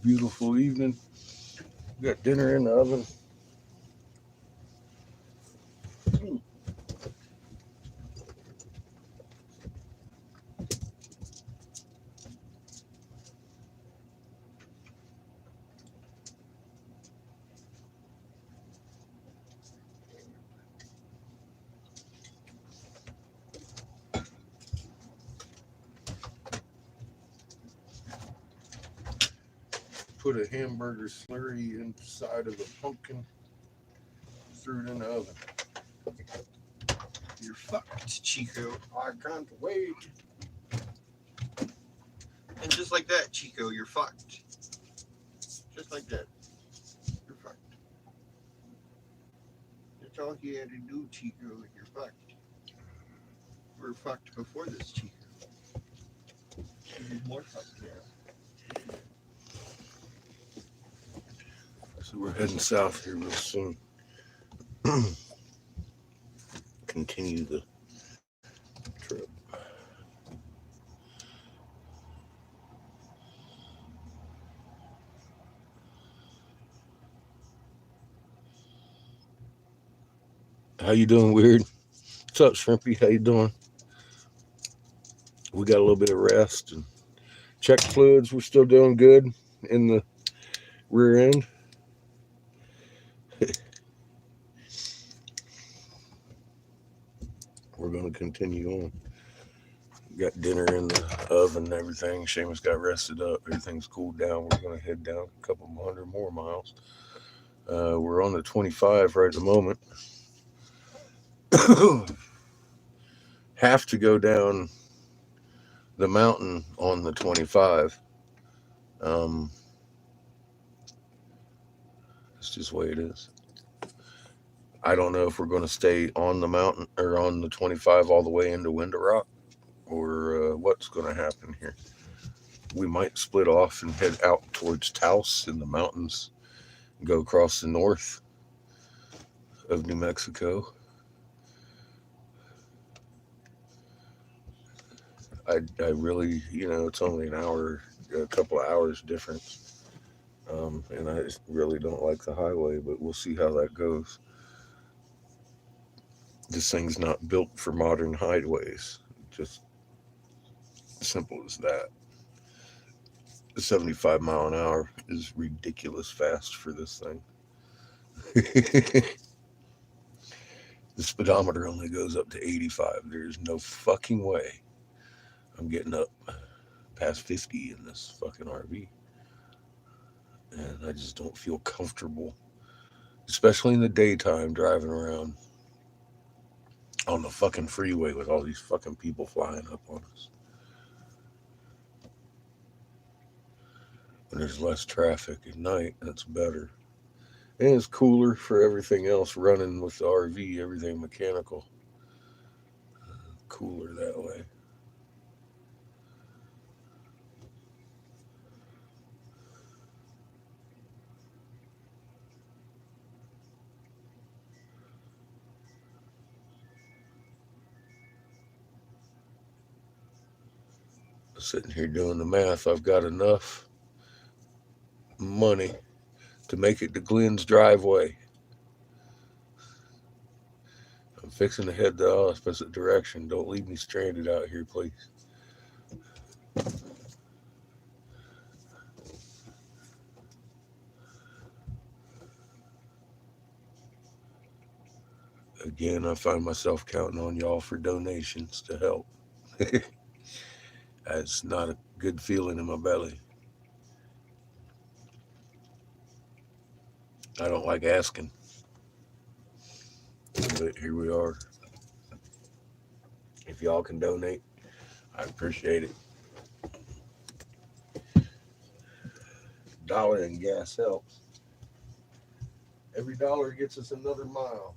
beautiful evening. Got dinner in the oven. Put a hamburger slurry inside of a pumpkin. Threw it in the oven. You're fucked, Chico. I can't wait. And just like that, Chico, you're fucked. Just like that. You're fucked. That's all you had to do, Chico. You're fucked. We were fucked before this, Chico. You're more fucked now. So we're heading south here real soon. Continue the trip. How you doing, Weird? What's up, Shrimpy? How you doing? We got a little bit of rest and check fluids. We're still doing good in the rear end. We're going to continue on. Got dinner in the oven and everything. Seamus got rested up. Everything's cooled down. We're going to head down a couple hundred more miles. We're on the 25 right at the moment. Have to go down the mountain on the 25. It's just the way it is. I don't know if we're going to stay on the mountain or on the 25 all the way into Window Rock or what's going to happen here. We might split off and head out towards Taos in the mountains, go across the north of New Mexico. I really, it's only an hour, a couple of hours difference. And I really don't like the highway, but we'll see how that goes. This thing's not built for modern highways. Just simple as that. 75 mile an hour is ridiculous fast for this thing. The speedometer only goes up to 85. There's no fucking way I'm getting up past 50 in this fucking RV. And I just don't feel comfortable, especially in the daytime driving around on the fucking freeway with all these fucking people flying up on us. When there's less traffic at night, that's better. And it's cooler for everything else running with the RV, everything mechanical. Cooler that way. Sitting here doing the math, I've got enough money to make it to Glenn's driveway. I'm fixing to head the opposite direction. Don't leave me stranded out here, please. Again, I find myself counting on y'all for donations to help. That's not a good feeling in my belly. I don't like asking. But here we are. If y'all can donate, I appreciate it. $1 in gas helps. Every dollar gets us another mile.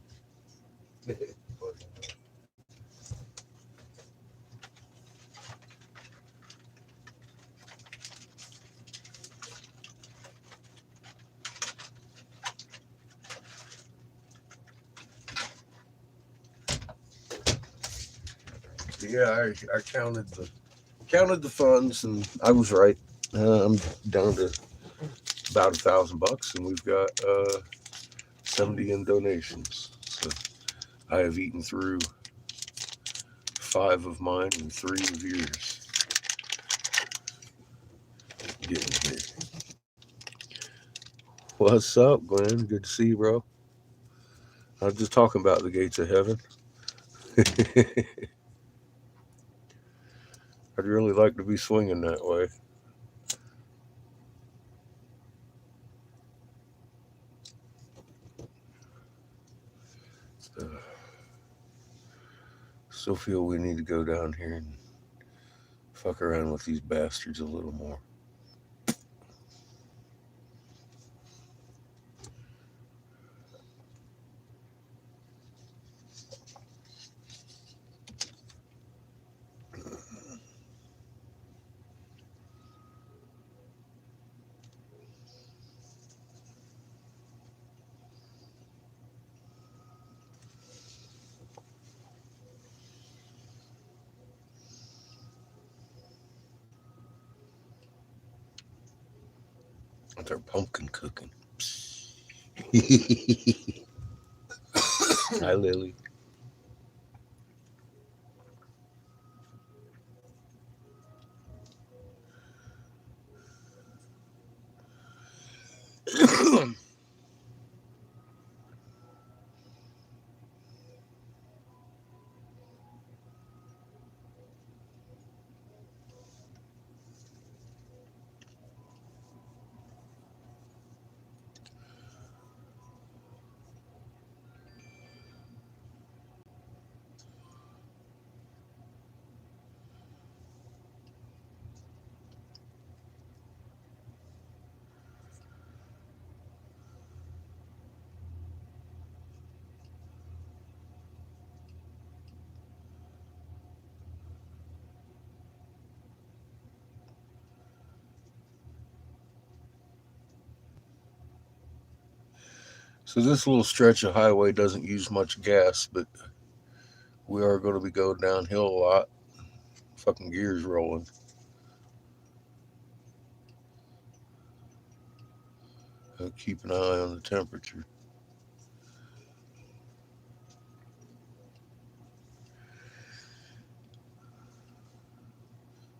Yeah, I counted the funds and I was right. I'm down to about $1,000, and we've got 70 in donations. So I have eaten through 5 of mine and 3 of yours. Getting here. What's up, Glenn? Good to see you, bro. I was just talking about the gates of heaven. I'd really like to be swinging that way. Uh, Still feel we need to go down here and fuck around with these bastards a little more. They're pumpkin cooking. Hi, Lily. So this little stretch of highway doesn't use much gas, but we are going to be going downhill a lot. Fucking gears rolling. Keep an eye on the temperature.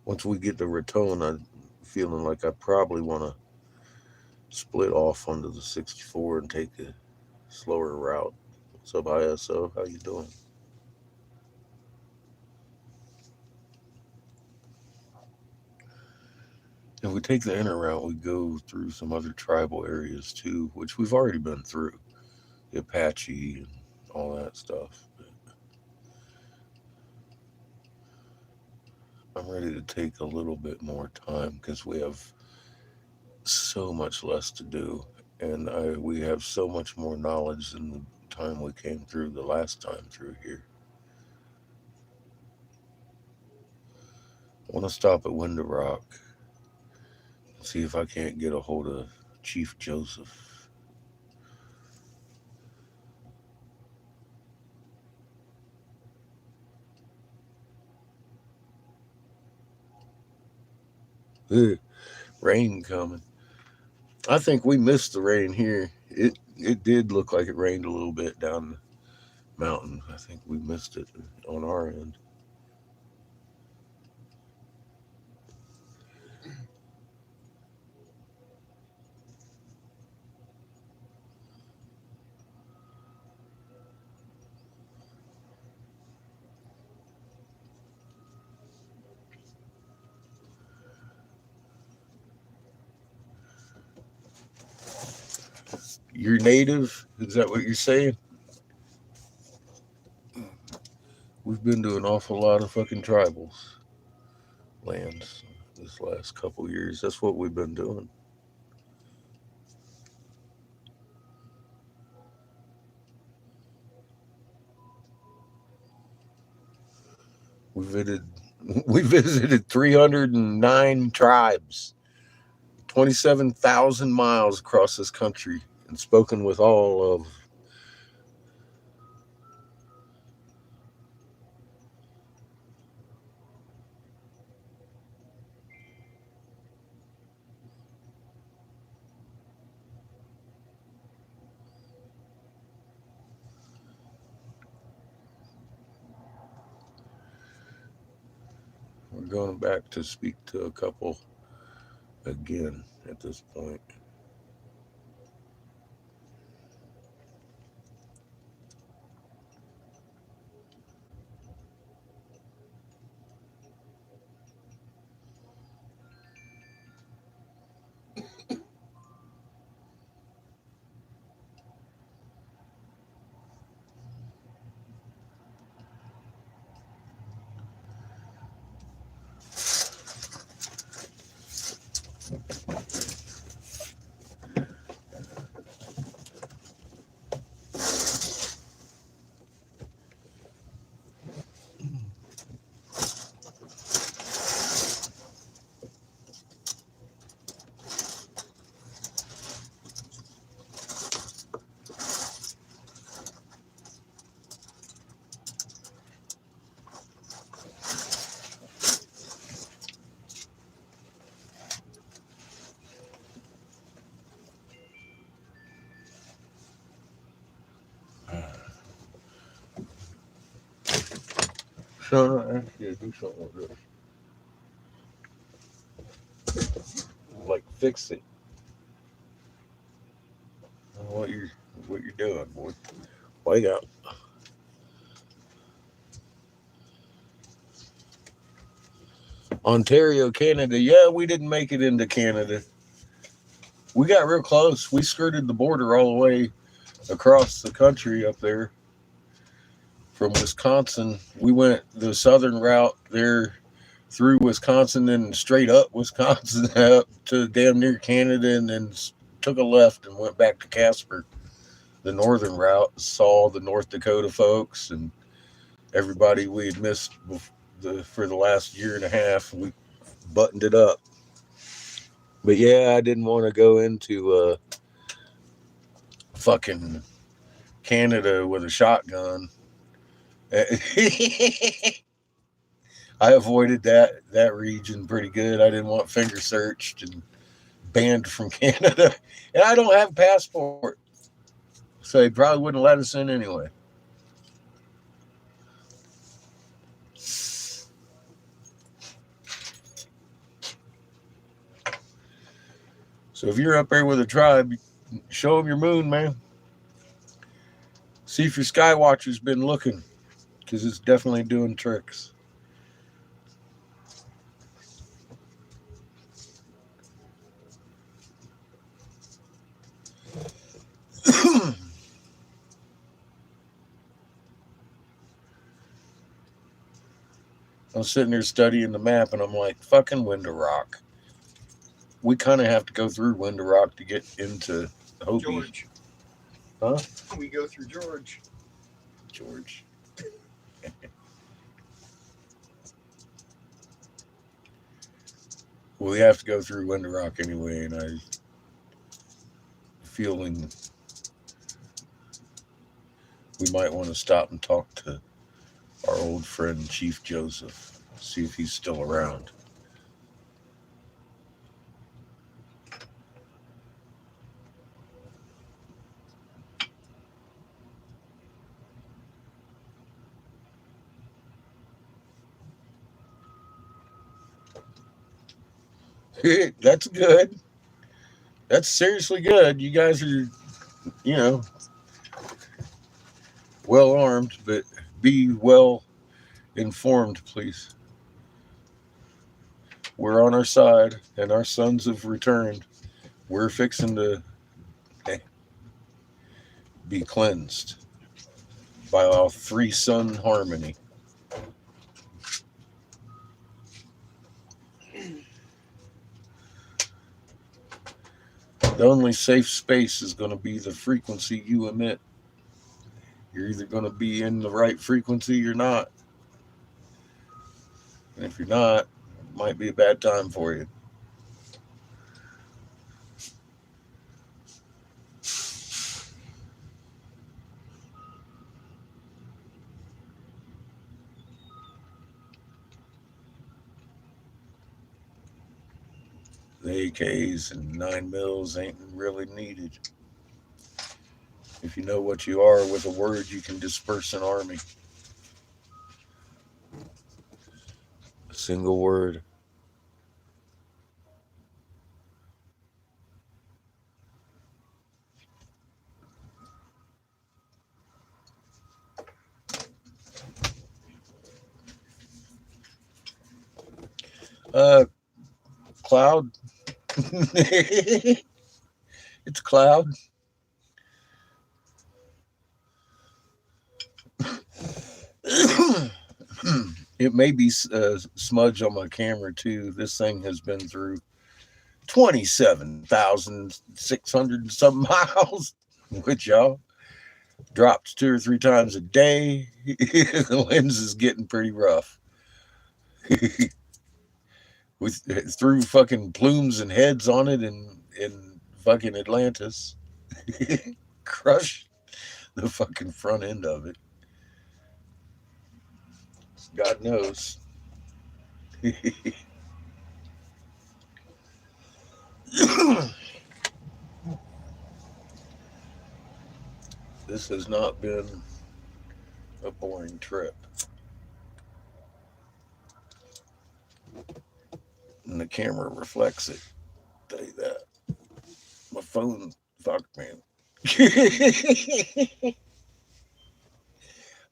Once we get to Raton, I'm feeling like I probably want to split off onto the 64 and take a slower route. What's up, ISO? How you doing? If we take the inner route, we go through some other tribal areas too, which we've already been through. The Apache and all that stuff. But I'm ready to take a little bit more time because we have so much less to do, and we have so much more knowledge than the time we came through the last time through here. I want to stop at Window Rock and see if I can't get a hold of Chief Joseph. Rain coming. I think we missed the rain here. It did look like it rained a little bit down the mountain. I think we missed it on our end. You're native? Is that what you're saying? We've been to an awful lot of fucking tribals lands this last couple years. That's what we've been doing. We visited we visited 309 tribes, 27,000 miles across this country, and spoken with all of. We're going back to speak to a couple again at this point. Son, I asked you to do something with this. Like fix it. I don't know what you're doing, boy. Wake up. Ontario, Canada. Yeah, we didn't make it into Canada. We got real close. We skirted the border all the way across the country up there from Wisconsin. We went the southern route there through Wisconsin and straight up Wisconsin up to damn near Canada, and then took a left and went back to Casper. The northern route, saw the North Dakota folks and everybody we had missed for the last year and a half. We buttoned it up. But yeah, I didn't want to go into fucking Canada with a shotgun. I avoided that region pretty good. I didn't want finger searched and banned from Canada. And I don't have a passport. So they probably wouldn't let us in anyway. So if you're up there with a tribe, show them your moon, man. See if your Skywatcher's been looking, because it's definitely doing tricks. I'm sitting there studying the map, and I'm like, fucking Window Rock. We kind of have to go through Window Rock to get into Hopi. George. Huh? We go through George. George. Well, we have to go through Window Rock anyway, and I'm feeling we might want to stop and talk to our old friend Chief Joseph, see if he's still around. That's good. That's seriously good. You guys are, you know, well armed, but be well informed, please. We're on our side, and our sons have returned. We're fixing to be cleansed by our three-son harmony. The only safe space is going to be the frequency you emit. You're either going to be in the right frequency or not. And if you're not, it might be a bad time for you. The AKs and 9mm ain't really needed. If you know what you are with a word, you can disperse an army. single word. Cloud. It's cloud. It may be smudge on my camera too. This thing has been through 27,600 some miles with y'all. Drops 2 or 3 times a day. The lens is getting pretty rough. With through fucking plumes and heads on it in fucking Atlantis. Crush the fucking front end of it. God knows. This has not been a boring trip. And the camera reflects it. Tell you that. My phone, fuck, man.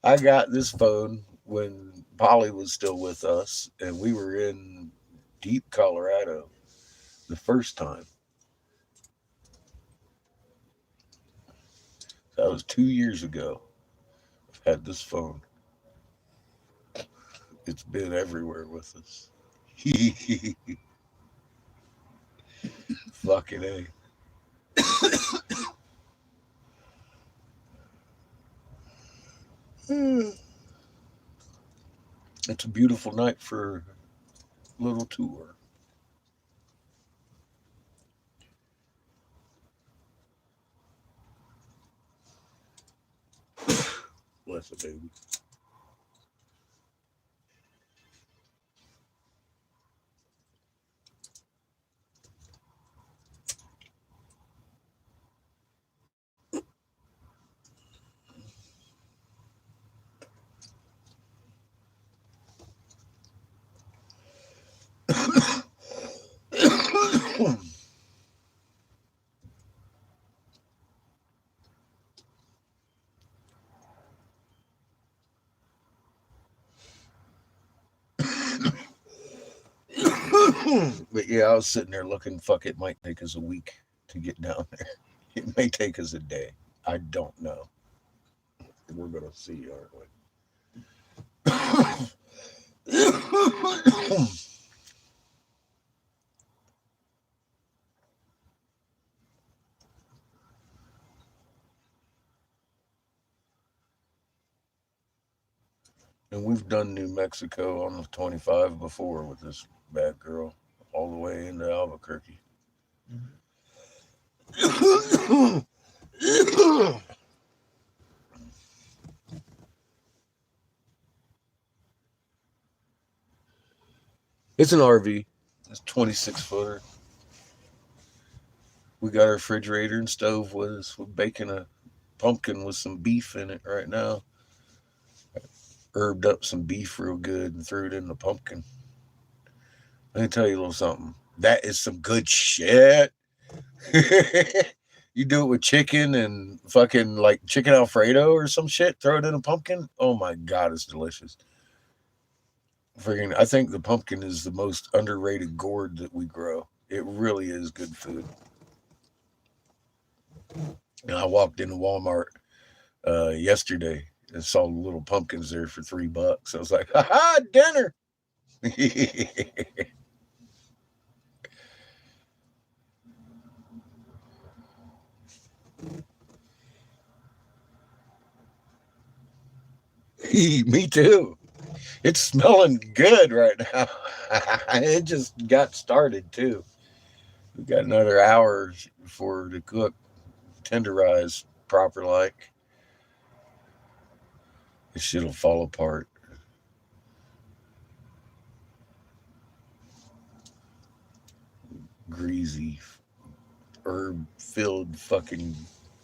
I got this phone when Polly was still with us, and we were in deep Colorado the first time. That was 2 years ago. I've had this phone. It's been everywhere with us. Fucking A. It's a beautiful night for a little tour. Bless it, baby. But yeah, I was sitting there looking, fuck, it might take us a week to get down there. It may take us a day. I don't know. We're going to see, aren't we? And we've done New Mexico on the 25 before with this bad girl, all the way into Albuquerque. It's an RV. It's 26-footer. We got our refrigerator and stove with us. We're baking a pumpkin with some beef in it right now. Herbed up some beef real good and threw it in the pumpkin. Let me tell you a little something. That is some good shit. You do it with chicken and fucking like chicken Alfredo or some shit, throw it in a pumpkin. Oh my God, it's delicious. Freaking, I think the pumpkin is the most underrated gourd that we grow. It really is good food. And I walked into Walmart yesterday and saw little pumpkins there for $3. I was like, ha ha, dinner. Me too. It's smelling good right now. It just got started too. We got another hour for to cook, tenderize proper like. This shit'll fall apart. Greasy, herb filled fucking.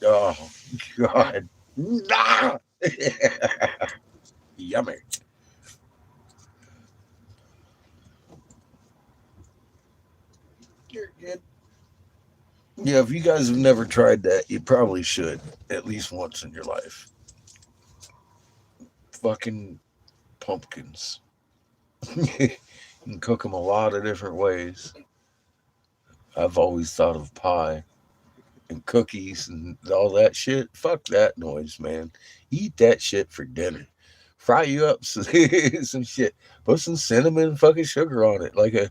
Oh God. Ah! Yummy. Yeah, if you guys have never tried that, you probably should at least once in your life. Fucking pumpkins. You can cook them a lot of different ways. I've always thought of pie and cookies and all that shit. Fuck that noise, man. Eat that shit for dinner. Fry you up some shit. Put some cinnamon and fucking sugar on it, like a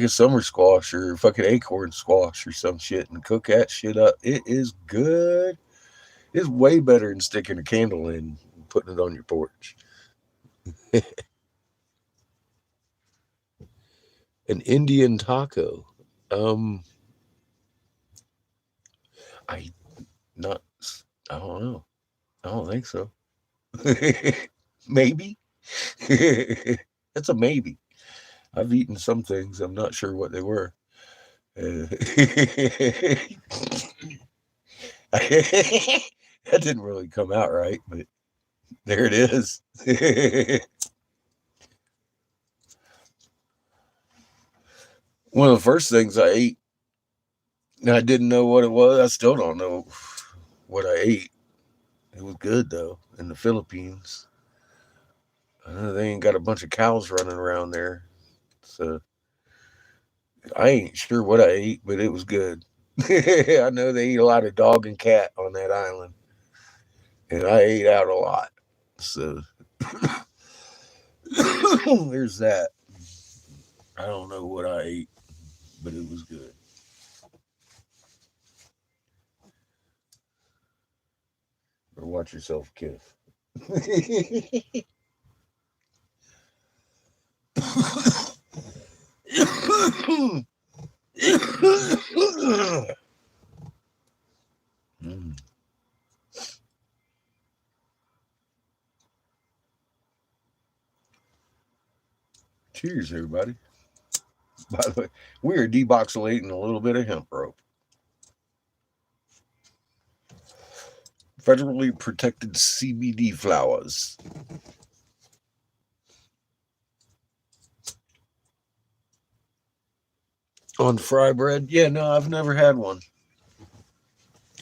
summer squash or fucking acorn squash or some shit, and cook that shit up. It is good. It's way better than sticking a candle in and putting it on your porch. An Indian taco. Um, I not. I don't know. I don't think so. Maybe. It's a maybe. I've eaten some things. I'm not sure what they were. That didn't really come out right, but there it is. One of the first things I ate, and I didn't know what it was. I still don't know what I ate. It was good though in the Philippines. I know they ain't got a bunch of cows running around there, so I ain't sure what I ate, but it was good. I know they eat a lot of dog and cat on that island, and I ate out a lot. So there's that. I don't know what I ate, but it was good. Or watch yourself, Kiff. Mm. Cheers, everybody. By the way, we are deboxylating a little bit of hemp rope. Federally protected CBD flowers. On fry bread? Yeah, no, I've never had one.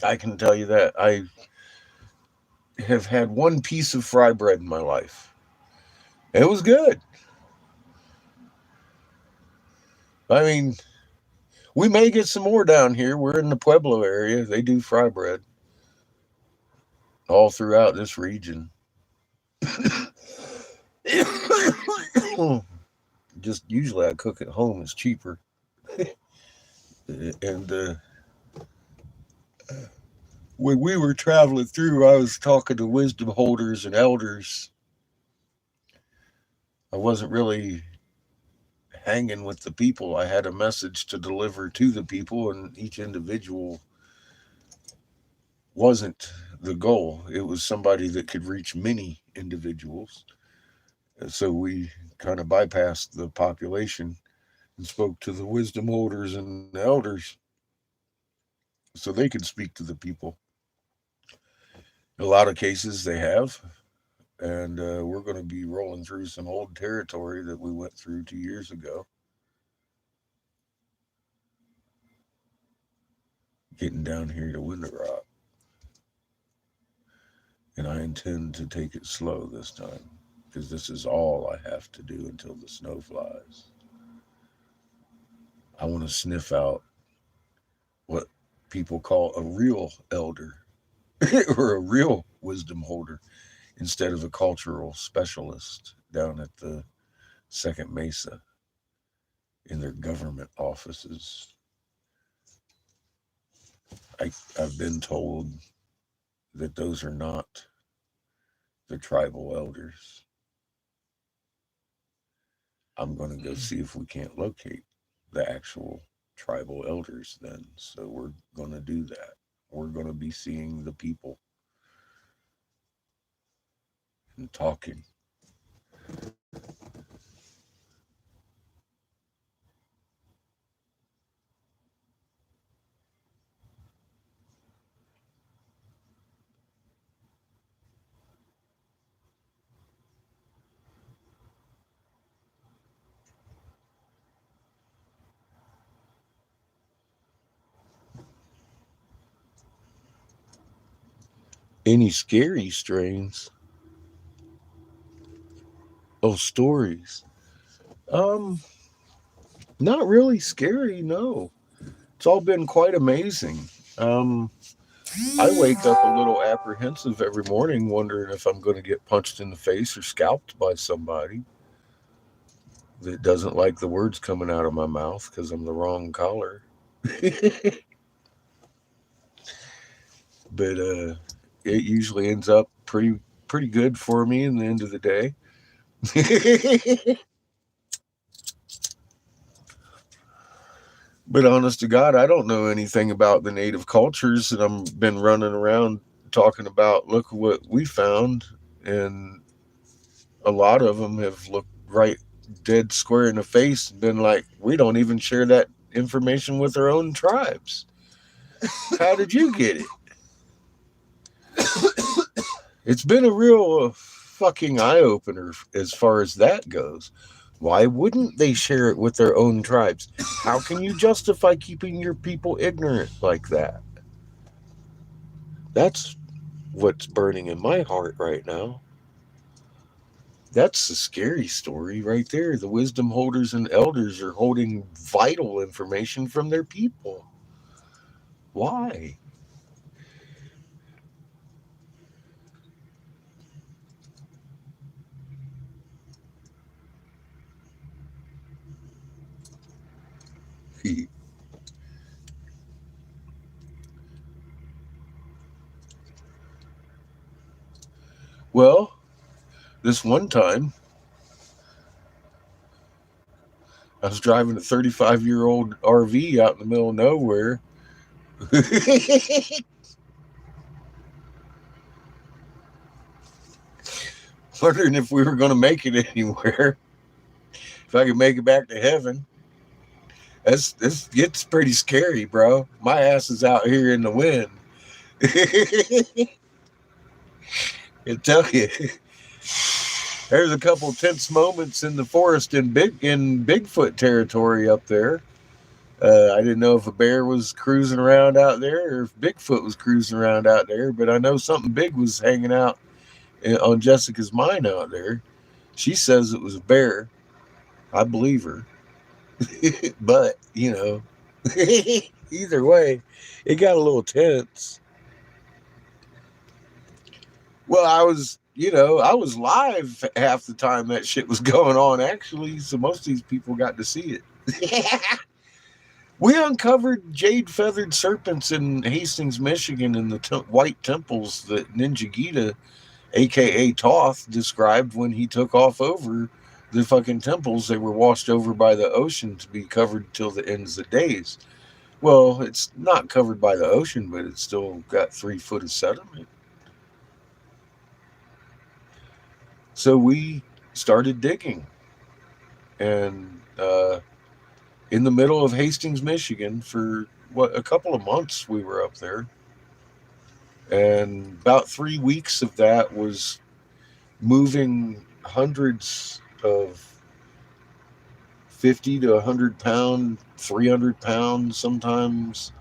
I can tell you that. I have had one piece of fry bread in my life. It was good. I mean, we may get some more down here. We're in the Pueblo area. They do fry bread all throughout this region. Just usually I cook at home. It's cheaper. And when we were traveling through, I was talking to wisdom holders and elders. I wasn't really hanging with the people. I had a message to deliver to the people, and each individual wasn't the goal. It was somebody that could reach many individuals. So we kind of bypassed the population and spoke to the wisdom holders and the elders so they could speak to the people. In a lot of cases, they have. And we're going to be rolling through some old territory that we went through 2 years ago, getting down here to Winter Rock. And I intend to take it slow this time because this is all I have to do until the snow flies. I want to sniff out what people call a real elder or a real wisdom holder instead of a cultural specialist down at the Second Mesa in their government offices. I've been told that those are not the tribal elders. I'm going to go see if we can't locate the actual tribal elders then. So we're going to do that. We're going to be seeing the people and talking. Any scary strains? Oh, stories. Um, Not really scary, no. It's all been quite amazing. Um, I wake up a little apprehensive every morning, wondering if I'm going to get punched in the face or scalped by somebody that doesn't like the words coming out of my mouth because I'm the wrong color. But it usually ends up pretty good for me in the end of the day. But honest to God, I don't know anything about the native cultures, and I'm been running around talking about look what we found, and a lot of them have looked right dead square in the face and been like, we don't even share that information with our own tribes. How did you get it? It's been a real fucking eye opener as far as that goes. Why wouldn't they share it with their own tribes? How can you justify keeping your people ignorant like that? That's what's burning in my heart right now. That's the scary story right there. The wisdom holders and elders are holding vital information from their people. Why? Well, this one time, I was driving a 35-year-old RV out in the middle of nowhere. Wondering if we were going to make it anywhere, if I could make it back to heaven. This gets pretty scary, bro. My ass is out here in the wind. I tell you, there's a couple tense moments in the forest in Bigfoot territory up there. I didn't know if a bear was cruising around out there or if Bigfoot was cruising around out there, but I know something big was hanging out on Jessica's mind out there. She says it was a bear. I believe her. But, either way, it got a little tense. Well, I was live half the time that shit was going on, actually, so most of these people got to see it. We uncovered jade feathered serpents in Hastings, Michigan, in the white temples that Ninja Gita, aka Toth, described when he took off over the fucking temples. They were washed over by the ocean to be covered till the ends of days. Well, it's not covered by the ocean, but it's still got 3 foot of sediment. So we started digging, and in the middle of Hastings, Michigan, for a couple of months we were up there, and about 3 weeks of that was moving hundreds of 50 to 100 pound, 300 pounds sometimes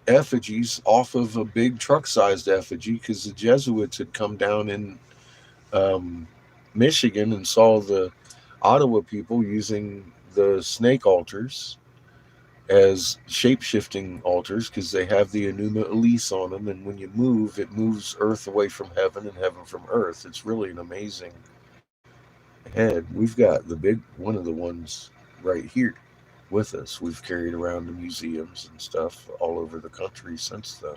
effigies off of a big truck-sized effigy because the Jesuits had come down in um, Michigan and saw the Ottawa people using the snake altars as shape-shifting altars because they have the Enuma Elise on them, and when you move, it moves earth away from heaven and heaven from earth. It's really an amazing head. We've got the big one of the ones right here with us. We've carried around to museums and stuff all over the country since then.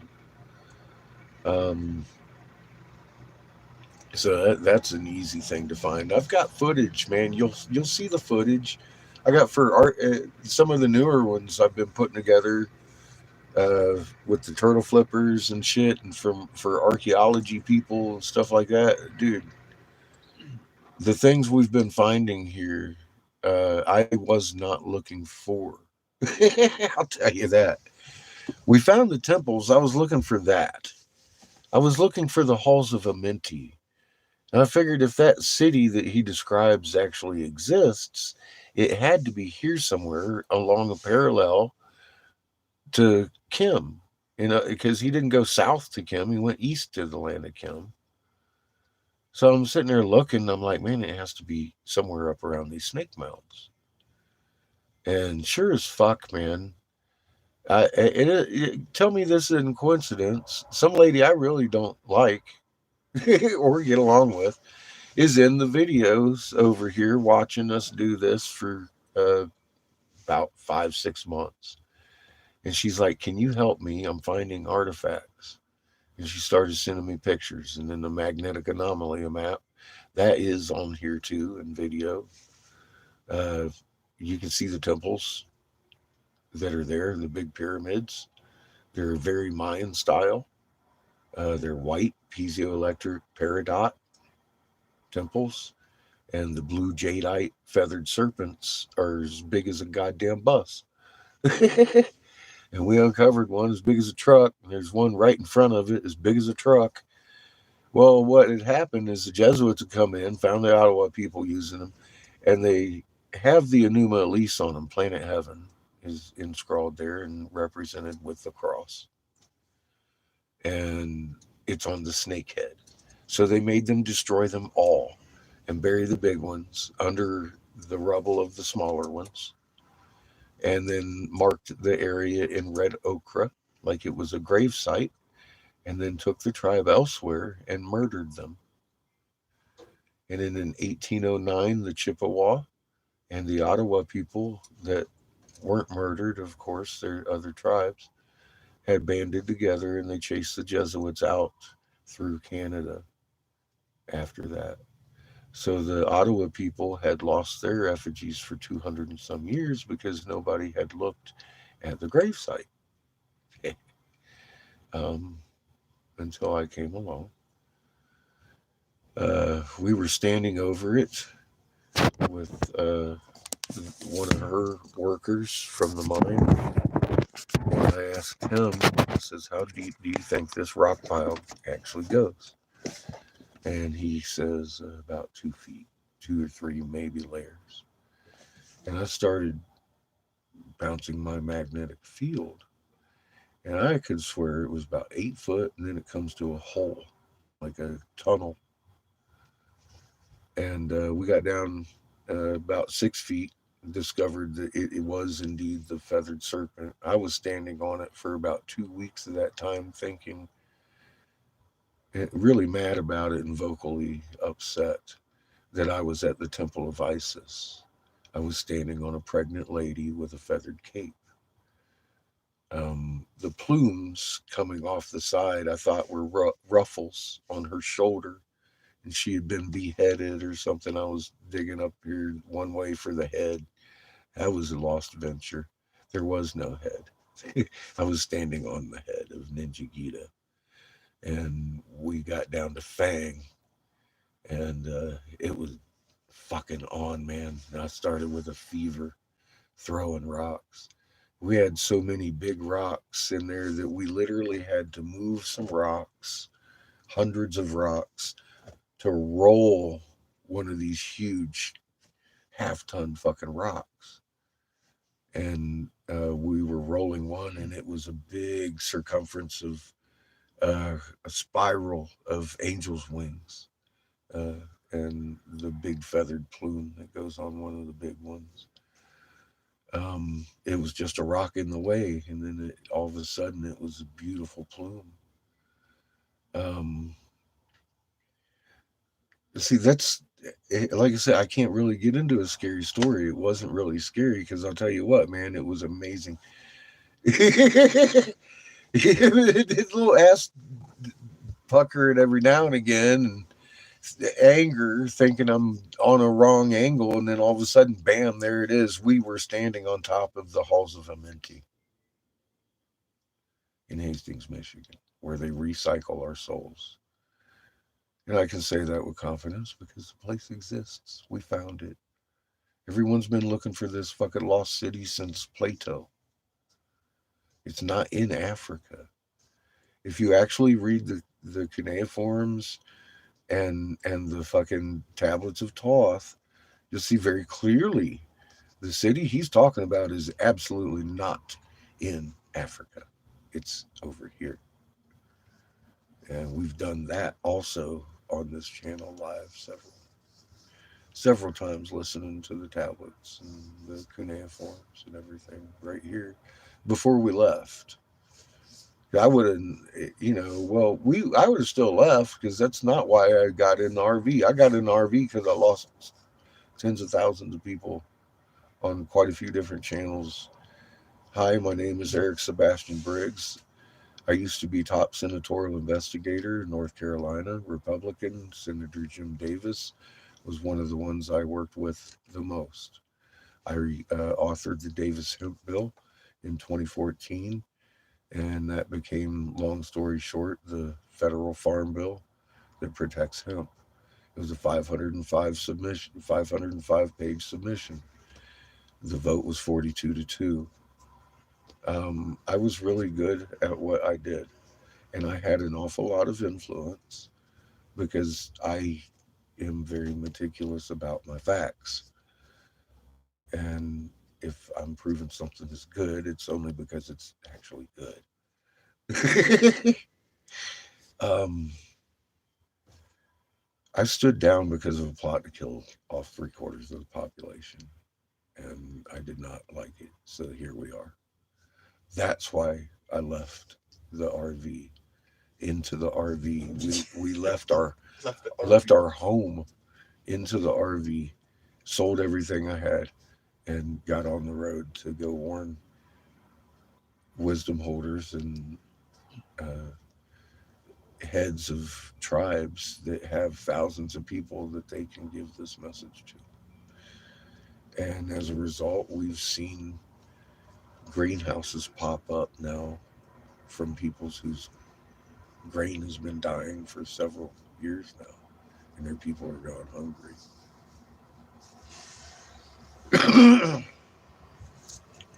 Um, so that's an easy thing to find. I've got footage, man. You'll see the footage. I got for art some of the newer ones I've been putting together with the turtle flippers and shit, and for archaeology people and stuff like that, dude. The things we've been finding here, I was not looking for. I'll tell you that. We found the temples. I was looking for that. I was looking for the halls of Amenti. And I figured if that city that he describes actually exists, it had to be here somewhere along a parallel to Kim because he didn't go south to Kim, he went east to the land of Kim. So I'm sitting there looking, I'm like, man, it has to be somewhere up around these snake mounds. And sure as fuck, man, tell me this isn't coincidence. Some lady I really don't like or get along with is in the videos over here watching us do this for uh, about 5, 6 months. And she's like, can you help me? I'm finding artifacts. And she started sending me pictures. And then the magnetic anomaly map, that is on here too in video. Uh, you can see the temples that are there, the big pyramids. They're very Mayan style. They're white piezoelectric peridot temples, and the blue jadeite feathered serpents are as big as a goddamn bus. And we uncovered one as big as a truck. And there's one right in front of it as big as a truck. Well, what had happened is the Jesuits had come in, found the Ottawa people using them, and they have the Enuma Elise on them. Planet Heaven is inscrawled there and represented with the cross. And it's on the snake head. So they made them destroy them all and bury the big ones under the rubble of the smaller ones. And then marked the area in red ochre like it was a grave site, and then took the tribe elsewhere and murdered them. And then in 1809, the Chippewa and the Ottawa people that weren't murdered, of course, they're other tribes, had banded together and they chased the Jesuits out through Canada after that. So the Ottawa people had lost their effigies for 200 and some years because nobody had looked at the gravesite um, until I came along. We were standing over it with one of her workers from the mine. And I asked him, I says, how deep do you think this rock pile actually goes? And he says, about 2 feet, 2 or 3 maybe layers. And I started bouncing my magnetic field. And I could swear it was about 8 foot, and then it comes to a hole, like a tunnel. And we got down about 6 feet, discovered that it was indeed the feathered serpent. I was standing on it for about 2 weeks of that time, thinking, really mad about it and vocally upset that I was at the temple of Isis. I was standing on a pregnant lady with a feathered cape. The plumes coming off the side I thought were ruffles on her shoulder, and she had been beheaded or something. I was digging up here one way for the head. That was a lost venture. There was no head. I was standing on the head of Ninja Gita, and we got down to Fang, and it was fucking on, man. And I started with a fever, throwing rocks. We had so many big rocks in there that we literally had to move some rocks, hundreds of rocks, to roll one of these huge half-ton fucking rocks. And we were rolling one, and it was a big circumference of a spiral of angel's wings, and the big feathered plume that goes on one of the big ones. It was just a rock in the way, and then all of a sudden it was a beautiful plume. See, that's like I said, I can't really get into a scary story. It wasn't really scary because I'll tell you what, man, it was amazing. His little ass puckered every now and again, and anger, thinking I'm on a wrong angle, and then all of a sudden, bam, there it is. We were standing on top of the halls of Amenti in Hastings, Michigan, where they recycle our souls. And I can say that with confidence because the place exists. We found it. Everyone's been looking for this fucking lost city since Plato. It's not in Africa. If you actually read the cuneiforms and the fucking tablets of Thoth, you'll see very clearly the city he's talking about is absolutely not in Africa. It's over here. And we've done that also on this channel live several times, listening to the tablets and the cuneiforms and everything right here before we left. I would have, well, I would have still left because that's not why I got in the RV. I got in the RV because I lost tens of thousands of people on quite a few different channels. Hi, my name is Eric Sebastian Briggs. I used to be top senatorial investigator in North Carolina, Republican. Senator Jim Davis was one of the ones I worked with the most. I authored the Davis Hemp Bill in 2014, and that became, long story short, the federal farm bill that protects hemp. It was a 505 page submission. The vote was 42-2. I was really good at what I did, and I had an awful lot of influence because I am very meticulous about my facts. And if I'm proving something is good, it's only because it's actually good. um, I stood down because of a plot to kill off 3/4 of the population, and I did not like it. So here we are. That's why I left the RV. Into the RV, we left our home into the RV, sold everything I had, and got on the road to go warn wisdom holders and uh, heads of tribes that have thousands of people that they can give this message to. And as a result, we've seen greenhouses pop up now from people's whose grain has been dying for several years now, and their people are going hungry.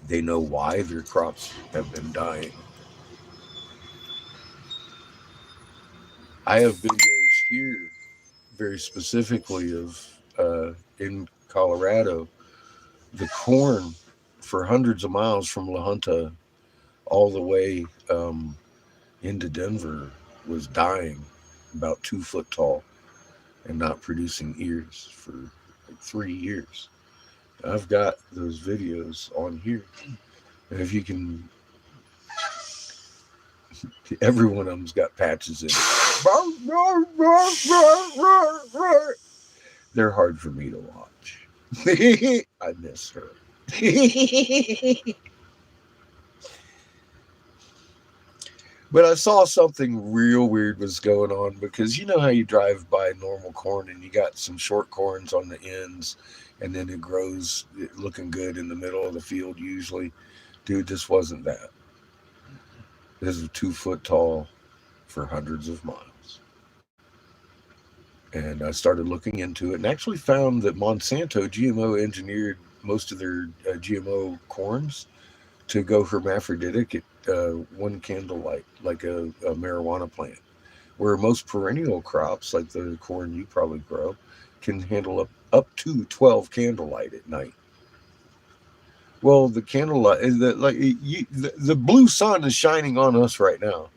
They know why their crops have been dying. I have videos here, very specifically of in Colorado, the corn for hundreds of miles from La Junta all the way into Denver was dying, about 2 foot tall, and not producing ears for like 3 years. I've got those videos on here. And if you can, every one of them's got patches in it. They're hard for me to watch. I miss her. But I saw something real weird was going on, because you know how you drive by normal corn and you got some short corns on the ends, and then it grows looking good in the middle of the field usually. Dude, this wasn't that. This is 2 foot tall for hundreds of miles. And I started looking into it and actually found that Monsanto GMO engineered most of their GMO corns to go hermaphroditic at one candle light, like a marijuana plant, where most perennial crops, like the corn you probably grow, can handle up to 12 candlelight at night. Well, the candlelight, the blue sun is shining on us right now.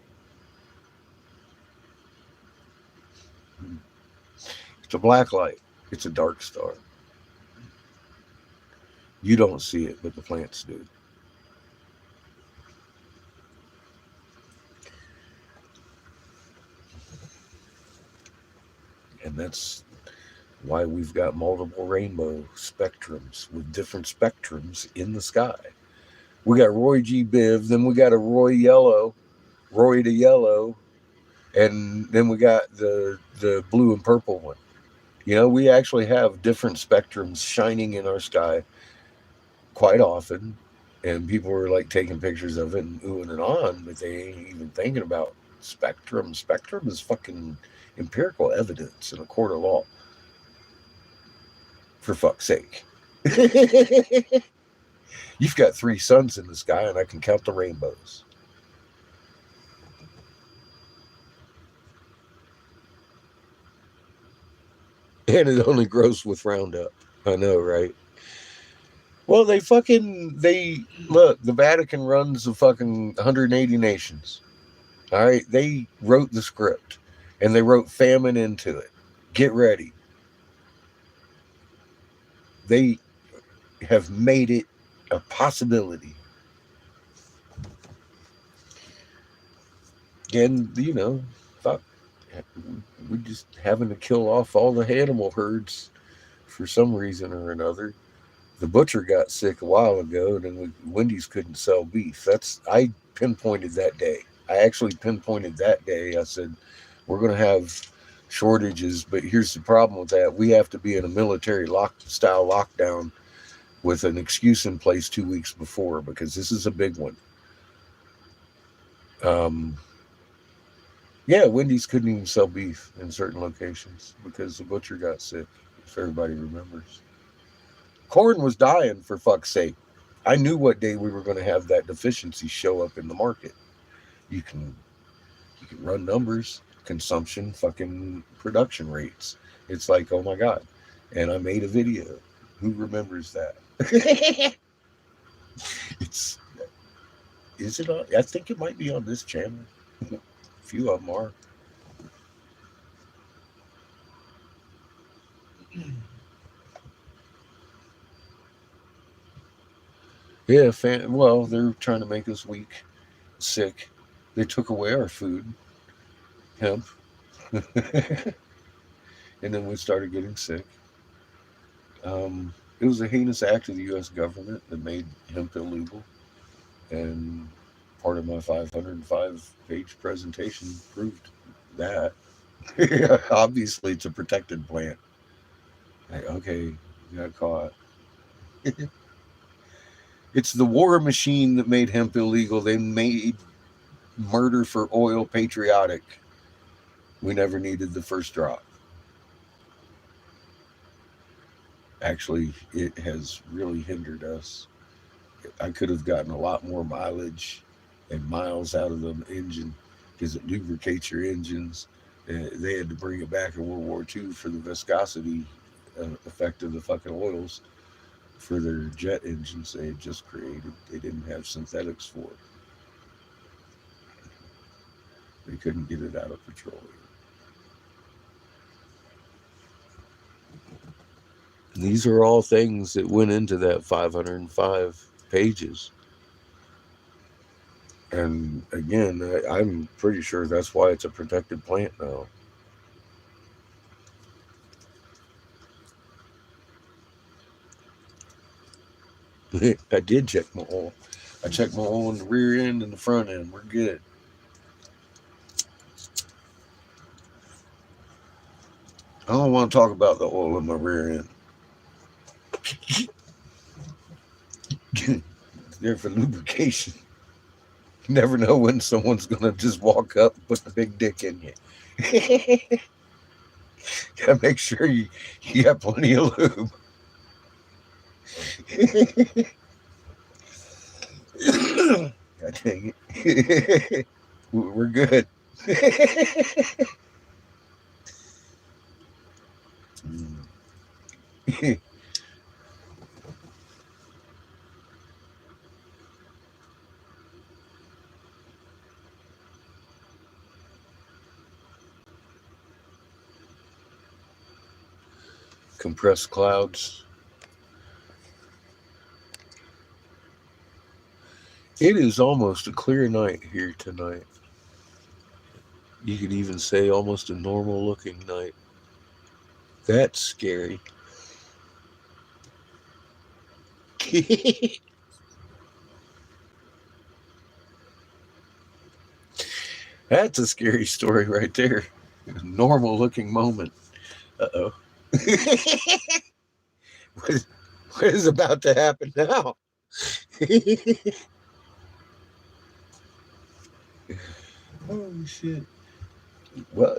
It's a black light. It's a dark star. You don't see it, but the plants do. And that's why we've got multiple rainbow spectrums with different spectrums in the sky. We got Roy G. Biv, then we got a Roy to Yellow, and then we got the blue and purple one. We actually have different spectrums shining in our sky quite often, and people are like taking pictures of it and oohing and on, but they ain't even thinking about spectrum. Spectrum is fucking empirical evidence in a court of law. For fuck's sake. You've got 3 suns in the sky, and I can count the rainbows. And it only grows with Roundup. I know, right? Well, they look, the Vatican runs the fucking 180 nations. All right. They wrote the script and they wrote famine into it. Get ready. They have made it a possibility. And, fuck, we're just having to kill off all the animal herds for some reason or another. The butcher got sick a while ago, and then Wendy's couldn't sell beef. I pinpointed that day. I actually pinpointed that day. I said, we're going to have shortages, but here's the problem with that. We have to be in a military style lockdown with an excuse in place 2 weeks before, because this is a big one. Yeah, Wendy's couldn't even sell beef in certain locations because the butcher got sick, if everybody remembers. Corn was dying, for fuck's sake. I knew what day we were going to have that deficiency show up in the market. You can run numbers, consumption, fucking production rates. It's like, oh my God. And I made a video. Who remembers that? Is it on? I think it might be on this channel. A few of them are. Yeah, well, they're trying to make us weak, sick. They took away our food, hemp, and then we started getting sick. It was a heinous act of the U.S. government that made hemp illegal, and part of my 505-page presentation proved that. Obviously, it's a protected plant. Like, okay, you got caught. It's the war machine that made hemp illegal. They made murder for oil patriotic. We never needed the first drop. Actually, it has really hindered us. I could have gotten a lot more mileage and miles out of the engine because it lubricates your engines. They had to bring it back in World War II for the viscosity effect of the fucking oils for their jet engines they had just created. They didn't have synthetics for it. They couldn't get it out of petroleum. These are all things that went into that 505 pages. And again, I'm pretty sure that's why it's a protected plant now. I did check my oil. I checked my oil in the rear end and the front end. We're good. I don't want to talk about the oil in my rear end. There for lubrication. You never know when someone's going to just walk up and put the big dick in you. Gotta make sure you got plenty of lube. God dang it. We're good. Compressed clouds. It is almost a clear night here tonight. You could even say almost a normal looking night. That's scary. That's a scary story right there. A normal looking moment. Uh-oh. What is about to happen now? Oh shit. Well,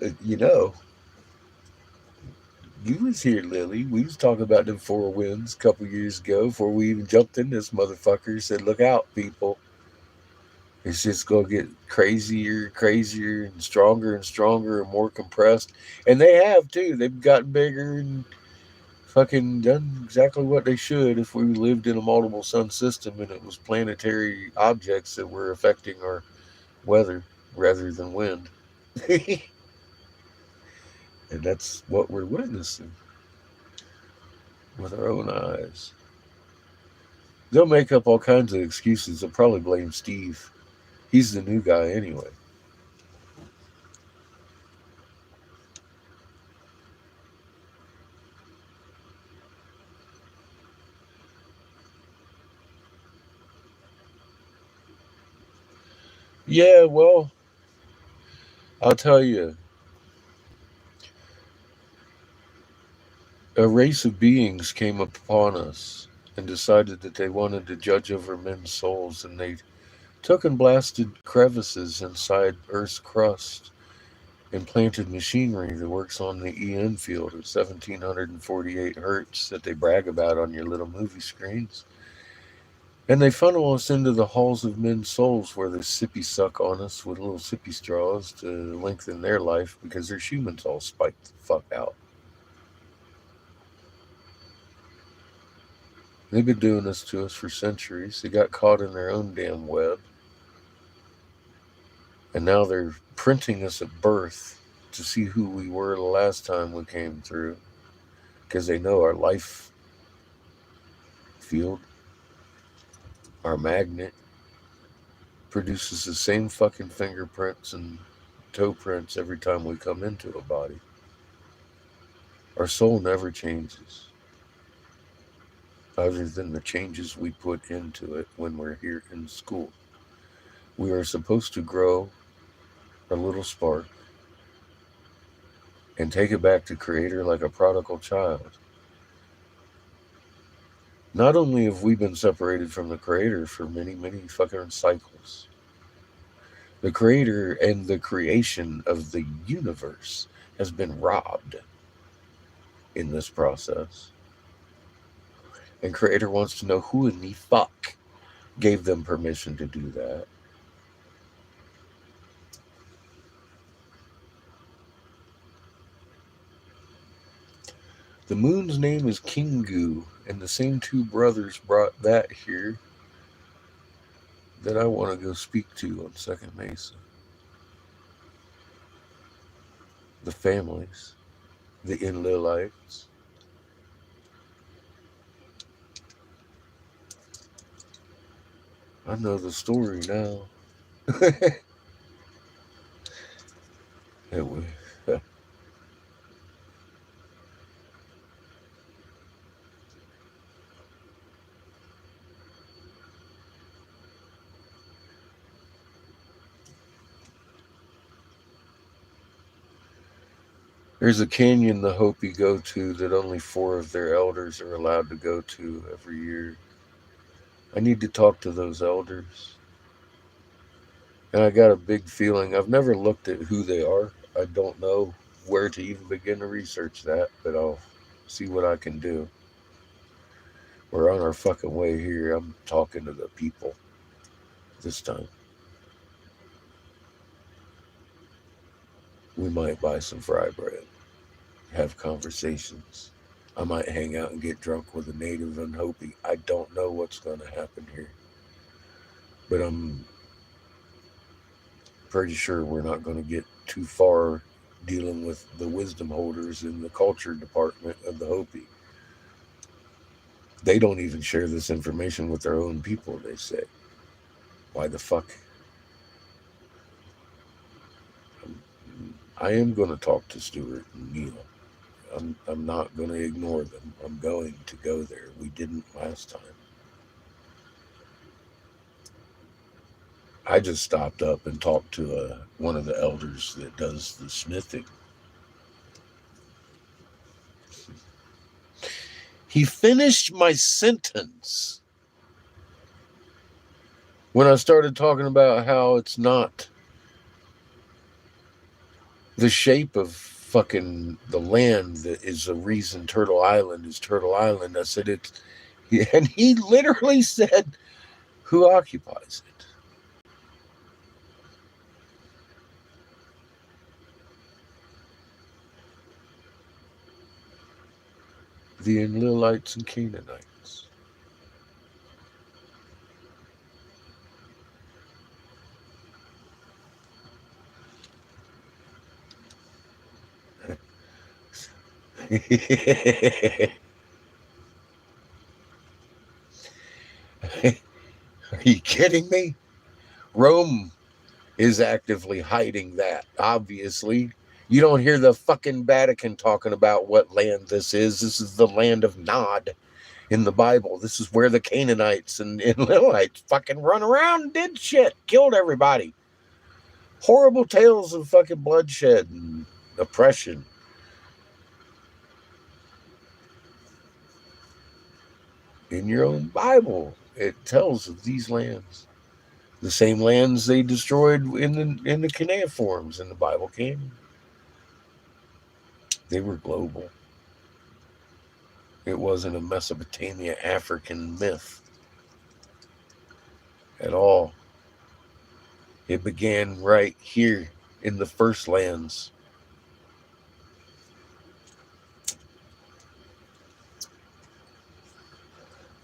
you was here, Lily. We was talking about them 4 winds a couple years ago before we even jumped in this motherfucker. Said, look out, people. It's just going to get crazier and stronger and more compressed. And they have, too. They've gotten bigger and fucking done exactly what they should if we lived in a multiple sun system and it was planetary objects that were affecting our weather rather than wind. And that's what we're witnessing with our own eyes. They'll make up all kinds of excuses. They'll probably blame Steve. He's the new guy anyway. Yeah, well, I'll tell you, a race of beings came upon us and decided that they wanted to judge over men's souls, and they took and blasted crevices inside Earth's crust and planted machinery that works on the EM field of 1748 hertz that they brag about on your little movie screens. And they funnel us into the halls of men's souls where they sippy suck on us with little sippy straws to lengthen their life because their humans all spiked the fuck out. They've been doing this to us for centuries. They got caught in their own damn web. And now they're printing us at birth to see who we were the last time we came through. Because they know our life field, our magnet, produces the same fucking fingerprints and toe prints every time we come into a body. Our soul never changes, other than the changes we put into it when we're here in school. We are supposed to grow a little spark and take it back to Creator like a prodigal child. Not only have we been separated from the Creator for many, many fucking cycles, the Creator and the creation of the universe has been robbed in this process. And Creator wants to know who in the fuck gave them permission to do that. The moon's name is Kingu, and the same two brothers brought that here that I want to go speak to on Second Mesa. The families, the Enlilites. I know the story now. Anyway, there's a canyon the Hopi go to that only 4 of their elders are allowed to go to every year. I need to talk to those elders. And I got a big feeling. I've never looked at who they are. I don't know where to even begin to research that, but I'll see what I can do. We're on our fucking way here. I'm talking to the people this time. We might buy some fry bread, have conversations. I might hang out and get drunk with a native and Hopi. I don't know what's going to happen here, but I'm pretty sure we're not going to get too far dealing with the wisdom holders in the culture department of the Hopi. They don't even share this information with their own people, they say. Why the fuck? I am going to talk to Stuart and Neil. I'm not going to ignore them. I'm going to go there. We didn't last time. I just stopped up and talked to one of the elders that does the smithing. He finished my sentence when I started talking about how it's not the shape of fucking the land that is the reason Turtle Island is Turtle Island. I said it's, and he literally said, "Who occupies it?" the Enlilites and Canaanites. Are you kidding me? Rome is actively hiding that, obviously. You don't hear the fucking Vatican talking about what land this is. This is the land of Nod in the Bible. This is where the Canaanites and Lilites fucking run around and did shit, killed everybody. Horrible tales of fucking bloodshed and oppression. In your own Bible, it tells of these lands. The same lands they destroyed in the cuneiforms in the Bible canon. They were global. It wasn't a Mesopotamia African myth at all. It began right here in the first lands.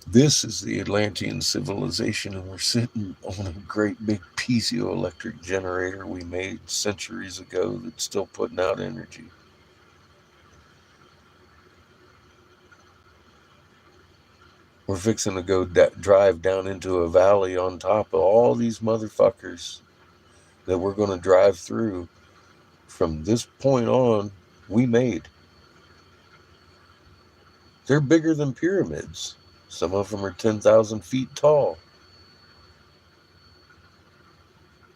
This is the Atlantean civilization, and we're sitting on a great big piezoelectric generator we made centuries ago that's still putting out energy. We're fixing to go drive down into a valley on top of all these motherfuckers that we're going to drive through. From this point on, we made. They're bigger than pyramids. Some of them are 10,000 feet tall,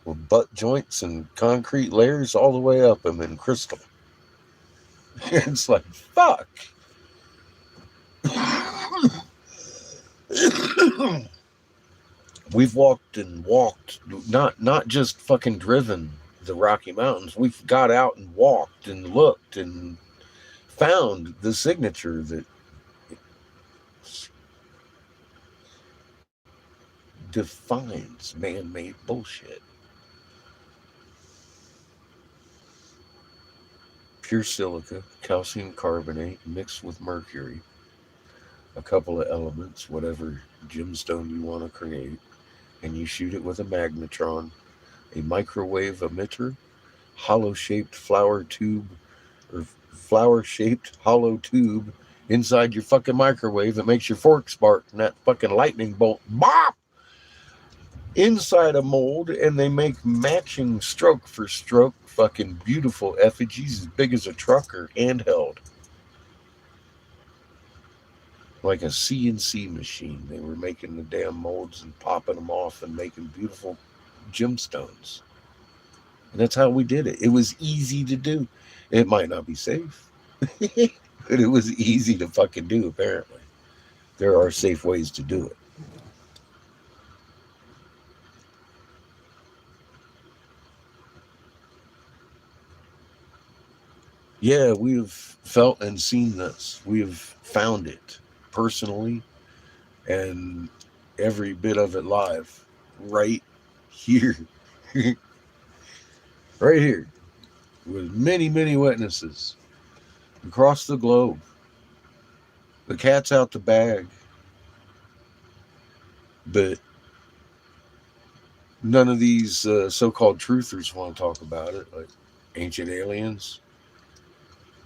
with butt joints and concrete layers all the way up them in crystal. It's like, fuck. We've walked and walked, not just fucking driven the Rocky Mountains. We've got out and walked and looked and found the signature that defines man-made bullshit. Pure silica, calcium carbonate mixed with mercury, a couple of elements, whatever gemstone you want to create, and you shoot it with a magnetron, a microwave emitter, hollow-shaped flower-shaped hollow tube inside your fucking microwave that makes your fork spark and that fucking lightning bolt bop inside a mold, and they make matching stroke for stroke fucking beautiful effigies as big as a truck or handheld. Like a CNC machine. They were making the damn molds and popping them off and making beautiful gemstones. And that's how we did it. It was easy to do. It might not be safe, but it was easy to fucking do, apparently. There are safe ways to do it. Yeah, we have felt and seen this. We have found it personally and every bit of it live right here. Right here. With many, many witnesses across the globe. The cat's out the bag. But none of these so-called truthers want to talk about it, like ancient aliens.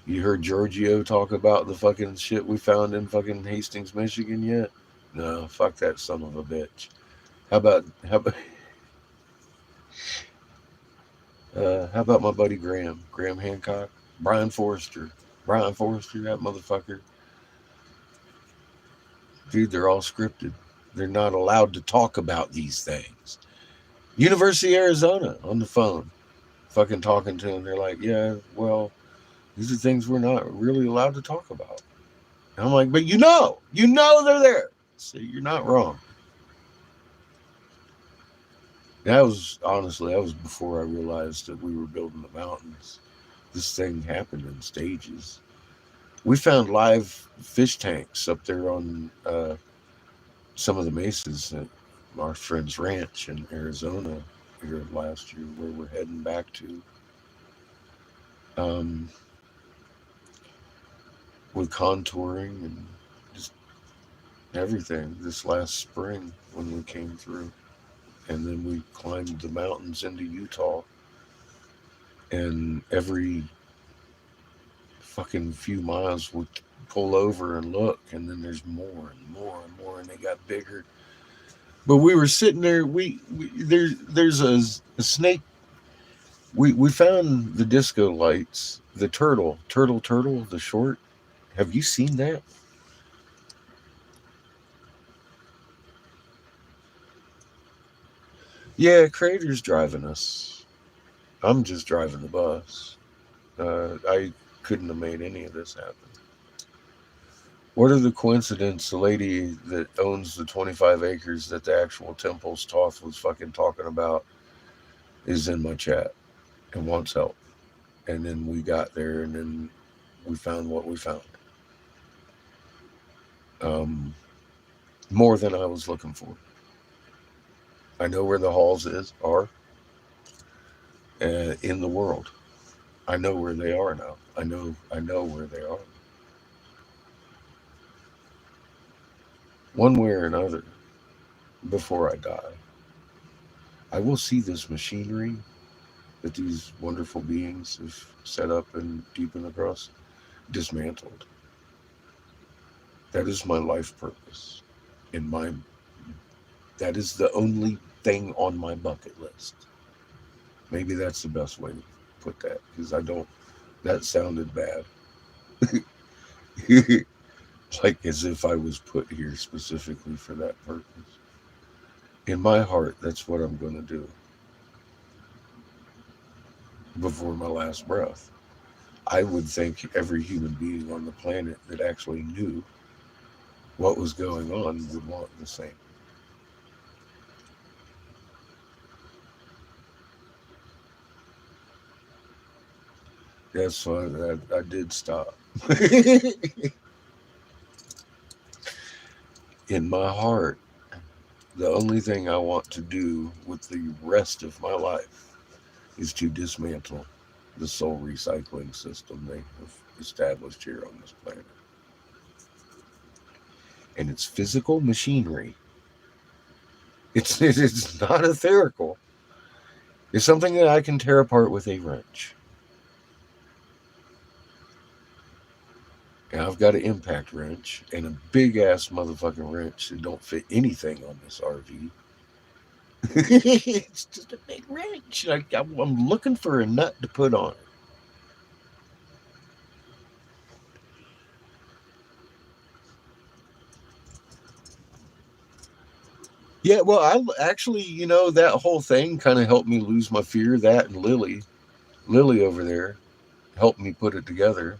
You heard Giorgio talk about the fucking shit we found in fucking Hastings, Michigan yet? No, fuck that son of a bitch. How about my buddy Graham Hancock, Brian Forrester, that motherfucker. Dude, they're all scripted. They're not allowed to talk about these things. University of Arizona on the phone, fucking talking to them. They're like, yeah, well, these are things we're not really allowed to talk about. And I'm like, but you know they're there. So you're not wrong. That was before I realized that we were building the mountains. This thing happened in stages. We found live fish tanks up there on some of the mesas at our friend's ranch in Arizona here last year, where we're heading back to. with contouring and just everything this last spring when we came through. And then we climbed the mountains into Utah. And every fucking few miles we pull over and look, and then there's more and more and more, and they got bigger. But we were sitting there. There's a snake. We found the disco lights, the turtle, the short. Have you seen that? Yeah, Crater's driving us. I'm just driving the bus. I couldn't have made any of this happen. What are the coincidence? The lady that owns the 25 acres that the actual temple's Toth was fucking talking about is in my chat and wants help. And then we got there, and then we found what we found. Um, More than I was looking for. I know where the halls are in the world. I know where they are now. I know where they are. One way or another, before I die, I will see this machinery that these wonderful beings have set up and deep in the crust dismantled. That is my life purpose. In my that is the only thing on my bucket list. Maybe that's the best way to put that, because I don't. That sounded bad. Like as if I was put here specifically for that purpose. In my heart, that's what I'm going to do before my last breath. I would think every human being on the planet that actually knew what was going on would want the same. That's why I did stop. In my heart, the only thing I want to do with the rest of my life is to dismantle the soul recycling system they have established here on this planet. And it's physical machinery. It's not etherical. It's something that I can tear apart with a wrench. And I've got an impact wrench and a big ass motherfucking wrench that don't fit anything on this RV. It's just a big wrench. I'm looking for a nut to put on it. Yeah, well, I actually, that whole thing kind of helped me lose my fear. That and Lily over there helped me put it together.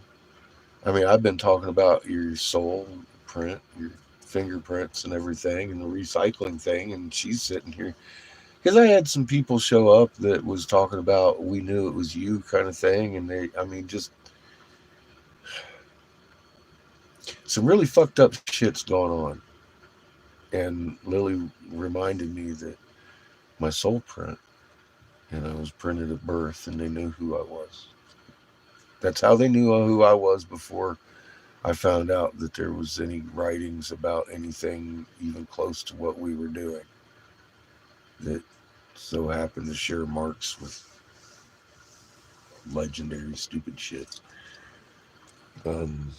I mean, I've been talking about your soul print, your fingerprints and everything, and the recycling thing, and she's sitting here because I had some people show up that was talking about we knew it was you kind of thing, and I mean, just some really fucked up shit's going on. And Lily reminded me that my soul print, I was printed at birth, and they knew who I was. That's how they knew who I was before I found out that there was any writings about anything even close to what we were doing that so happened to share marks with legendary stupid shit. Um,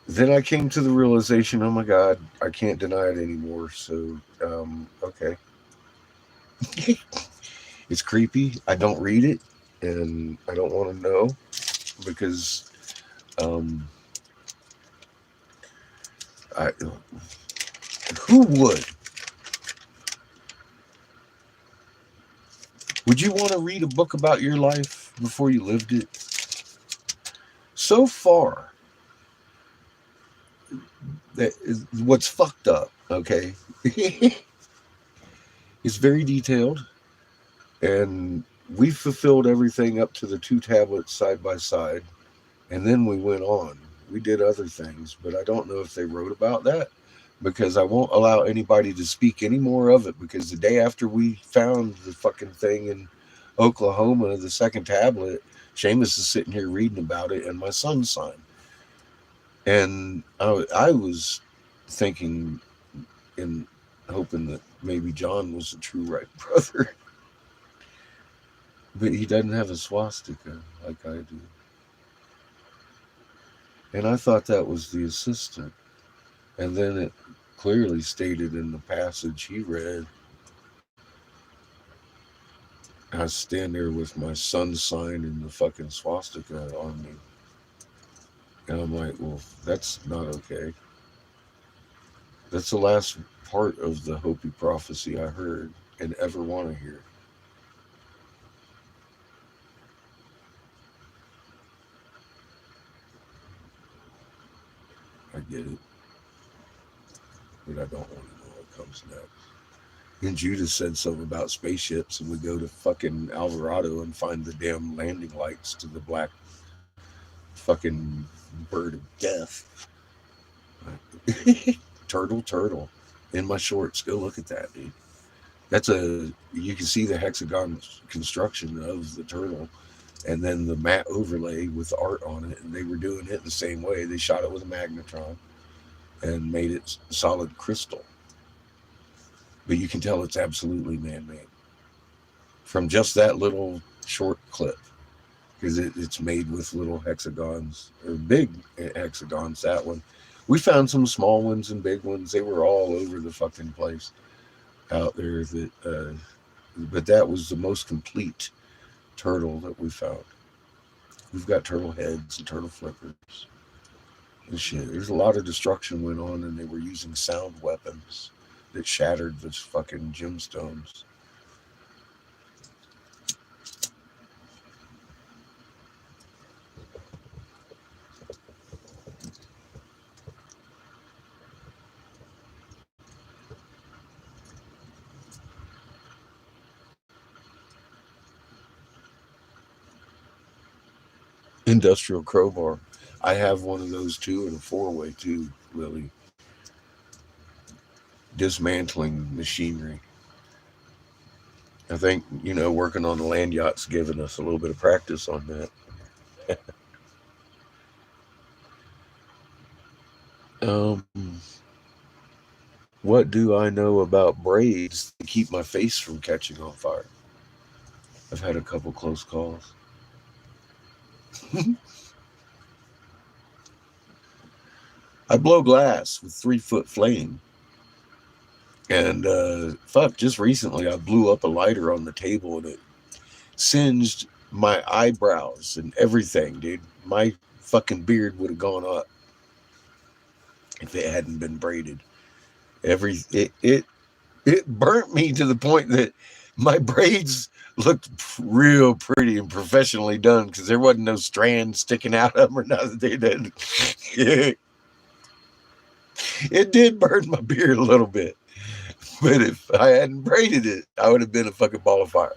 then I came to the realization, oh my God, I can't deny it anymore. So, okay. It's creepy. I don't read it, and I don't want to know because um, I who would you want to read a book about your life before you lived it? So far, that is what's fucked up. Okay, it's very detailed, and we fulfilled everything up to the two tablets side by side, and then we went on. We did other things, but I don't know if they wrote about that because I won't allow anybody to speak any more of it because the day after we found the fucking thing in Oklahoma, the second tablet, Seamus is sitting here reading about it and my son's sign. And I was thinking and hoping that maybe John was a true right brother. But he doesn't have a swastika like I do. And I thought that was the assistant. And then it clearly stated in the passage he read, I stand there with my son's sign and the fucking swastika on me. And I'm like, well, that's not okay. That's the last part of the Hopi prophecy I heard and ever want to hear. I get it, but I don't want to know what comes next. And Judas said something about spaceships, and we go to fucking Alvarado and find the damn landing lights to the black fucking bird of death. Turtle. In my shorts. Go look at that, dude. You can see the hexagon construction of the turtle and then the matte overlay with the art on it. And they were doing it the same way. They shot it with a magnetron and made it solid crystal. But you can tell it's absolutely man-made from just that little short clip, because it's made with little hexagons, or big hexagons, that one. We found some small ones and big ones. They were all over the fucking place out there. But that was the most complete turtle that we found. We've got turtle heads and turtle flippers and shit. There's a lot of destruction went on, and they were using sound weapons that shattered the fucking gemstones. Industrial crowbar. I have one of those too, and a 4-way too, Lily. Dismantling machinery. I think, working on the land yacht's given us a little bit of practice on that. What do I know about braids to keep my face from catching on fire? I've had a couple close calls. I blow glass with 3-foot flame. And just recently I blew up a lighter on the table and it singed my eyebrows and everything, dude. My fucking beard would have gone up if it hadn't been braided. It burnt me to the point that my braids looked real pretty and professionally done, because there wasn't no strand sticking out of them or nothing. It did burn my beard a little bit. But if I hadn't braided it, I would have been a fucking ball of fire.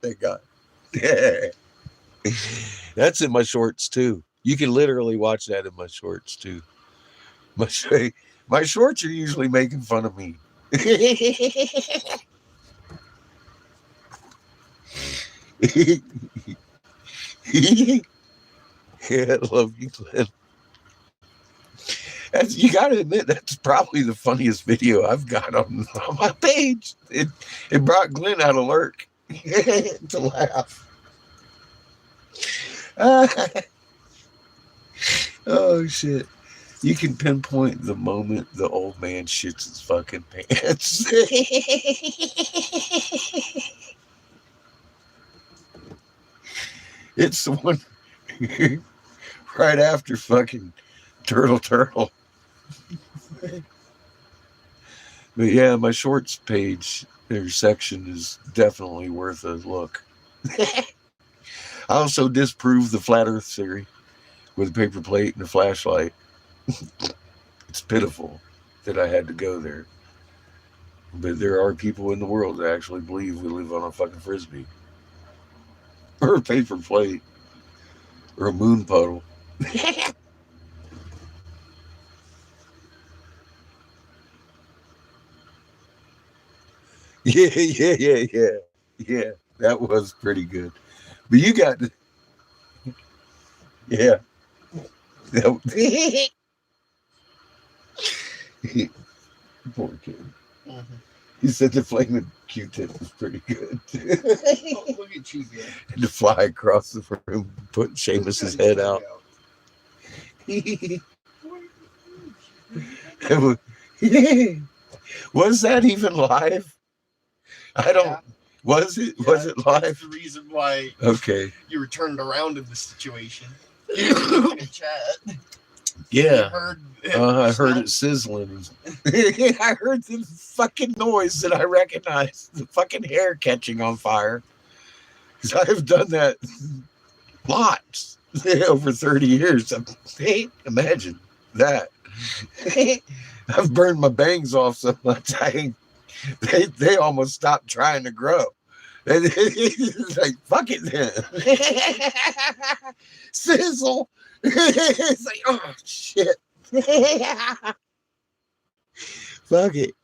Thank God. That's in my shorts too. You can literally watch that in my shorts too. My shorts are usually making fun of me. Yeah, I love you, Glenn. You got to admit, that's probably the funniest video I've got on my page. It brought Glenn out of lurk to laugh. Oh, shit. You can pinpoint the moment the old man shits his fucking pants. It's the one right after fucking turtle. But yeah, my shorts page, their section is definitely worth a look. I also disprove the flat earth theory with a paper plate and a flashlight. It's pitiful that I had to go there. But there are people in the world that actually believe we live on a fucking frisbee. Or a paper plate. Or a moon puddle. Yeah. That was pretty good. But you got, yeah. That- Poor kid. Mm-hmm. He said the flaming Q-tip was pretty good. Oh, look at you, man. Had to fly across the room, put Seamus's head out. Was that even live? I don't. Yeah. Was it? Yeah, Was it live? That's the reason why Okay. you were turned around in the situation. You were looking at chat. Yeah. You heard I heard it sizzling. I heard the fucking noise that I recognized. The fucking hair catching on fire. Because I've done that lots over 30 years. Hey, imagine that. I've burned my bangs off so much. They almost stopped trying to grow. It's like, fuck it then. Sizzle. It's like, oh, shit. Fuck it.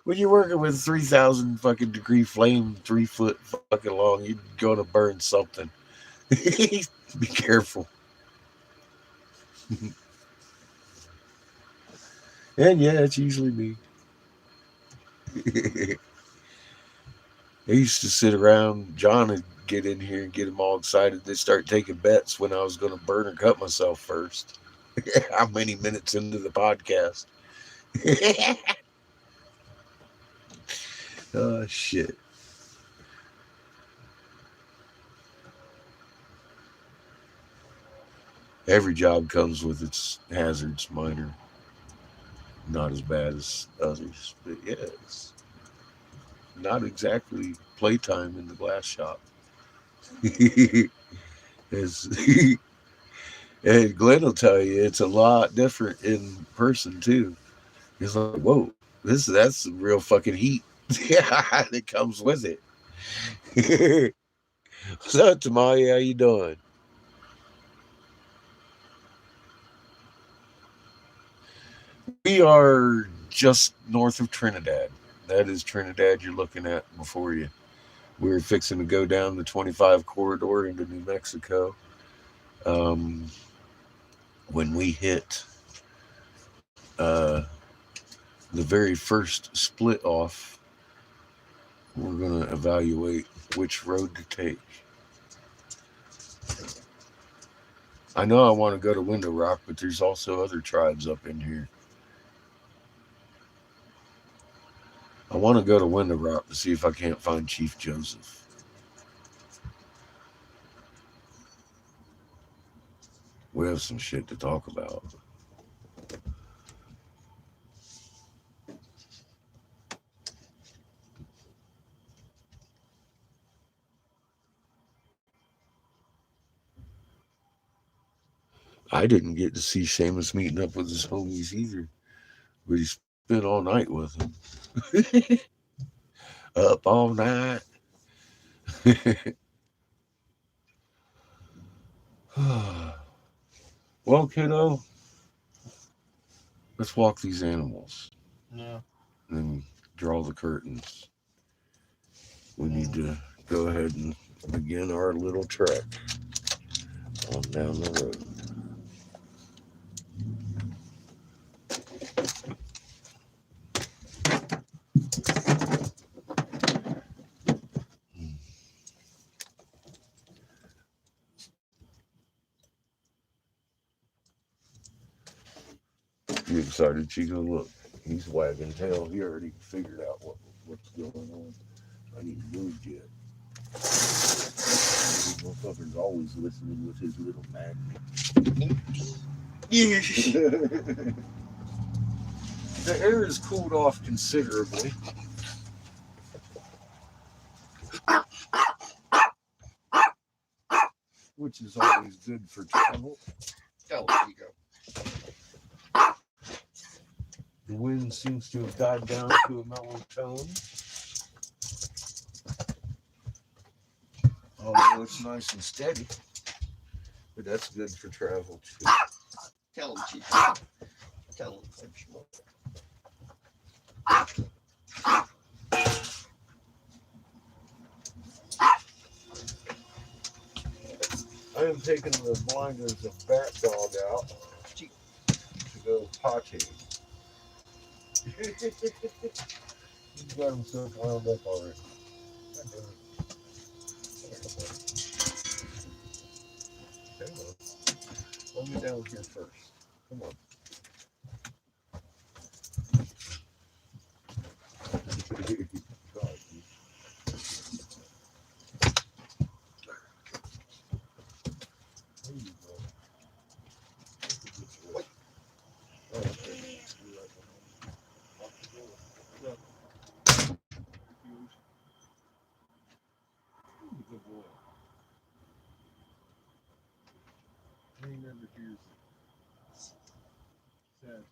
When you're working with 3,000 fucking degree flame, 3 foot fucking long, you're going to burn something. Be careful. And yeah, it's usually me. I used to sit around. John would get in here and get them all excited. They start taking bets when I was going to burn or cut myself first. How many minutes into the podcast? Oh, shit. Every job comes with its hazards, minor. Not as bad as others. But yeah, it's not exactly playtime in the glass shop. As and Glenn will tell you, it's a lot different in person too. It's like, whoa, that's some real fucking heat. Yeah, that comes with it. What's up, Tamale? How you doing? We are just north of Trinidad. That is Trinidad you're looking at before you. We're fixing to go down the 25 corridor into New Mexico. Um, when we hit uh, the very first split off, we're going to evaluate which road to take. I know I want to go to Window Rock, but there's also other tribes up in here. I want to go to Window Rock to see if I can't find Chief Joseph. We have some shit to talk about. I didn't get to see Seamus meeting up with his homies either, but he spent all night with them. Up all night. Well, kiddo, let's walk these animals No. and draw the curtains. We need to go ahead and begin our little trek on down the road. You excited, Chico? Look, he's wagging tail. He already figured out what's going on. I need moved yet. This motherfucker's always listening with his little magnet. Yeah. The air has cooled off considerably. Which is always good for travel. Tell us, you go. The wind seems to have died down to a mellow tone. Although it's nice and steady. But that's good for travel too. Tell him, Chief. Tell him. I'm sure. am taking the blinders of Bat Dog out to go potty. He's got himself wound up already. Hang on. Let me down here first. Come on. God, there you go. What? Oh, okay. You're right behind me. Lock the door. Look. Good boy. He never hears it. Sad.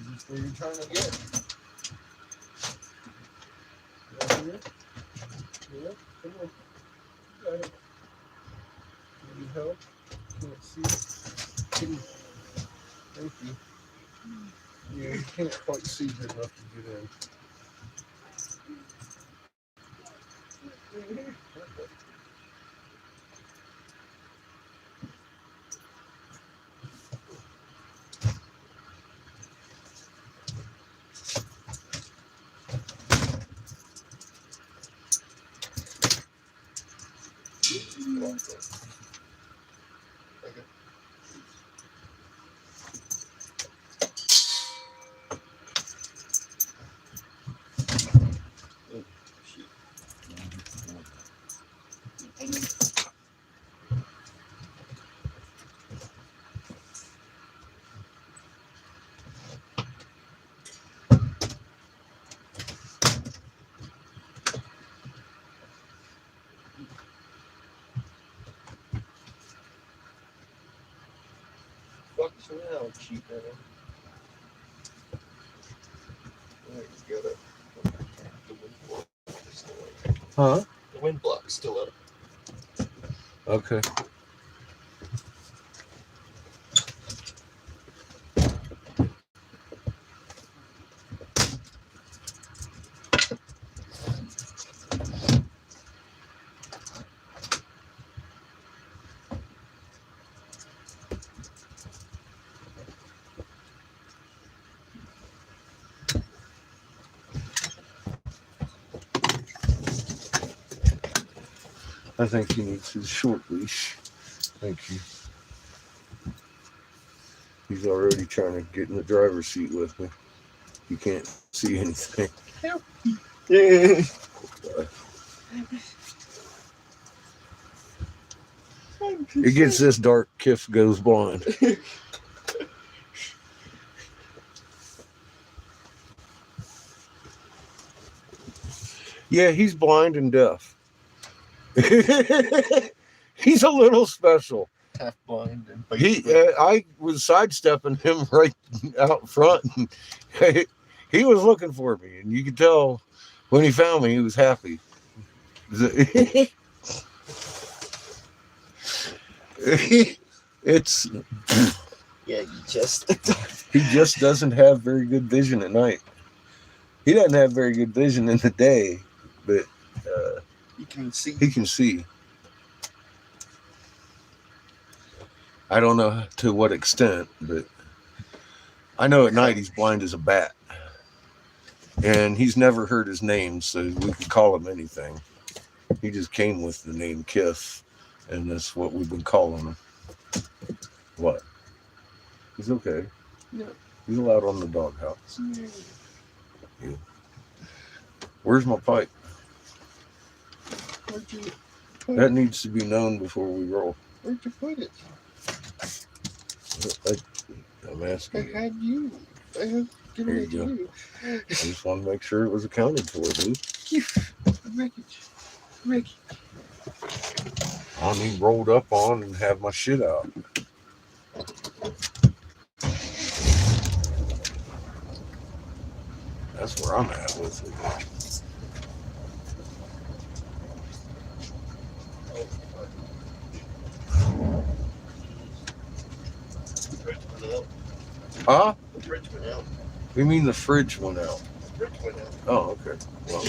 Is this where you're trying to get? Right here? Yeah, come on. Need help? Can't see. Thank you. Yeah, you can't quite see good enough to get in. Fuck's around, cheap man. There you go. The wind block is still up. Huh? The wind block's still up. Okay. I think he needs his short leash. Thank you. He's already trying to get in the driver's seat with me. He can't see anything. Yeah. It gets this dark, Kiff goes blind. Yeah, he's blind and deaf. He's a little special. Half blind and I was sidestepping him right out front. And he was looking for me, and you could tell when he found me, he was happy. It's yeah, he just doesn't have very good vision at night. He doesn't have very good vision in the day, but you can see. he can see. I don't know to what extent, but I know at night he's blind as a bat. And he's never heard his name, so we could call him anything. He just came with the name Kiff, and that's what we've been calling him. What? He's okay. Yeah. He's allowed on the doghouse. Yeah. Where's my pipe? Where'd you That needs to be known before we roll. Where'd you put it? I'm asking you. I had you. I have given Here it you to go. you. I just want to make sure it was accounted for, dude. Ricky. I need rolled up on and have my shit out. That's where I'm at with it. Huh? The fridge went out. You mean the fridge went out? The fridge went out. Oh, okay. Well,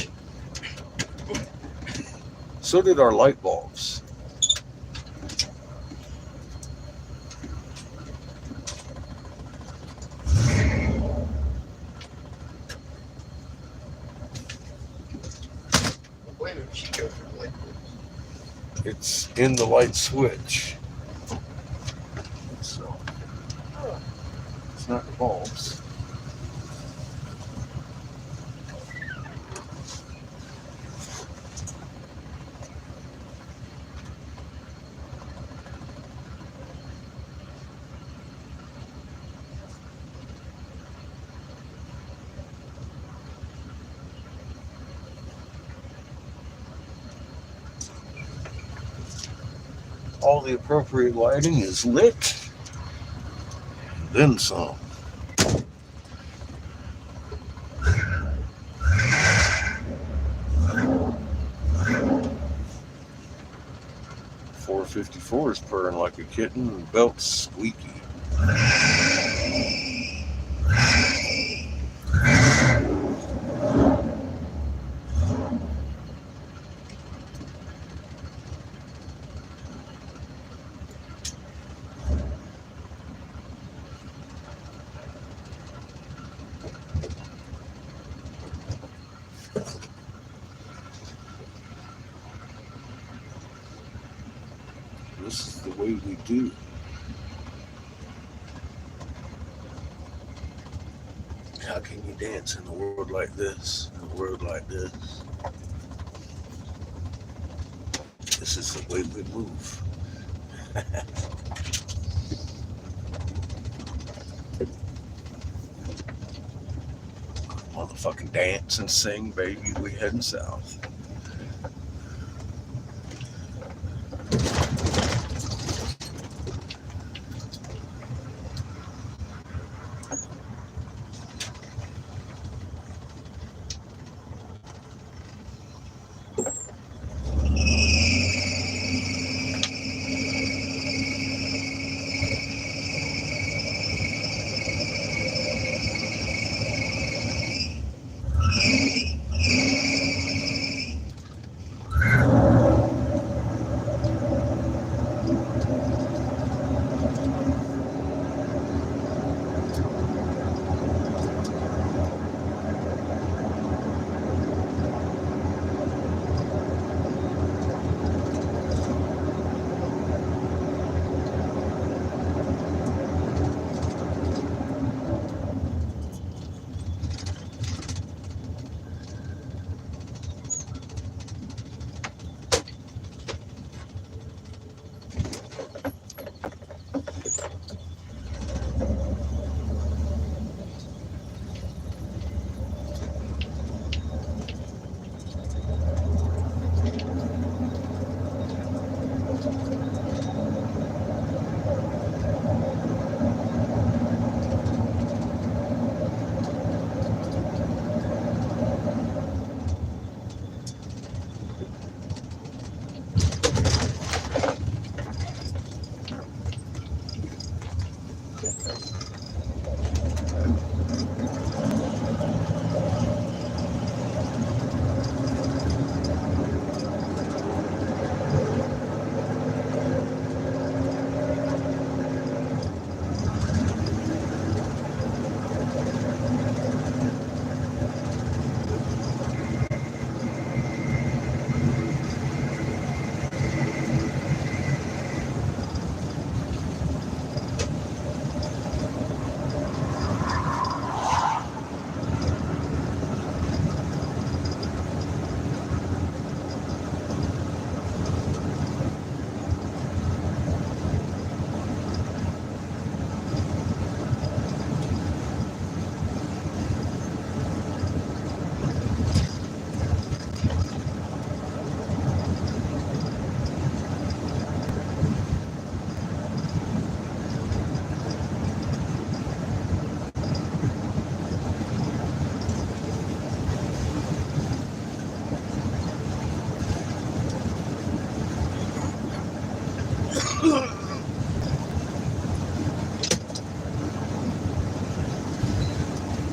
so did our light bulbs. I'm blaming Chico for the light bulbs. It's in the light switch. So, it's not the bulbs. All the appropriate lighting is lit, then some. R54 is purring like a kitten and belt's squeaky. This is the way we do. How can you dance in a world like this? In a world like this? This is the way we move. Motherfucking dance and sing, baby. We heading south.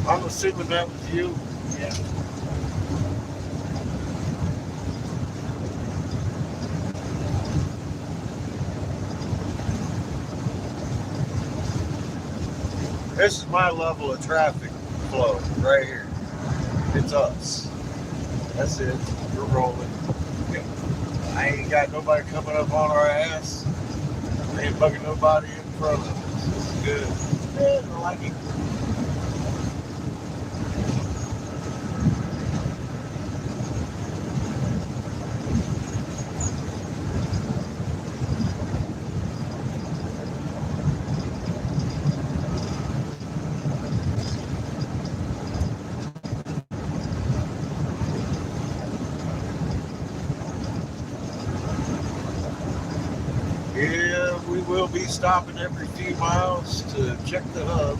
I'm assuming that was you. Yeah. This is my level of traffic flow right here. It's us. That's it. We're rolling. I ain't got nobody coming up on our ass. I ain't bugging nobody in front of us. This is good. Yeah, I like it. Yeah, we will be stopping every few miles to check the hub.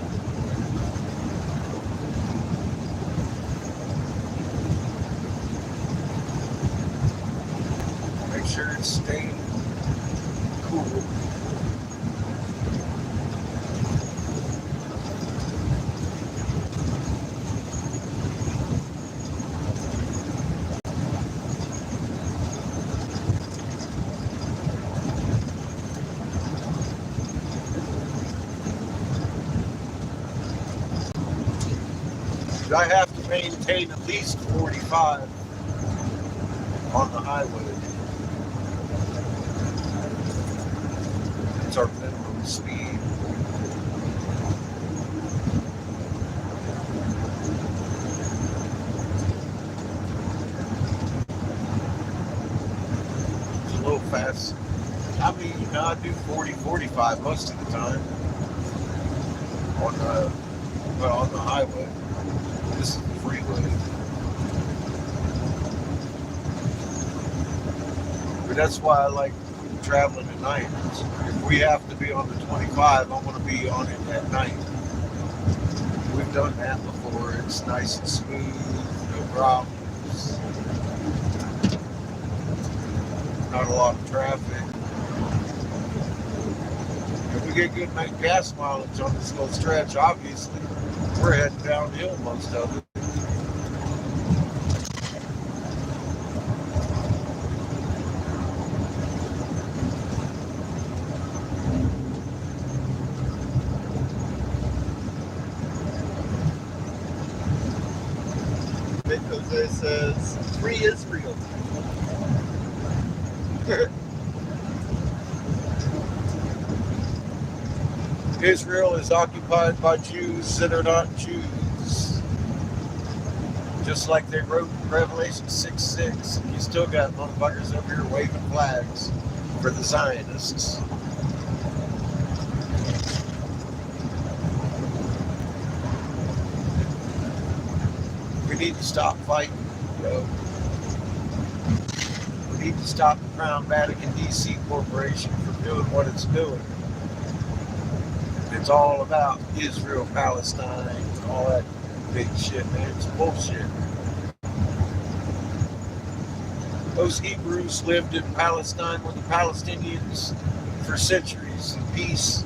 Make sure it's staying I have to maintain at least 45 on the highway. It's our minimum speed. It's a little fast. I mean, I do 40, 45 most of the time on the highway. This is the freeway. But that's why I like traveling at night. If we have to be on the 25, I want to be on it at night. We've done that before. It's nice and smooth, no problems. Not a lot of traffic. If we get good gas mileage on this little stretch, obviously, we're heading downhill most of it. Big Jose says, free Israel. Israel is occupied by Jews that are not Jews. Just like they wrote in Revelation 6:6. You still got motherfuckers up here waving flags for the Zionists. We need to stop fighting, yo. We need to stop the Crown Vatican DC Corporation from doing what it's doing. It's all about Israel, Palestine, and all that big shit, man. It's bullshit. Those Hebrews lived in Palestine with the Palestinians for centuries in peace.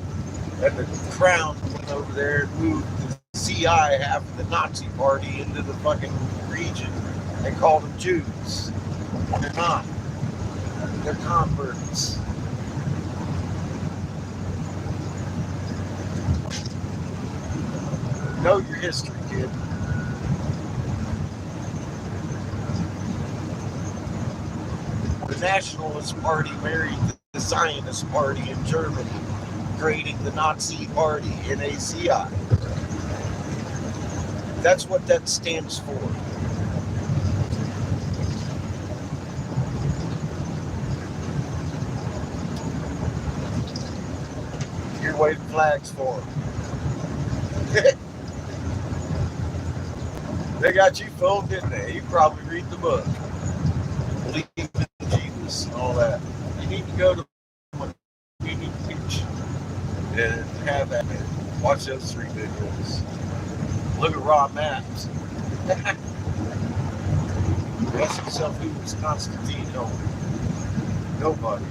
And the crown went over there and moved the CI, half of the Nazi party, into the fucking region and called them Jews. They're not. They're converts. Know your history, kid. The Nationalist Party married the Zionist Party in Germany, creating the Nazi Party, NACI. That's what that stands for. You're waving flags for them. They got you fooled, didn't they? You probably read the book. Believe in Jesus and all that. You need to go to you need to teach and have that. Watch those 3 videos. Look at Rob Maps. Ask yourself who was Constantine helping. Nobody.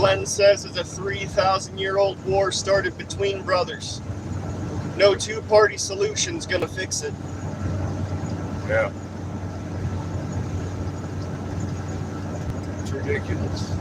Glenn says is a 3,000-year-old war started between brothers. No two-party solution's gonna fix it. Yeah. It's ridiculous.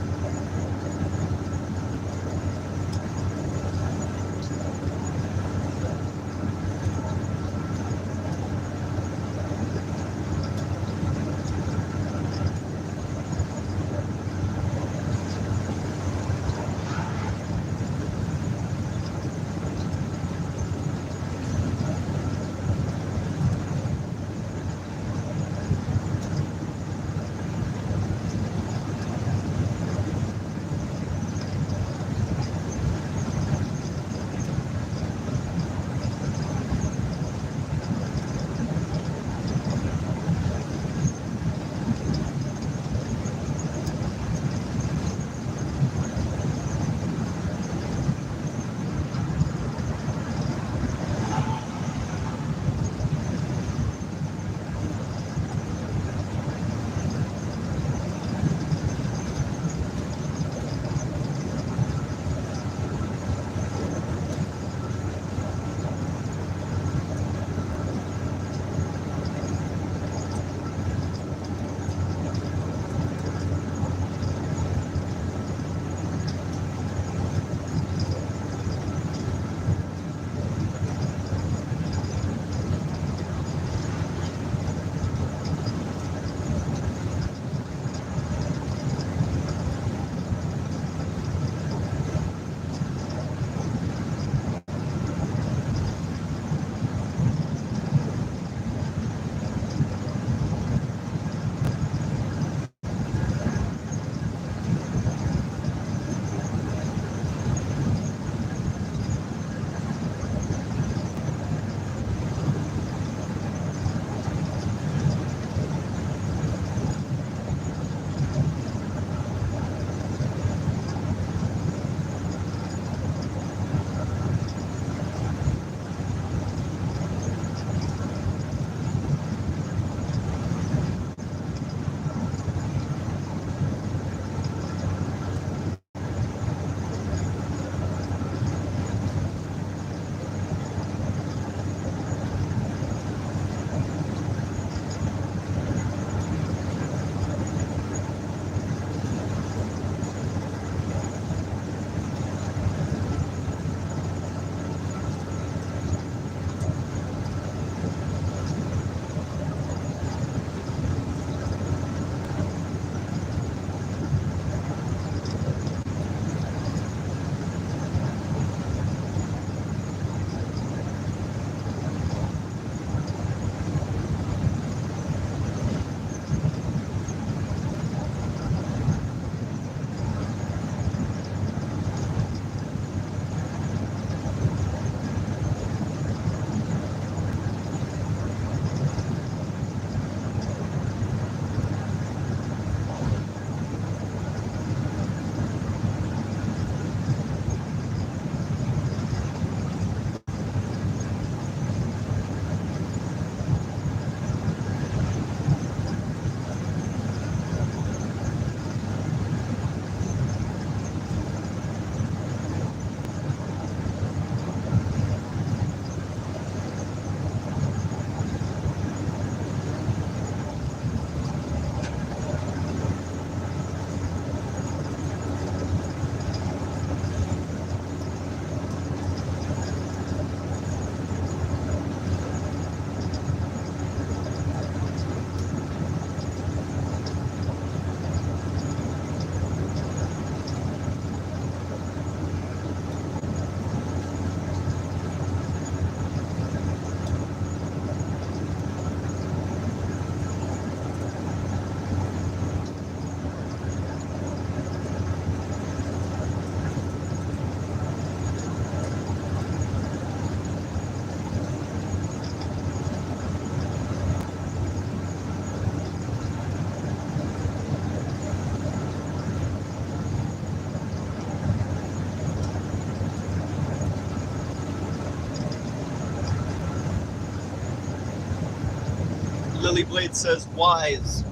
Lily Blade says wise.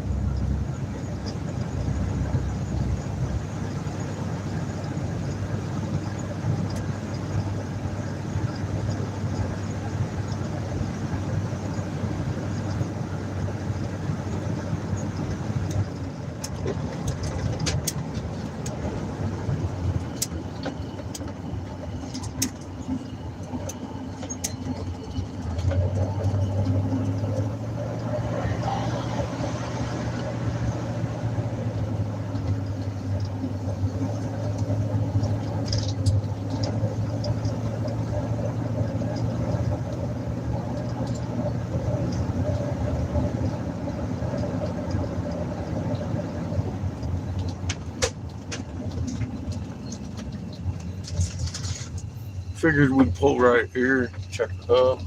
figured we'd pull right here, check the hub,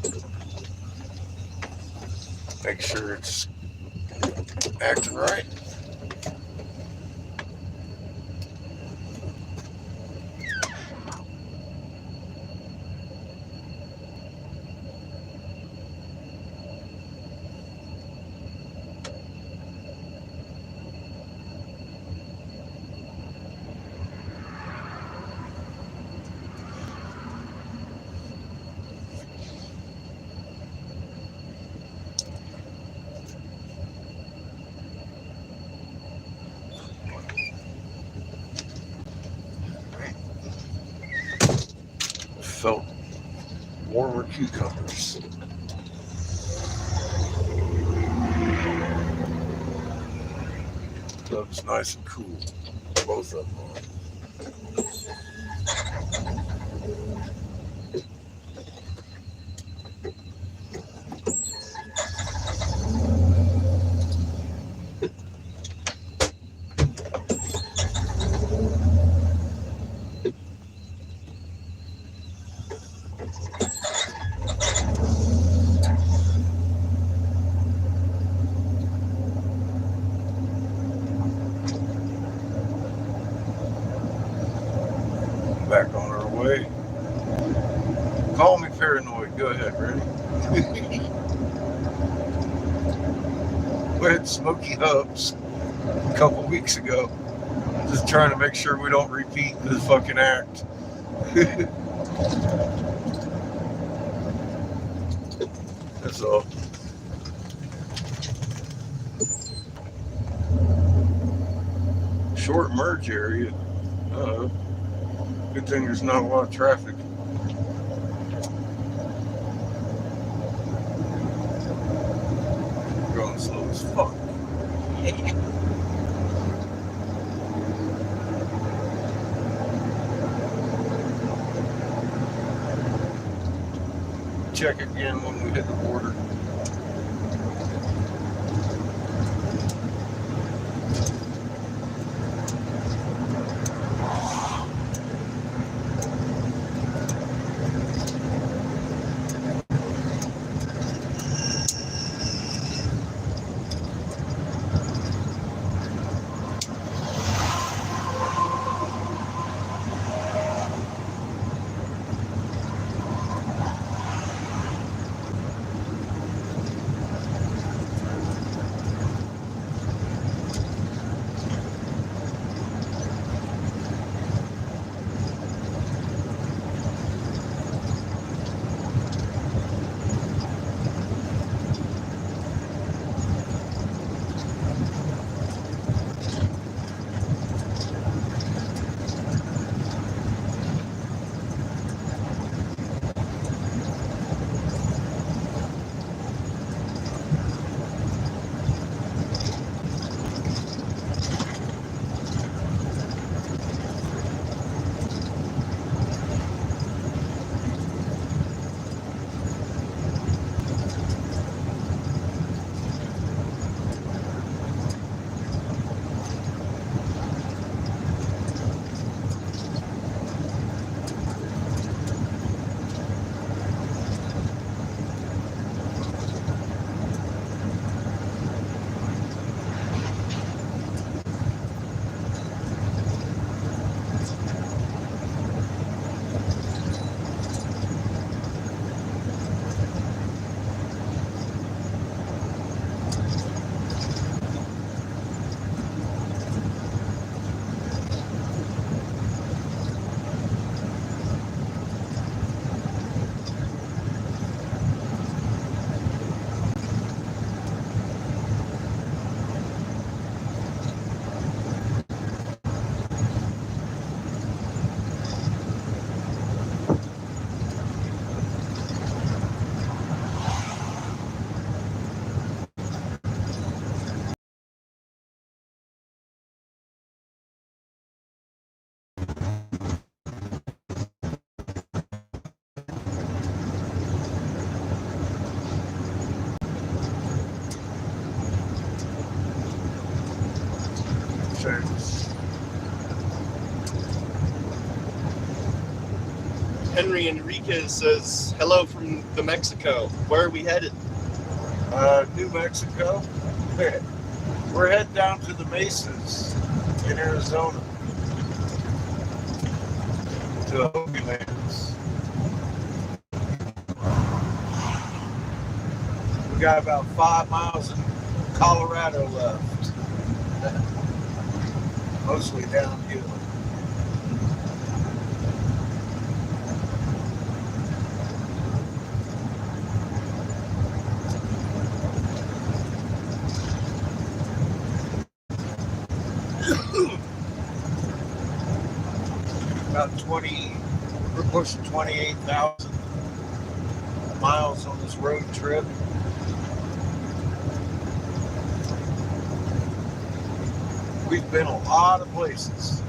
make sure it's acting right. Felt warmer cucumbers. Looks nice and cool. Both of them are. Back on our way. Call me paranoid. Go ahead, ready? We had Smoky Hubs a couple weeks ago. Just trying to make sure we don't repeat the fucking act. That's all. Short merge area. Good thing there's not a lot of traffic. Going slow as fuck. Check again when we hit the border. Henry Enriquez says, hello from New Mexico. Where are we headed? New Mexico. We're heading down to the Mesas in Arizona to Hopi Lands. We got about 5 miles in Colorado left. Mostly downhill. About 20, we're pushing 28,000 miles on this road trip. We've been a lot of places.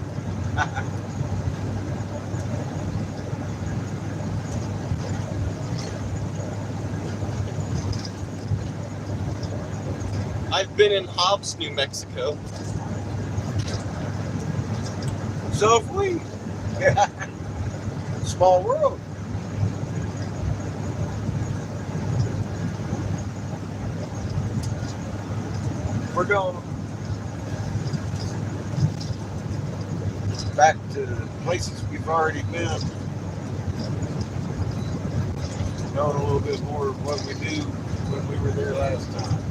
I've been in Hobbs, New Mexico. So have we. Small world. We're going back to places we've already been. Knowing a little bit more of what we do when we were there last time.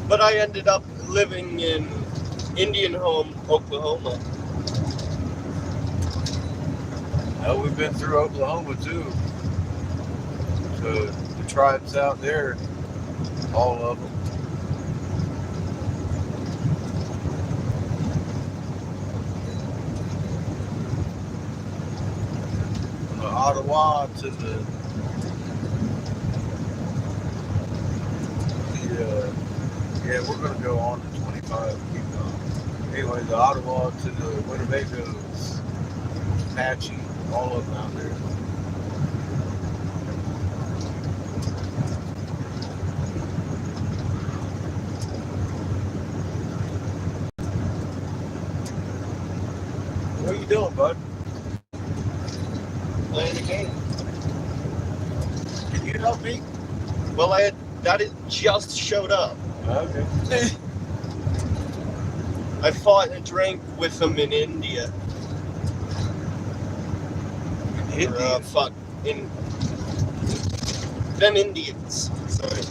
But I ended up living in Indian Home, Oklahoma. Well, we've been through Oklahoma too. The tribes out there, all of them. From the Ottawa to the yeah, we're gonna go on to 25. Keep going. Anyway, the Ottawa to the Winnebagos, Apache, all of them out there. What are you doing, bud? Playing a game. Can you help me? Well, that just showed up. Okay. I fought and drank with them in India. India. Fuck. In them Indians. Sorry.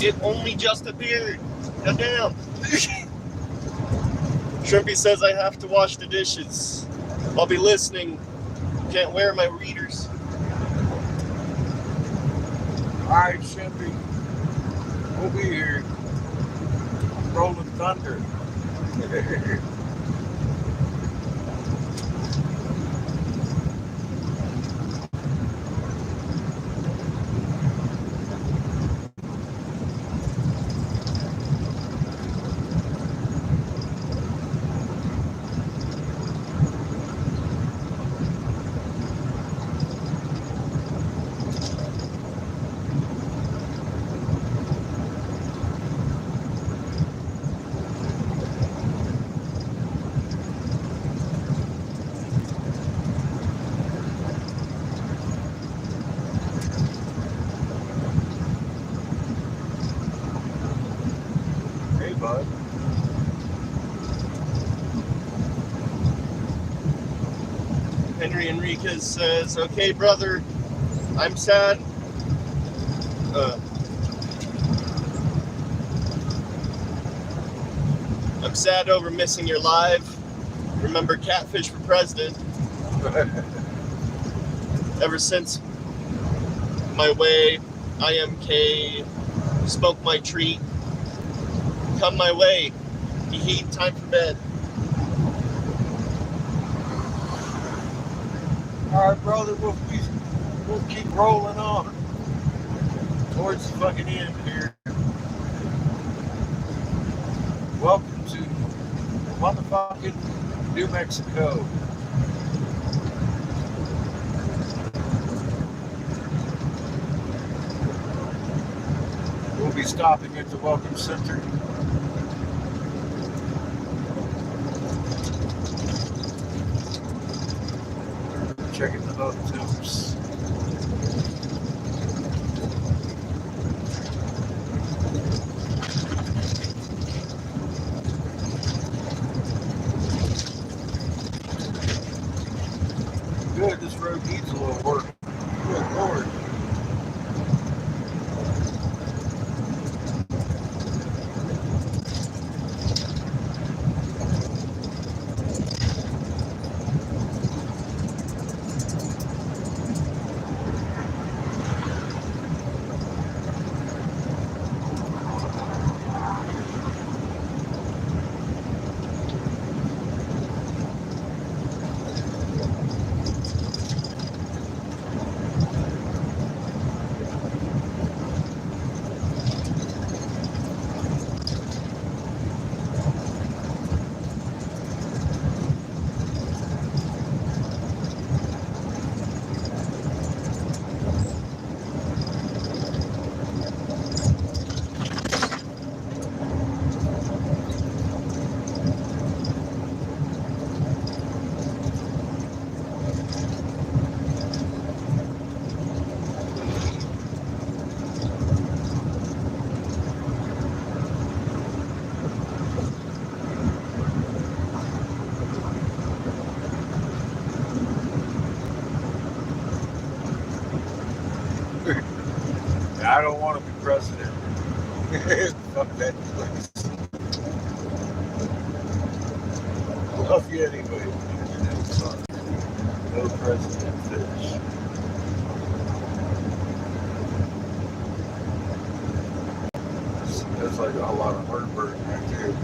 It only just appeared. Goddamn. Shrimpy says I have to wash the dishes. I'll be listening. Can't wear my readers. Alright, Shimpy. We'll be here. Rolling thunder. Hey, bud. Henry Enriquez says, okay, brother, I'm sad. I'm sad over missing your live. Remember Catfish for President. Ever since my way, IMK, smoke my treat, come my way. He heat, time for bed. Alright, brother, we'll keep rolling on towards the fucking end here. Welcome to motherfucking New Mexico. We'll be stopping at the Welcome Center. Checking the hotels. Good, this road needs a little work. Good Lord. I don't want to be president. Fuck that place. Love you anyway. No president fish. That's like a lot of heartburn right there.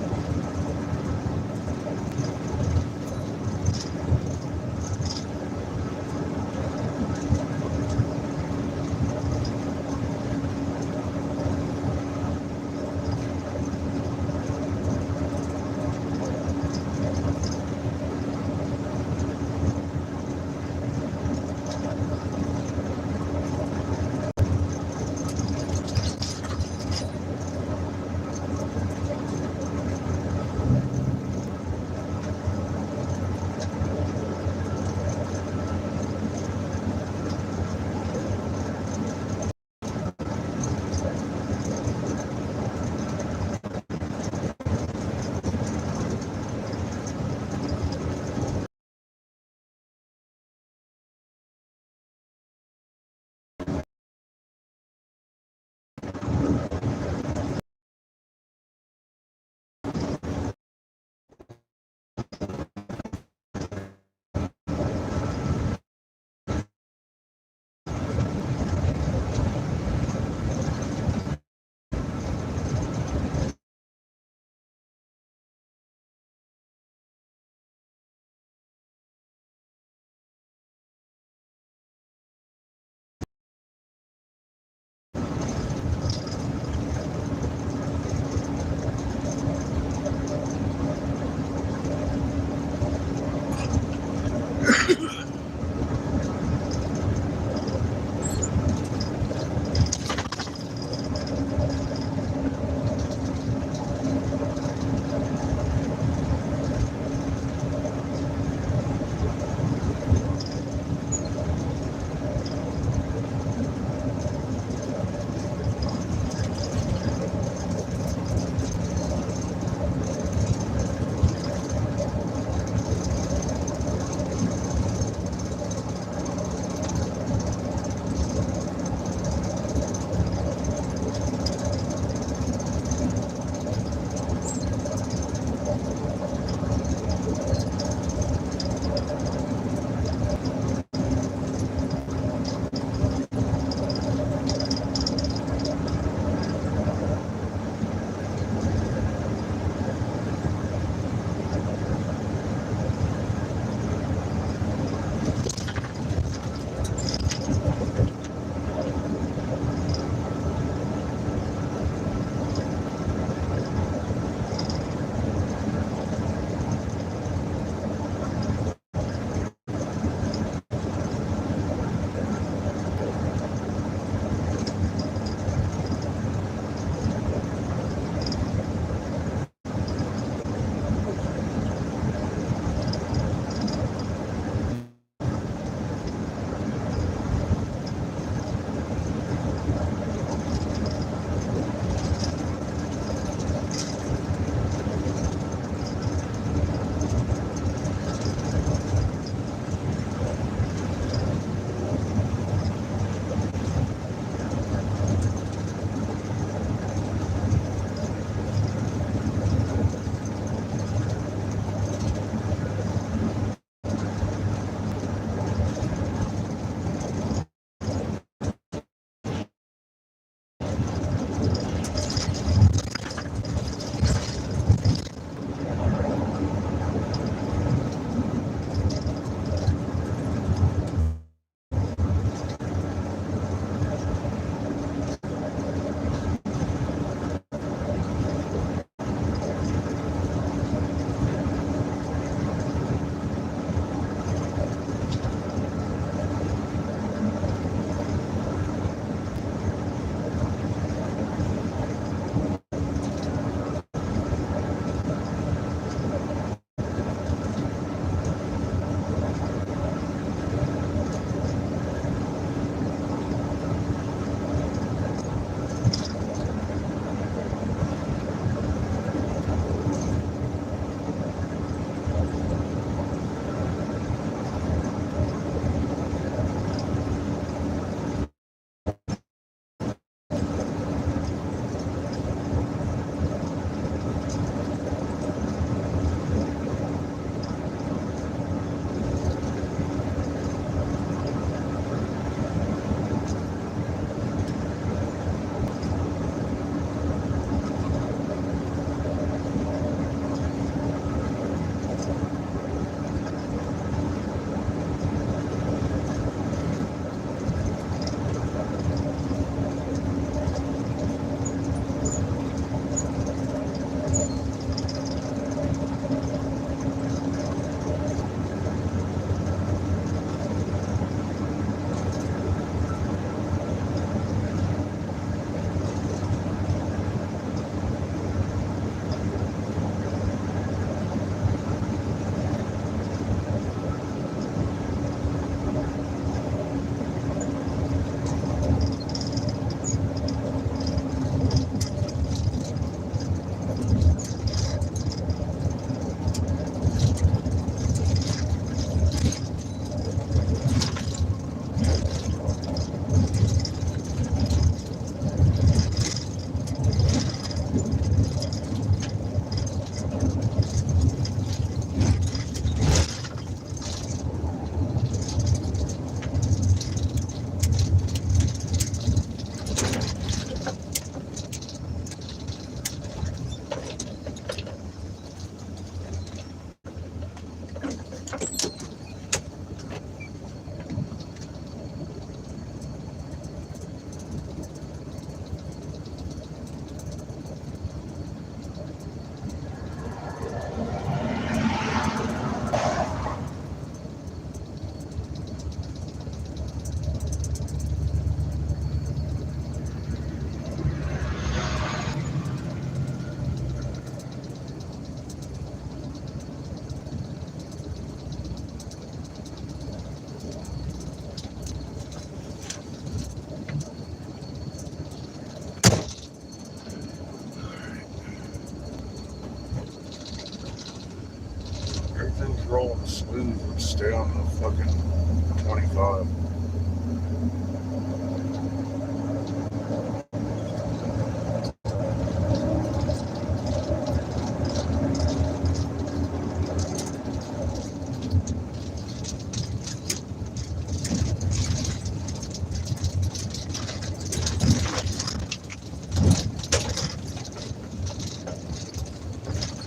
down to fucking 25.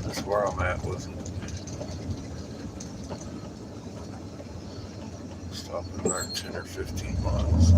That's where I'm at with it. Stopping there 10 or 15 miles.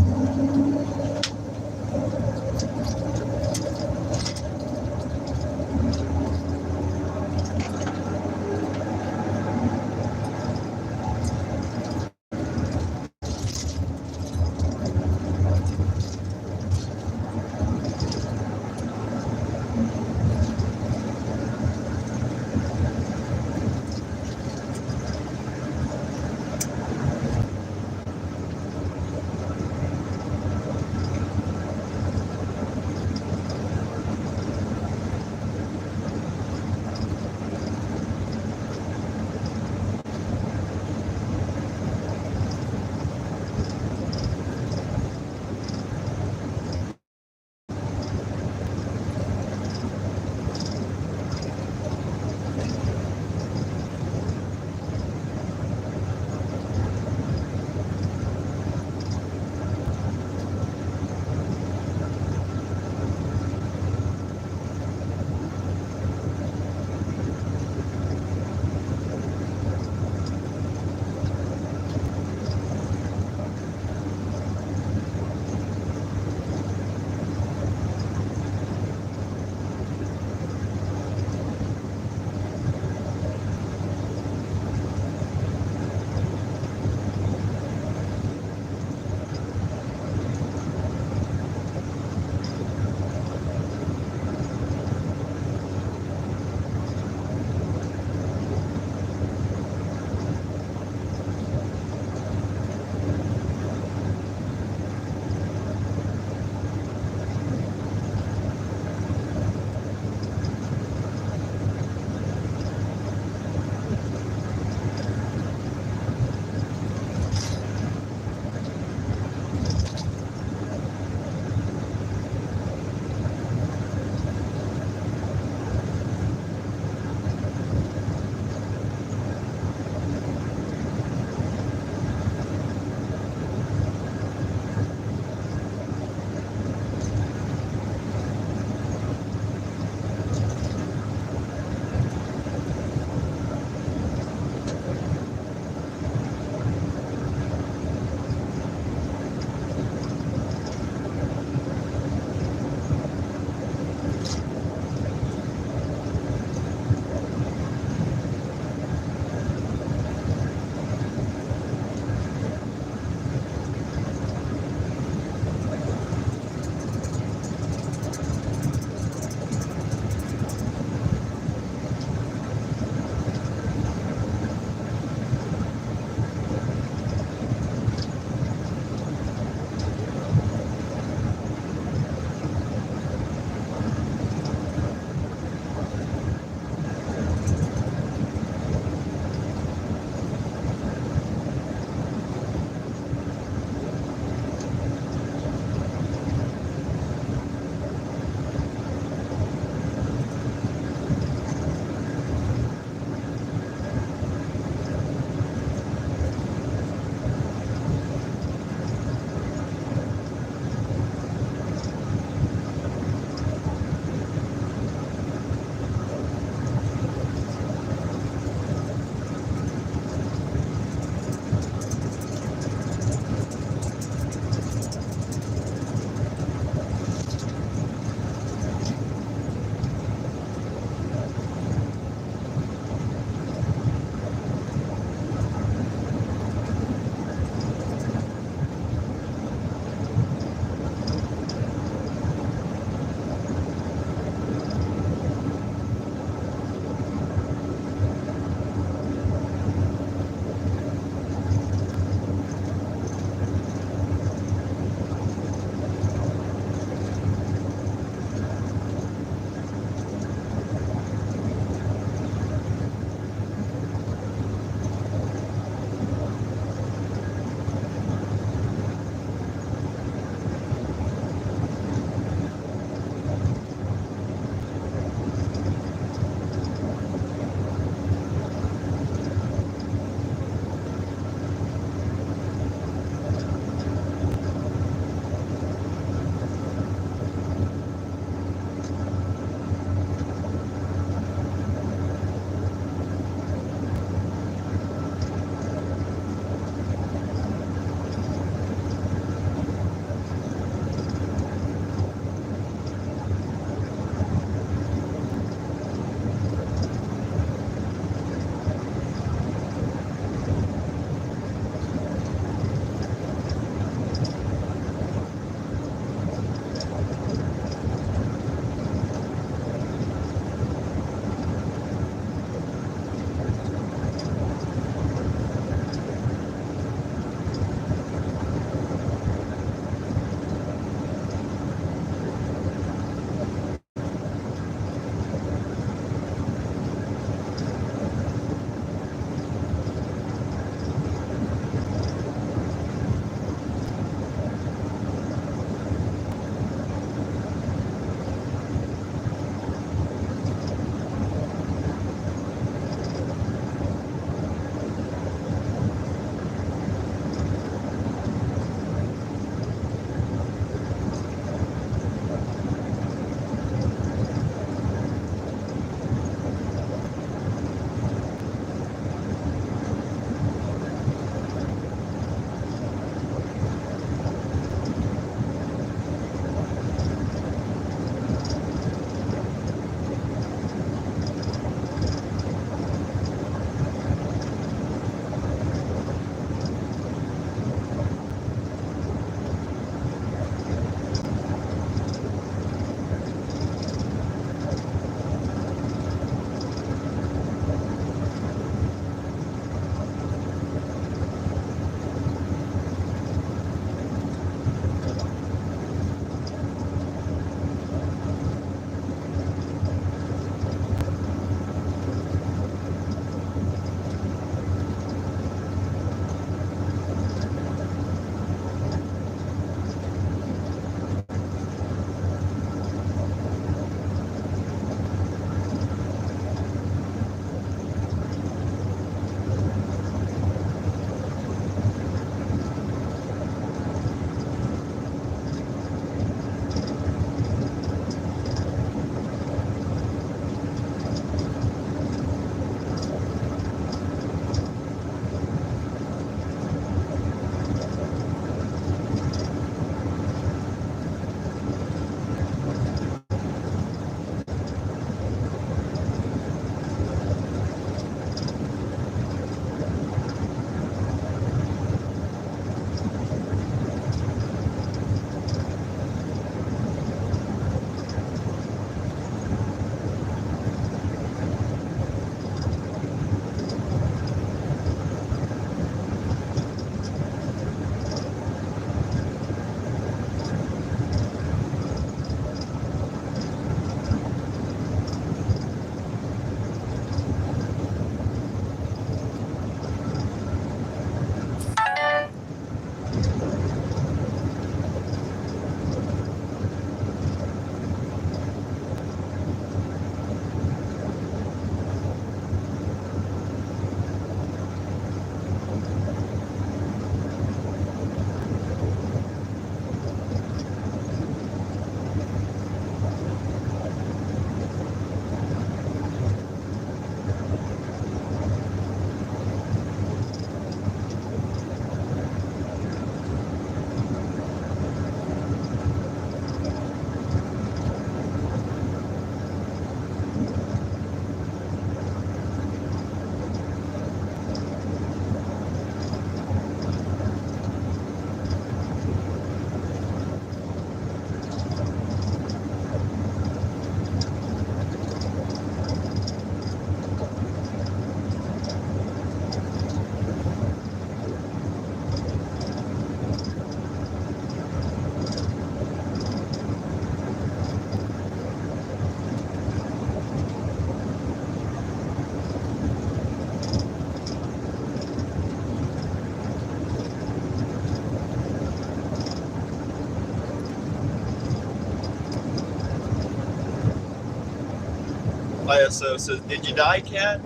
ISO says, "Did you die, Cat?"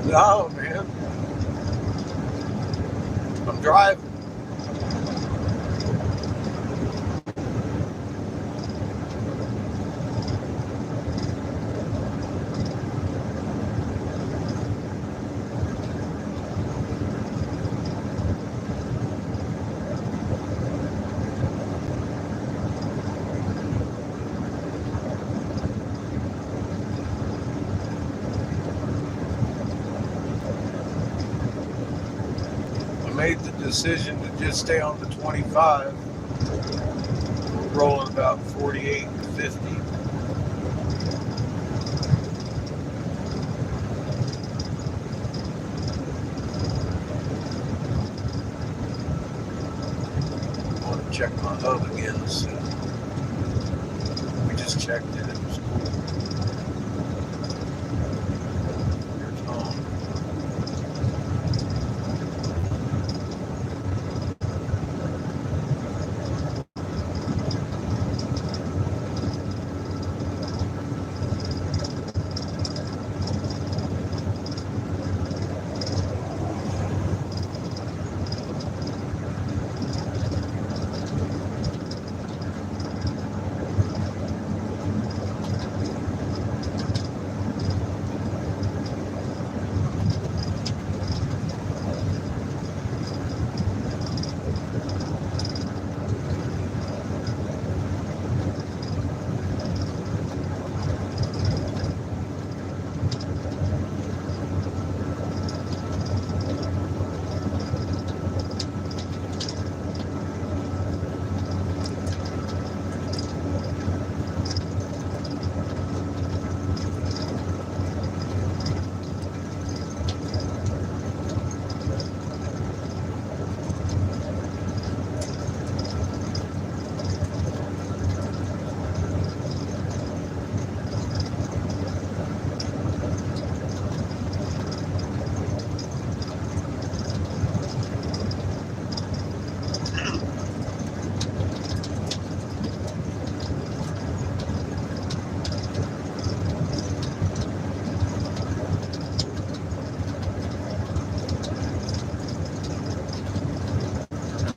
No, man. I'm driving. I made the decision to just stay on the 25. We're rolling about 48 to 50. I want to check my hub again soon. We just checked it. It was cool. Here's home.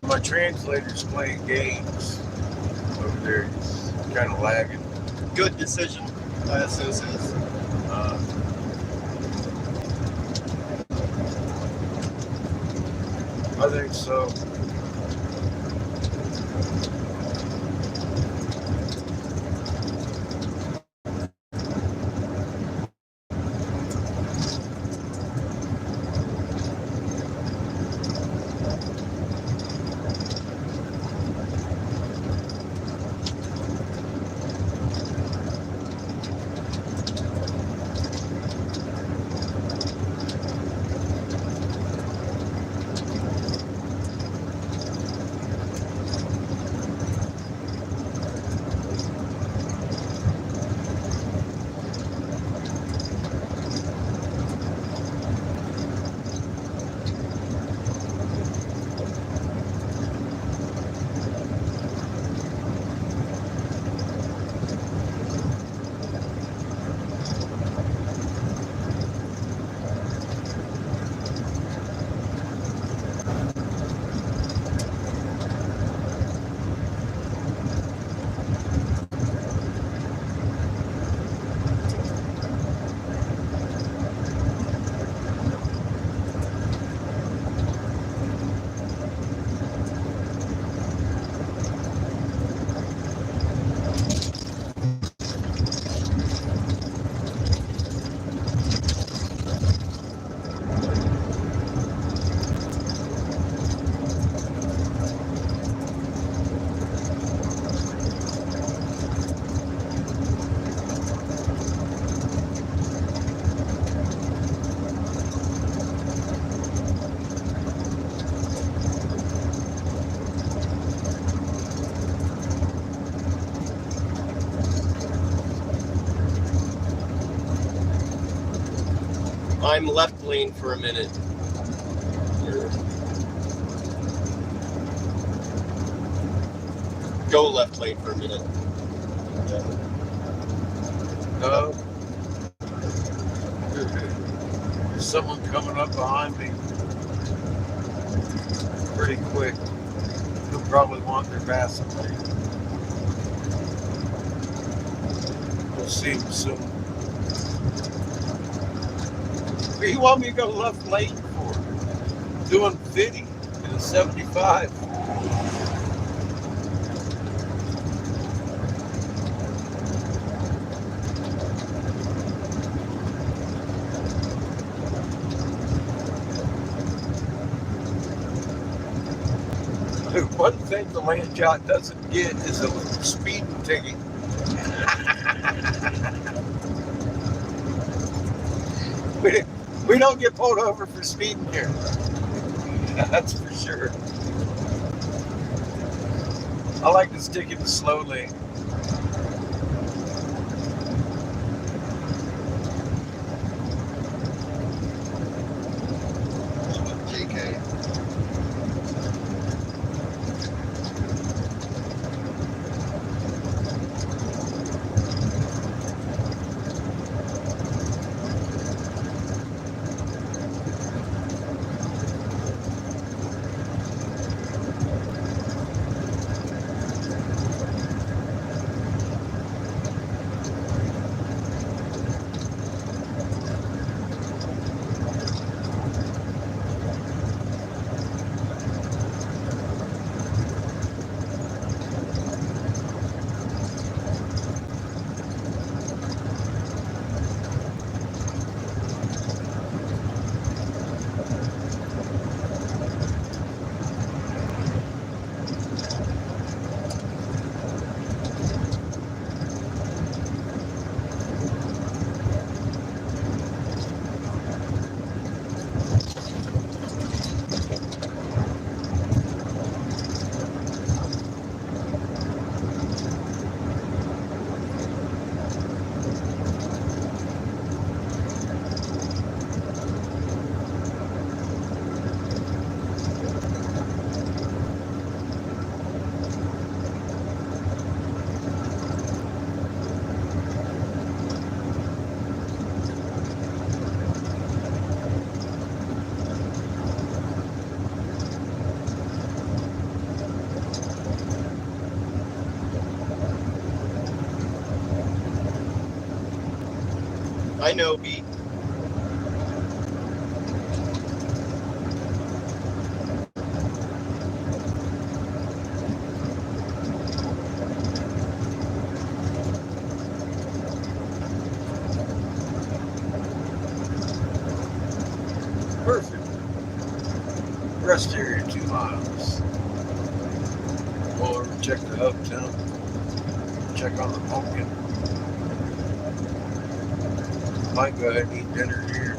My translator's playing games over there. It's kind of lagging. Good decision, ISO says. I think so. I'm left lane for a minute. Go left lane for a minute. No, someone coming up behind me pretty quick. He'll probably want their Vaseline. We'll see him soon. What do you want me to go left lane for? Doing 50 in a 75. One thing the land yacht doesn't get is a speeding ticket. we don't get pulled over for speeding here. That's for sure. I like to stick in the slow lane. JK. I know, B. Perfect. Rest area 2 miles. Pull over, check the hub temp. Check on the pumpkin. Might go ahead and eat dinner here.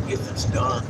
If it's done.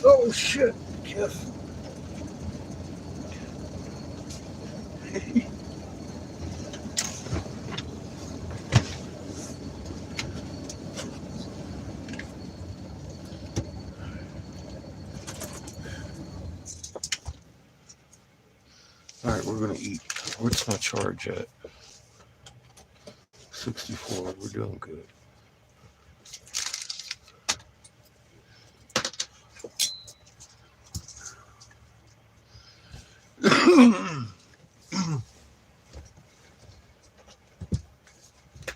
Oh shit, Kiff. All right, we're gonna eat. What's my charge at? 64. We're doing good.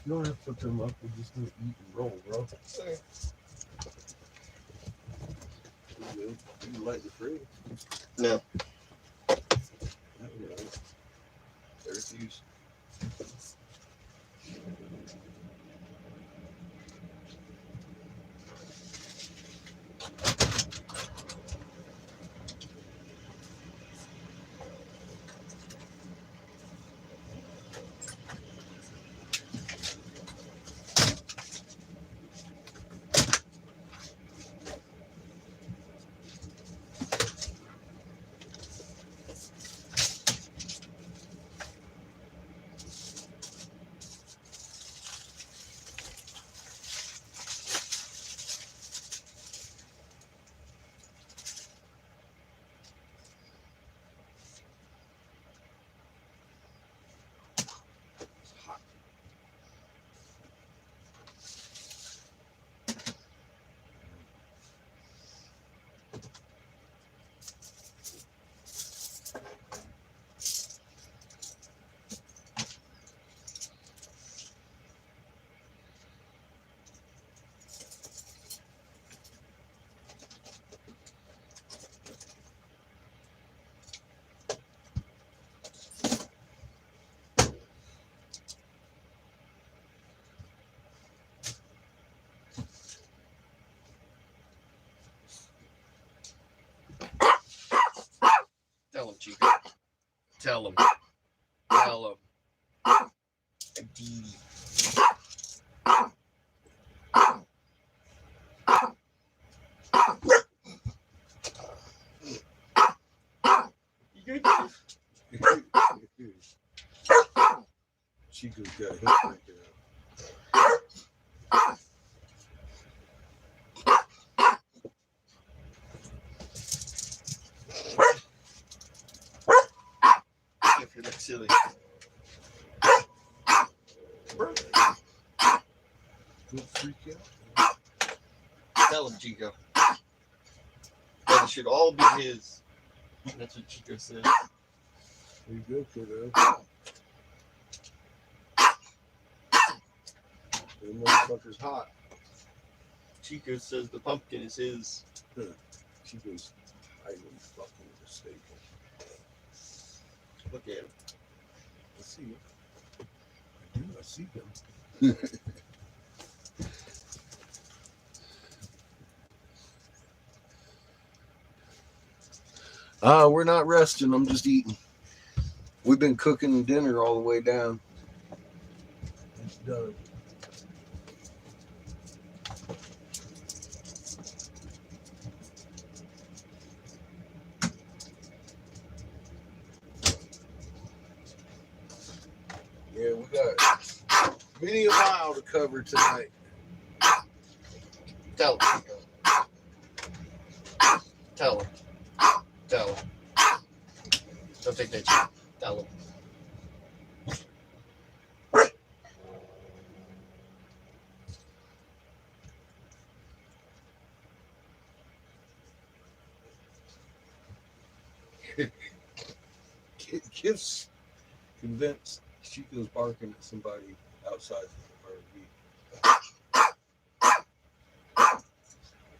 You don't have to put them up. We're just gonna eat and roll, bro. Okay. You good? You light the fridge? No. There's use. Tell him, Chico. Tell him. Tell him. Indeed. You good? Chico's got hip breaking out. If you look silly. Don't freak out. Tell him, Chico. That should all be his. That's what Chico says. There you go, kiddo. That motherfucker's hot. Chico says the pumpkin is his. Chico's highly fucking mistaken. Look at him. I see him. I do. I see him. We're not resting. I'm just eating. We've been cooking dinner all the way down. It's done. Yeah, we got many a mile to cover tonight. Tell him, Chico. Tell him. Tell him. Don't take that shit. Tell him. Kiff's convinced Chico's barking at somebody outside the RV.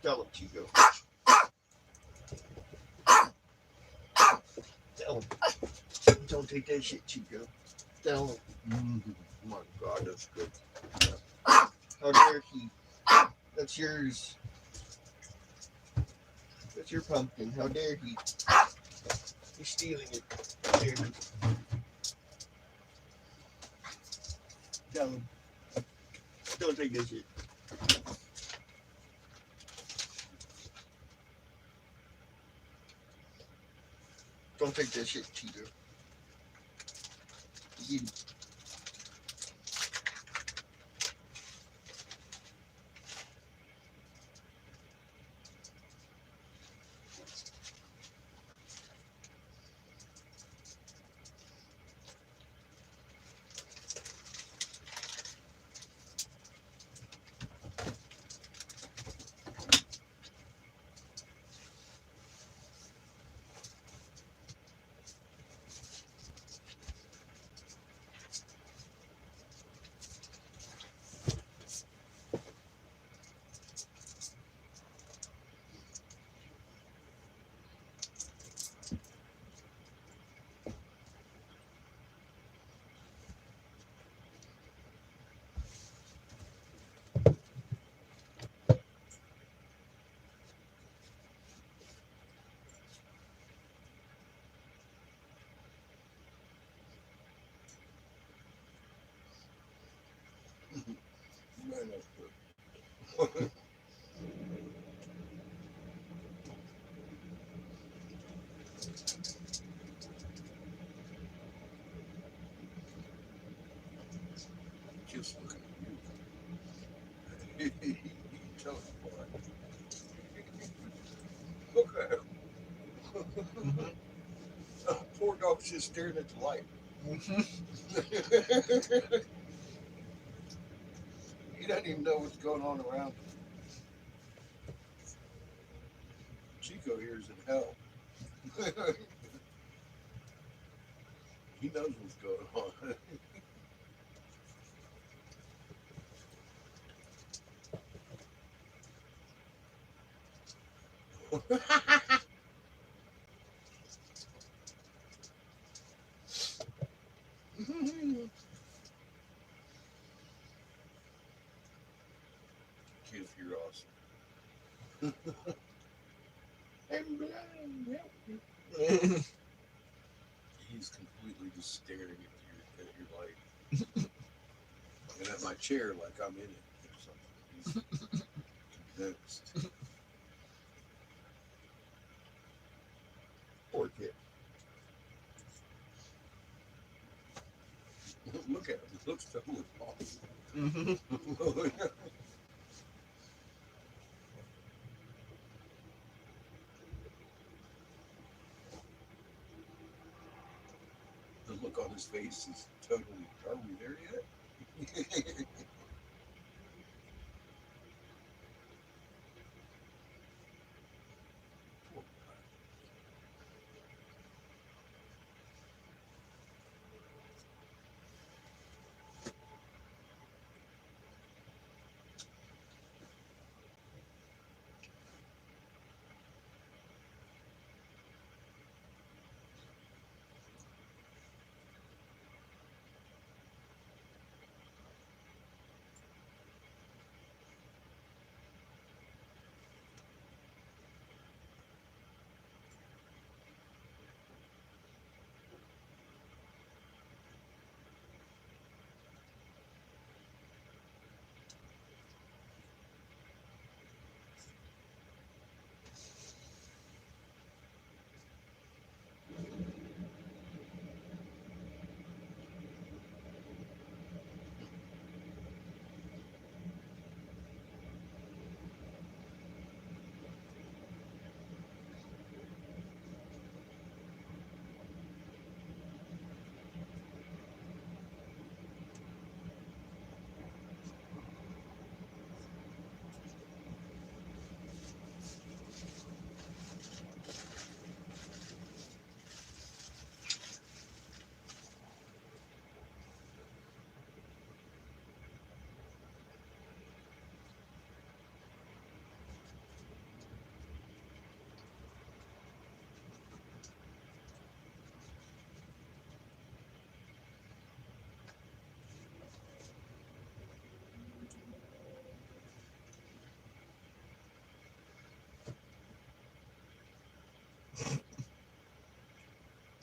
Tell him, Chico. Tell him. Don't take that shit, Chico. Tell him. My God, that's good. How dare he? That's yours. That's your pumpkin. How dare he? You're stealing it. How dare he? Tell him. Don't take this shit. Don't take that shit, Chico. You- Man, that's good. Just look at you. You tell him what. Look at him. Poor dog's just staring at the light. He doesn't even know what's going on around him. Chico here is in hell. He knows what's going on. Kids, you're awesome. I'm blind. Help me. He's completely just staring at your light. And at my chair like I'm in it or something. He's convinced. Poor kid. Look at him. He looks totally awesome. The look on his face is totally, are we there yet? Poor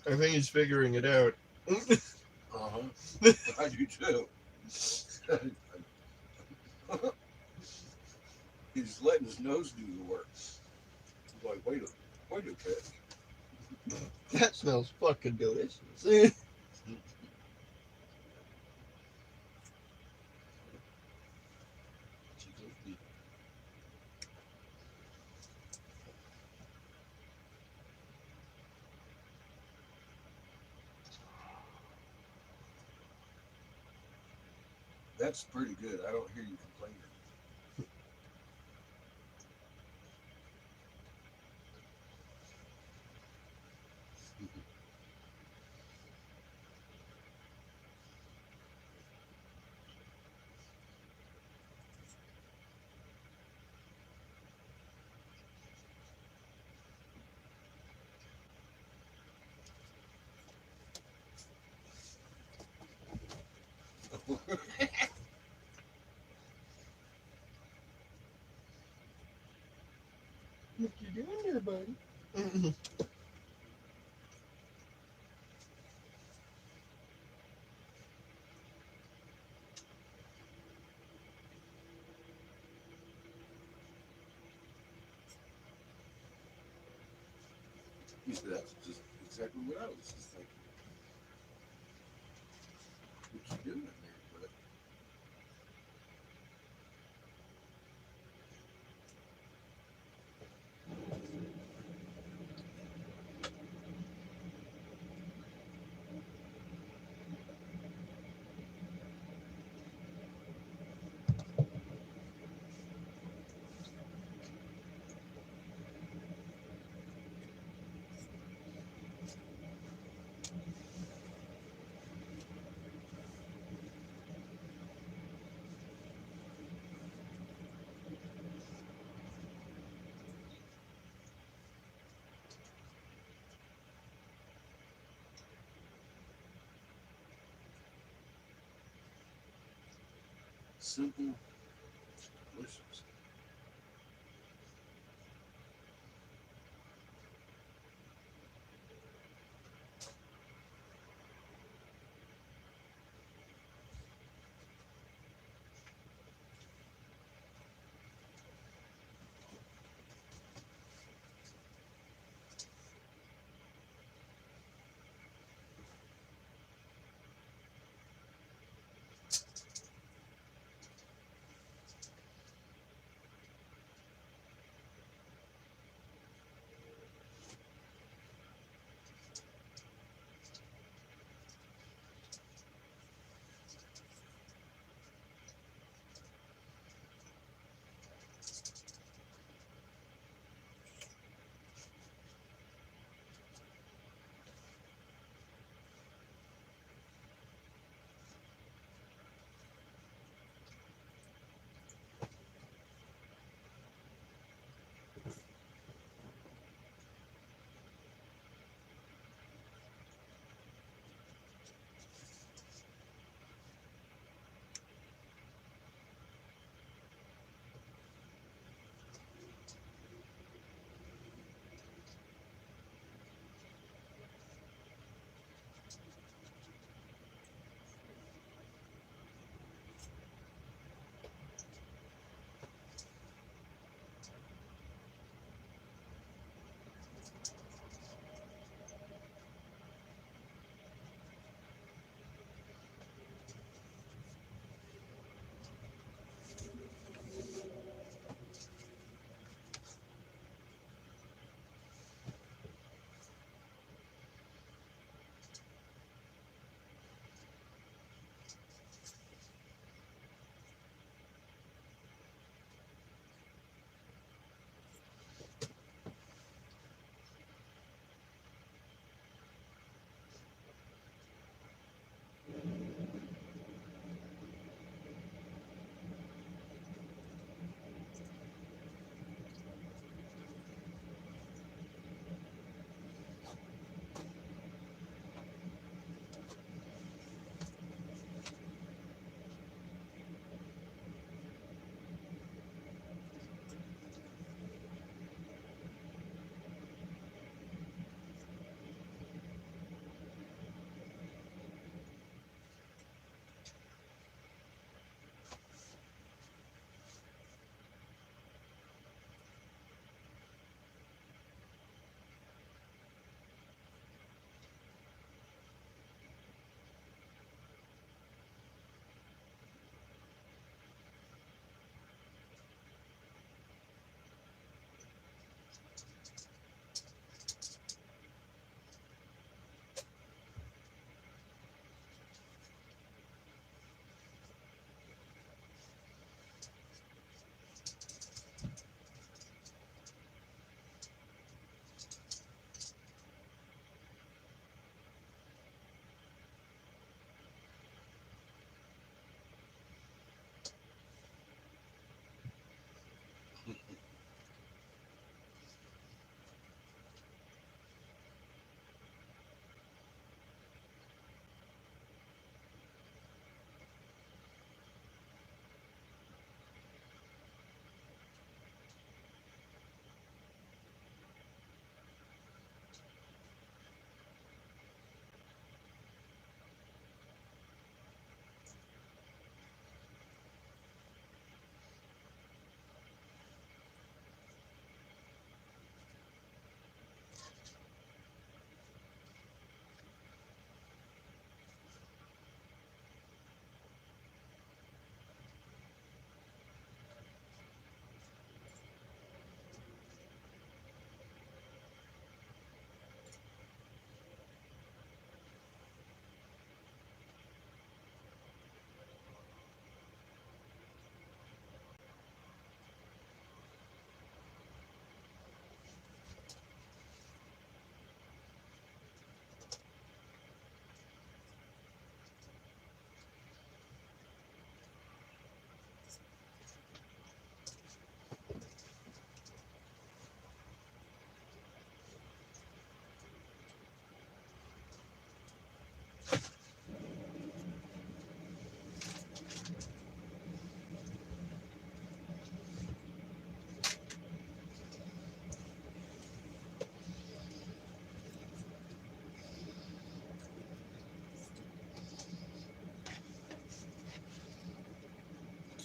guy. I think he's figuring it out. Uh-huh. I do too. He's letting his nose do the work. He's like, wait a minute. That smells fucking delicious. Chico's beef. That's pretty good. I don't hear you complaining. What you doing there, buddy? That's just exactly what I was just thinking. What you doing there, bud? Simple, delicious.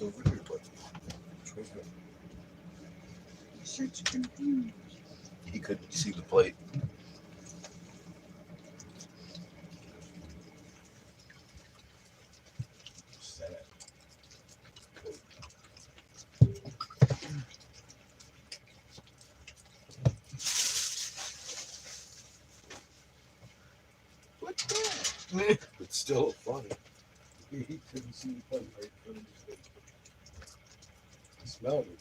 It's over here, buddy. Such confused. He couldn't see the plate. Sad. What's that? It's still funny. He couldn't see the plate right in front of his face. He smelled it.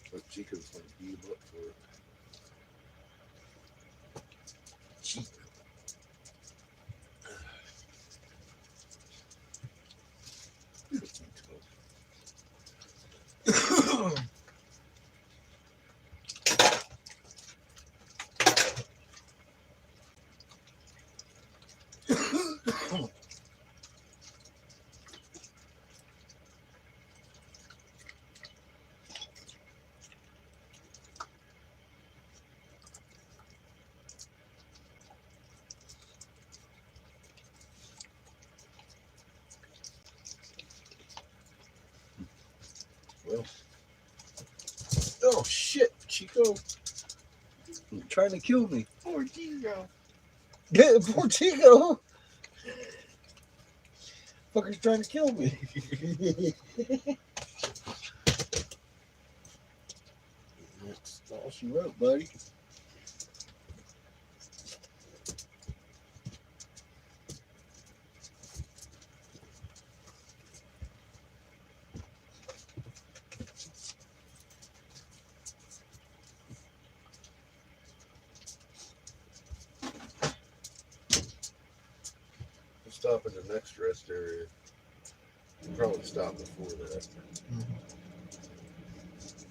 But Chico's going to beat him up for it. Chico. Well, oh shit, Chico, you're trying to kill me. Poor Chico. Yeah, poor Chico. Fucker's trying to kill me. That's all she wrote, buddy. Stop at the next rest area. Probably stop before that.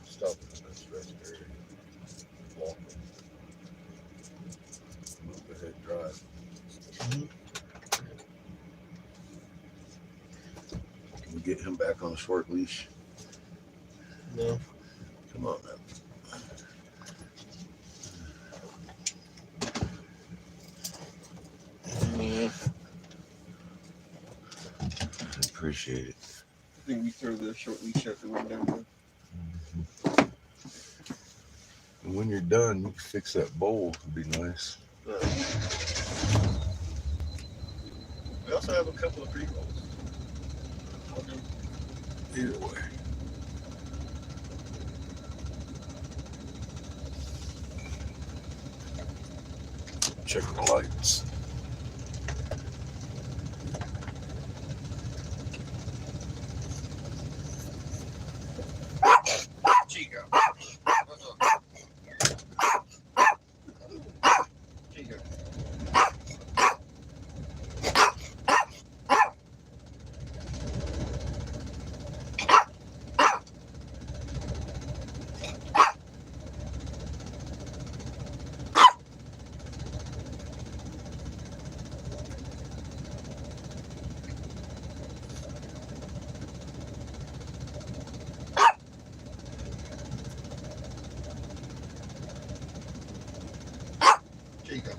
Stop at the next rest area. Walk. Move ahead, drive. Can we get him back on a short leash? No. Come on, man. Yeah. Appreciate it. I think we throw the short leash out the window. And when you're done, you can fix that bowl. It'd be nice. We also have a couple of pre-rolls. Either way. Check the lights. Chico. Chico. Chico.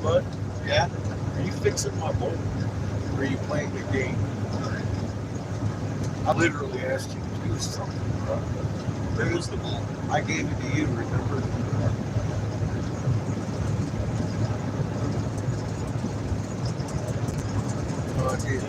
bud, Yeah. are you fixing my bowl? Or are you playing the game? I literally asked you to do something, bro. Where was the ball? I gave it to you, remember? Oh, I did.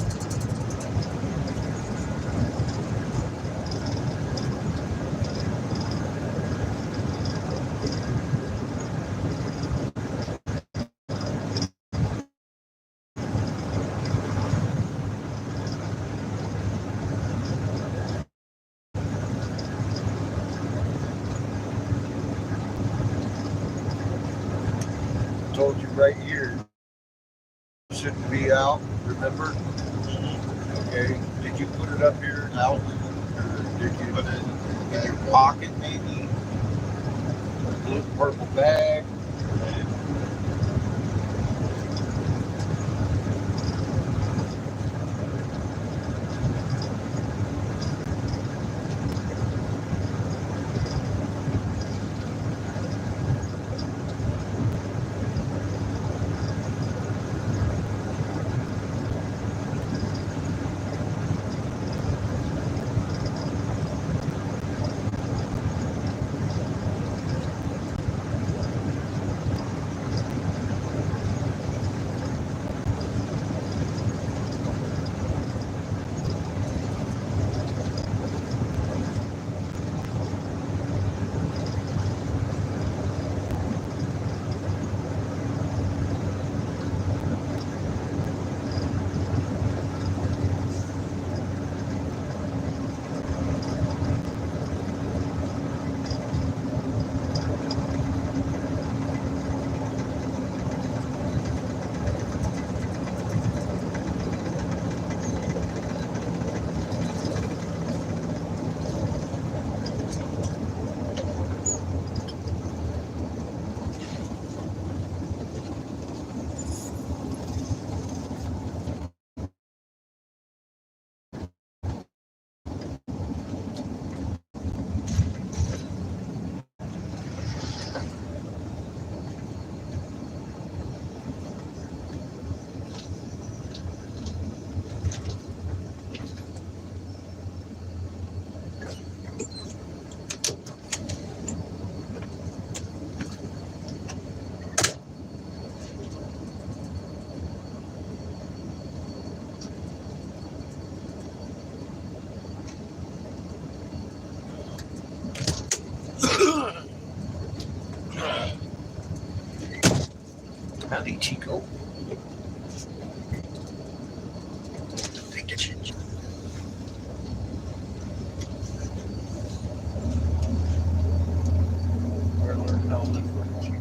Told you right here. Shouldn't be out, remember? Okay. Did you put it up here out? Or did you Put it in your pocket maybe? Blue purple bag? Howdy, Chico. Take that shit. Where learn how to live with Chico.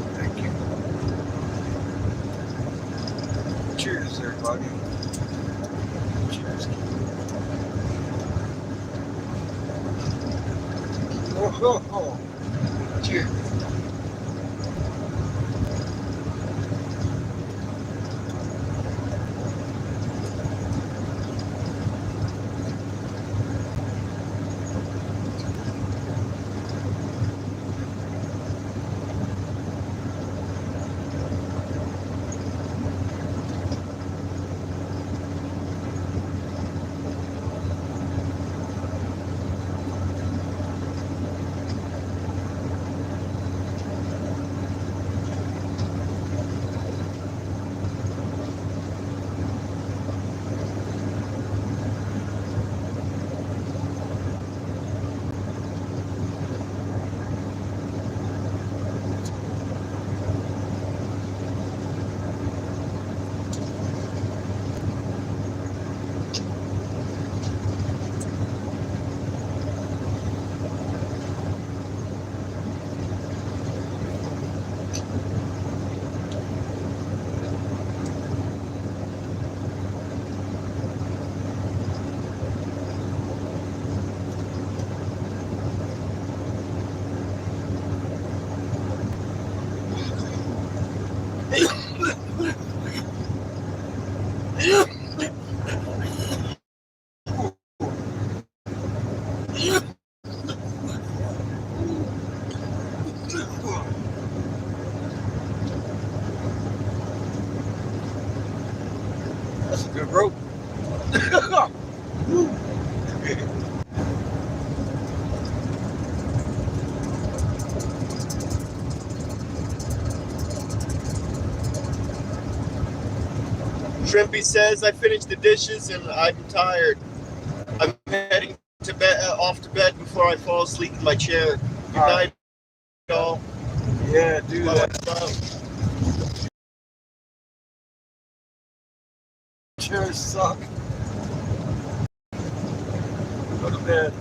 Thank you. Cheers, everybody. Cheers. Oh, cheers. That's a good rope. Shrimpy says I finished the dishes and I'm tired. I'm heading to bed, off to bed before I fall asleep in my chair. Good All right. night, y'all. Yeah, do that. Bye. Chairs suck. Go to bed.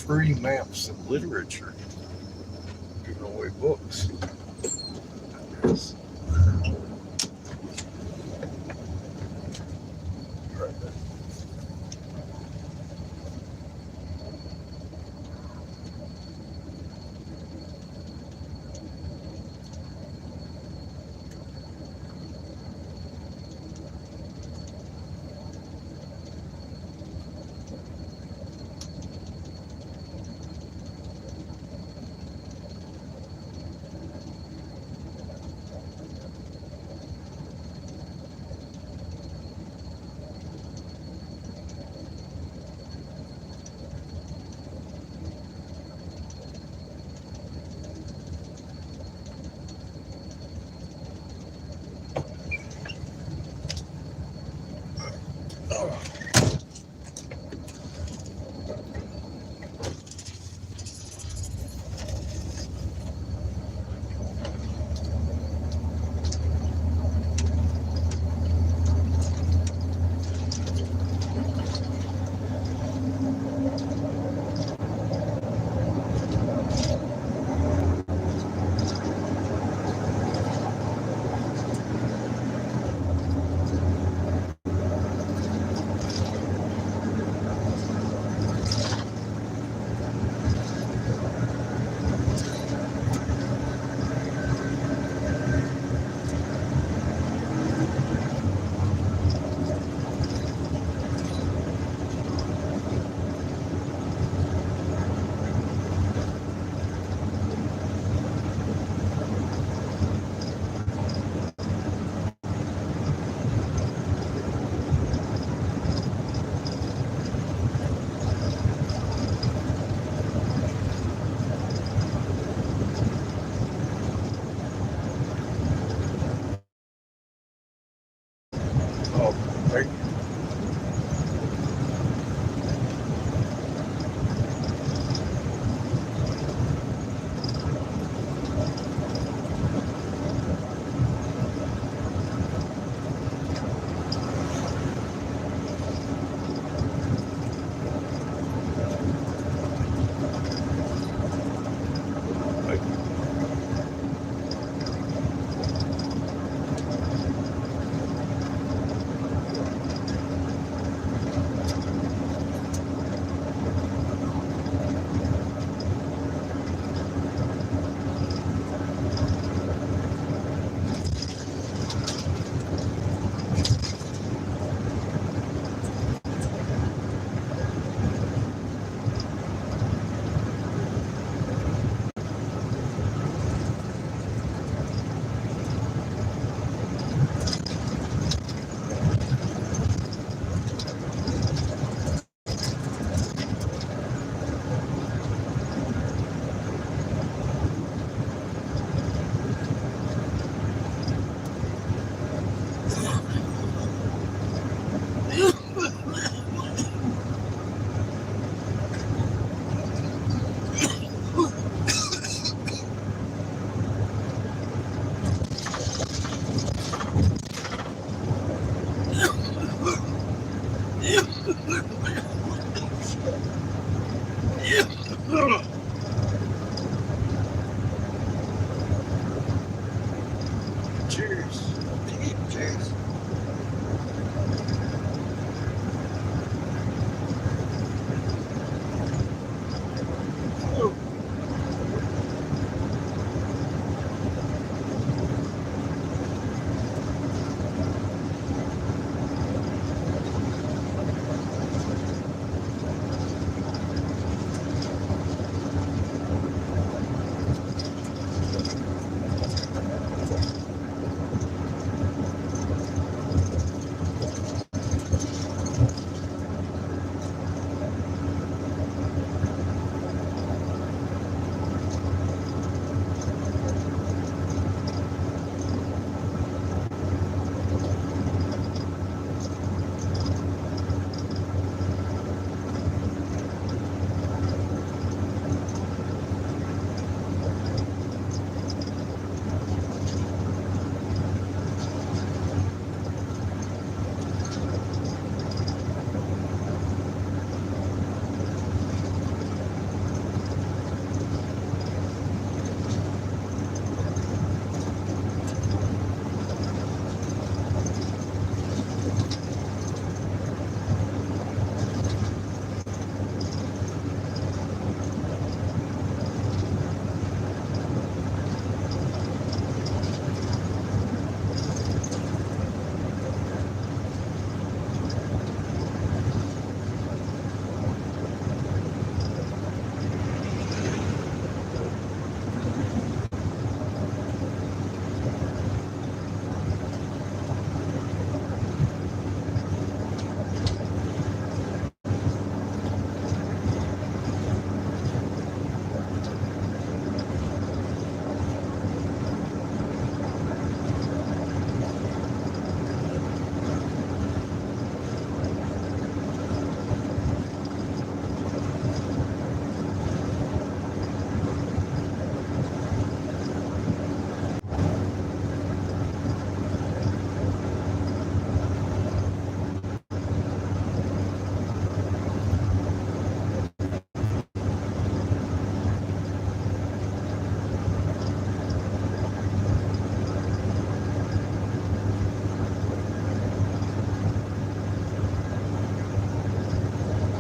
free maps and literature. Giving away books. Yes. Right. Oh. Oh, thank you. Thank you.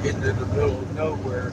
getting in the middle of nowhere.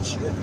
Shit.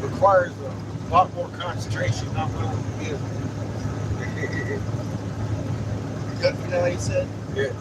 Requires a lot more concentration I'm willing to give. Good for now, you said? Yeah.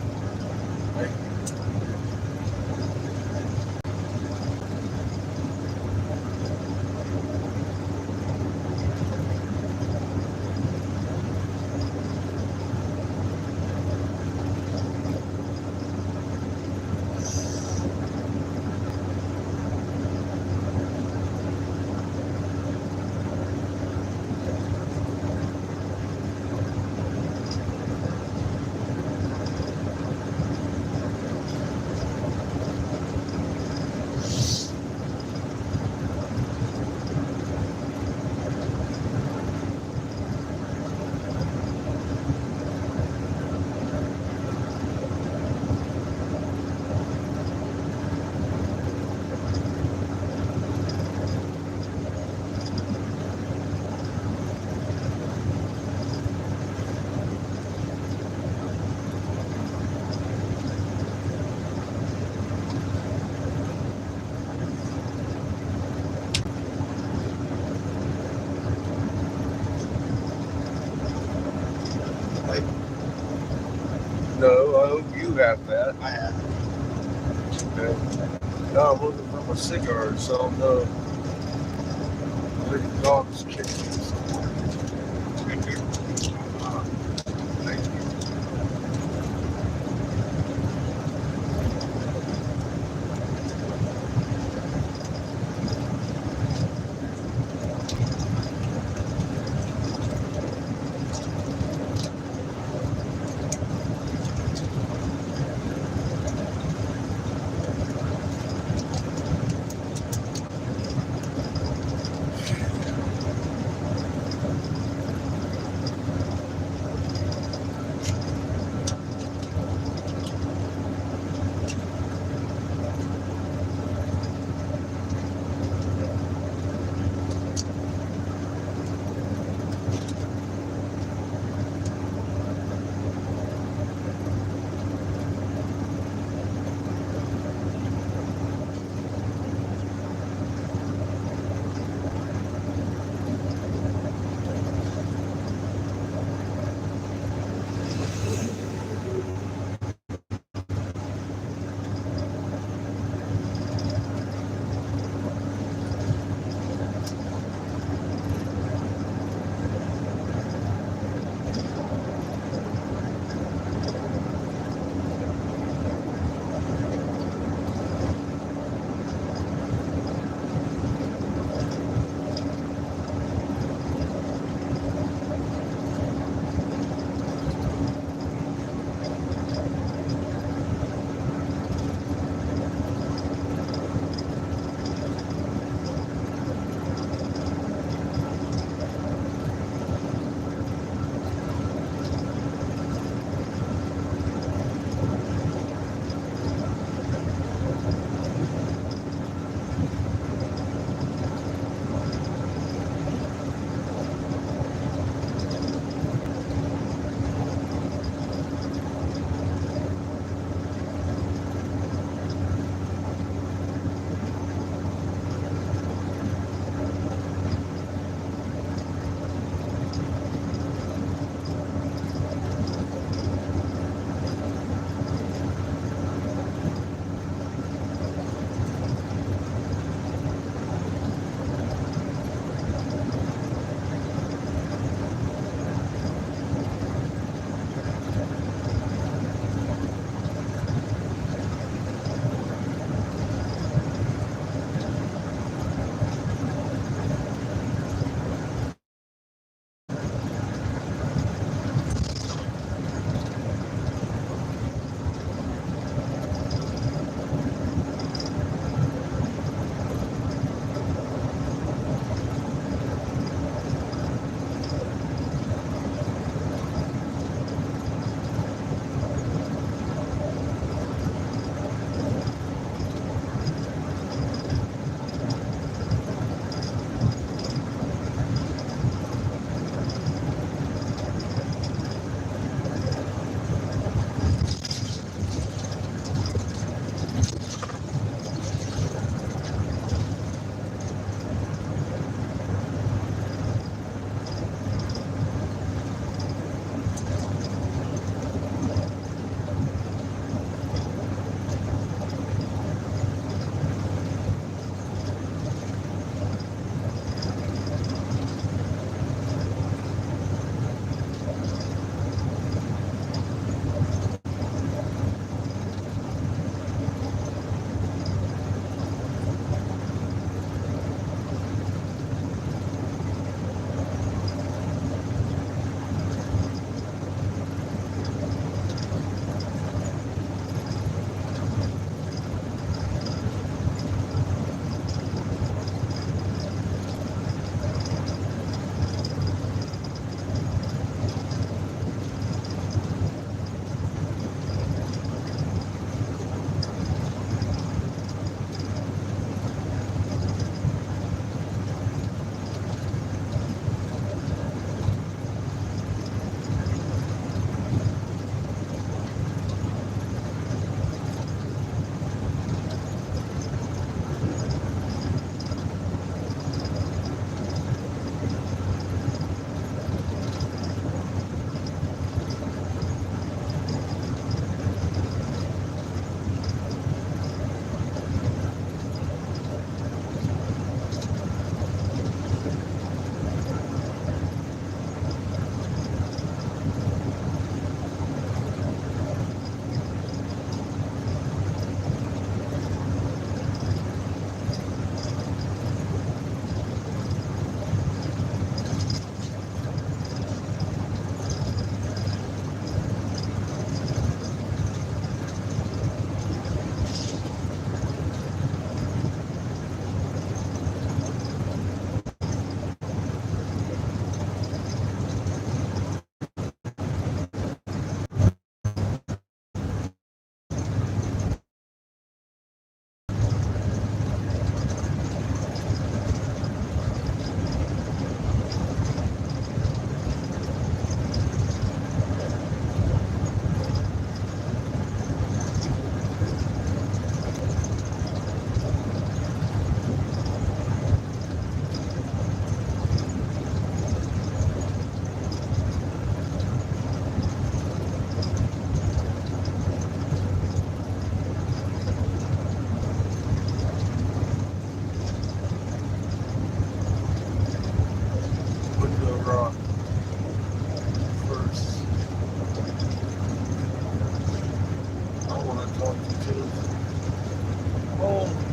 have that. I have. Okay. Now I'm looking for my cigar, so I'm the dog's kicking somewhere. Thank you.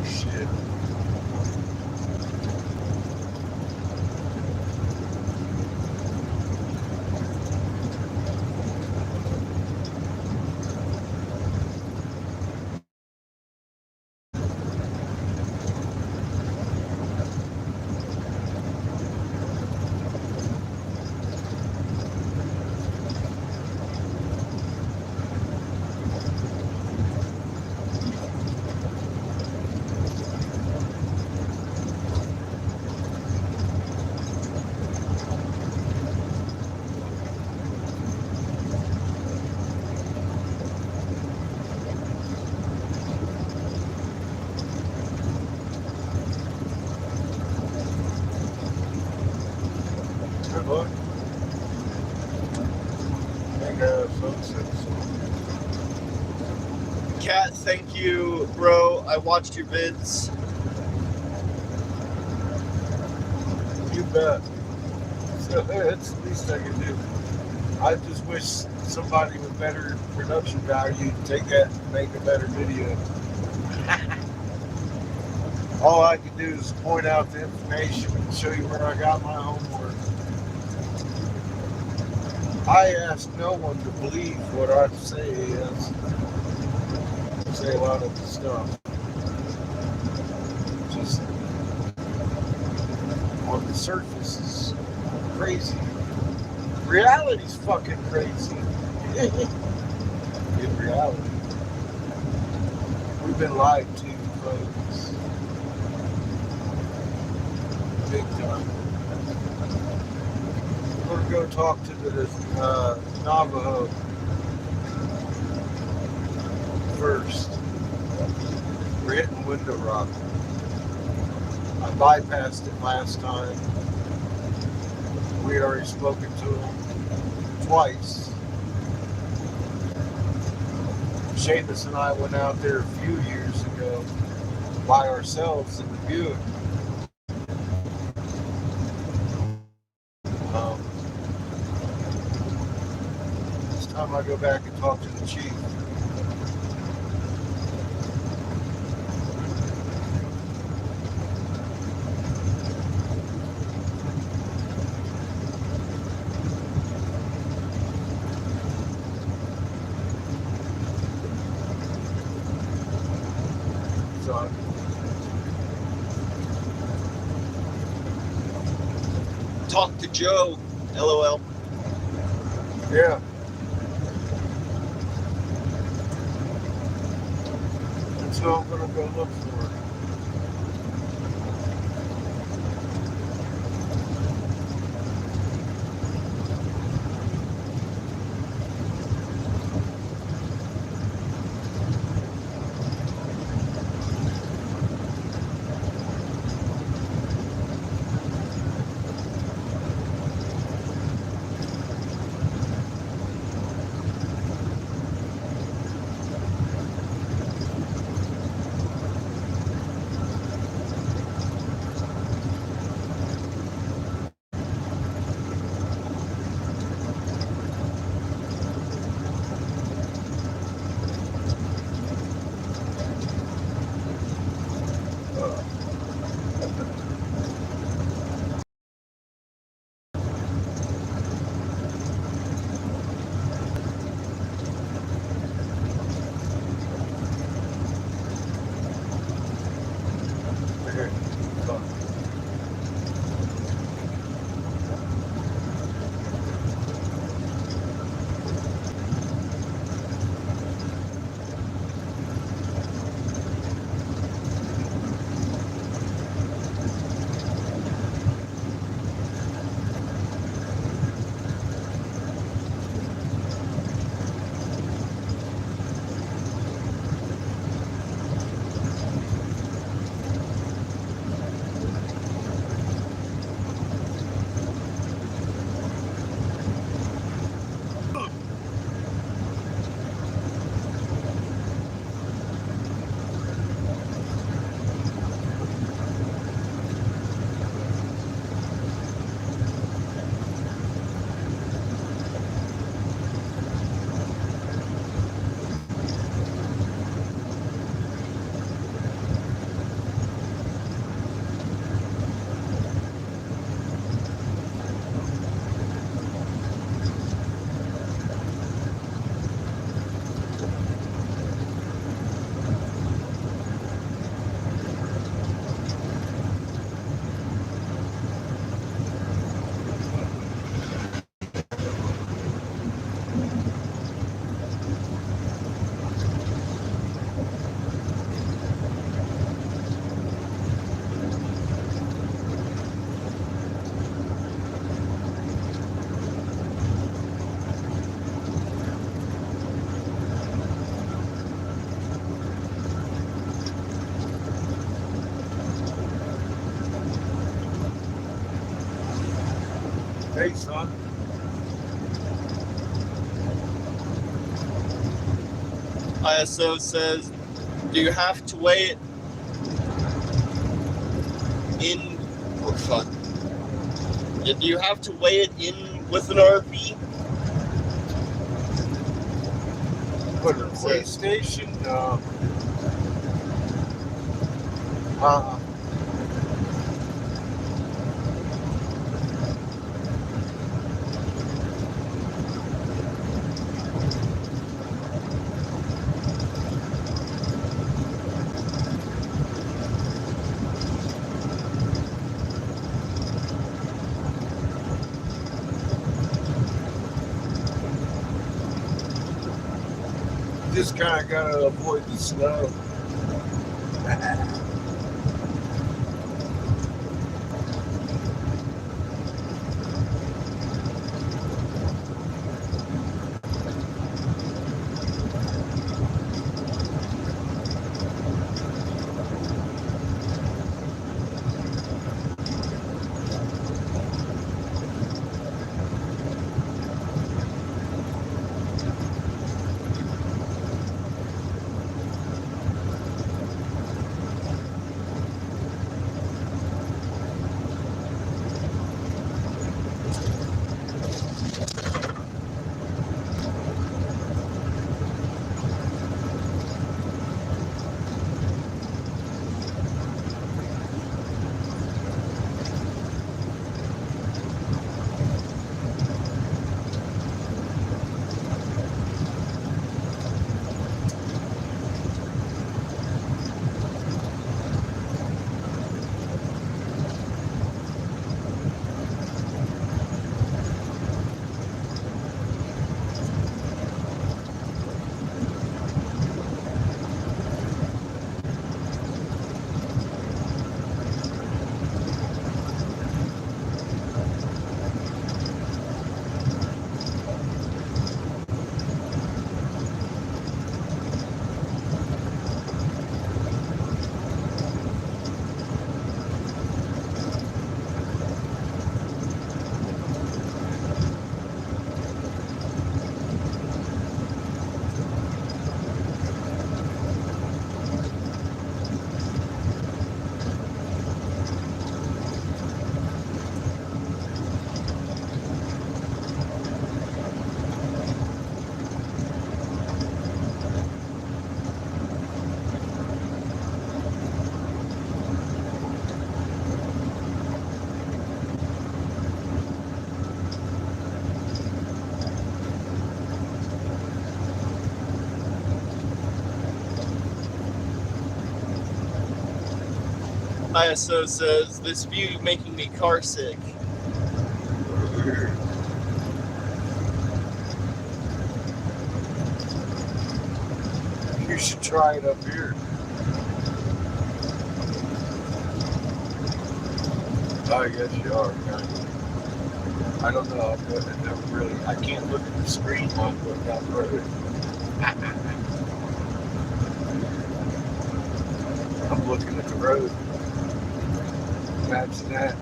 Shit. Good luck. Thank God, folks. Kat, thank you, bro. I watched your vids. You bet. So that's the least I can do. I just wish somebody with better production value would take that and make a better video. All I can do is point out the information and show you where I got my homework. I ask no one to believe what I say is. I say a lot of stuff. Just on the surface is crazy. Reality's fucking crazy. In reality. We've been lied to, folks. Big time. We're going to go talk to the Navajo first. We're hitting Window Rock. I bypassed it last time. We had already spoken to him twice. Seamus and I went out there a few years ago by ourselves in the Buick. This time I go back and talk to the chief. So Talk to Joe. LOL. yeah. That's who I'm gonna go look for. Here. Look. Hey, son. ISO says, do you have to weigh it in? Oh, fuck. Yeah, do you have to weigh it in with an RV? What, a weigh station? Just kind of got to avoid the snow. ISO says, this view making me car sick. You should try it up here. I guess you are, kind of. I don't know. I never really. I can't look at the screen while I'm going down the road. I'm looking at the road. Imagine that.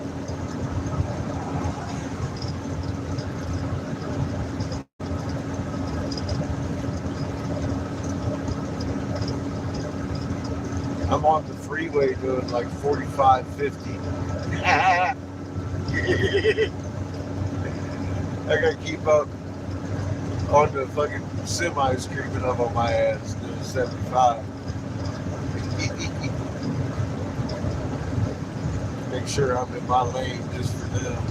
I'm on the freeway doing like 45, 50. I gotta keep up on the fucking semis creeping up on my ass doing 75. Make sure I'm in my lane just for them.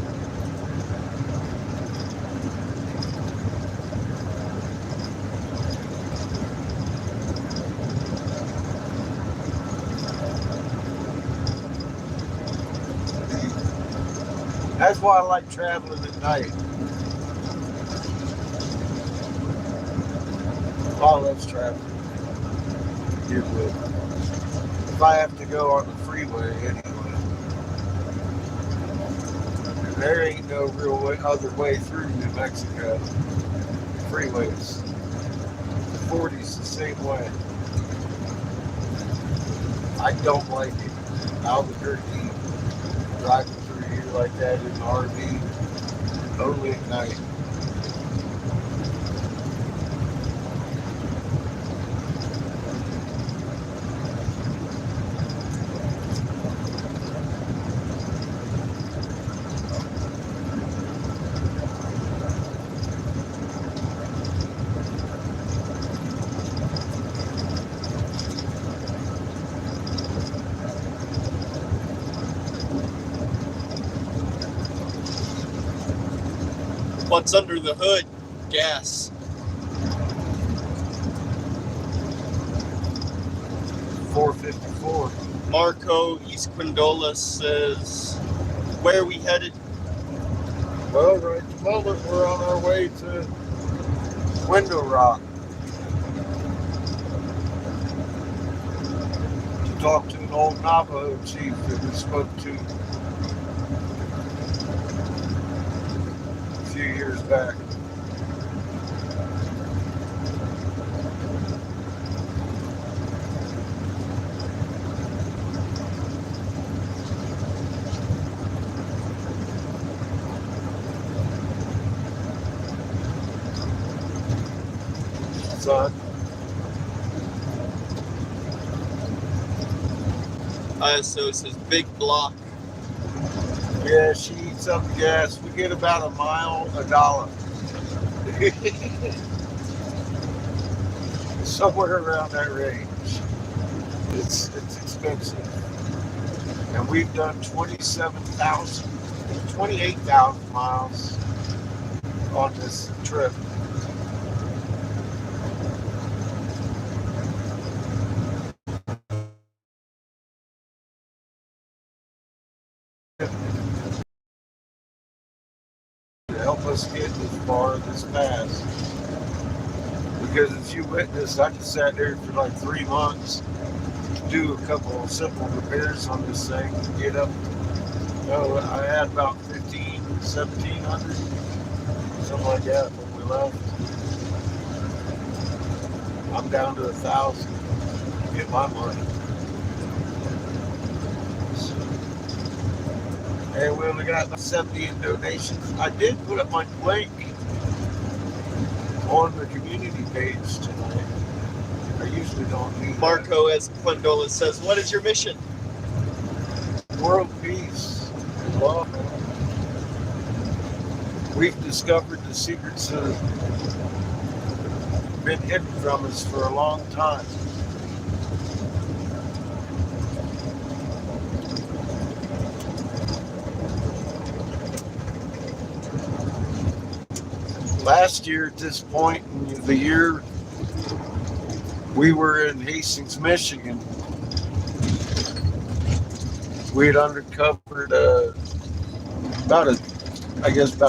That's why I like traveling at night. All that's traffic. Get with. If I have to go on the freeway anyway, there ain't no real way, other way through New Mexico. Freeways. The 40's the same way. I don't like it. Albuquerque, driving through here like that in an RV. Only at night. What's under the hood? Gas. $4.54. Marco East Quindola says, where are we headed? Well, right at the moment we're on our way to Window Rock to talk to an old Navajo chief that we spoke to a few years back. Son, ISO says, big block. yeah, she eats up the gas. We get about a mile $1. Somewhere around that range. It's expensive. And we've done 28,000 miles on this trip. To help us get as far this pass. Because as you witnessed, I just sat there for like 3 months to do a couple of simple repairs on this thing to get up. No, I had about 1,700, something like that when we left. I'm down to 1,000 to get my money. And we only got 70 in donations. I did put up my link on the community page tonight. I usually don't do that. Marco S. Quindola says, what is your mission? World peace and love. We've discovered the secrets that have been hidden from us for a long time. Last year at this point in the year, we were in Hastings, Michigan. We had uncovered about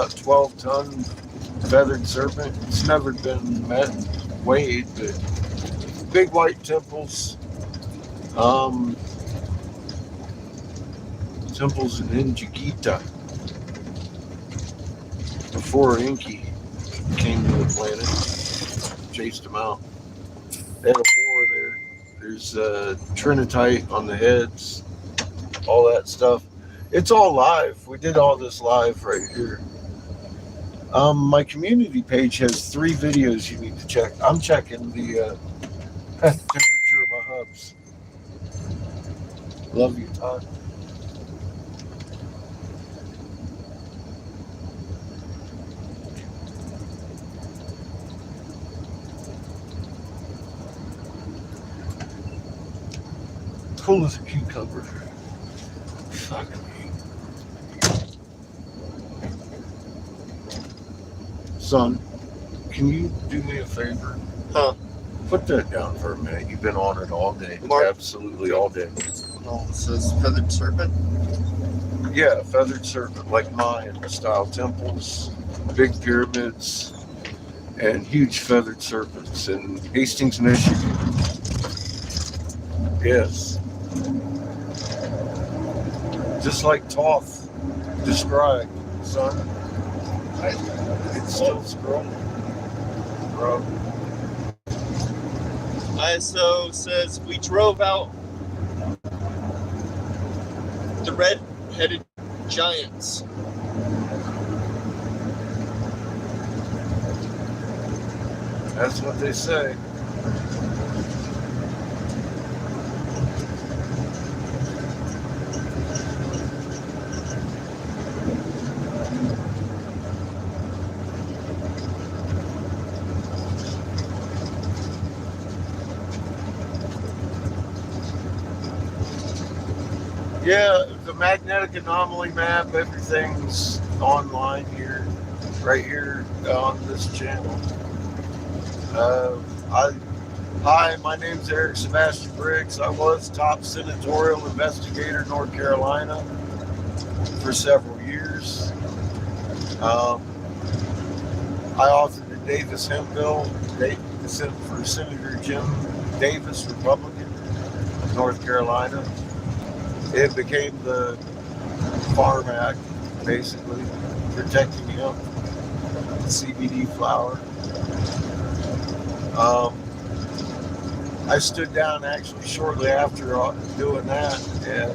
12-ton feathered serpent. It's never been weighed, but big white temples. Temples in Injigita before Inky came to the planet, chased them out. They had a war there. There's trinitite on the heads, all that stuff. It's all live. We did all this live right here. My community page has 3 videos you need to check. I'm checking the temperature of my hubs. Love you, Todd. Cool as a cucumber. Fuck me. Son, can you do me a favor? Huh? Put that down for a minute. You've been on it all day. Mark. Absolutely all day. Oh, it says feathered serpent. Yeah, feathered serpent, like Mayan style temples, big pyramids, and huge feathered serpents in Hastings, Michigan. Yes. Just like Toth described, son. It's still scrolling, bro. ISO says we drove out the red-headed giants. That's what they say. Yeah, the magnetic anomaly map, everything's online here, right here on this channel. Hi, my name's Eric Sebastian Briggs. I was top senatorial investigator in North Carolina for several years. I authored the Davis Hemp Bill for Senator Jim Davis, Republican, North Carolina. It became the Farm Act, basically, protecting hemp, the CBD flower. I stood down actually shortly after doing that, and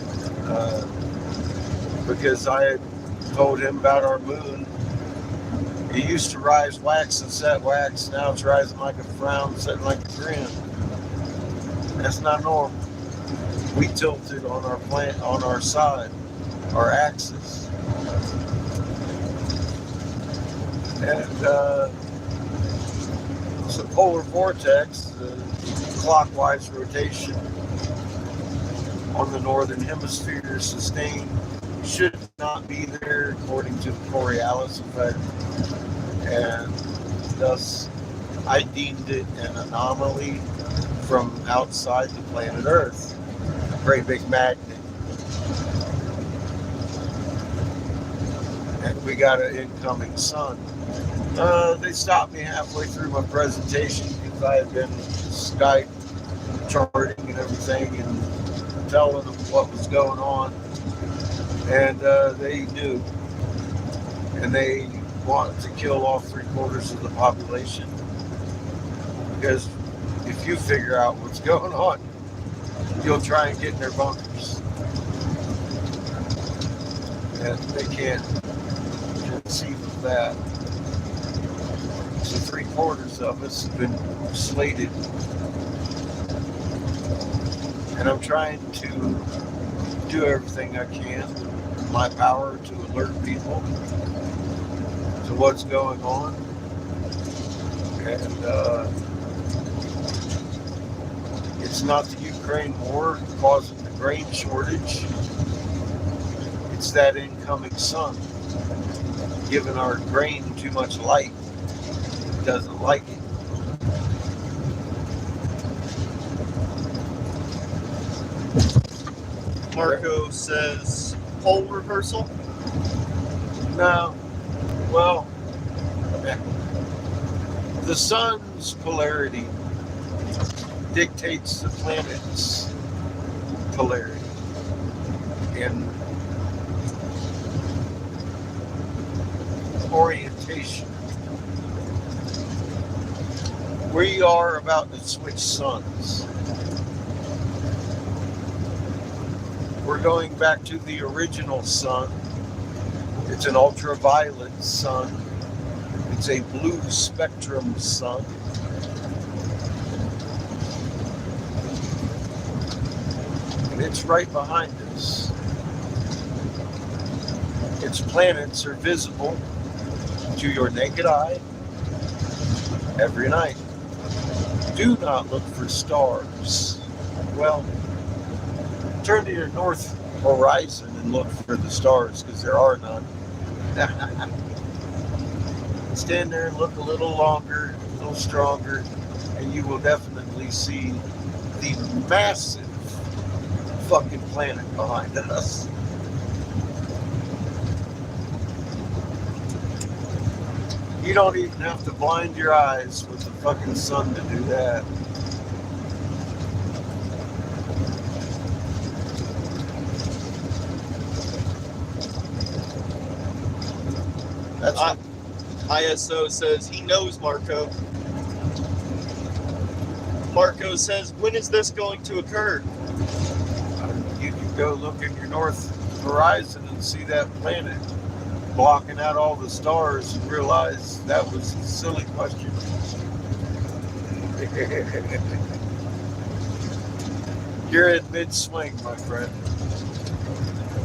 because I had told him about our moon. It used to rise wax and set wax, now it's rising like a frown, setting like a grin. That's not normal. We tilted on our plant, on our side, our axis. And it's a polar vortex, the clockwise rotation on the northern hemisphere sustained should not be there according to the Coriolis effect. And thus I deemed it an anomaly from outside the planet Earth. A great big magnet. And we got an incoming sun. They stopped me halfway through my presentation because I had been Skype charting and everything and telling them what was going on. And they knew. And they wanted to kill off 3/4 of the population. Because if you figure out what's going on, you'll try and get in their bunkers. And they can't conceive of that. So 3/4 of us have been slated. And I'm trying to do everything I can in my power to alert people to what's going on. And it's not the Ukraine war causing the grain shortage. It's that incoming sun giving our grain too much light. It doesn't like it. Marco says pole reversal. No. Well, the sun's polarity dictates the planet's polarity. And orientation. We are about to switch suns. We're going back to the original sun. It's an ultraviolet sun. It's a blue spectrum sun. And it's right behind us. Its planets are visible to your naked eye every night. Do not look for stars. Well, turn to your north horizon and look for the stars, because there are none. Stand there and look a little longer, a little stronger, and you will definitely see the massive fucking planet behind us. You don't even have to blind your eyes with the fucking sun to do that. That's what ISO says he knows Marco. Marco says, when is this going to occur? you can go look in your north horizon and see that planet blocking out all the stars and realize that was a silly question. You're in mid-swing, my friend.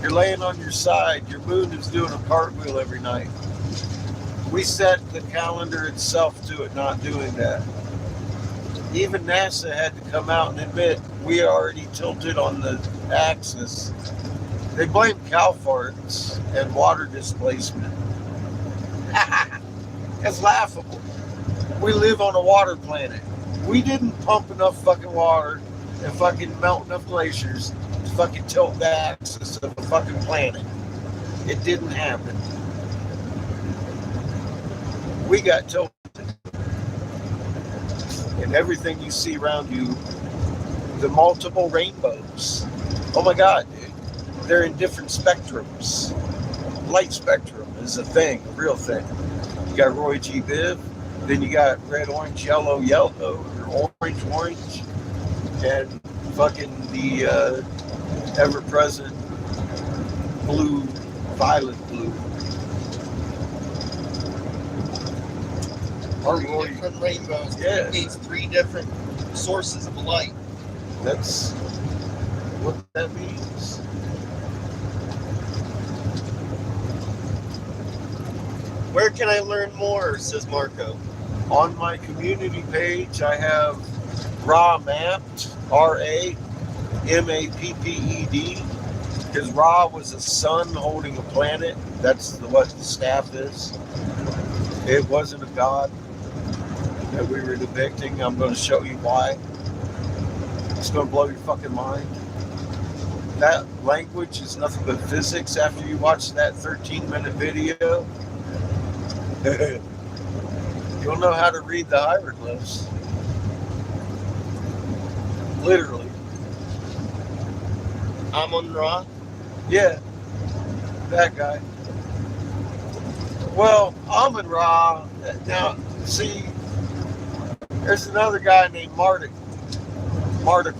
You're laying on your side. Your moon is doing a cartwheel every night. We set the calendar itself to it not doing that. Even NASA had to come out and admit we already tilted on the axis. They blame cow farts and water displacement. It's laughable. We live on a water planet. We didn't pump enough fucking water and fucking melt enough glaciers to fucking tilt the axis of a fucking planet. It didn't happen. We got tilted. And everything you see around you, the multiple rainbows. Oh my God, dude. They're in different spectrums. Light spectrum is a thing, a real thing. You got Roy G. Biv, then you got red, orange, yellow, yellow, or orange, orange, and fucking the ever-present blue, violet blue. Our Three Roy, different rainbows. Yeah. Means three different sources of light. that's what that means. Where can I learn more? Says Marco. On my community page, I have Ra Mapped, R-A-M-A-P-P-E-D, because Ra was a sun holding a planet. That's what the staff is. It wasn't a god that we were depicting. I'm going to show you why. It's going to blow your fucking mind. That language is nothing but physics after you watch that 13-minute video. You'll know how to read the hieroglyphs. Literally. Amun-Ra. Yeah. That guy. Well, Amun-Ra, now, see, there's another guy named Marduk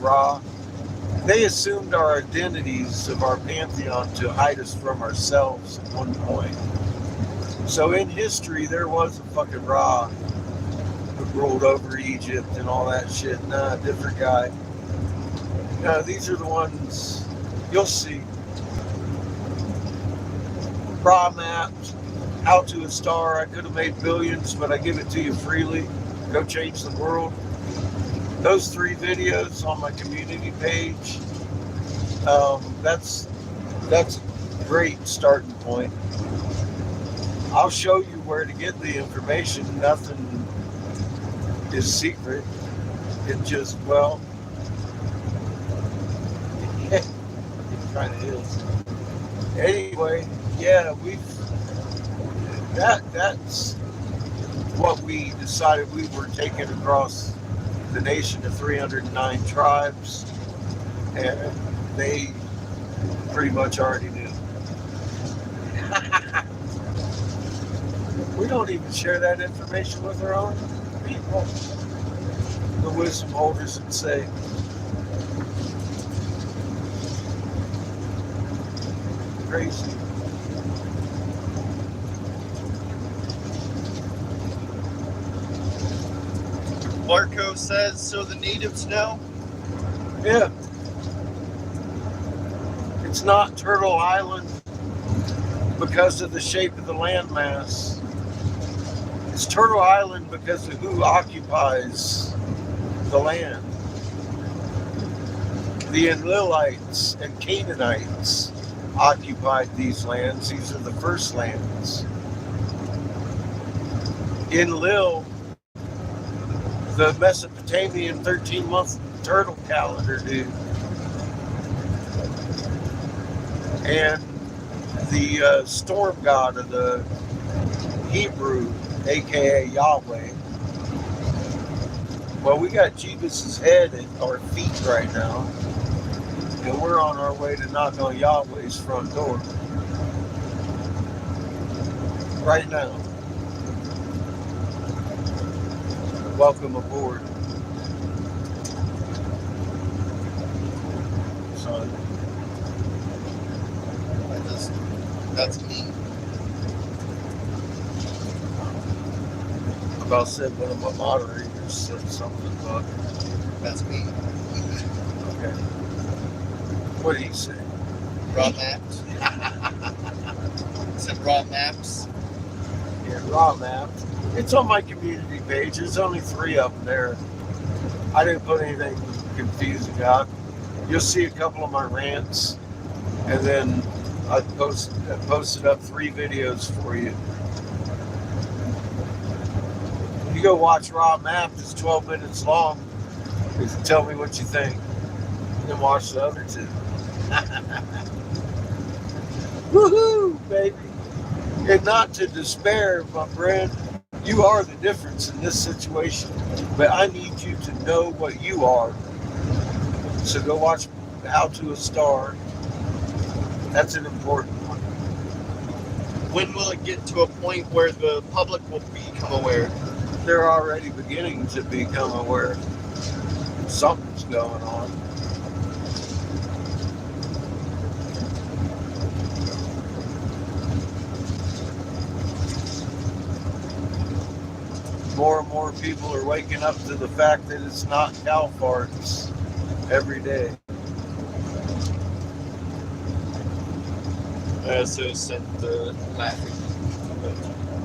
Ra. They assumed our identities of our pantheon to hide us from ourselves at one point. So in history, there was a fucking Ra who ruled over Egypt and all that shit. Nah, different guy. No, these are the ones you'll see. Ra Mapped, Out to a Star. I could have made billions, but I give it to you freely. Go change the world. Those 3 videos on my community page. That's a great starting point. I'll show you where to get the information. Nothing is secret. It just, well, it kind of is. Anyway, yeah, that's what we decided we were taking across the nation of 309 tribes, and they pretty much already knew. We don't even share that information with our own people. The wisdom holders would say. Crazy. Marco says, so the natives know? Yeah. It's not Turtle Island because of the shape of the landmass. It's Turtle Island because of who occupies the land. The Enlilites and Canaanites occupied these lands. These are the first lands. Enlil, the Mesopotamian 13-month turtle calendar dude, and the storm god of the Hebrew, aka Yahweh. Well, we got Jeebus's head at our feet right now, and we're on our way to knock on Yahweh's front door right now. Welcome aboard, son. That's me. About said one of my moderators. said something about it. That's me. Okay. What did he say? Raw maps. Said raw maps. Yeah, raw map. It's on my community page. There's only 3 of them there. I didn't put anything confusing out. You'll see a couple of my rants, and then I posted up 3 videos for you. You go watch Raw Map. It's 12 minutes long. Just tell me what you think. Then watch the other 2. Woohoo, baby! And not to despair, my friend. You are the difference in this situation. But I need you to know what you are. So go watch How to a Star. That's an important one. When will it get to a point where the public will become aware? They're already beginning to become aware something's going on. More and more people are waking up to the fact that it's not cow farts every day. I also sent the laughing.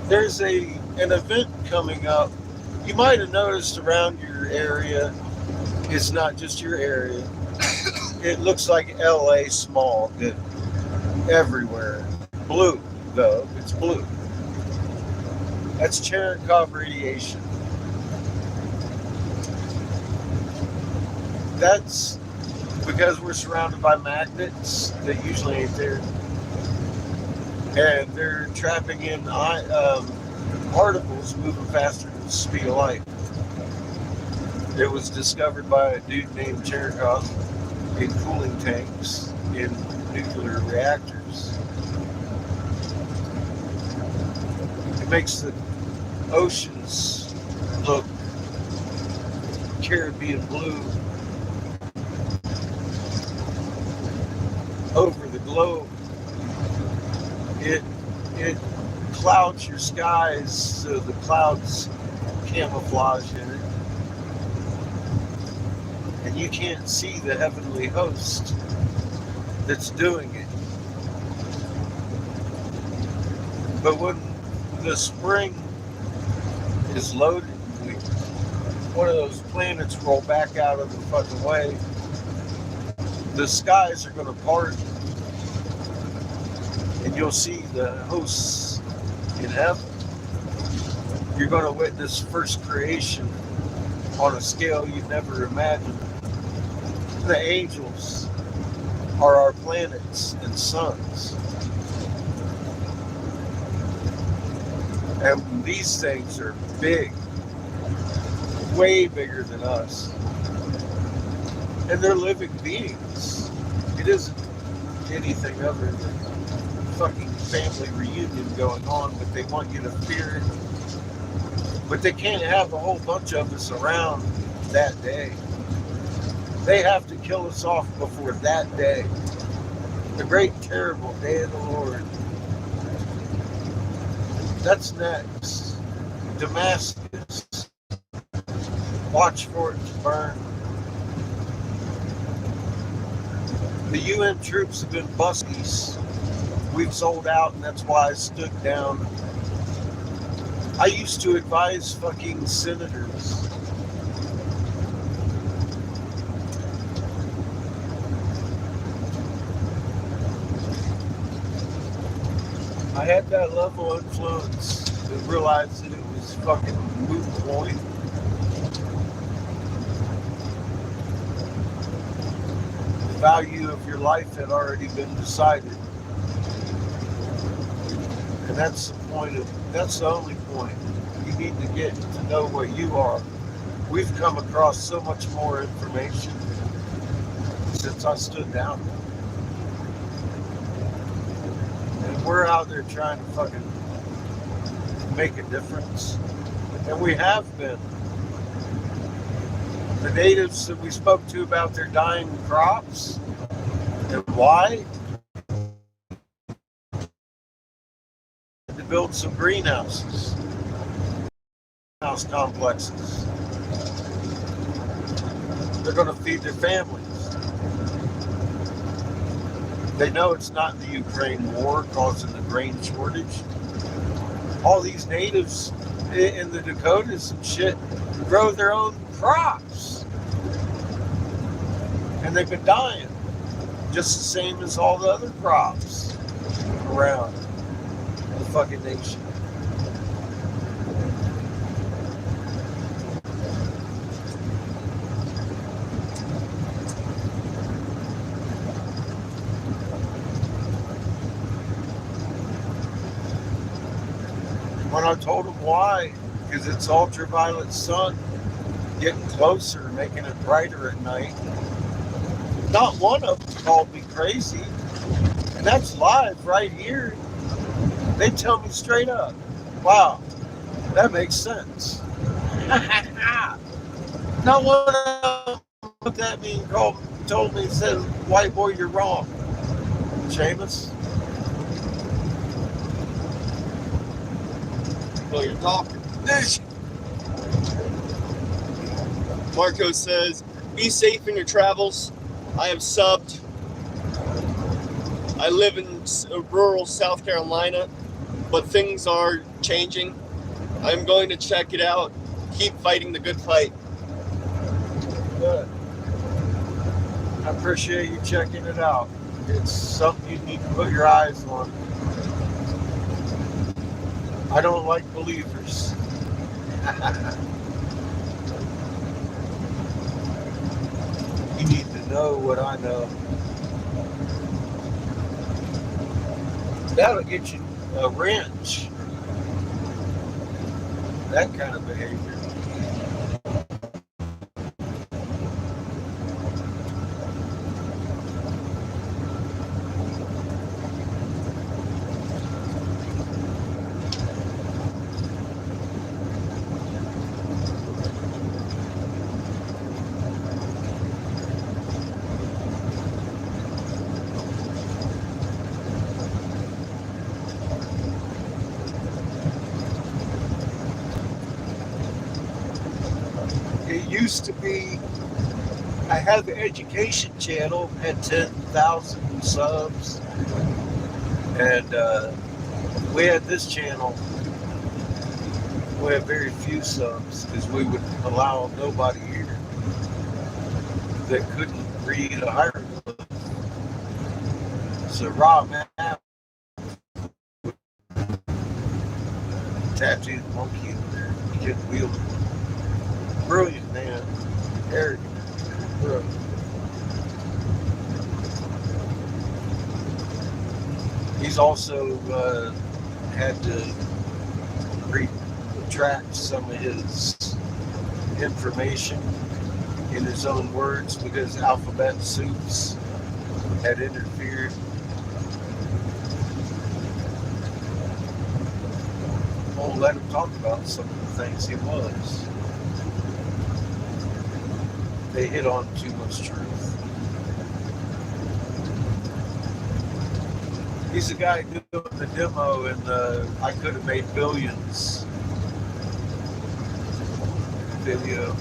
There's an event coming up. You might have noticed around your area, it's not just your area. It looks like LA small, everywhere. Blue, though, it's blue. That's Cherenkov radiation. That's because we're surrounded by magnets that usually ain't there. And they're trapping in particles moving faster than the speed of light. It was discovered by a dude named Cherenkov in cooling tanks in nuclear reactors. It makes the oceans look Caribbean blue over the globe. It clouds your skies so the clouds camouflage in it. And you can't see the heavenly host that's doing it. But when the spring is loaded, one of those planets roll back out of the fucking way, the skies are going to part, and you'll see the hosts in heaven. You're going to witness first creation on a scale you'd never imagined. The angels are our planets and suns. And these things are big, way bigger than us. And they're living beings. It isn't anything other than fucking family reunion going on, but they want you to fear it. But they can't have a whole bunch of us around that day. They have to kill us off before that day. The great, terrible day of the Lord. That's next. Damascus. Watch for it to burn. The UN troops have been buskies. We've sold out, and that's why I stood down. I used to advise fucking senators. I had that level of influence to realize that it was fucking moot point. The value of your life had already been decided. And that's the only point. You need to get to know what you are. We've come across so much more information since I stood down. And we're out there trying to fucking make a difference. And we have been. The natives that we spoke to about their dying crops and why, to build some greenhouses, house complexes. They're going to feed their families. They know it's not the Ukraine war causing the grain shortage. All these natives in the Dakotas and shit grow their own crops. And they've been dying. Just the same as all the other crops around the fucking nation. When I told them why, because it's ultraviolet sun getting closer, making it brighter at night. Not one of them called me crazy. And that's live right here. They tell me straight up, wow, that makes sense. Not one of them looked at me and told me, said, white boy, you're wrong. Seamus? Well, you're talking. Marco says, be safe in your travels. I have subbed. I live in rural South Carolina, but things are changing. I'm going to check it out. Keep fighting the good fight. Good. I appreciate you checking it out. It's something you need to put your eyes on. I don't like believers. You need to know what I know. That'll get you a wrench. That kind of behavior. It used to be, I had the education channel, had 10,000 subs, and we had this channel, we had very few subs, because we would allow nobody here that couldn't read a hieroglyph. So raw map, tattooed monkey in there, you couldn't wield it. Brilliant man, arrogant, brilliant. He's also had to retract some of his information in his own words because Alphabet Soups had interfered. Won't let him talk about some of the things he was. They hit on too much truth. He's the guy doing the demo in the I Could Have Made Billions video.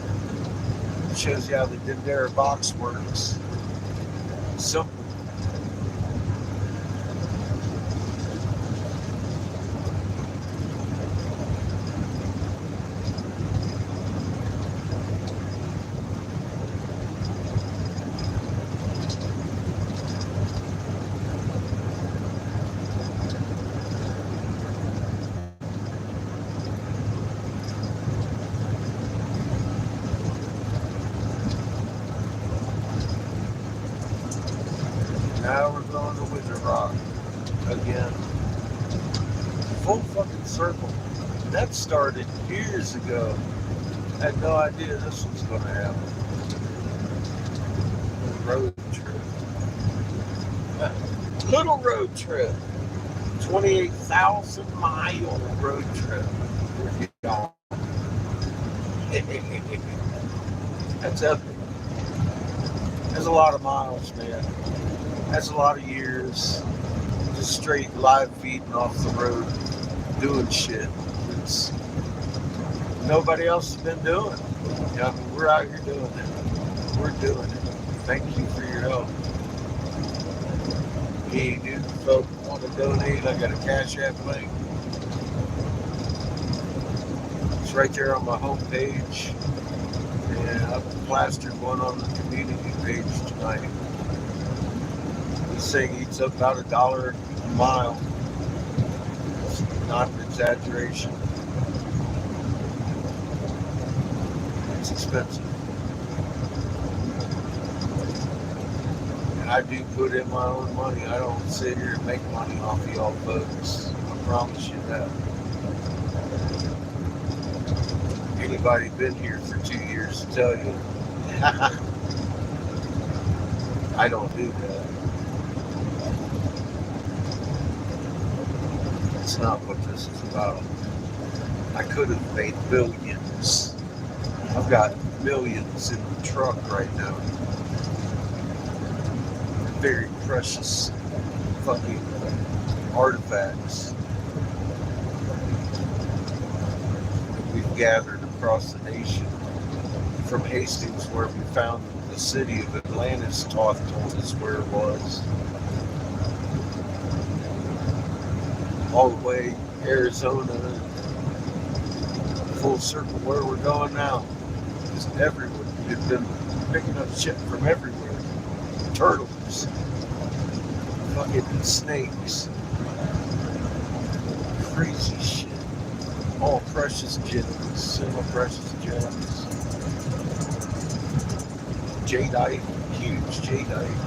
It shows you how the Dendera box works. Simple. Now we're going to Wizard Rock again. Full fucking circle. That started years ago. I had no idea this was going to happen. Road trip. Little road trip. 28,000 mile road trip. Y'all. That's epic. That's a lot of miles, man. That's a lot of years just straight live feeding off the road, doing shit. It's nobody else has been doing. You know, we're out here doing it. we're doing it. Thank you for your help. Hey, dude, folks want to donate, I got a Cash App link. It's right there on my homepage. And I've plastered one on the community page tonight. This thing eats up about $1 a mile. It's not an exaggeration. It's expensive. And I do put in my own money. I don't sit here and make money off of y'all folks. I promise you that. Anybody been here for 2 years to tell you, I don't do that. That's not what this is about. I could have made billions. I've got millions in the truck right now. Very precious fucking artifacts that we've gathered across the nation. From Hastings, where we found the city of Atlantis, Toth told us where it was. All the way Arizona, full circle where we're going now. Just everywhere. We've been picking up shit from everywhere. Turtles, fucking snakes, crazy shit. All precious gems, semi-precious gems. Jadeite, huge jadeite.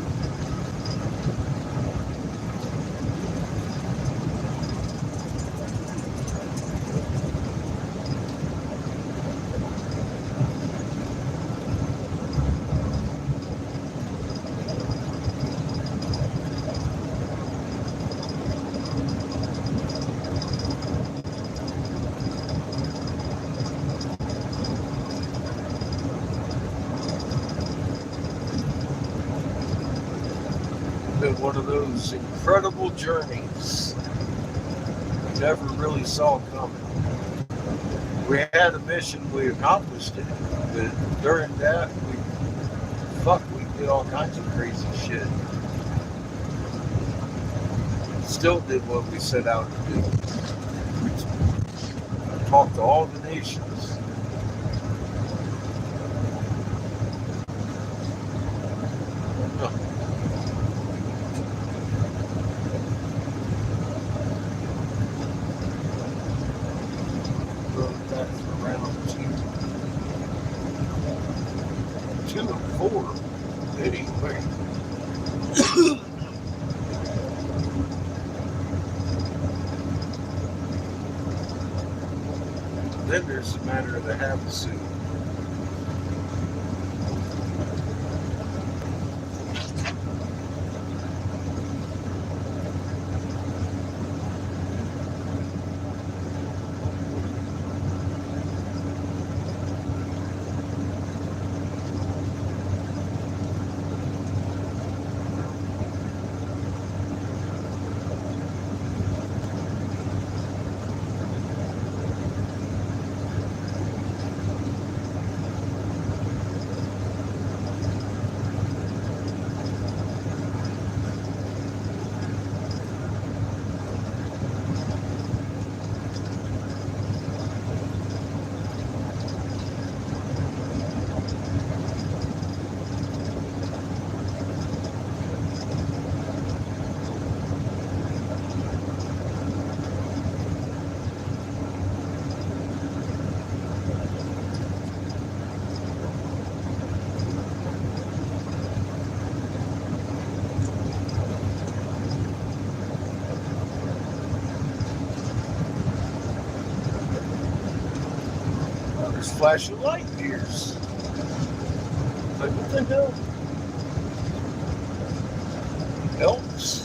Been one of those incredible journeys we never really saw coming. We had a mission, we accomplished it, but during that, we did all kinds of crazy shit. Still did what we set out to do. We talked to all the nations. Anyway. Then there's the matter of the Havasu. Flashing light gears. Like, what the hell? Elks?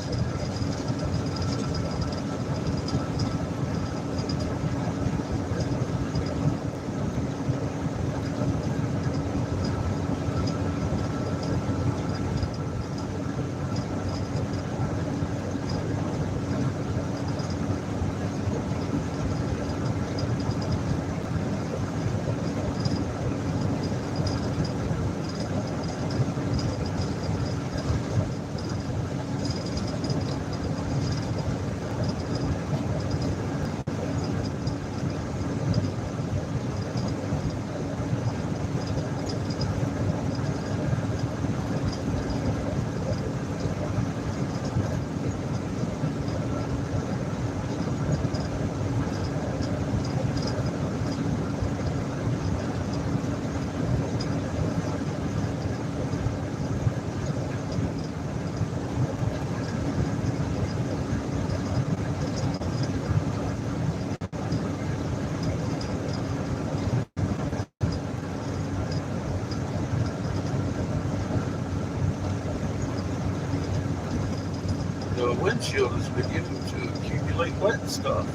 windshield is beginning to accumulate wet stuff.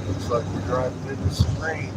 Looks like we're driving into some rain.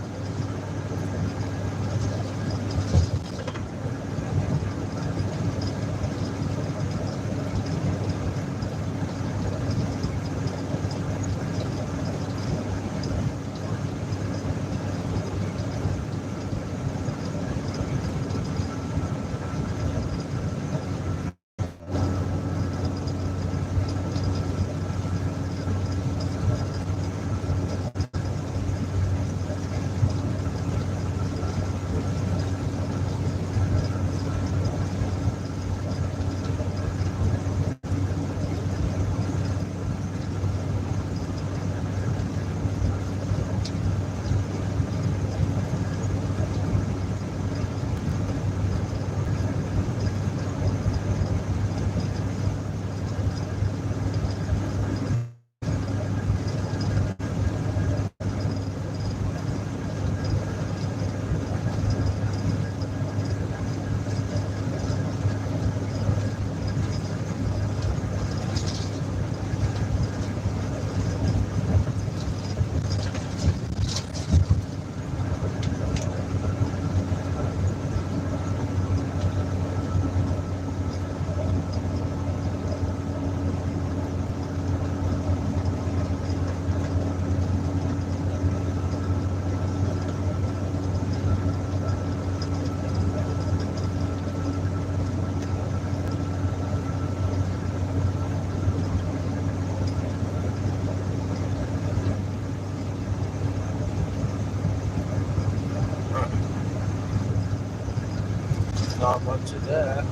Not much of that.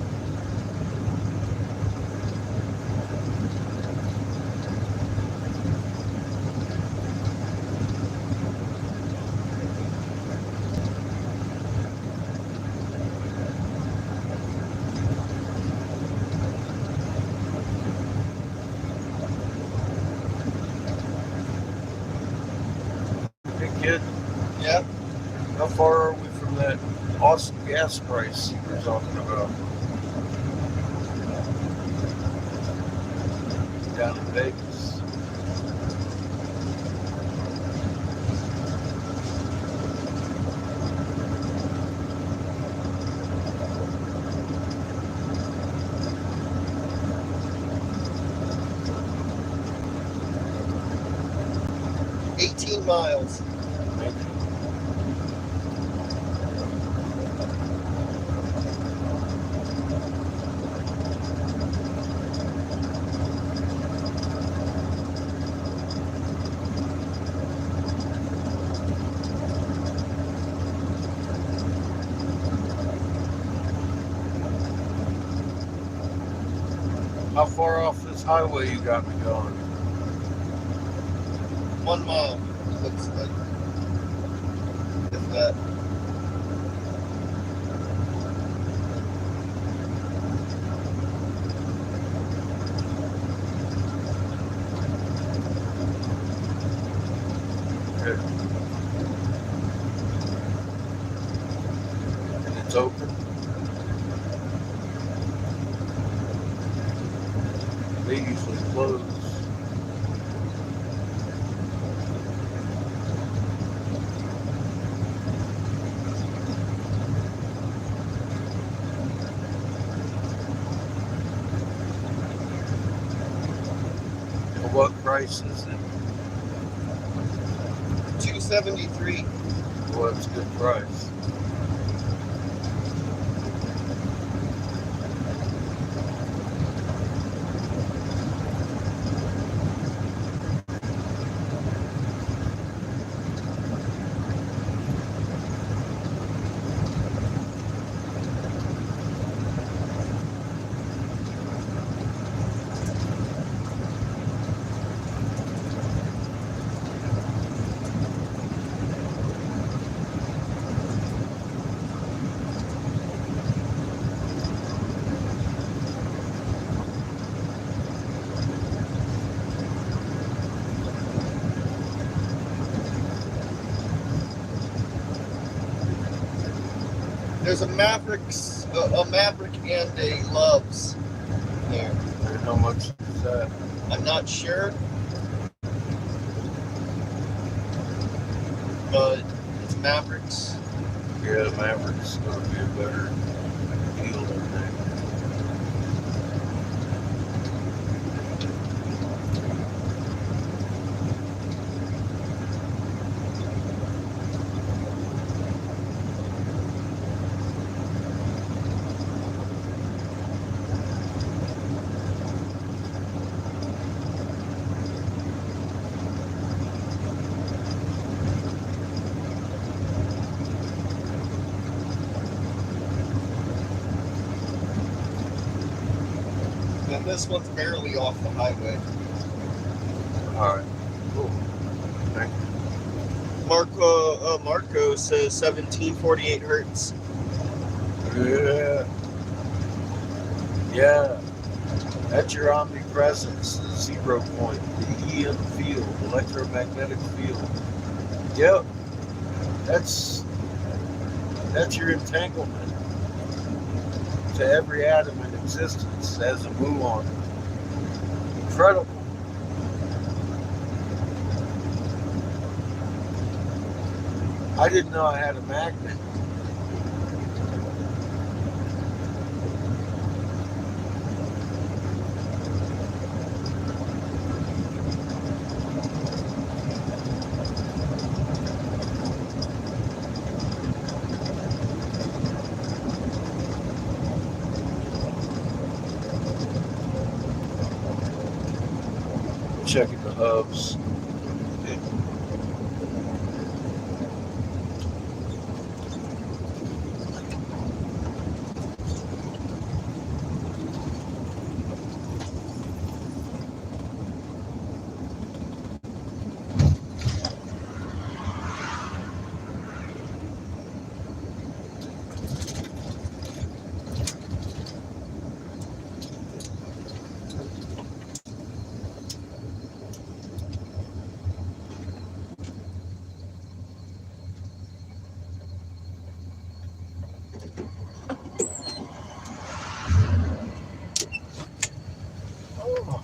Hey kid, Yeah. how far are we from that awesome gas price you were talking about? Down in Vegas. Yeah. 18 miles. How far off this highway you got me going? 1 mile. Looks like. If that. Good. And it's open? They usually close. What price is it? 273. Well, that's a good price. There's a Maverick and a Loves there. And how much is that? I'm not sure, but it's Mavericks. Yeah, the Maverick's gonna be a better deal than that. And this one's barely off the highway. All right. Cool. Thank Marco says 1748 hertz. you. Yeah. Yeah. That's your omnipresence, the 0 point, the EM field, electromagnetic field. Yep. That's your entanglement to every atom in existence as a muon. Incredible. I didn't know I had a magnet. Checking the hubs. Oh.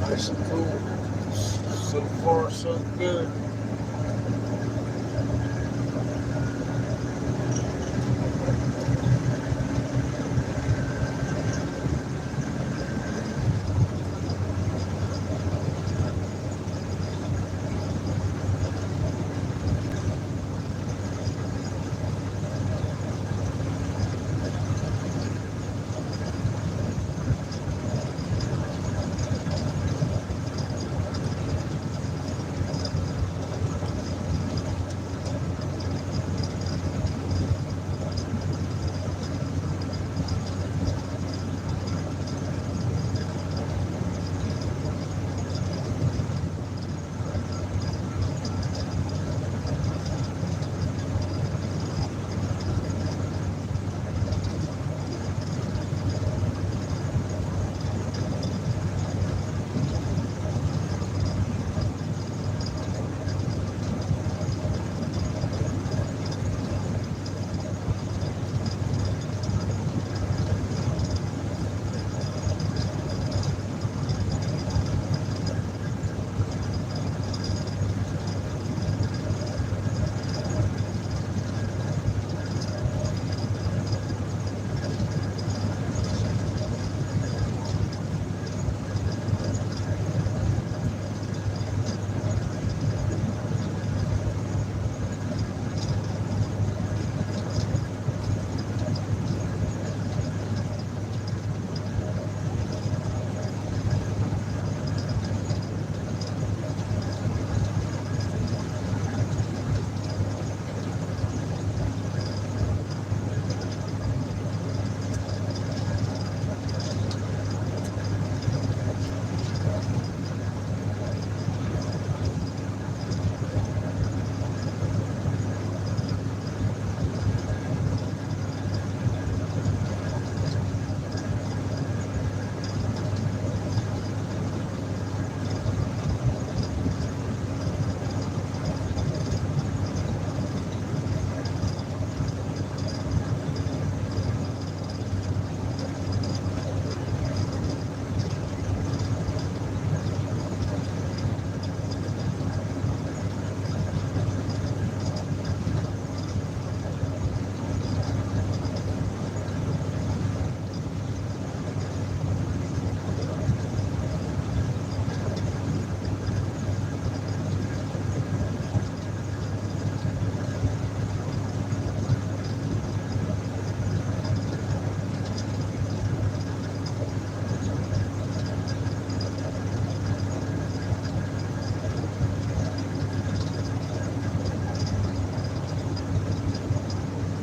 Nice and cool. So far, so good.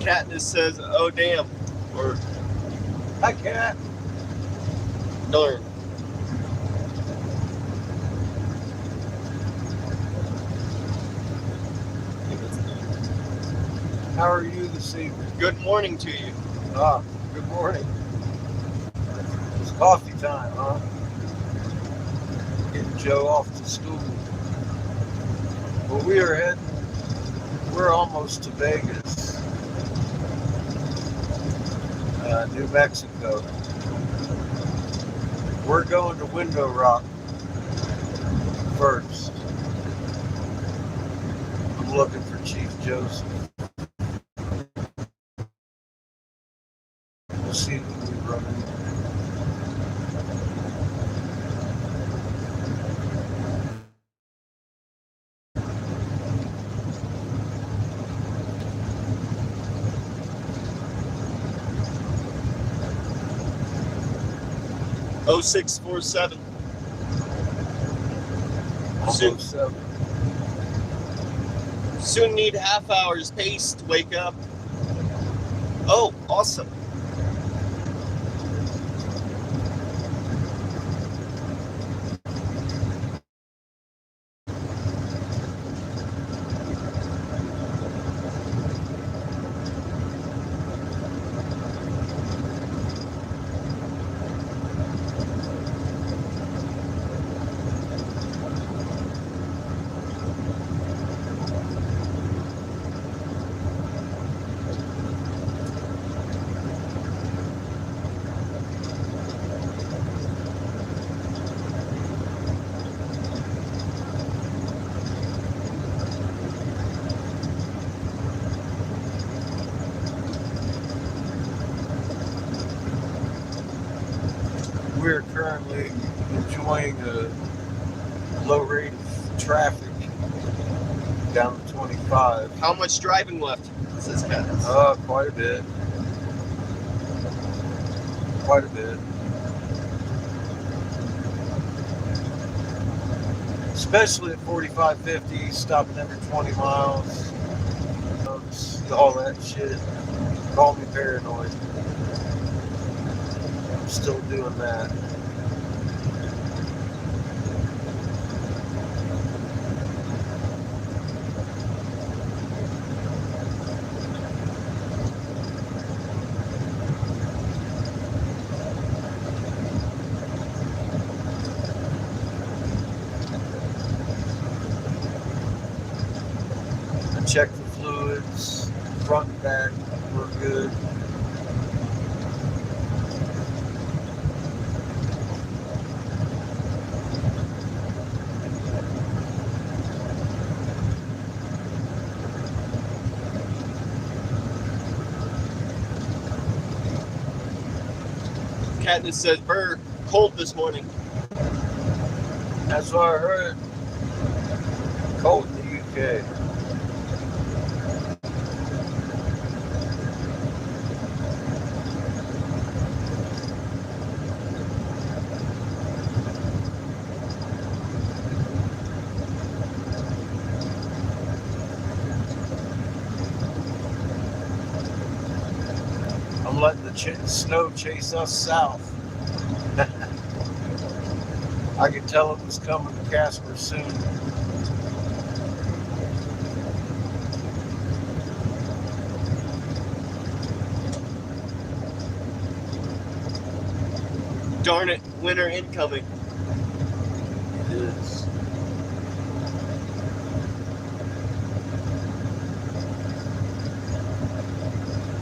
Katniss says, "Oh damn," or Hi, Cat. "Darn." How are you this evening? Good morning to you. Ah, good morning. It's coffee time, huh? Getting Joe off to school. Well, we're almost to Vegas, New Mexico. We're going to Window Rock first. I'm looking for Chief Joseph. We'll see who we run into. Oh 0647. Almost 7. Soon need half hour's pace to wake up. Oh, awesome. We're currently enjoying a low rate of traffic down to 25. How much driving left? Says Katniss. Quite a bit. Quite a bit. Especially at 45, 50, stopping every 20 miles. All that shit. Call me paranoid. I'm still doing that. Check the fluids, front and back, we're good. Katniss says, "Brr, cold this morning." That's what I heard. Cold in the UK. I'm letting the snow chase us south. I could tell it was coming to Casper soon. Darn it, winter incoming. It is.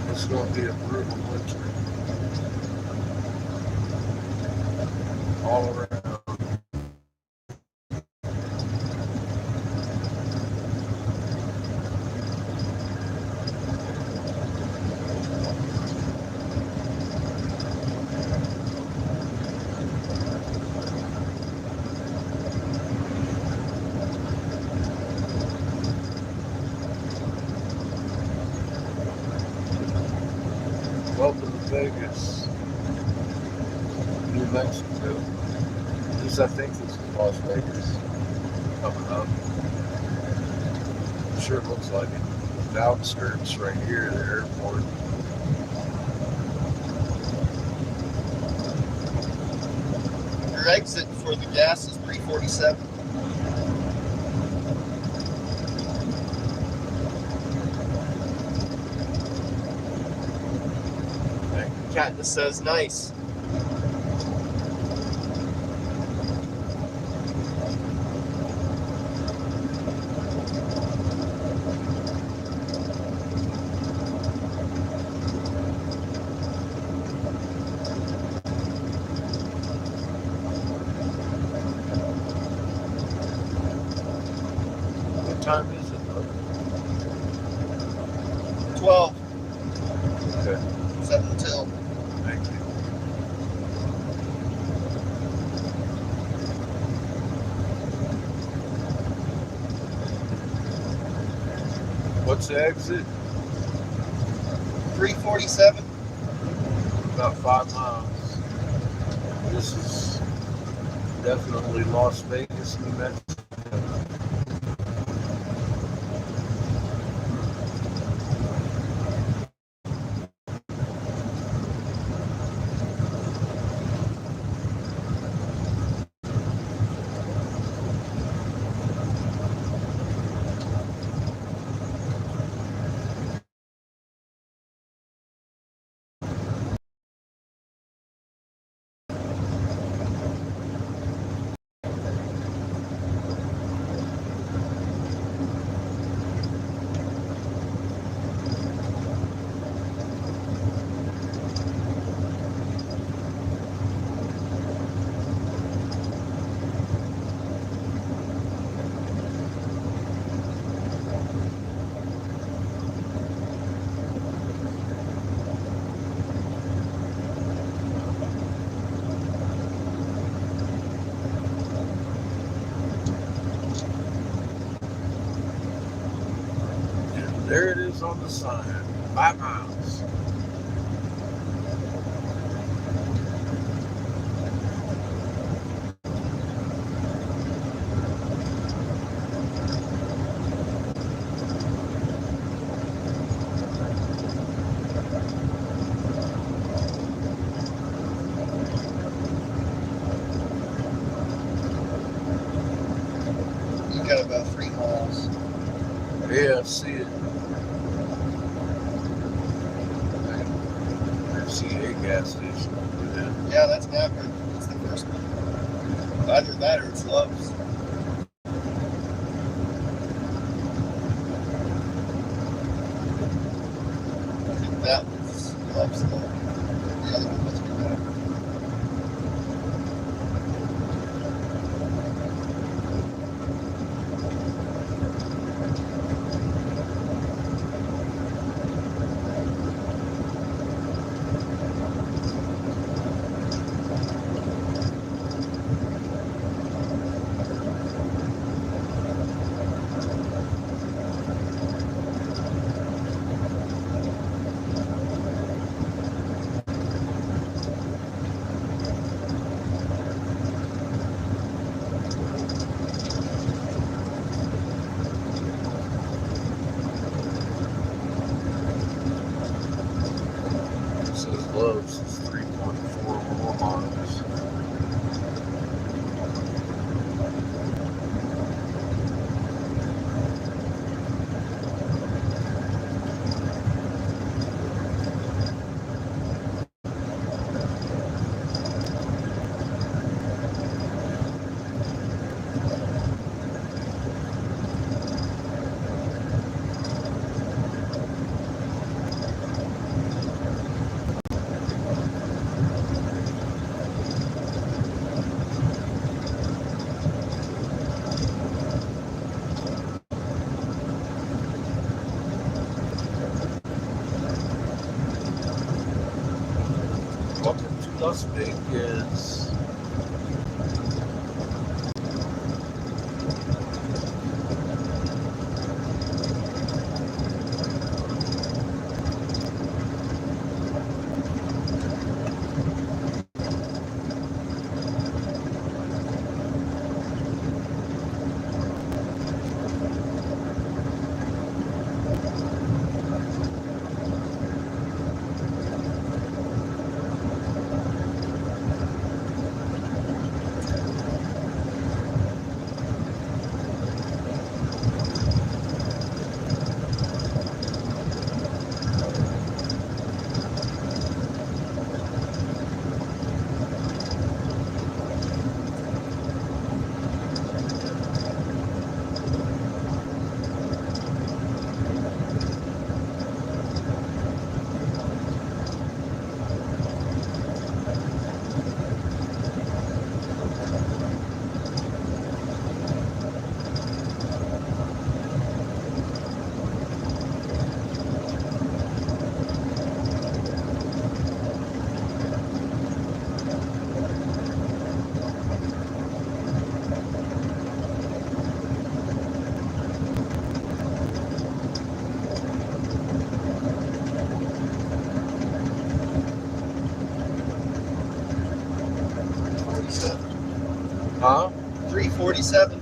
It's going to be a brutal winter. All around. Welcome to Vegas, New Mexico. At least I think this is Las Vegas coming up. Sure looks like it. the outskirts right here, the airport. Your exit for the gas is 347. Katniss says nice. What time is it, though? 12. Okay, 7 till. thank you. What's the exit? 347. About 5 miles. This is definitely Las Vegas, New Mexico. And there it is on the sign. 5 miles. You got about 3 miles. Yeah, I see it. I see a gas station over there. Yeah, that's Maverick. That's the first one. Either that or it's Love's. I think that was Love's though. The other one must be Maverick. It says Love's is 3.4 more miles. Welcome to Las Vegas. Huh? 347.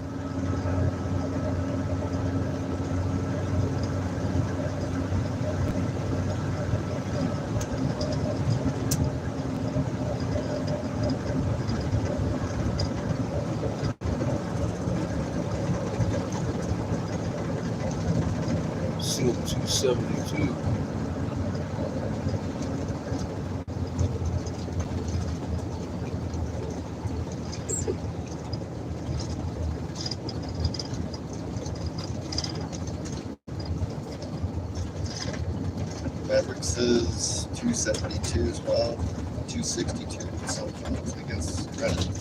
Seeing 272. Maverick says 272 as well. 262 sometimes, I guess. Reddit.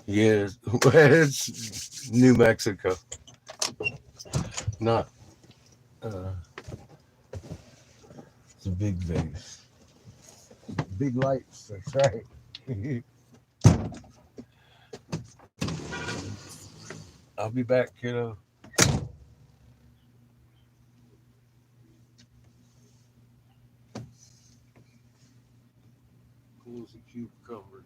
Yeah, it's New Mexico. Not, it's a big vase. Big lights, that's right. I'll be back, kiddo. Close the cucumber.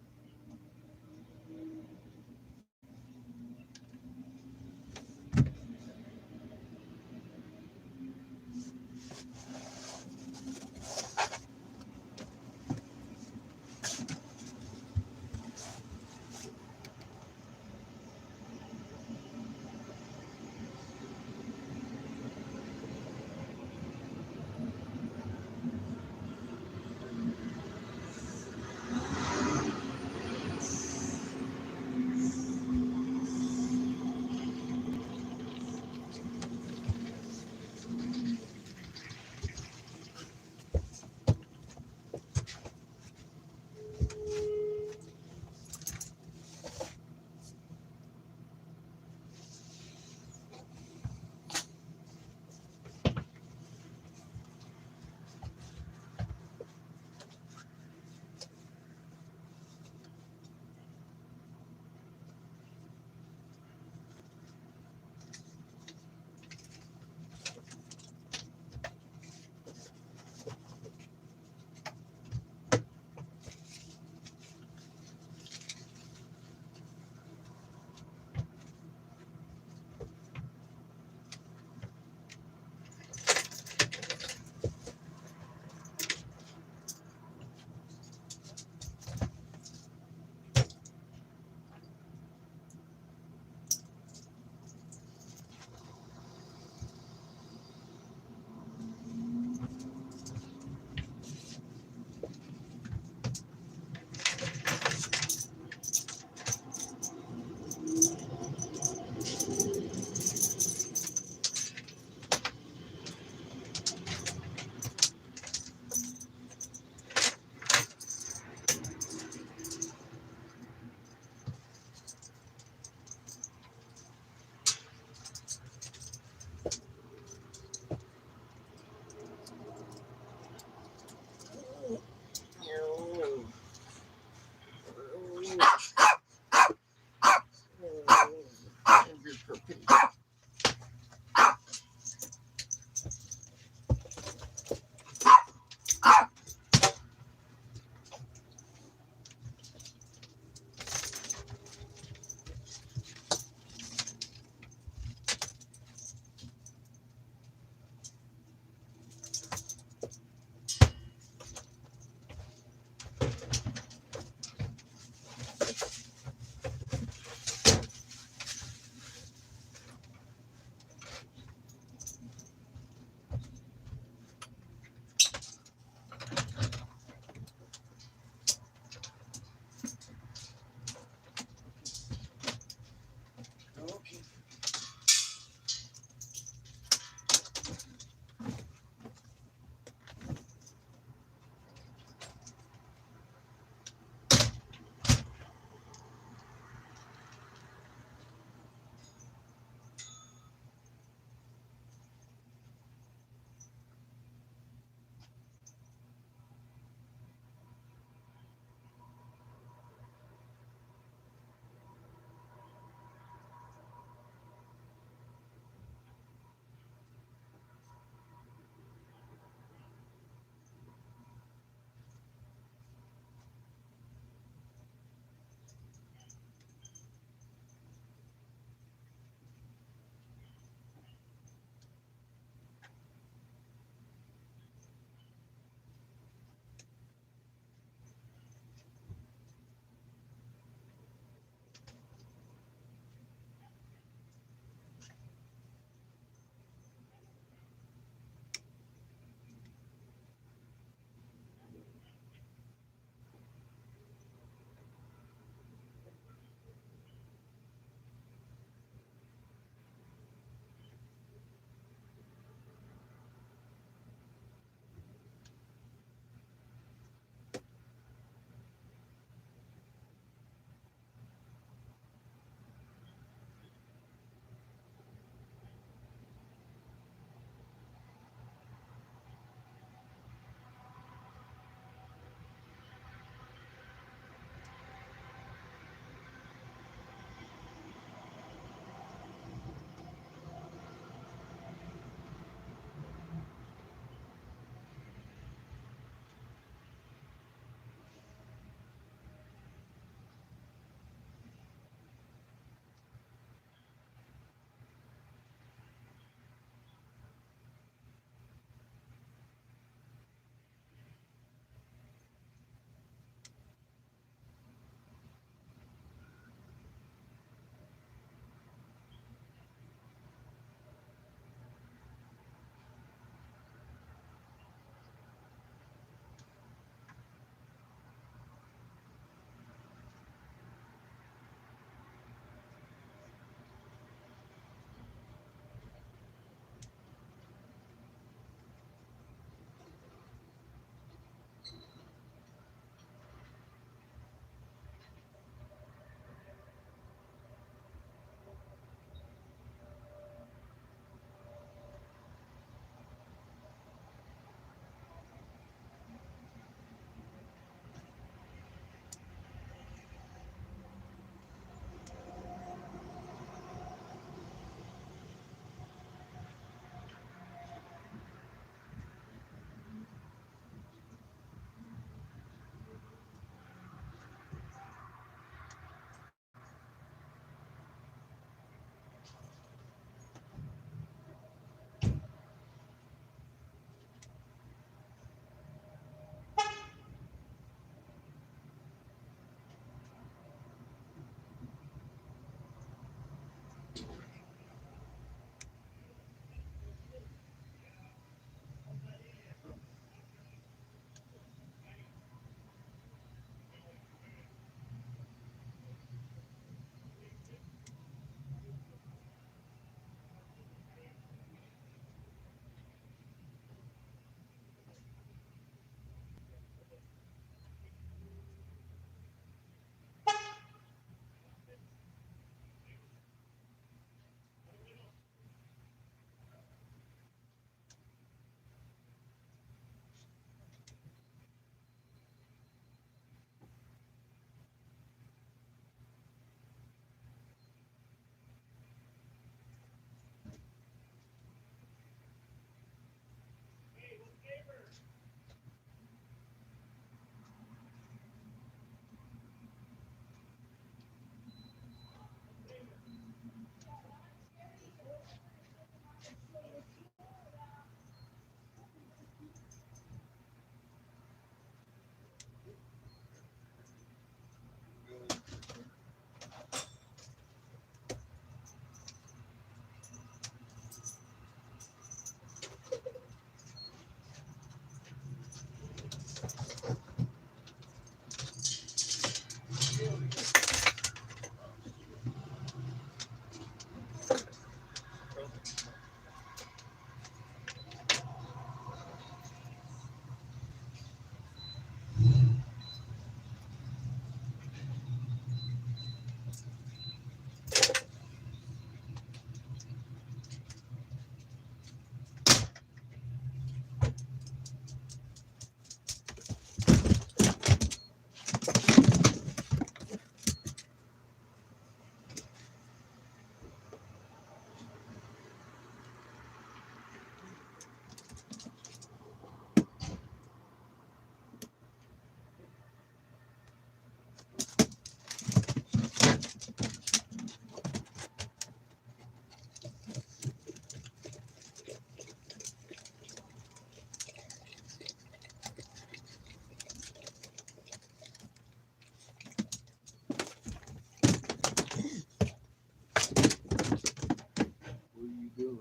doing?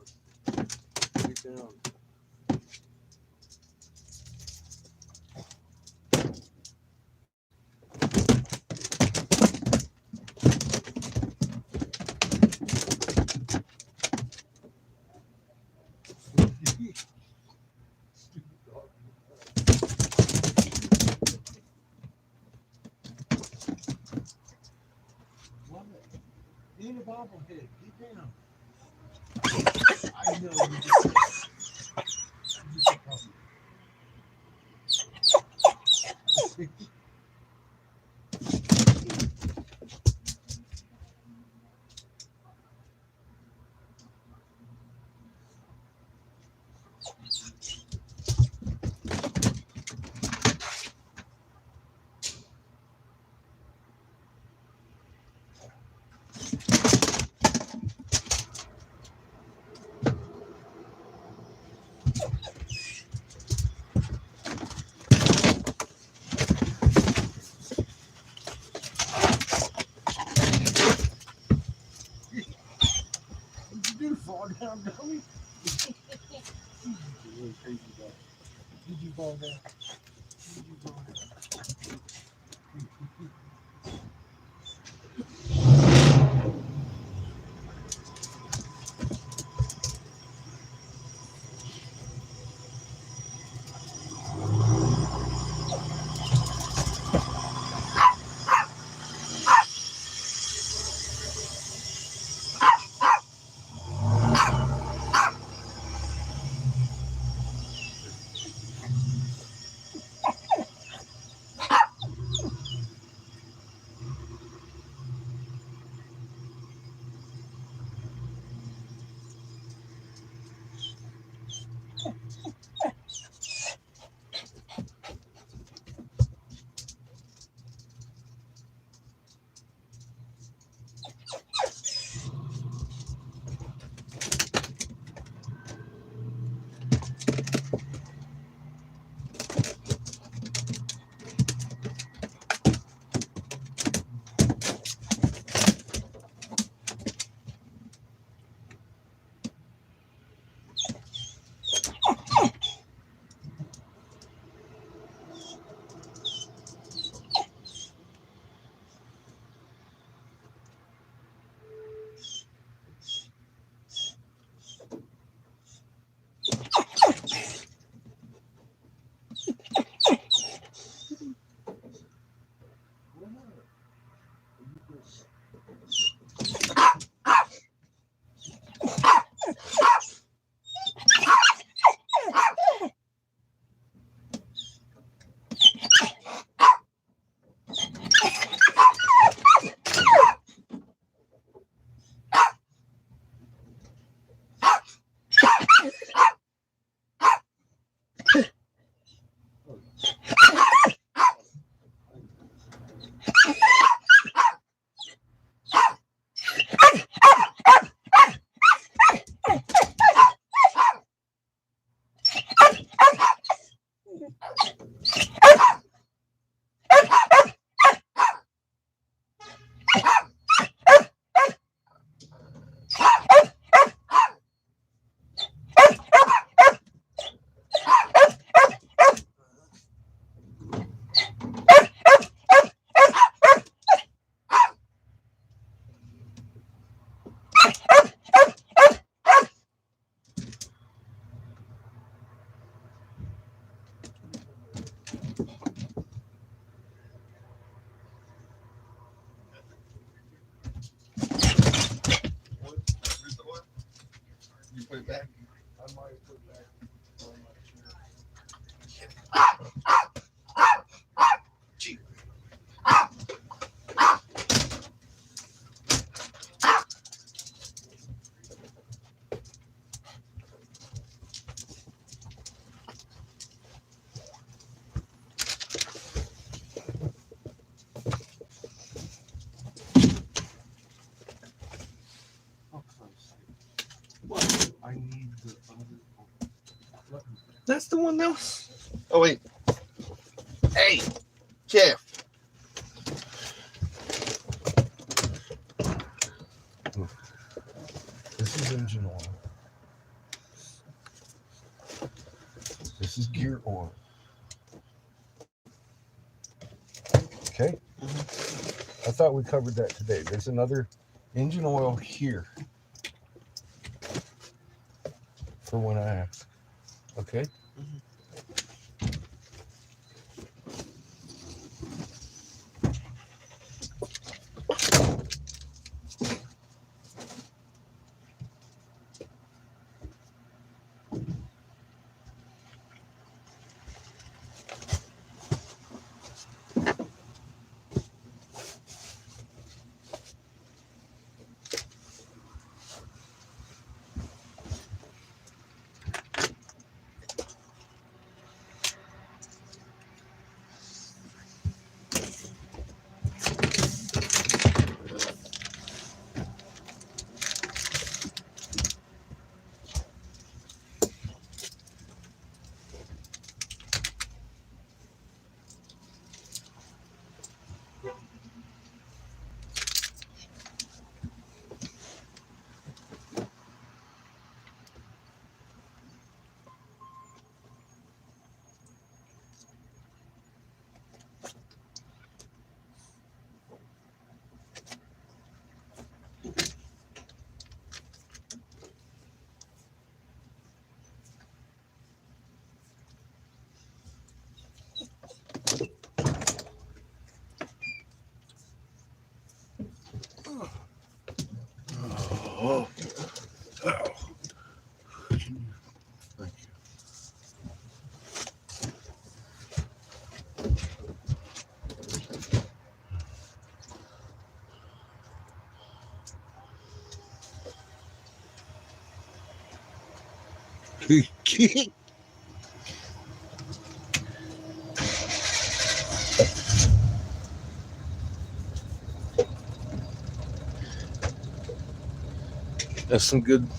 Get down. What? You ain't a bobblehead. Get down. I know you just. You just a puppy. What'd you do? Fall down, dummy? You're really crazy guy. Did you fall down? Did you fall down? You put it back? I might have put it back on my chair. What? I need the other. That's the one that was. Oh wait. Hey, Jeff. This is engine oil. Okay. I thought we covered that today. There's another engine oil here for when I ask. Okay. Oh. Ow. Thank you.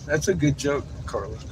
That's a good joke, Carlos.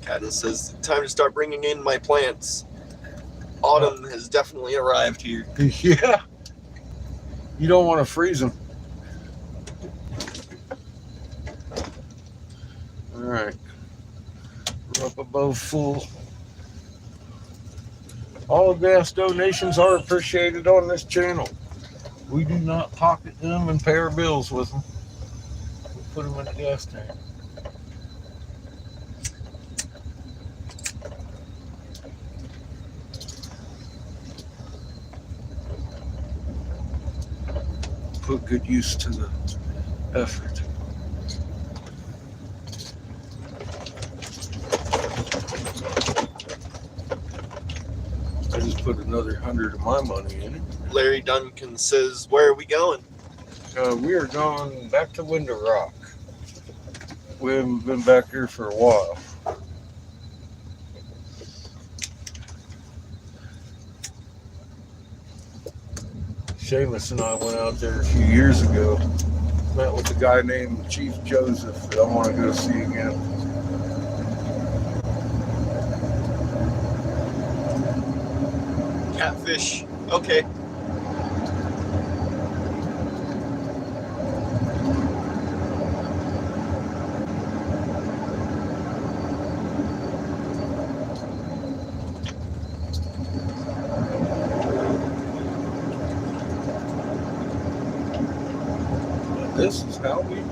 Cadden says, time to start bringing in my plants. Autumn has definitely arrived here. Yeah. You don't want to freeze them. All right. We're up above full. All gas donations are appreciated on this channel. We do not pocket them and pay our bills with them. We put them in the gas tank. Put good use to the effort. I just put another 100 of my money in it. Larry Duncan says, where are we going? We are going back to Window Rock. We haven't been back here for a while. Seamus and I went out there a few years ago. Met with a guy named Chief Joseph that I want to go see again. Catfish. Okay. This is how we do.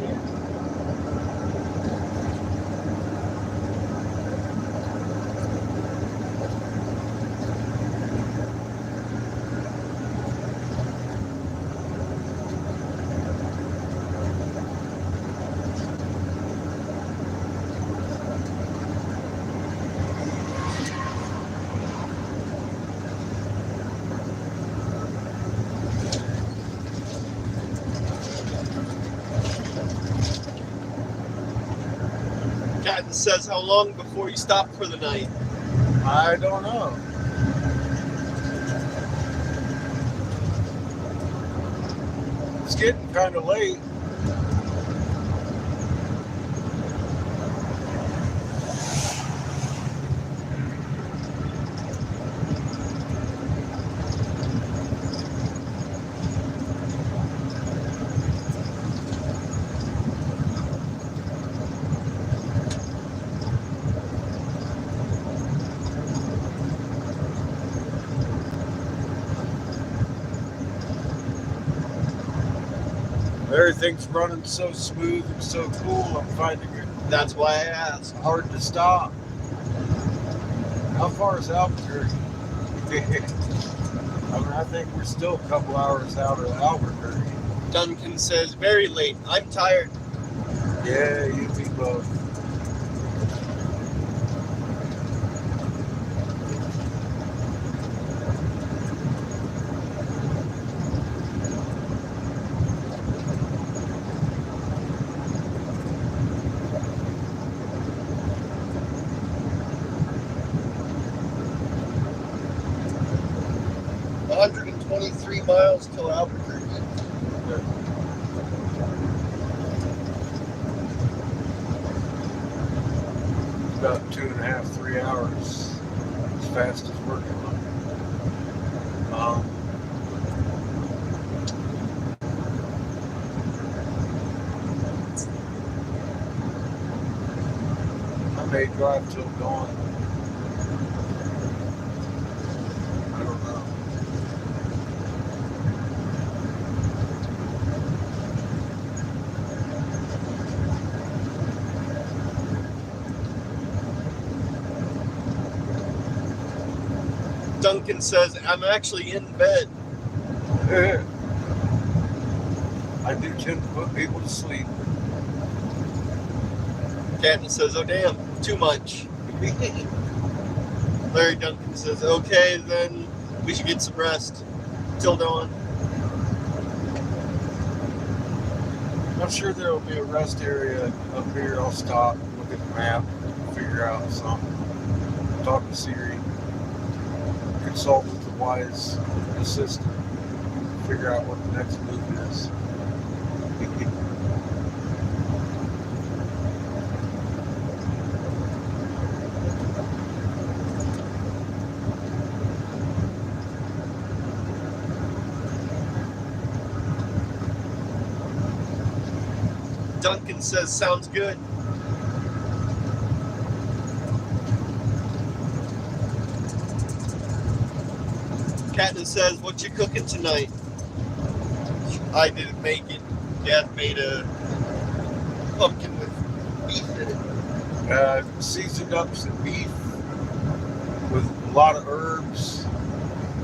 Captain says, how long before you stop for the night? I don't know. It's getting kind of late. Everything's running so smooth and so cool, I'm finding it That's why I asked. hard to stop. How far is Albuquerque? I think we're still a couple hours out of Albuquerque. Duncan says, very late. I'm tired. Yeah, you be both. $123 miles till Albuquerque. About 2.5, 3 hours as fast as we're going. I may drive till dawn. I don't know. Duncan says, I'm actually in bed. I do tend to put people to sleep. Captain says, oh damn, too much. Larry Duncan says, okay, then we should get some rest till dawn. I'm sure there will be a rest area up here. I'll stop, look at the map, figure out something. Talk to Siri. Consult with the wise assistant. Figure out what the next move is. Duncan says, sounds good. Captain says, what you cooking tonight? I didn't make it. Dad made a pumpkin with beef in it. Seasoned up some beef with a lot of herbs.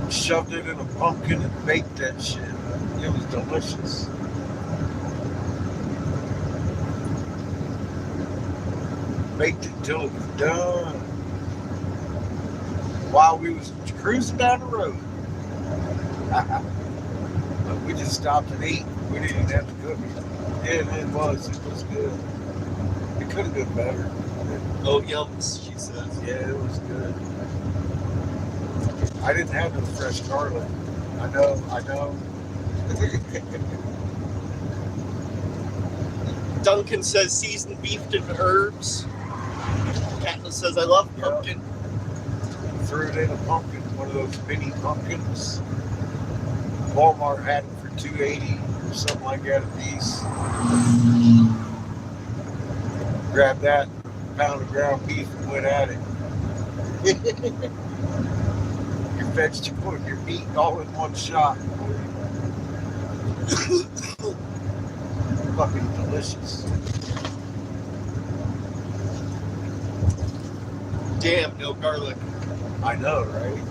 Shoved it in a pumpkin and baked that shit. It was delicious. Baked it till it was done. While we was cruising down the road. But we just stopped and ate. We didn't even have to cook it. Yeah, it was. It was good. It could have been better. Oh, yums, she says. Yeah, it was good. I didn't have no fresh garlic. I know. Duncan says, seasoned beef and herbs. Captain says, I love pumpkin. Threw it in a pumpkin, one of those mini pumpkins. Walmart had them for $2.80 or something like that a piece. Grabbed that pound of ground beef and went at it. Your vegetable and your meat all in one shot. Fucking delicious. Damn, no garlic. I know, right?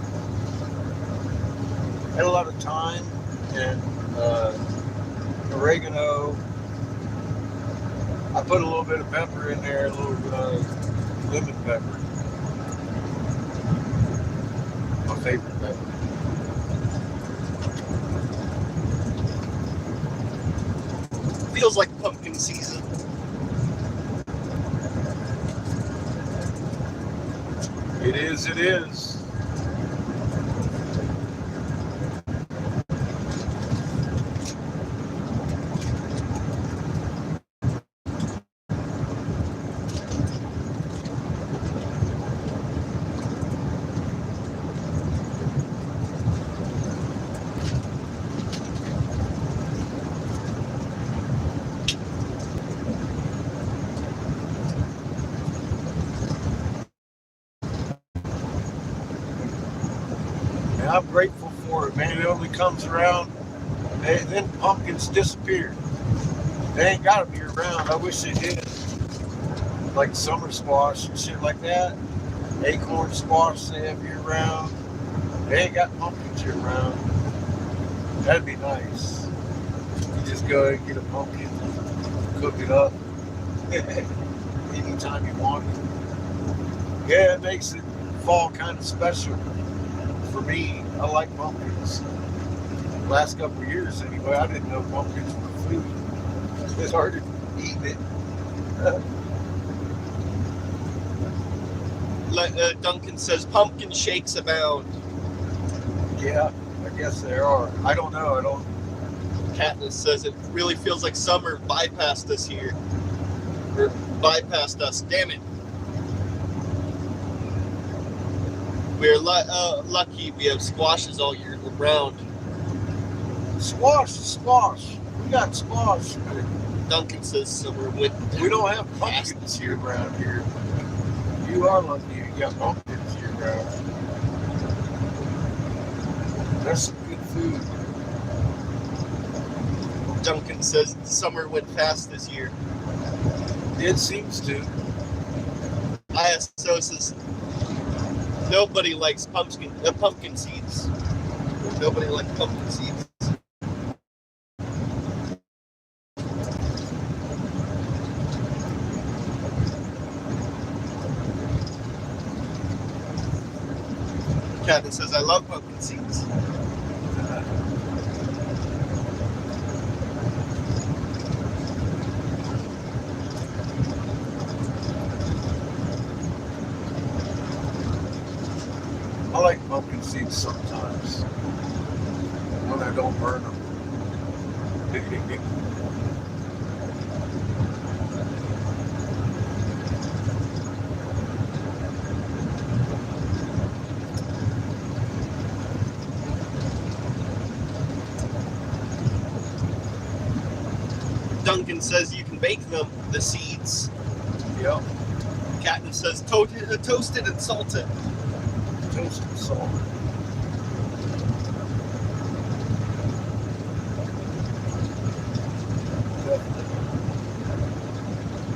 Had a lot of thyme and oregano. I put a little bit of pepper in there, a little lemon pepper. My favorite pepper. Feels like pumpkin season. It is, it is. And I'm grateful for it, man. It only comes around. Then pumpkins disappear. They ain't got to be around. I wish they did. Like summer squash and shit like that. Acorn squash they have year round. They ain't got pumpkins year round. That'd be nice. You just go and get a pumpkin, cook it up anytime you want it. Yeah, it makes it fall kind of special for me. I like pumpkins. Last couple of years anyway, I didn't know pumpkins were food. It's hard to eat it. Duncan says pumpkin shakes abound. Yeah, I guess there are. I don't know. I don't. Katniss says it really feels like summer bypassed us here. Or bypassed us. Damn it. We're lucky we have squashes all year round. Squash. We got squash. Duncan says summer went. We don't have pumpkins year round here. You are lucky you got pumpkins year round. That's some good food. Duncan says summer went fast this year. It seems to. ISO says nobody likes pumpkin seeds. Nobody likes pumpkin seeds. Kevin says I love pumpkin seeds. I like pumpkin seeds sometimes when I don't burn them. Duncan says you can bake them, the seeds. Yep, Katniss says toasted and salted. toasted salt. Definitely.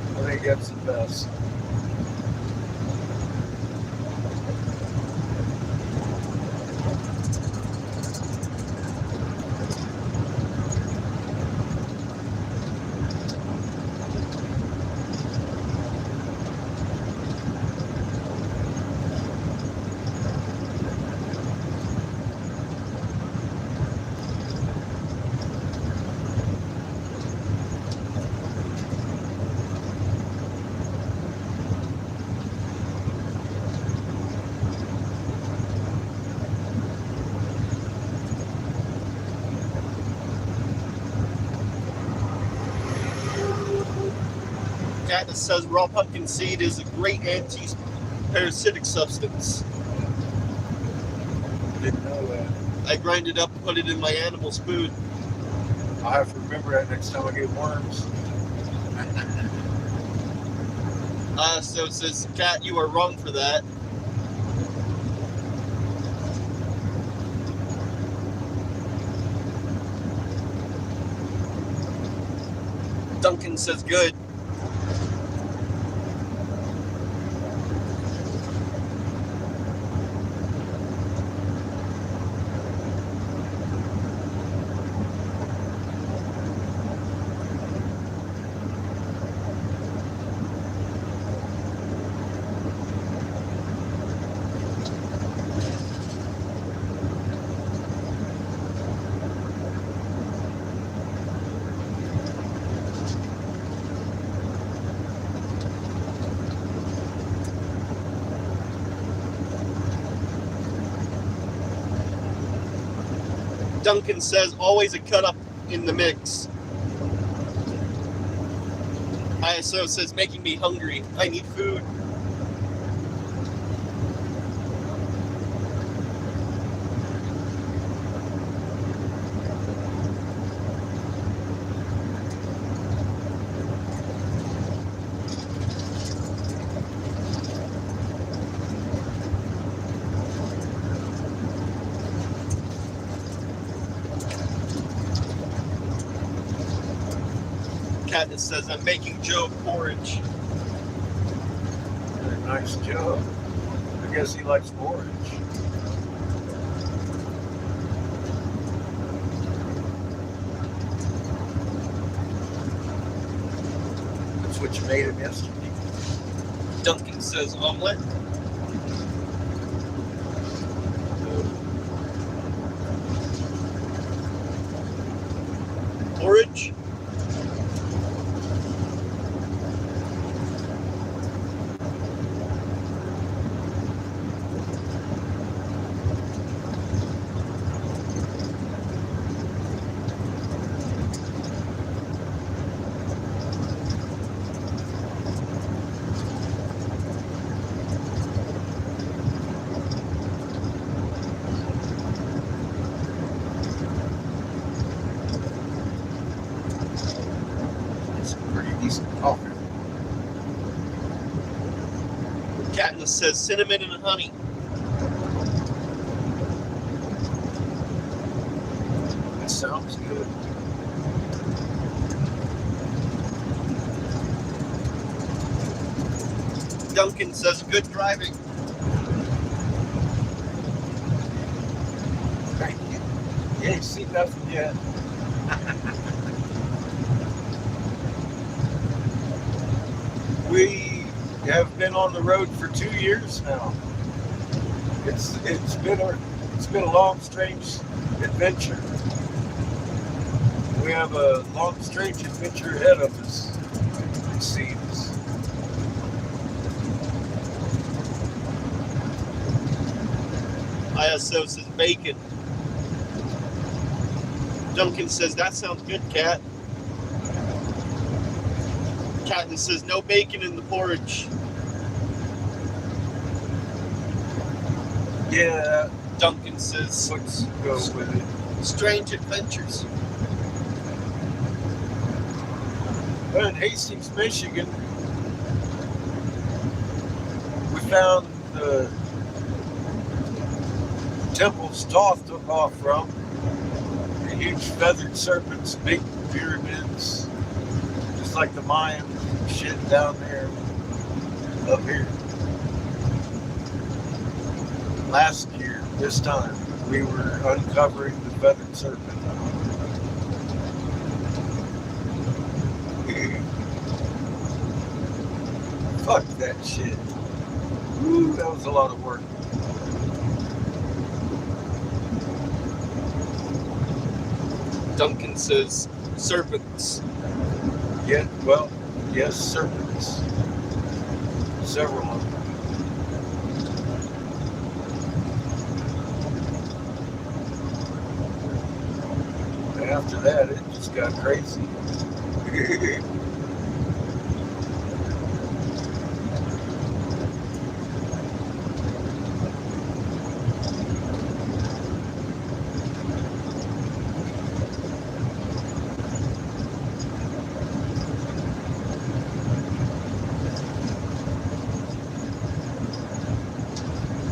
I think that's the best. Katniss says raw pumpkin seed is a great anti-parasitic substance. Didn't know that. I grind it up and put it in my animal's food. I'll have to remember that next time I get worms. So it says, Kat, you are wrong for that. Duncan says good. Duncan says, always a cut up in the mix. ISO says, making me hungry. I need food. Katniss says, I'm making Joe porridge. Very nice job. I guess he likes porridge. That's what you made him yesterday. Duncan says, omelet. Porridge. It's pretty decent coffee. Katniss says, cinnamon and honey. That sounds good. Duncan says, good driving. Thank you. You ain't seen nothing yet. We have been on the road for 2 years now. It's been a long, strange adventure. We have a long, strange adventure ahead of us, it seems. ISO says, bacon. Duncan says, that sounds good, Kat. Katniss says, no bacon in the porridge. Yeah, Duncan says, let's go with it. strange adventures. In Hastings, Michigan, we found the temples Thoth took off from. The huge feathered serpents, big pyramids, just like the Mayan shit down there, up here. Last year, this time, we were uncovering the feathered serpent. Fuck that shit. Woo, that was a lot of work. Duncan says, serpents. Yeah, well, yes, serpents. Several of them. And after that, it just got crazy.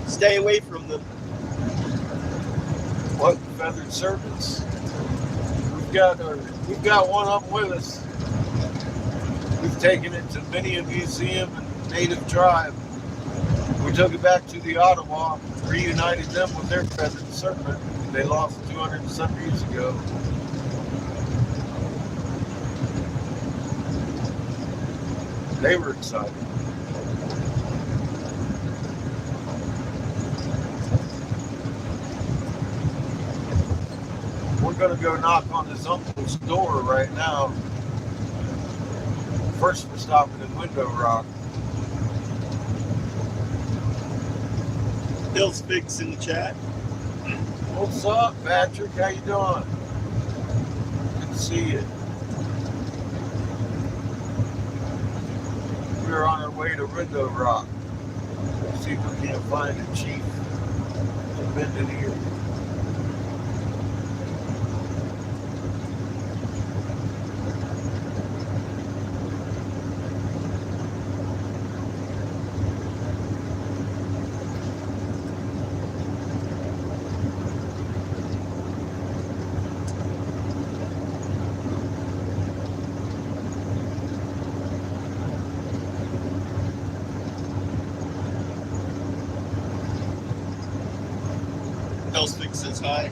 Stay away from them. What, feathered serpents? We've got one of them with us. We've taken it to many a museum and native tribe. We took it back to the Ottawa, reunited them with their feathered serpent they lost 200 and some years ago. They were excited. We're going to go knock on his uncle's door right now. First, we're stopping in Window Rock. Bill's Fix in the chat. What's up, Patrick? How you doing? Good to see you. We're on our way to Ringo Rock. See if we can't find a chief in Minden here. Hellsvik says hi.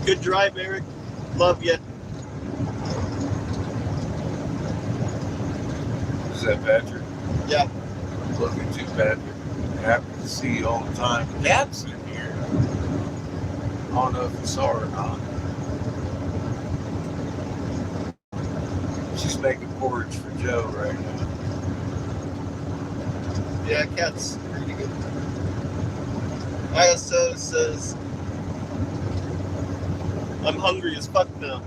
Good drive, Eric. Love you. Is that Patrick? Yeah. Love you too, Patrick. Happy to see you all the time. Cat's in here. I don't know if you saw her or not. She's making porridge for Joe right now. Yeah, cat's pretty good. ISO says, I'm hungry as fuck now.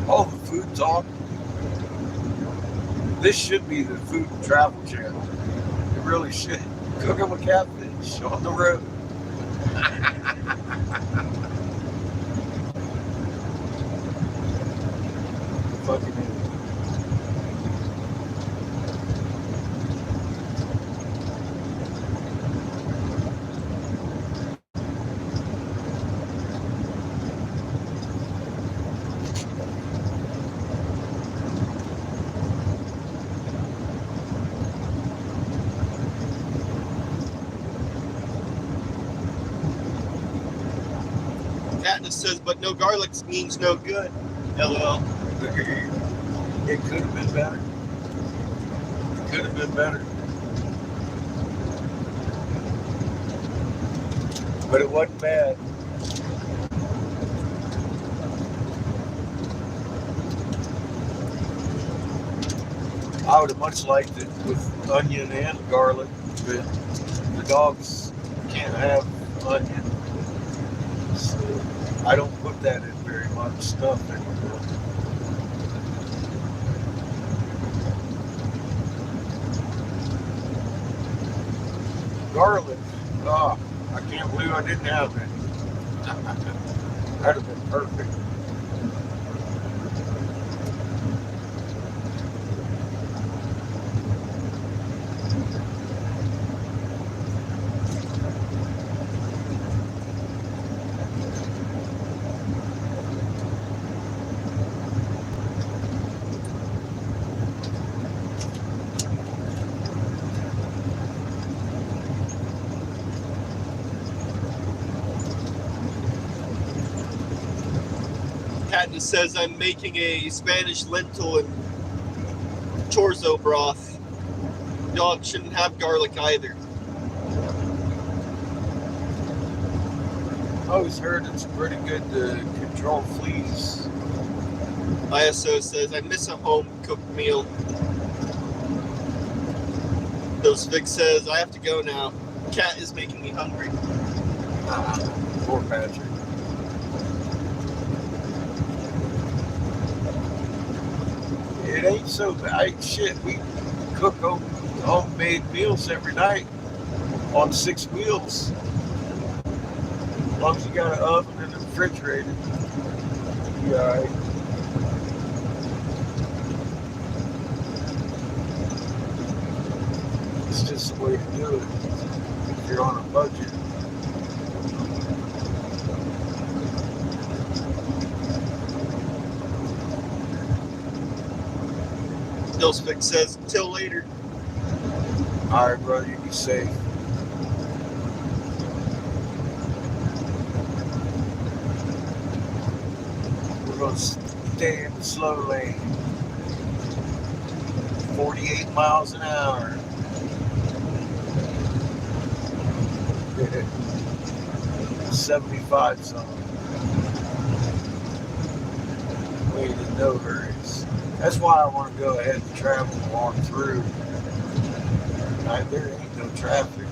Oh, the food talk. This should be the food and travel channel. It really should. Cooking with catfish on the road. Fucking idiot. Katniss says, but no garlic means no good. LOL. It could have been better. It could have been better. But it wasn't bad. I would have much liked it with onion and garlic, but the dogs can't have onion. So I don't put that in very much stuff anymore. Garlic, I can't believe I didn't have it. That'd have been perfect. Katniss says I'm making a Spanish lentil and chorizo broth. Dog shouldn't have garlic either. I always heard it's pretty good to control fleas. ISO says I miss a home cooked meal. Hellsvik says I have to go now. Cat is making me hungry. Poor Patrick. It ain't so bad. Shit, we cook homemade meals every night on 6 wheels. As long as you got an oven and a refrigerator, you'll be alright. It's just the way to do it if you're on a budget. Hellsvik says till later. Alright, brother, you be safe. going to stay in the slow lane. 48 miles an hour. 75 something. Way to no hurries. That's why I want to go ahead and travel and walk through. There ain't no traffic.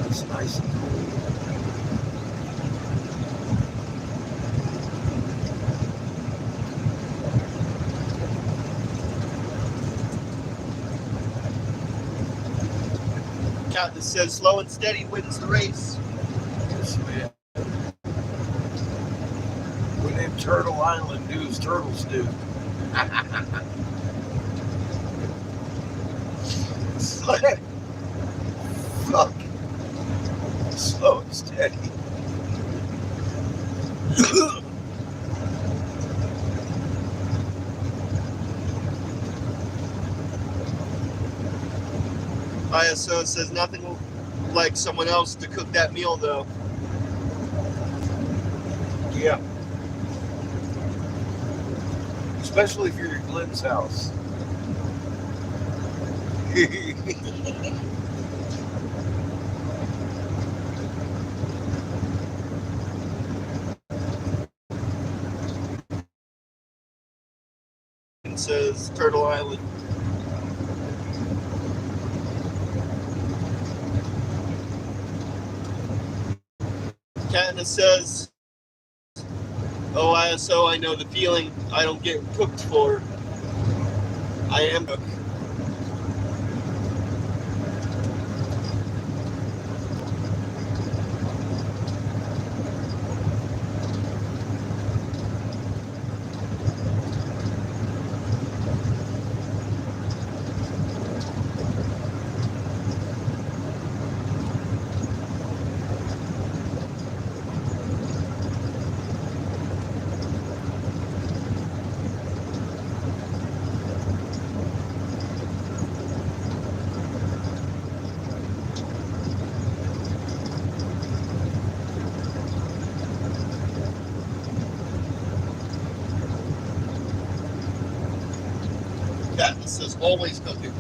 It's nice and cool. Captain says slow and steady wins the race. Yes, man. When them Turtle Island do as turtles do. Fuck. Slow and steady. ISO says nothing like someone else to cook that meal though. Yeah. Especially if you're at Glenn's house. It says Turtle Island. Katniss says, oh, ISO, I know the feeling. I don't get cooked for. I am cooked. Katniss says, always cooking.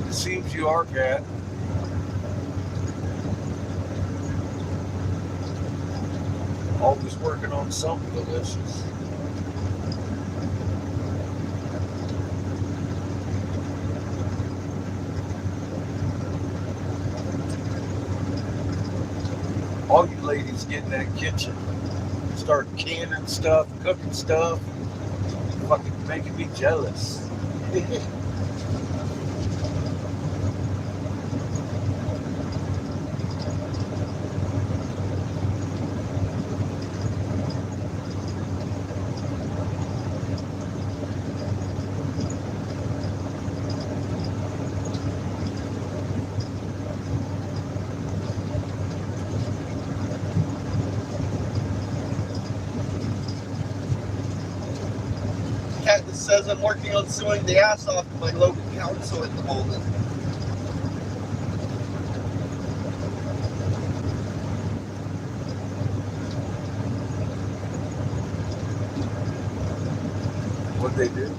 It seems you are, Kat. Always working on something delicious. All you ladies get in that kitchen, start canning stuff, cooking stuff, fucking making me jealous. Katniss says, I'm working on suing the ass off of my local council at the moment. What'd they do?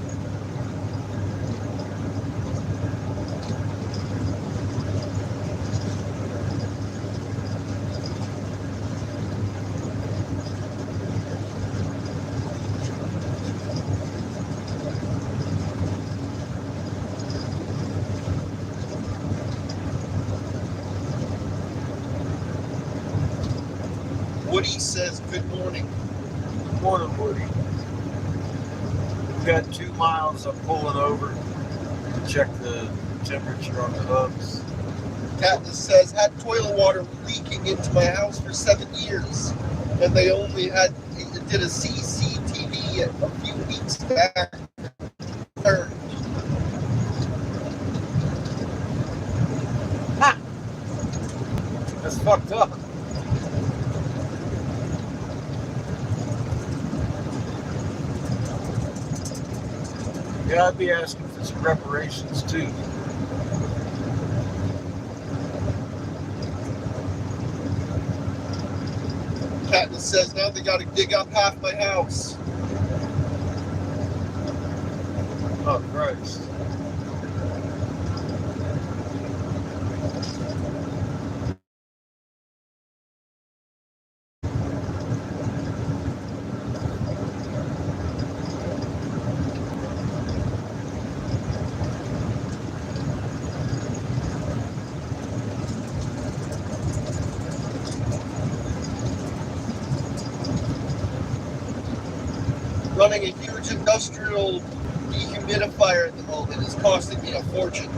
Woody says, good morning. Good morning, Woody. We've got 2 miles. I'm pulling over to check the temperature on the hubs. Katniss says, had toilet water leaking into my house for 7 years. And they only did a CCTV a few weeks back. That's fucked up. Yeah, I'd be asking for some reparations too. Katniss says now they gotta dig up half my house. Oh, Christ. Running a huge industrial dehumidifier at the moment is costing me a fortune.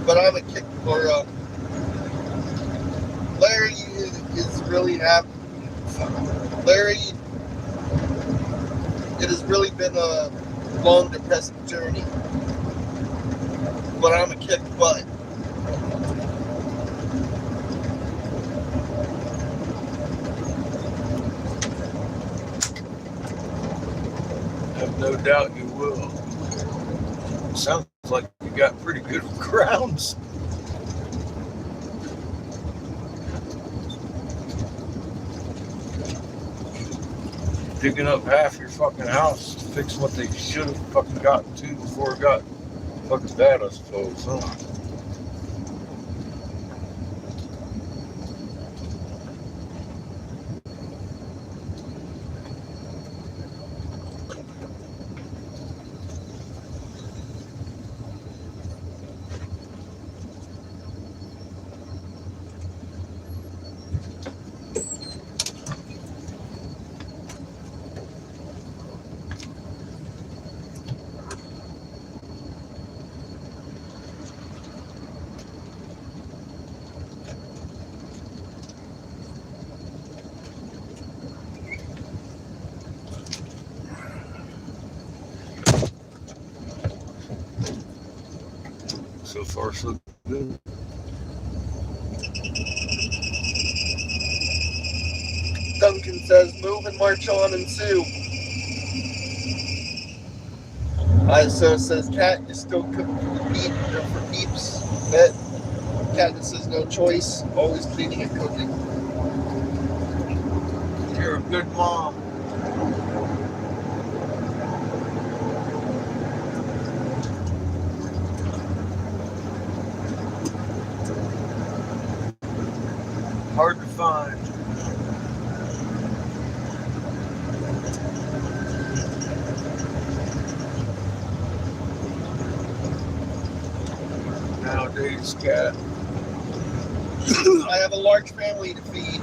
But I'm a kick or Larry is really happy. Larry, it has really been a long, depressing journey. But I'm a kick butt. I have no doubt you will. Sounds like you got pretty good grounds. Digging up half your fucking house to fix what they should have fucking gotten to before it got fucking bad, I suppose, huh? So far, so good. Duncan says, move and march on and sue. So says, Kat, you still cook for peeps. Bet. Katniss says, no choice. Always cleaning and cooking. You're a good mom. Hard to find. Nowadays, Cat. I have a large family to feed.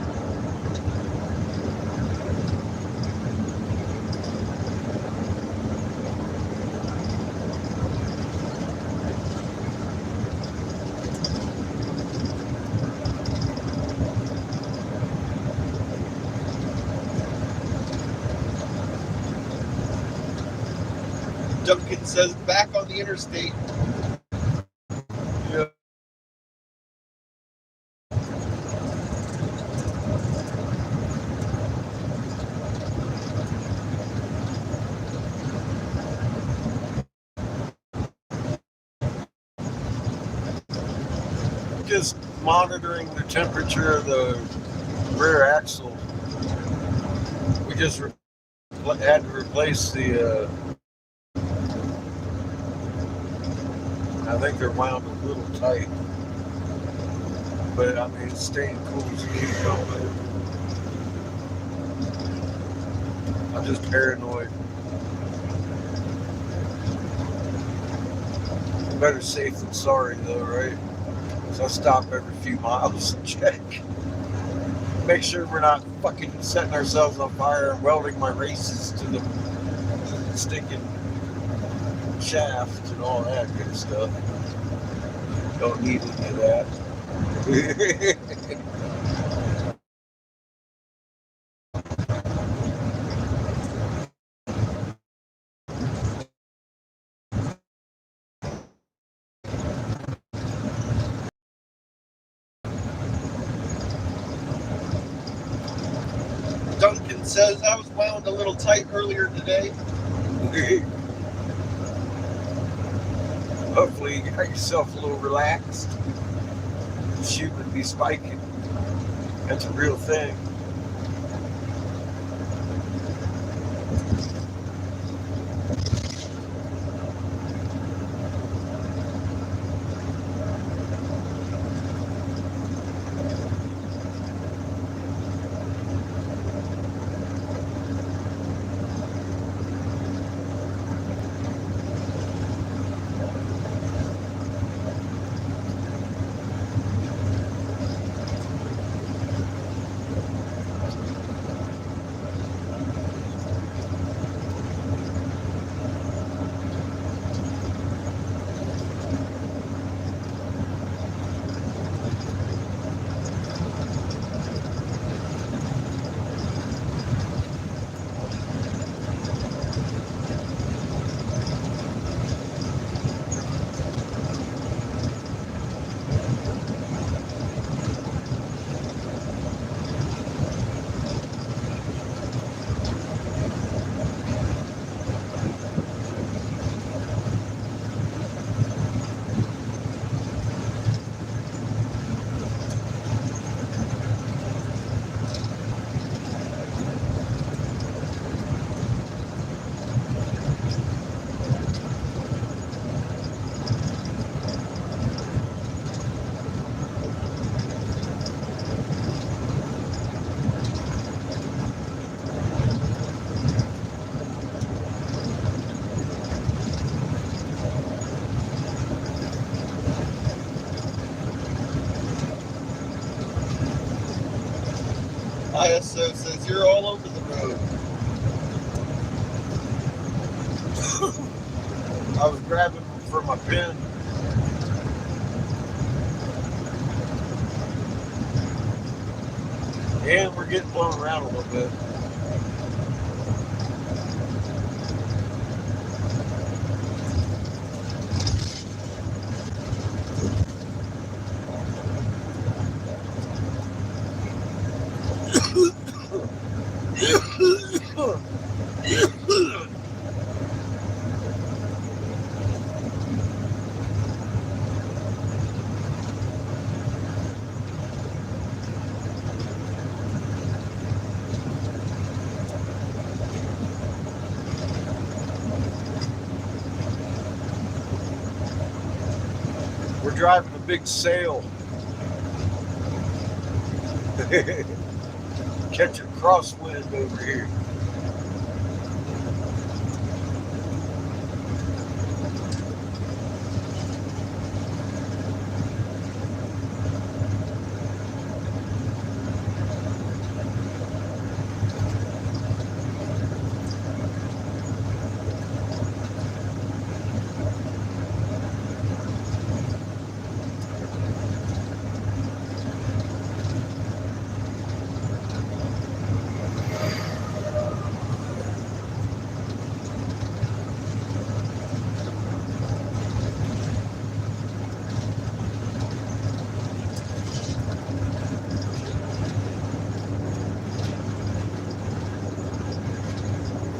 Duncan says, back on the interstate. Yeah. Just monitoring the temperature of the rear axle. We just had to replace the I think they're wound a little tight, but I mean it's staying cool as you need to go with it. I'm just paranoid. Better safe than sorry though, right? So I stop every few miles and check. Make sure we're not fucking setting ourselves on fire and welding my races to the stinking shaft and all that good stuff. Don't need any of that. says I was wound a little tight earlier today. Hopefully you got yourself a little relaxed. The shoe would be spiking. That's a real thing. ISO says you're all over the road. I was grabbing for my pen. And we're getting blown around a little bit. We're driving a big sail. Catch a crosswind over here.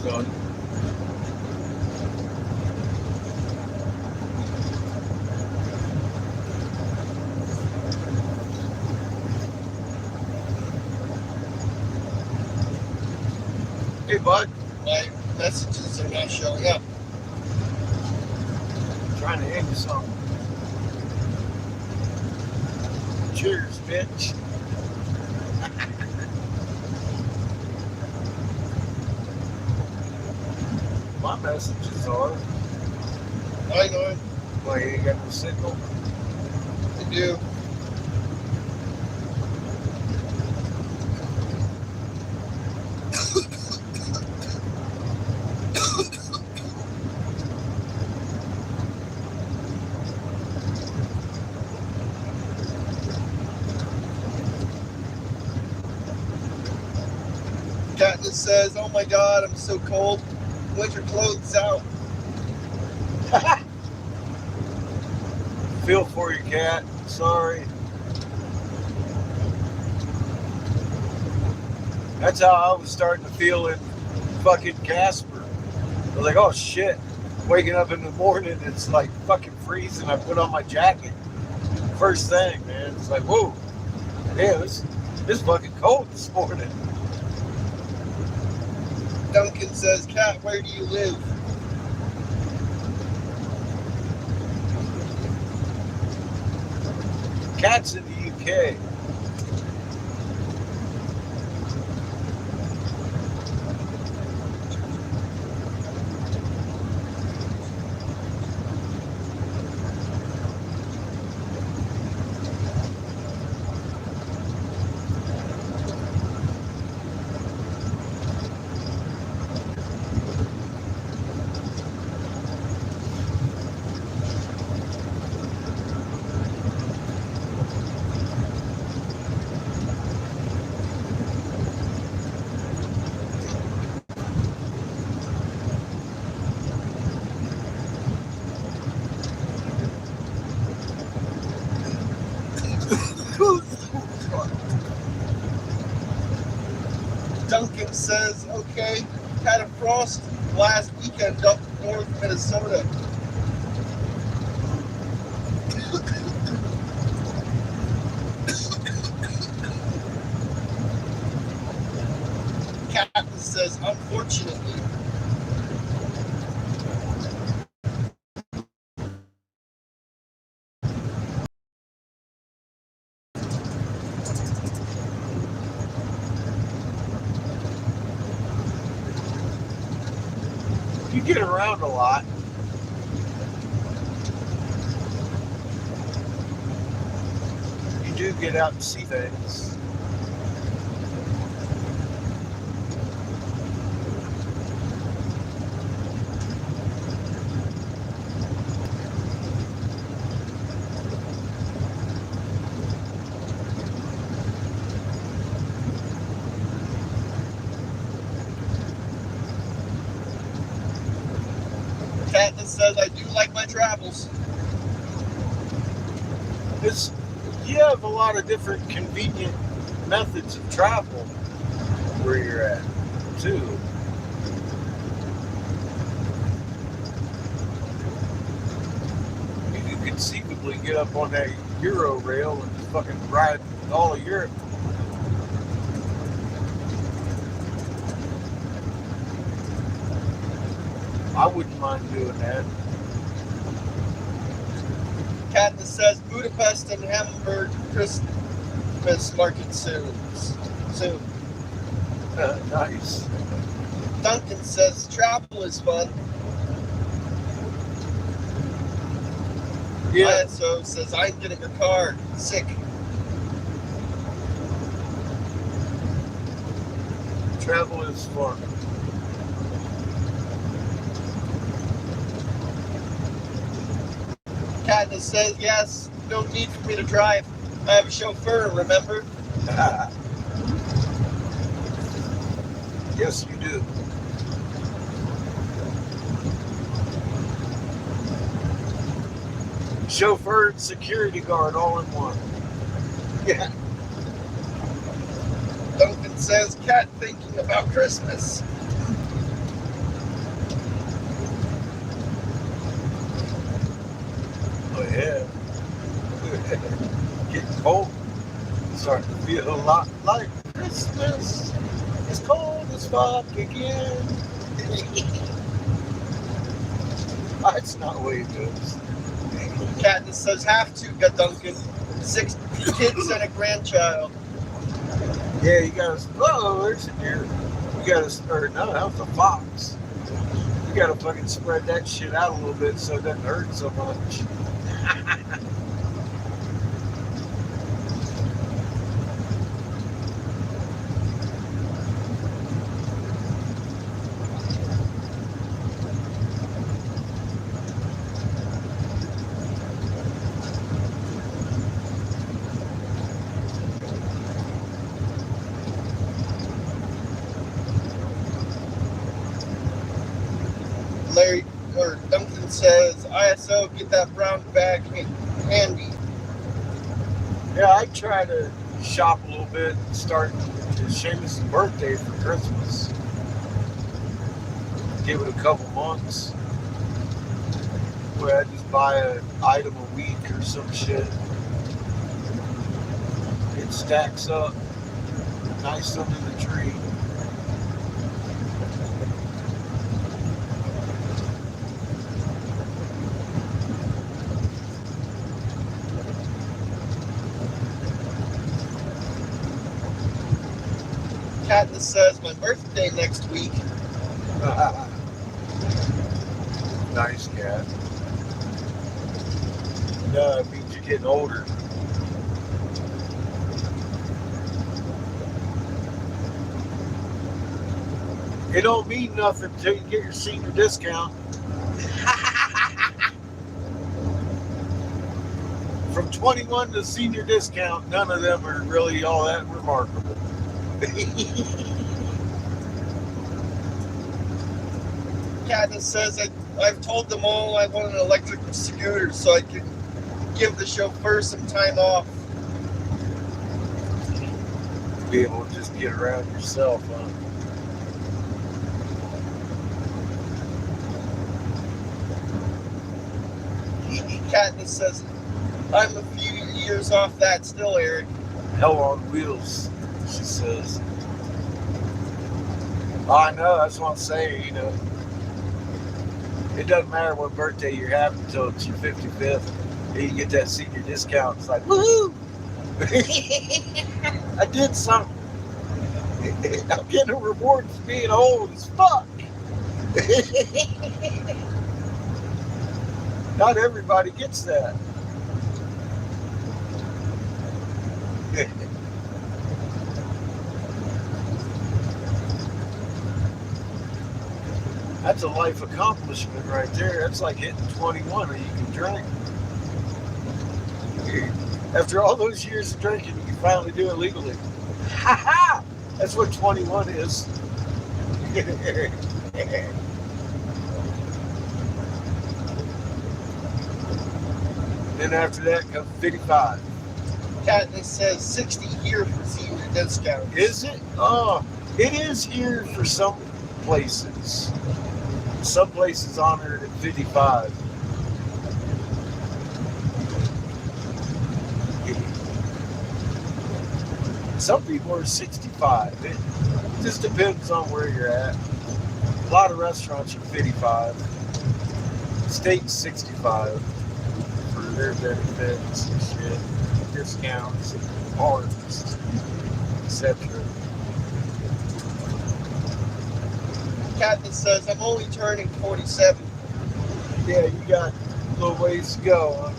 Done. Hey, bud. My messages are not showing up. Trying to hand you something. Cheers, bitch. My messages are, How you doing? well, you ain't got no signal. I do. Katniss says, "Oh my God, I'm so cold. Winter clothes out." Feel for you, cat. Sorry. That's how I was starting to feel in fucking Casper. I was like, oh shit. Waking up in the morning, it's like fucking freezing. I put on my jacket. First thing, man. It's like, whoa. Yeah, this fucking cold this morning. Duncan says, Kat, where do you live? Cat's in the UK. Duncan says, okay, had a frost last weekend up north Minnesota. Captain says, unfortunately. You get around a lot. You do get out and see things. Katniss says, I do like my travels. You have a lot of different convenient methods of travel where you're at, too. You could conceivably get up on that Euro rail and just fucking ride all of Europe. I wouldn't mind doing that. Katniss says, Budapest and Hamburg Christmas market soon. Nice. Duncan says, travel is fun. Yeah. ISO says, I'm getting a car. Sick. Travel is fun. Katniss says, yes, no need for me to drive. I have a chauffeur, remember? Yes, you do. Chauffeur and security guard all in one. Yeah. Duncan says, Cat thinking about Christmas. Oh, yeah. Getting cold. Starting to feel a lot like Christmas. It's cold as fuck again. That's not the way it goes. Katniss says, have to, got Duncan. 6 kids and a grandchild. Yeah, you gotta. Oh, there's a deer. You gotta. Or no, that was a fox. You gotta fucking spread that shit out a little bit so it doesn't hurt so much. Duncan says, ISO, get that brown bag handy. Yeah, I try to shop a little bit and start. It's Seamus' birthday for Christmas. Give it a couple months. Where I just buy an item a week or some shit. It stacks up nice under the tree. Katniss says my birthday next week. Nice cat. No, it means you're getting older. It don't mean nothing until you get your senior discount. From 21 to senior discount, none of them are really all that remarkable. Katniss says I've told them all I want an electric scooter so I can give the chauffeur some time off. Be able to just get around yourself, huh? Katniss says I'm a few years off that still, Eric. Hell on wheels, she says. I know, that's what I'm saying, you know. It doesn't matter what birthday you're having until it's your 55th. And you get that senior discount. It's like, woohoo! I did something. I'm getting a reward for being old as fuck. Not everybody gets that. That's a life accomplishment right there. That's like hitting 21 and you can drink. After all those years of drinking, you can finally do it legally. Ha ha! That's what 21 is. Then after that comes 55. Katniss says 60 here for senior discount. Is it? Oh, it is here for some places. Some places honor it at 55. Some people are 65. It just depends on where you're at. A lot of restaurants are 55. State's 65 for their benefits and shit, discounts, and parties, etc. Katniss says I'm only turning 47. Yeah, you got a little ways to go, huh?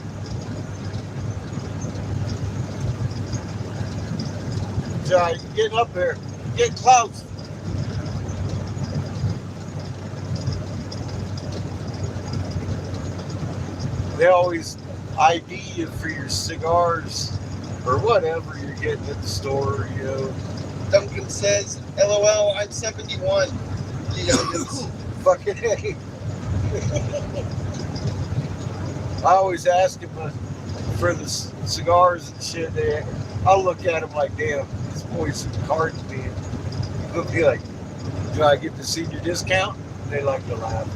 Jai, you're getting up there. Get close. They always ID you for your cigars or whatever you're getting at the store, you know. Duncan says, LOL, I'm 71. The youngest. Fucking hey. I always ask him for the cigars and shit. I'll look at him like, damn, this boy's card's being. He'll be like, do I get the senior discount? They like to laugh.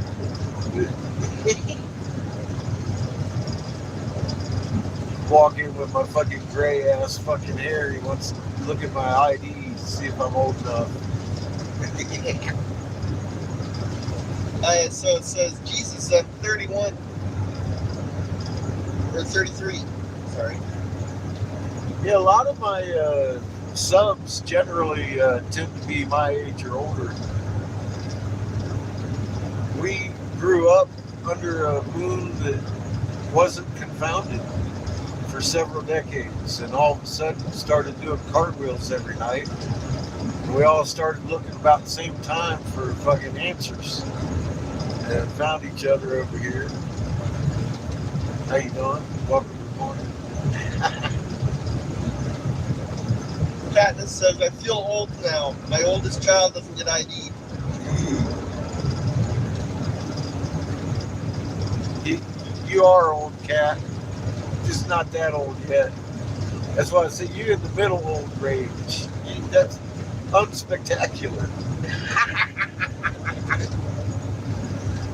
Walk in with my fucking gray ass fucking hair. He wants to look at my ID to see if I'm old enough. So it says, Jesus, I'm 31. Or 33. Sorry. Yeah, a lot of my subs generally tend to be my age or older. We grew up under a moon that wasn't confounded for several decades, and all of a sudden started doing cartwheels every night. And we all started looking about the same time for fucking answers, and found each other over here. How you doing? Welcome to the morning. Katniss says, I feel old now. My oldest child doesn't get ID'd. You are old, cat. Just not that old yet. That's why I say you in the middle old range. That's unspectacular.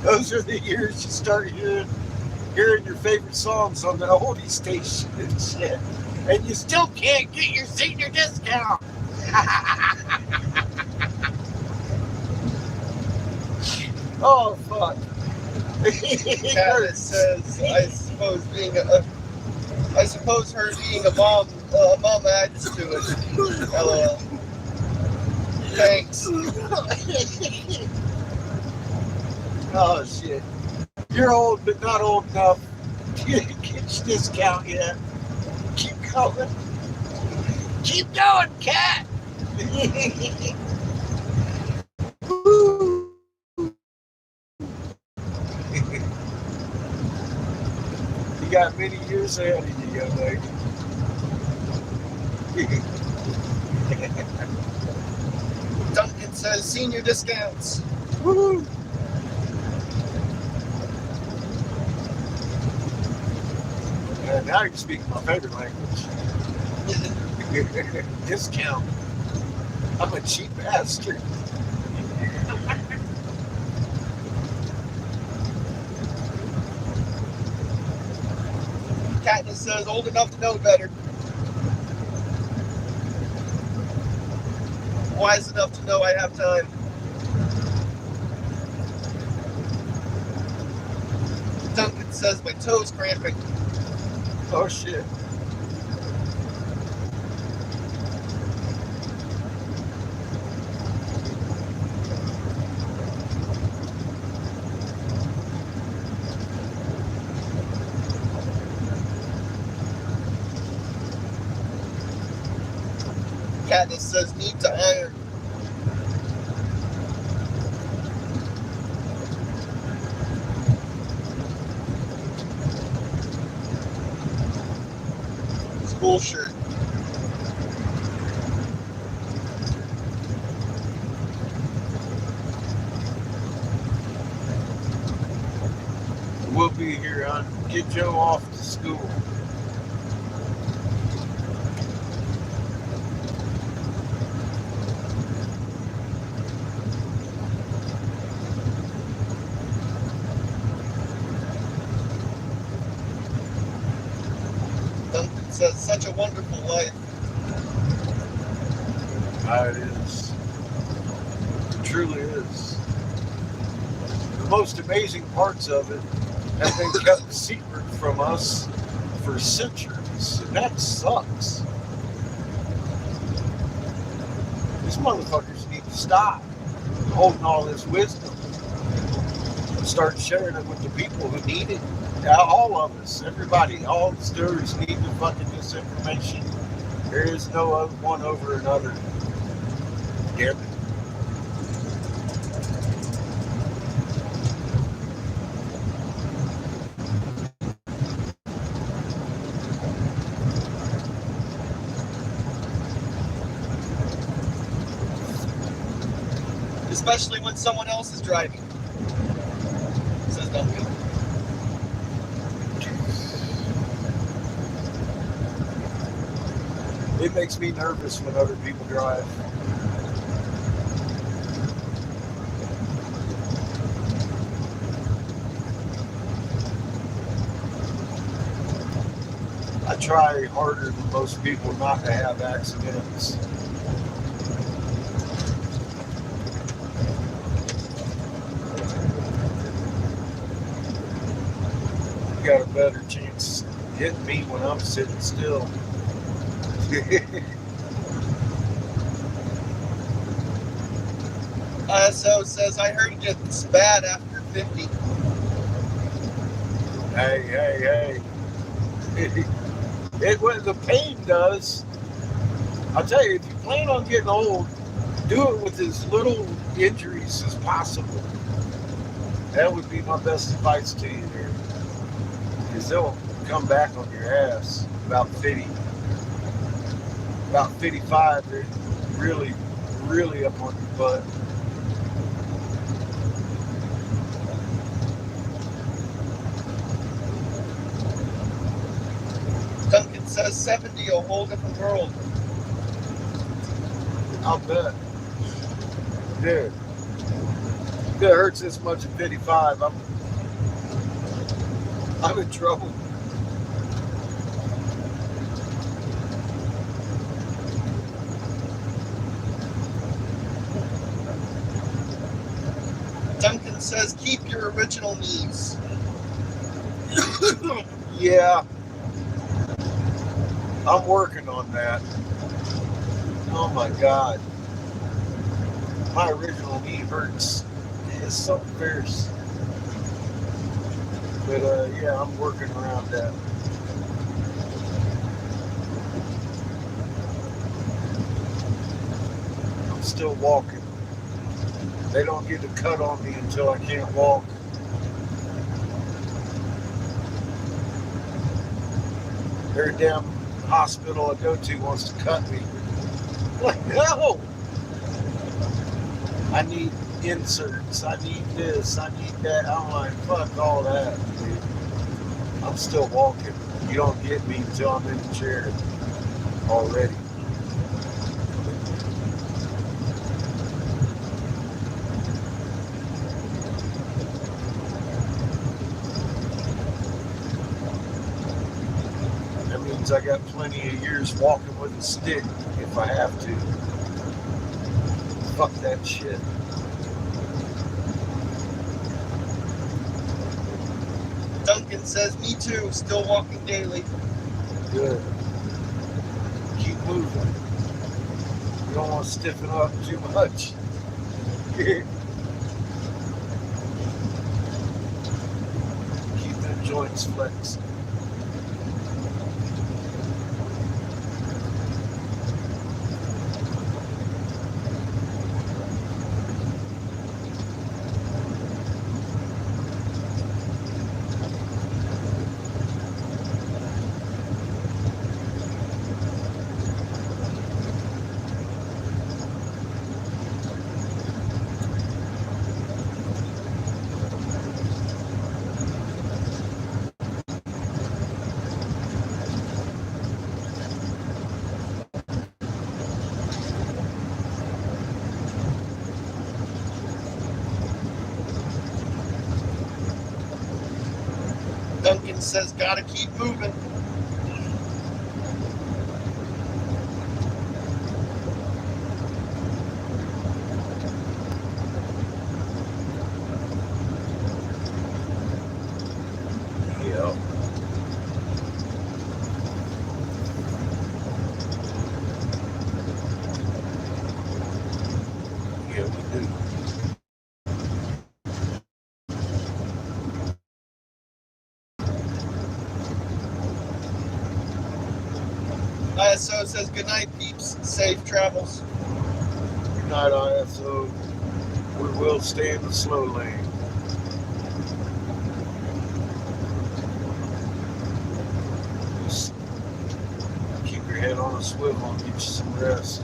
Those are the years you start hearing your favorite songs on the oldie station and shit. And you still can't get your senior discount. Oh, fuck. Cat says, I suppose her being a mom adds to it. LOL. Thanks. Oh, shit. You're old, but not old enough. Get your discount yet. Keep going. Keep going, cat. You got many years ahead of you, young lady. Duncan says senior discounts. Woo! And now you're speaking my favorite language. Discount. I'm a cheap bastard. Katniss says old enough to know better. Wise enough to know I have time. Duncan says my toes cramping. Oh shit. Katniss says need to iron. School shirt. We'll be here, hon. Get Joe off to school. Duncan says such a wonderful life. It is. It truly is. The most amazing parts of it have been kept secret from us for centuries, and that sucks. These motherfuckers need to stop holding all this wisdom and start sharing it with the people who need it. All of us, everybody, all the stewards need the fucking this information. There is no one over another. Damn it. Especially when someone else is driving. Says Duncan. It makes me nervous when other people drive. I try harder than most people not to have accidents. You got a better chance hitting me when I'm sitting still. ISO says I heard it gets bad after 50. Hey. What the pain does, I'll tell you, if you plan on getting old, do it with as little injuries as possible. That would be my best advice to you there. Because they'll come back on your ass about 50. About 55, they're really, really up on your butt. Duncan says says 70, a whole different world. I'll bet. Dude. If it hurts this much at 55, I'm in trouble. Duncan says keep your original knees. Yeah. I'm working on that. Oh my God. My original knee hurts. It's so fierce. But yeah, I'm working around that. I'm still walking. They don't get a cut on me until I can't walk. Every damn hospital I go to wants to cut me. Like, no! I need inserts. I need this. I need that. I'm like, fuck all that, dude. I'm still walking. You don't get me until I'm in the chair already. That means I got plenty of years walking with a stick if I have to. Fuck that shit. Duncan says me too, still walking daily. Good. Keep moving. You don't want to stiffen up too much. Keep the joints flexed. Duncan says gotta keep moving. Yeah. Yeah, we do. ISO says good night, peeps. Safe travels. Good night, ISO. We will stay in the slow lane. Just keep your head on a swivel and get you some rest.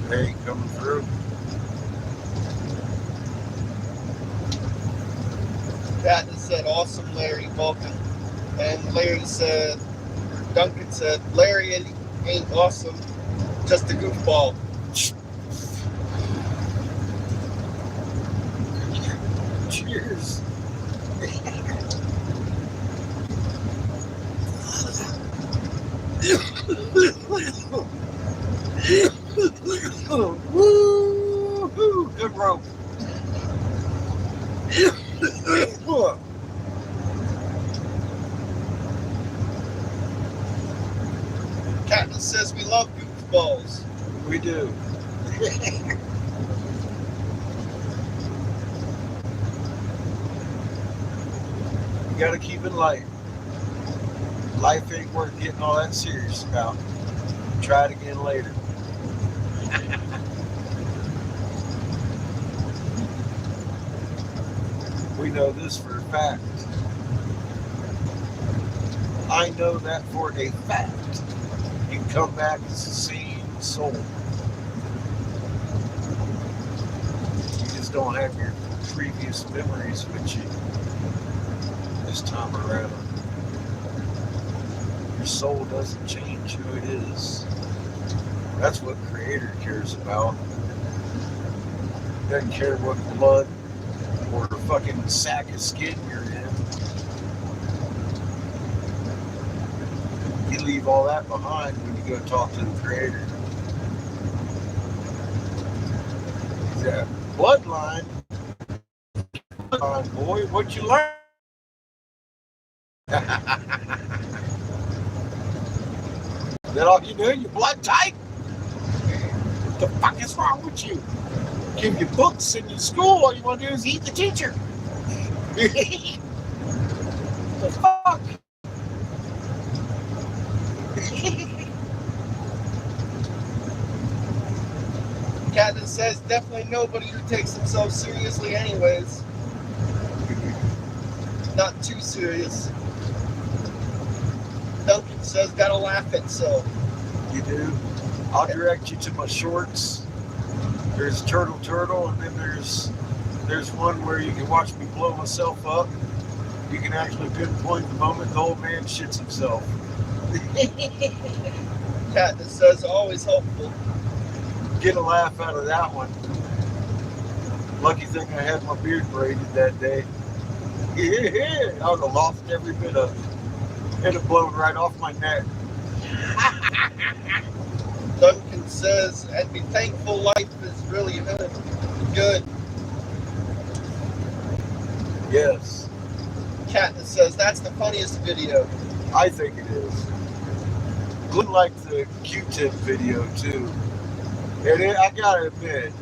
Hey, coming through. Patton said awesome, Larry. Welcome. And Larry said Duncan said, Larry ain't awesome, just a goofball. Cheers. Woo-hoo, good rope. Katniss says we love goofballs. We do. You gotta keep it light. Life ain't worth getting all that serious about. Try it again later. We know this for a fact. I know that for a fact. You can come back as the same soul. You just don't have your previous memories with you this time around. Your soul doesn't change who it is. That's what Creator cares about. Doesn't care what blood or fucking sack of skin you're in. You leave all that behind when you go talk to the Creator. Yeah, bloodline, boy, what you learn? That all you do? You blood type? What the fuck is wrong with you? Give you books in your school, all you want to do is eat the teacher. The fuck? Katniss says definitely nobody who takes themselves seriously anyways. Not too serious. Duncan says gotta laugh it so. You do? I'll direct you to my shorts. There's Turtle, and then there's one where you can watch me blow myself up. You can actually pinpoint the moment the old man shits himself. Katniss says always hopeful. Get a laugh out of that one. Lucky thing I had my beard braided that day. I would have lost every bit of it. It'd have blown right off my neck. Duncan says, and be thankful life is really good. Yes, Katniss says that's the funniest video. I think it is. Looked like the Q-tip video too. And I gotta admit,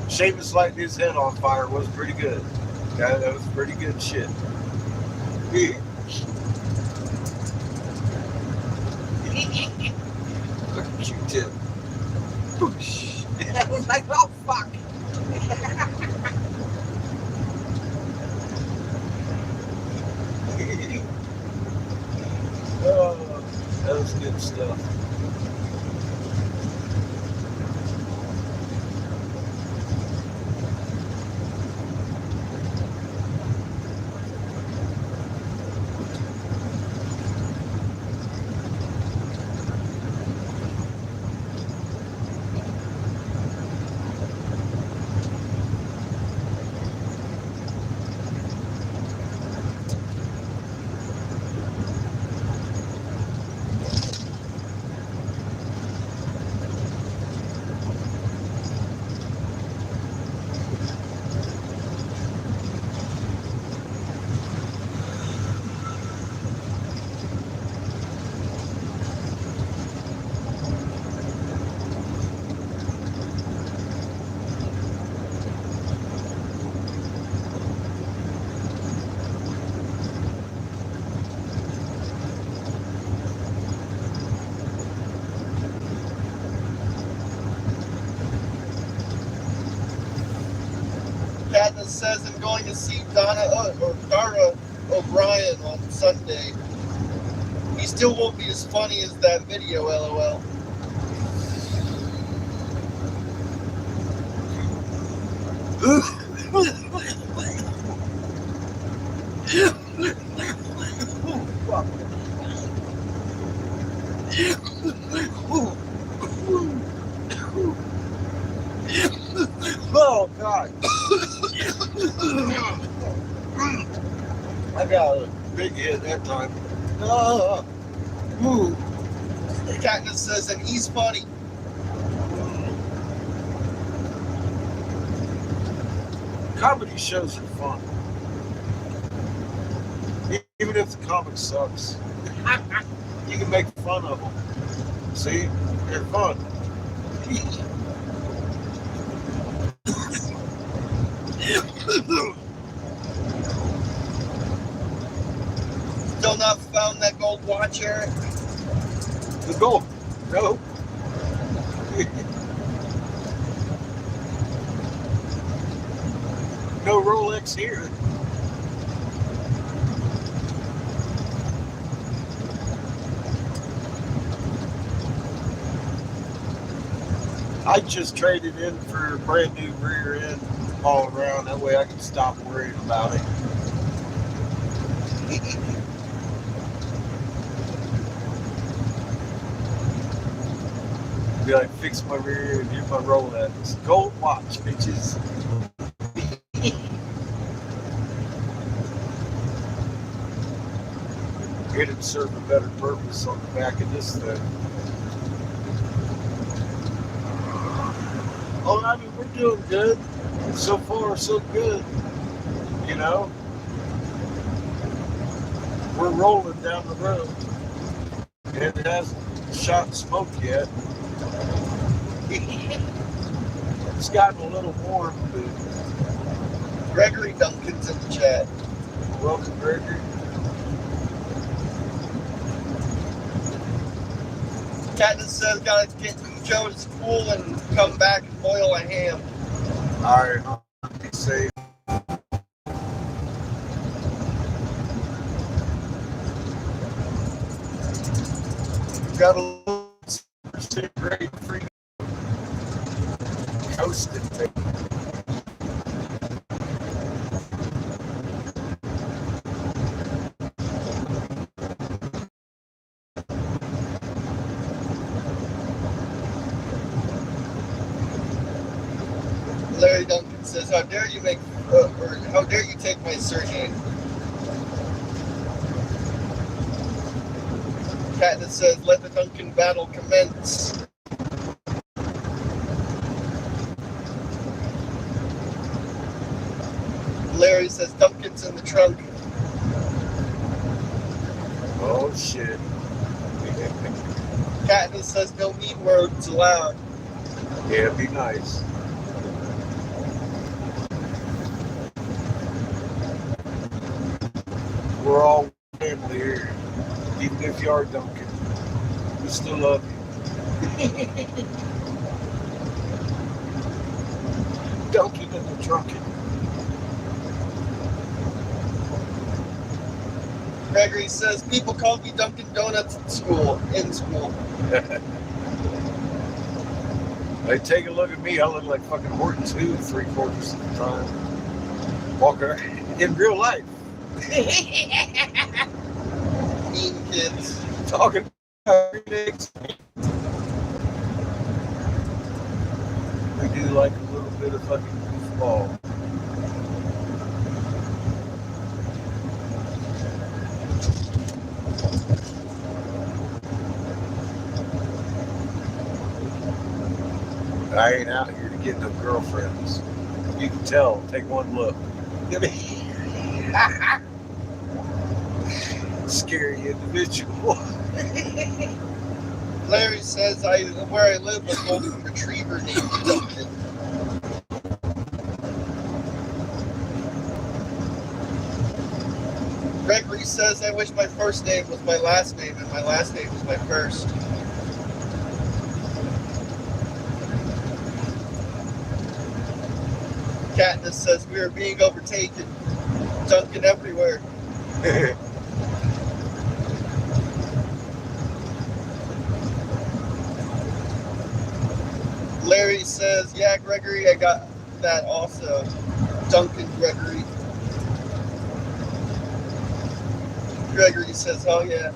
Seamus lighting his head on fire was pretty good. That was pretty good shit. Look at Q-tip. I was like, oh fuck. Oh, that was good stuff. Katniss says I'm going to see Dara O'Brien on Sunday. He still won't be as funny as that video, lol. Oh God! I got a big hit that time. Ooh. Katniss says, and he's funny. Comedy shows are fun. Even if the comic sucks. You can make fun of them. See? They're fun. Still not found that gold watch, Eric? The goal. No. No Rolex here. I just traded in for a brand new rear end all around. That way I can stop worrying about it. Be like, fix my rear end, here's my Rolex. Gold watch, bitches. It'd serve a better purpose on the back of this thing. Oh, I mean, we're doing good. So far, so good. You know? We're rolling down the road. And it hasn't shot smoke yet. It's gotten a little warm, but Gregory Duncan's in the chat. welcome, Gregory. Katniss says, gotta get Joe to school and come back and boil a ham. Alright, be safe. Got a little great free coasting thing. Larry Duncan says, how dare you make, or how dare you take my surname? Katniss says, let the Duncan battle commence. Larry says, Duncan's in the trunk. Oh shit. Katniss says, no mean words allowed. Yeah, be nice. We're all family here. Even if you are Duncan, we still love you. Duncan and the Drunken. Gregory says, people called me Dunkin' Donuts in school. Hey, take a look at me. I look like fucking Horton 2 3/4 of the time. Walker in real life. Mean kids. Talking about eggs. We do like a little bit of fucking goofball. I ain't out here to get no girlfriends. You can tell. Take one look. Scary individual. Larry says, where I live, a golden retriever named Duncan. Gregory says, I wish my first name was my last name and my last name was my first. Katniss says, we are being overtaken. Duncan everywhere. Larry says, yeah, Gregory, I got that also. Duncan Gregory. Gregory says, oh yeah.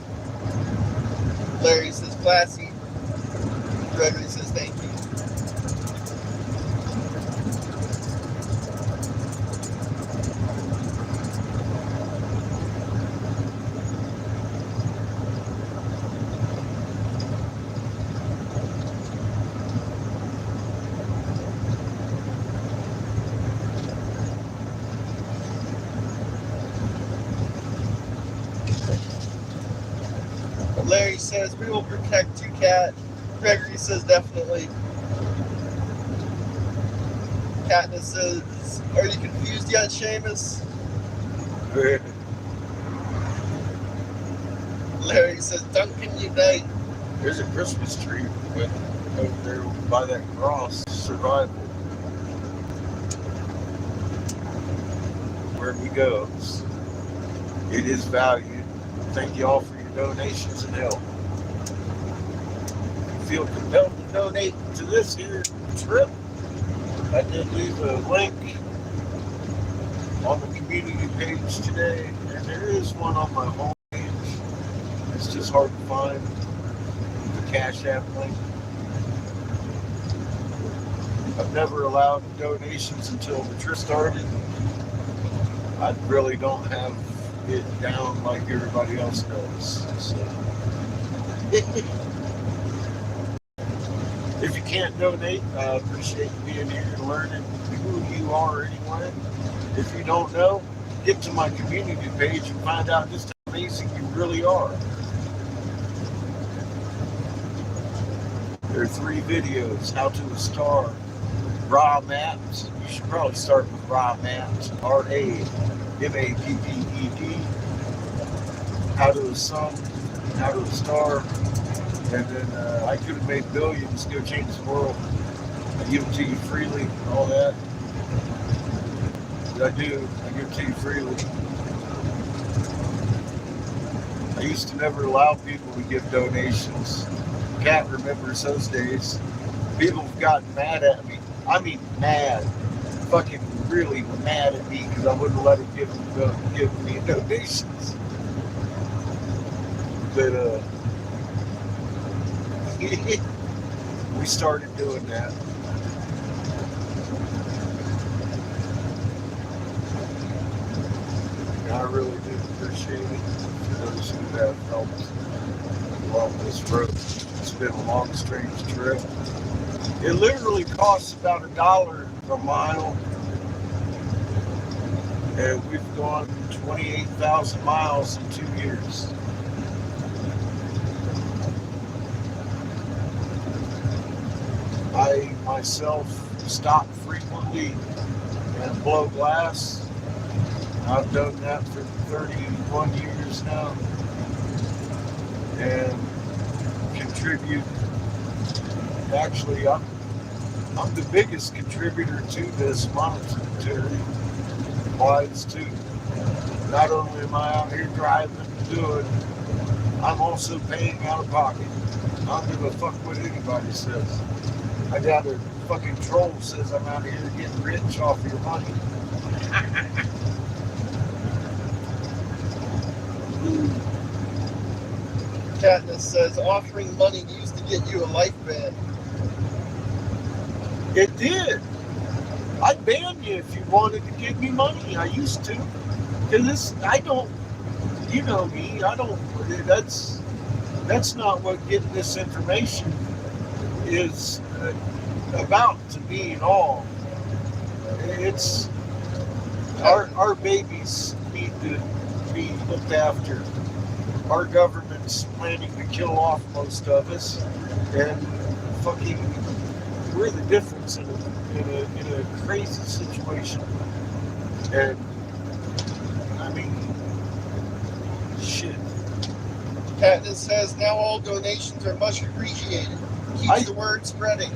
Larry says, classy. Gregory says thank you. Larry says we will protect you, Cat. Gregory says definitely. Katniss says, are you confused yet, Seamus? Larry says, Duncan Unite. There's a Christmas tree over there by that cross. Survival. Wherever he goes, it is valued. Thank you all for your donations and help. If you feel compelled to donate to this here trip, I did leave a link on the community page today, and there is one on my home page. It's just hard to find the Cash App link. I've never allowed donations until the trip started. I really don't have it down like everybody else does. So. If you can't donate, I appreciate you being here and learning who you are anyway. If you don't know, get to my community page and find out just how amazing you really are. There are 3 videos: how to install raw maps. You should probably start with raw maps. RAMAPPED. How to assume, how to install. And then I could have made billions, go change the world. I give them to you freely and all that. I do. I give it to you freely. I used to never allow people to give donations. Cat remembers those days. People have gotten mad at me. I mean mad. Fucking really mad at me because I wouldn't let them give me donations. But we started doing that. And I really do appreciate it for those who have helped along this road. It's been a long, strange trip. It literally costs about $1 a mile. And we've gone 28,000 miles in 2 years. I myself stop frequently and blow glass. I've done that for 31 years now and contribute. Actually, I'm the biggest contributor to this monetary wise too. Not only am I out here driving and doing, I'm also paying out of pocket. I don't give a fuck what anybody says. I doubt a fucking troll says I'm out here getting rich off your money. Katniss says offering money used to get you a life ban. It did. I'd ban you if you wanted to give me money. I used to. Because I don't, you know me, I don't, that's not what getting this information is about to me at all. It's our babies need to be looked after. Our government's planning to kill off most of us, and fucking we're the difference in a crazy situation. And I mean, shit. Katniss says now all donations are much appreciated. Keeps the word spreading.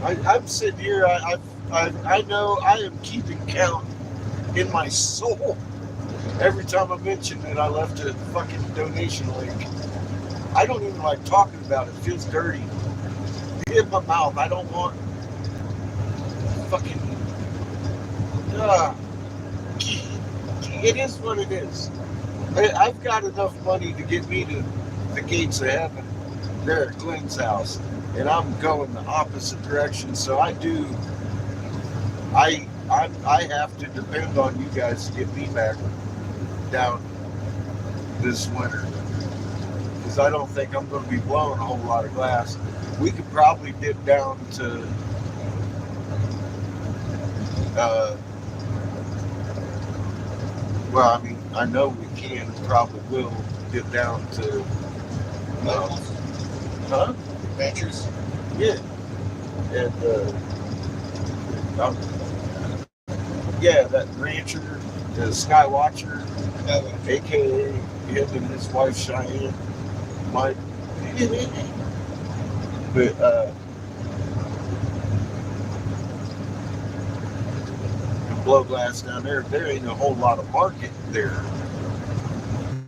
I'm sitting here. I know I am keeping count in my soul. Every time I mention that I left a fucking donation link, I don't even like talking about it. It feels dirty. In my mouth. I don't want fucking. It is what it is. I've got enough money to get me to the gates of heaven. there at Glenn's house, and I'm going the opposite direction. So I have to depend on you guys to get me back down this winter, because I don't think I'm going to be blowing a whole lot of glass. We could probably dip down to well, I mean, I know we can and probably will dip down to huh? Adventures. Yeah. And yeah, that rancher, the Skywatcher, aka him and his wife Cheyenne, Mike. But blow glass down there. There ain't a whole lot of market there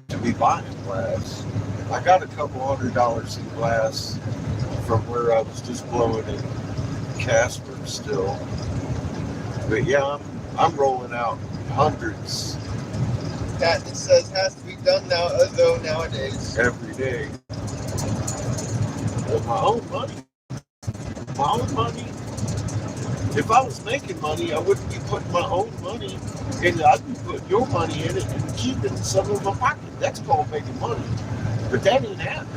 to be buying glass. I got a couple $100 in glass from where I was just blowing in Casper still. But yeah, I'm rolling out hundreds. That it says has to be done now, though, nowadays. Every day. With my own money. My own money. If I was making money, I wouldn't be putting my own money in it. I'd be putting your money in it and keeping some in my pocket. That's called making money. But that ain't happening.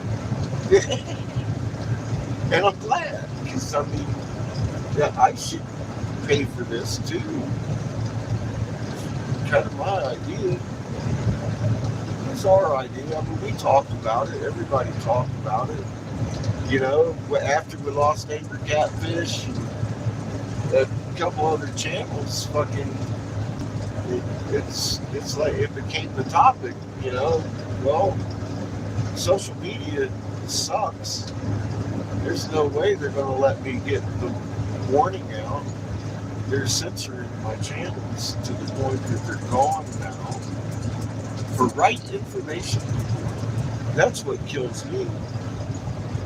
And I'm glad, because I mean, yeah, I should pay for this too. Kind of my idea. It's our idea. I mean, we talked about it. Everybody talked about it. You know, after we lost Angry Catfish and a couple other channels, fucking, it's like it became the topic. You know, well, social media sucks. There's no way they're going to let me get the warning out. They're censoring my channels to the point that they're gone now. For right information, that's what kills me.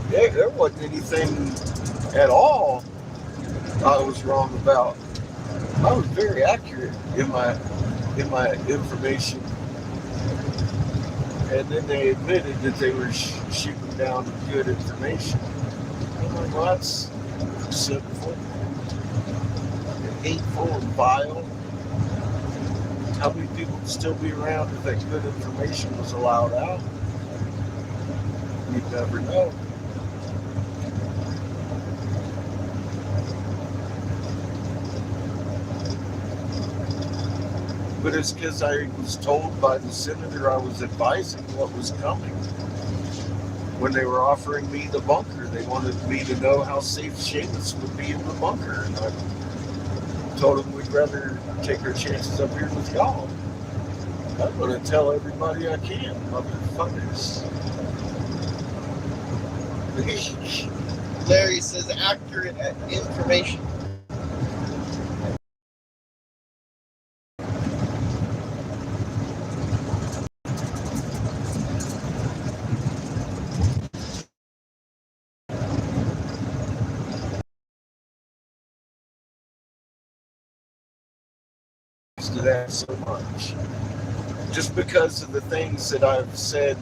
There wasn't anything at all I was wrong about. I was very accurate in my information. And then they admitted that they were shooting down good information. I'm like, well, that's sinful and hateful and vile. How many people would still be around if that good information was allowed out? You'd never know. But it's because I was told by the senator I was advising what was coming. When they were offering me the bunker, they wanted me to know how safe Seamus would be in the bunker. And I told them we'd rather take our chances up here with y'all. I'm going to tell everybody I can, motherfuckers. Larry says accurate information. To that so much. Just because of the things that I've said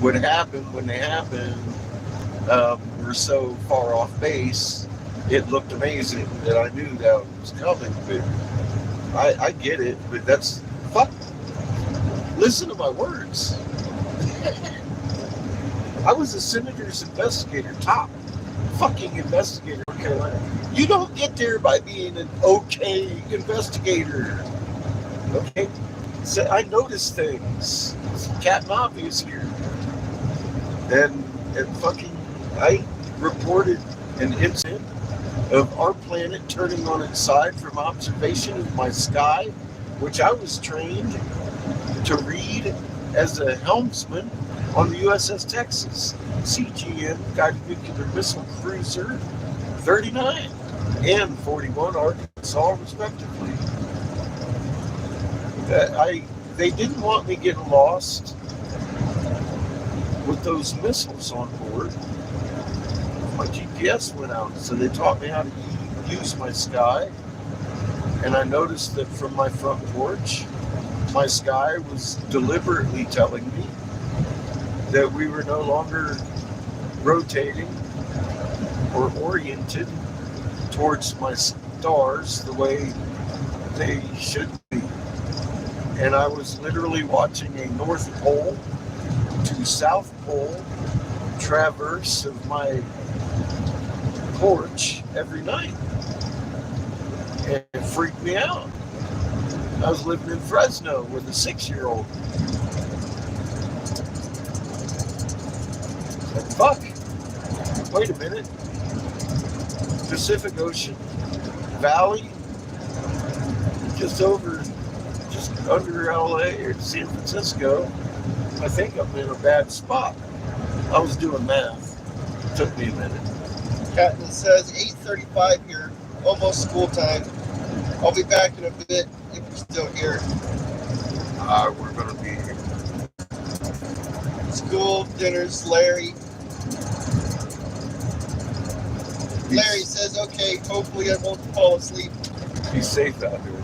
would happen when they happen were so far off base, it looked amazing that I knew that was coming. But I get it, but that's fuck. Listen to my words. I was a senator's investigator, top fucking investigator in Carolina. You don't get there by being an okay investigator. Okay? So I noticed things. It's Captain Obvious here. And fucking, I reported an incident of our planet turning on its side from observation of my sky, which I was trained to read as a helmsman on the USS Texas, CGN Guided Nuclear Missile Cruiser 39 and 41 Arkansas, respectively. They didn't want me getting lost with those missiles on board. My GPS went out, so they taught me how to use my sky. And I noticed that from my front porch, my sky was deliberately telling me that we were no longer rotating or oriented towards my stars the way they should be. And I was literally watching a North Pole to South Pole traverse of my porch every night. And it freaked me out. I was living in Fresno with a 6-year-old. Like, fuck. Wait a minute. Pacific Ocean Valley, just under LA or San Francisco. I think I'm in a bad spot. I was doing math. It took me a minute. Captain says 8:35 here, almost school time. I'll be back in a bit if you're still here. We're going to be here. School, dinners, Larry. Larry says, okay, hopefully I won't fall asleep. Be safe out here.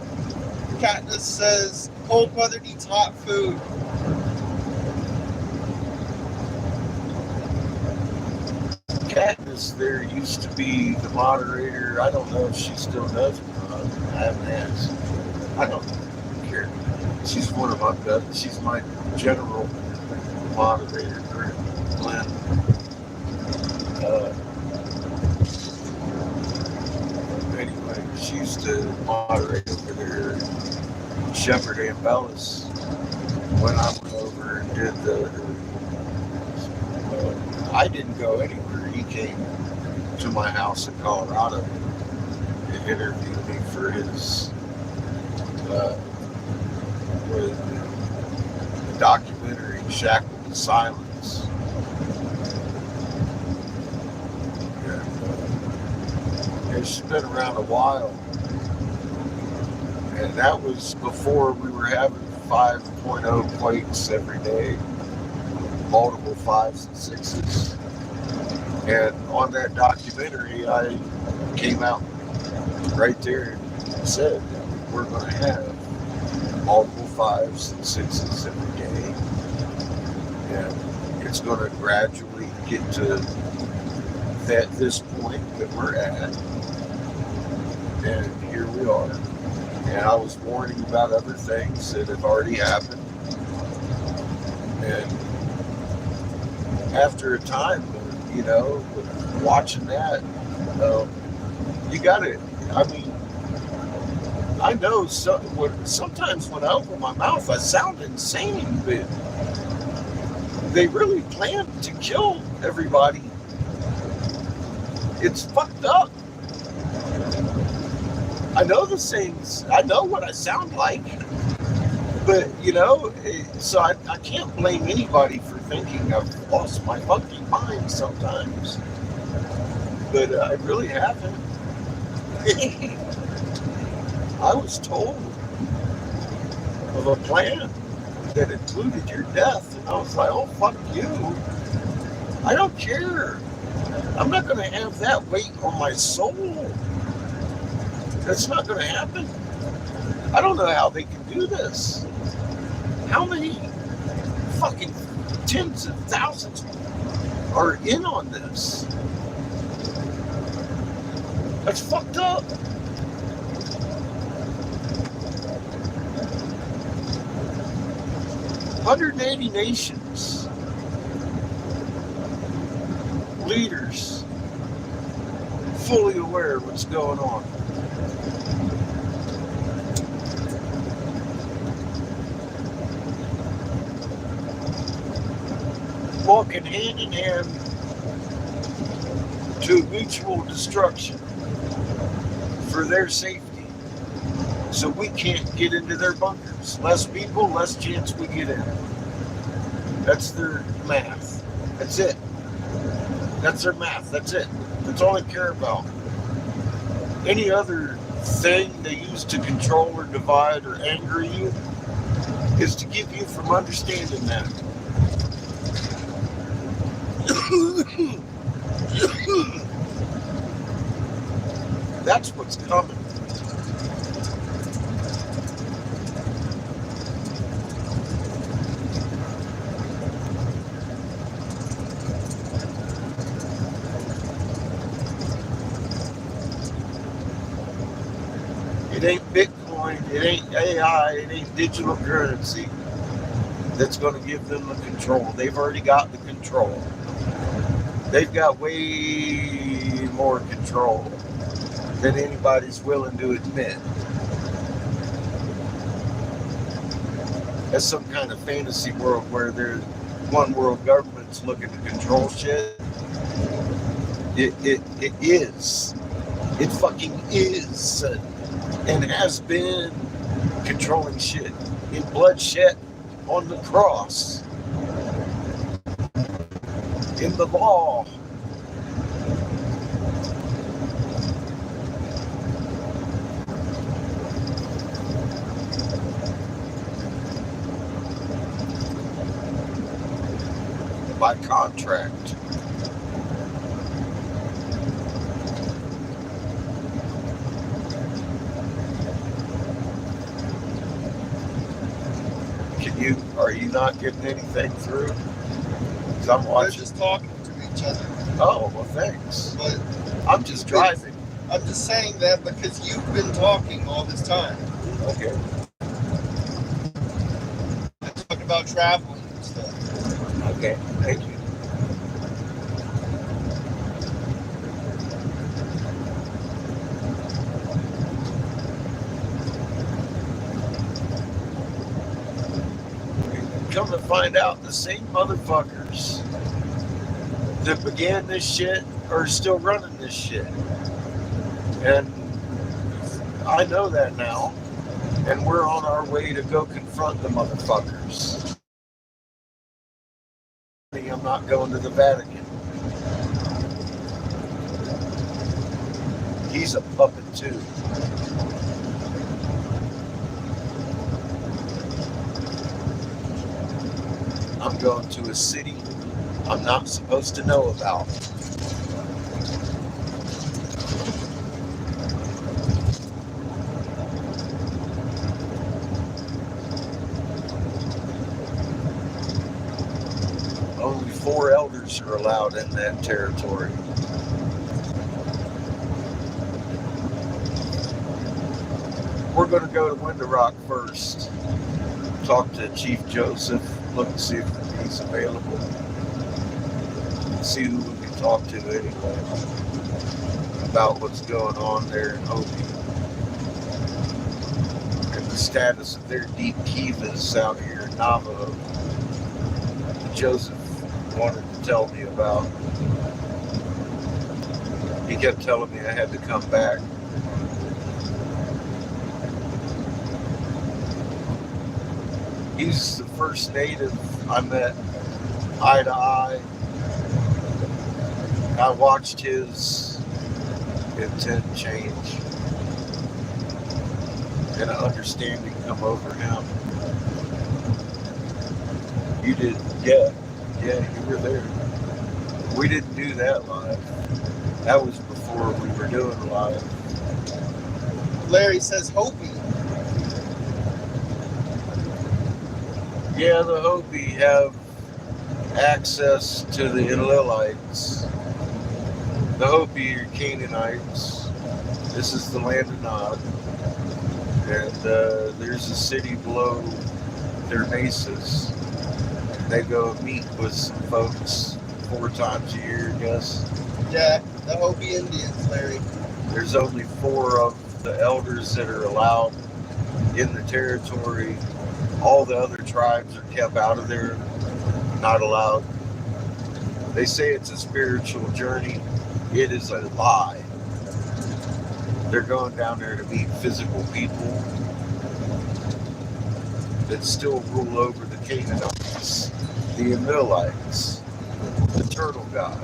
Katniss says, cold weather needs hot food. Katniss there used to be the moderator. I don't know if she still does or not. I haven't asked. I don't care. She's one of my she's my general moderator, Glenn. Anyway, she used to moderate over there. Shepherd Ambellis. When I went over and did I didn't go anywhere. He came to my house in Colorado and interviewed me for his documentary Shackled in Silence. And she's been around a while. And that was before we were having 5.0 plates every day, multiple 5s and 6s. And on that documentary, I came out right there and said, we're going to have multiple 5s and 6s every day. And it's going to gradually get to this point that we're at. And here we are. And I was warning about other things that have already happened. And after a time, watching that, you got it. I mean, I know sometimes when I open my mouth, I sound insane, but they really plan to kill everybody. It's fucked up. I know the things, I know what I sound like, but so I can't blame anybody for thinking I've lost my fucking mind sometimes, but I really haven't. I was told of a plan that included your death, and I was like, oh, fuck you. I don't care. I'm not going to have that weight on my soul. That's not going to happen. I don't know how they can do this. How many fucking tens of thousands are in on this? That's fucked up. $180 nations, leaders, fully aware of what's going on. Walking hand in hand to mutual destruction for their safety, so we can't get into their bunkers. Less people, less chance we get in. That's their math. That's it. That's their math. That's it. That's all they care about. Any other thing they use to control or divide or anger you is to keep you from understanding that. That's what's coming. It ain't Bitcoin, it ain't AI, it ain't digital currency that's going to give them the control. They've already got the control. They've got way more control than anybody's willing to admit. That's some kind of fantasy world where there's one world government's looking to control shit. It is. It fucking is. And has been controlling shit. In bloodshed on the cross. In the law. By contract. Are you not getting anything through? Because I'm We're watching. just talking to each other. Oh, well, thanks. But I'm just driving. I'm just saying that because you've been talking all this time. Okay. And talking about traveling and stuff. Okay. Thank you. Come to find out, the same motherfuckers that began this shit are still running this shit. And I know that now. And we're on our way to go confront the motherfuckers. I'm not going to the Vatican. He's a puppet too. I'm going to a city I'm not supposed to know about. Only 4 elders are allowed in that territory. We're going to go to Window Rock first. Talk to Chief Joseph. Look and see if he's available. See who we can talk to anyway about what's going on there in Hopi and the status of their deep kivas out here in Navajo. Joseph wanted to tell me about. He kept telling me I had to come back. He's the first native I met eye to eye. I watched his intent change and an understanding come over him. You did, yeah, you were there. We didn't do that live. That was before we were doing live. Larry says Hopi. Yeah, the Hopi have access to the Israelites. The Hopi are Canaanites. This is the land of Nod. And there's a city below their mesas. They go meet with some folks 4 times a year, I guess. Yeah, the Hopi Indians, Larry. There's only 4 of the elders that are allowed in the territory. All the other tribes are kept out of there, not allowed. They say it's a spiritual journey. It is a lie. They're going down there to meet physical people that still rule over the Canaanites, the Amalekites, the turtle god.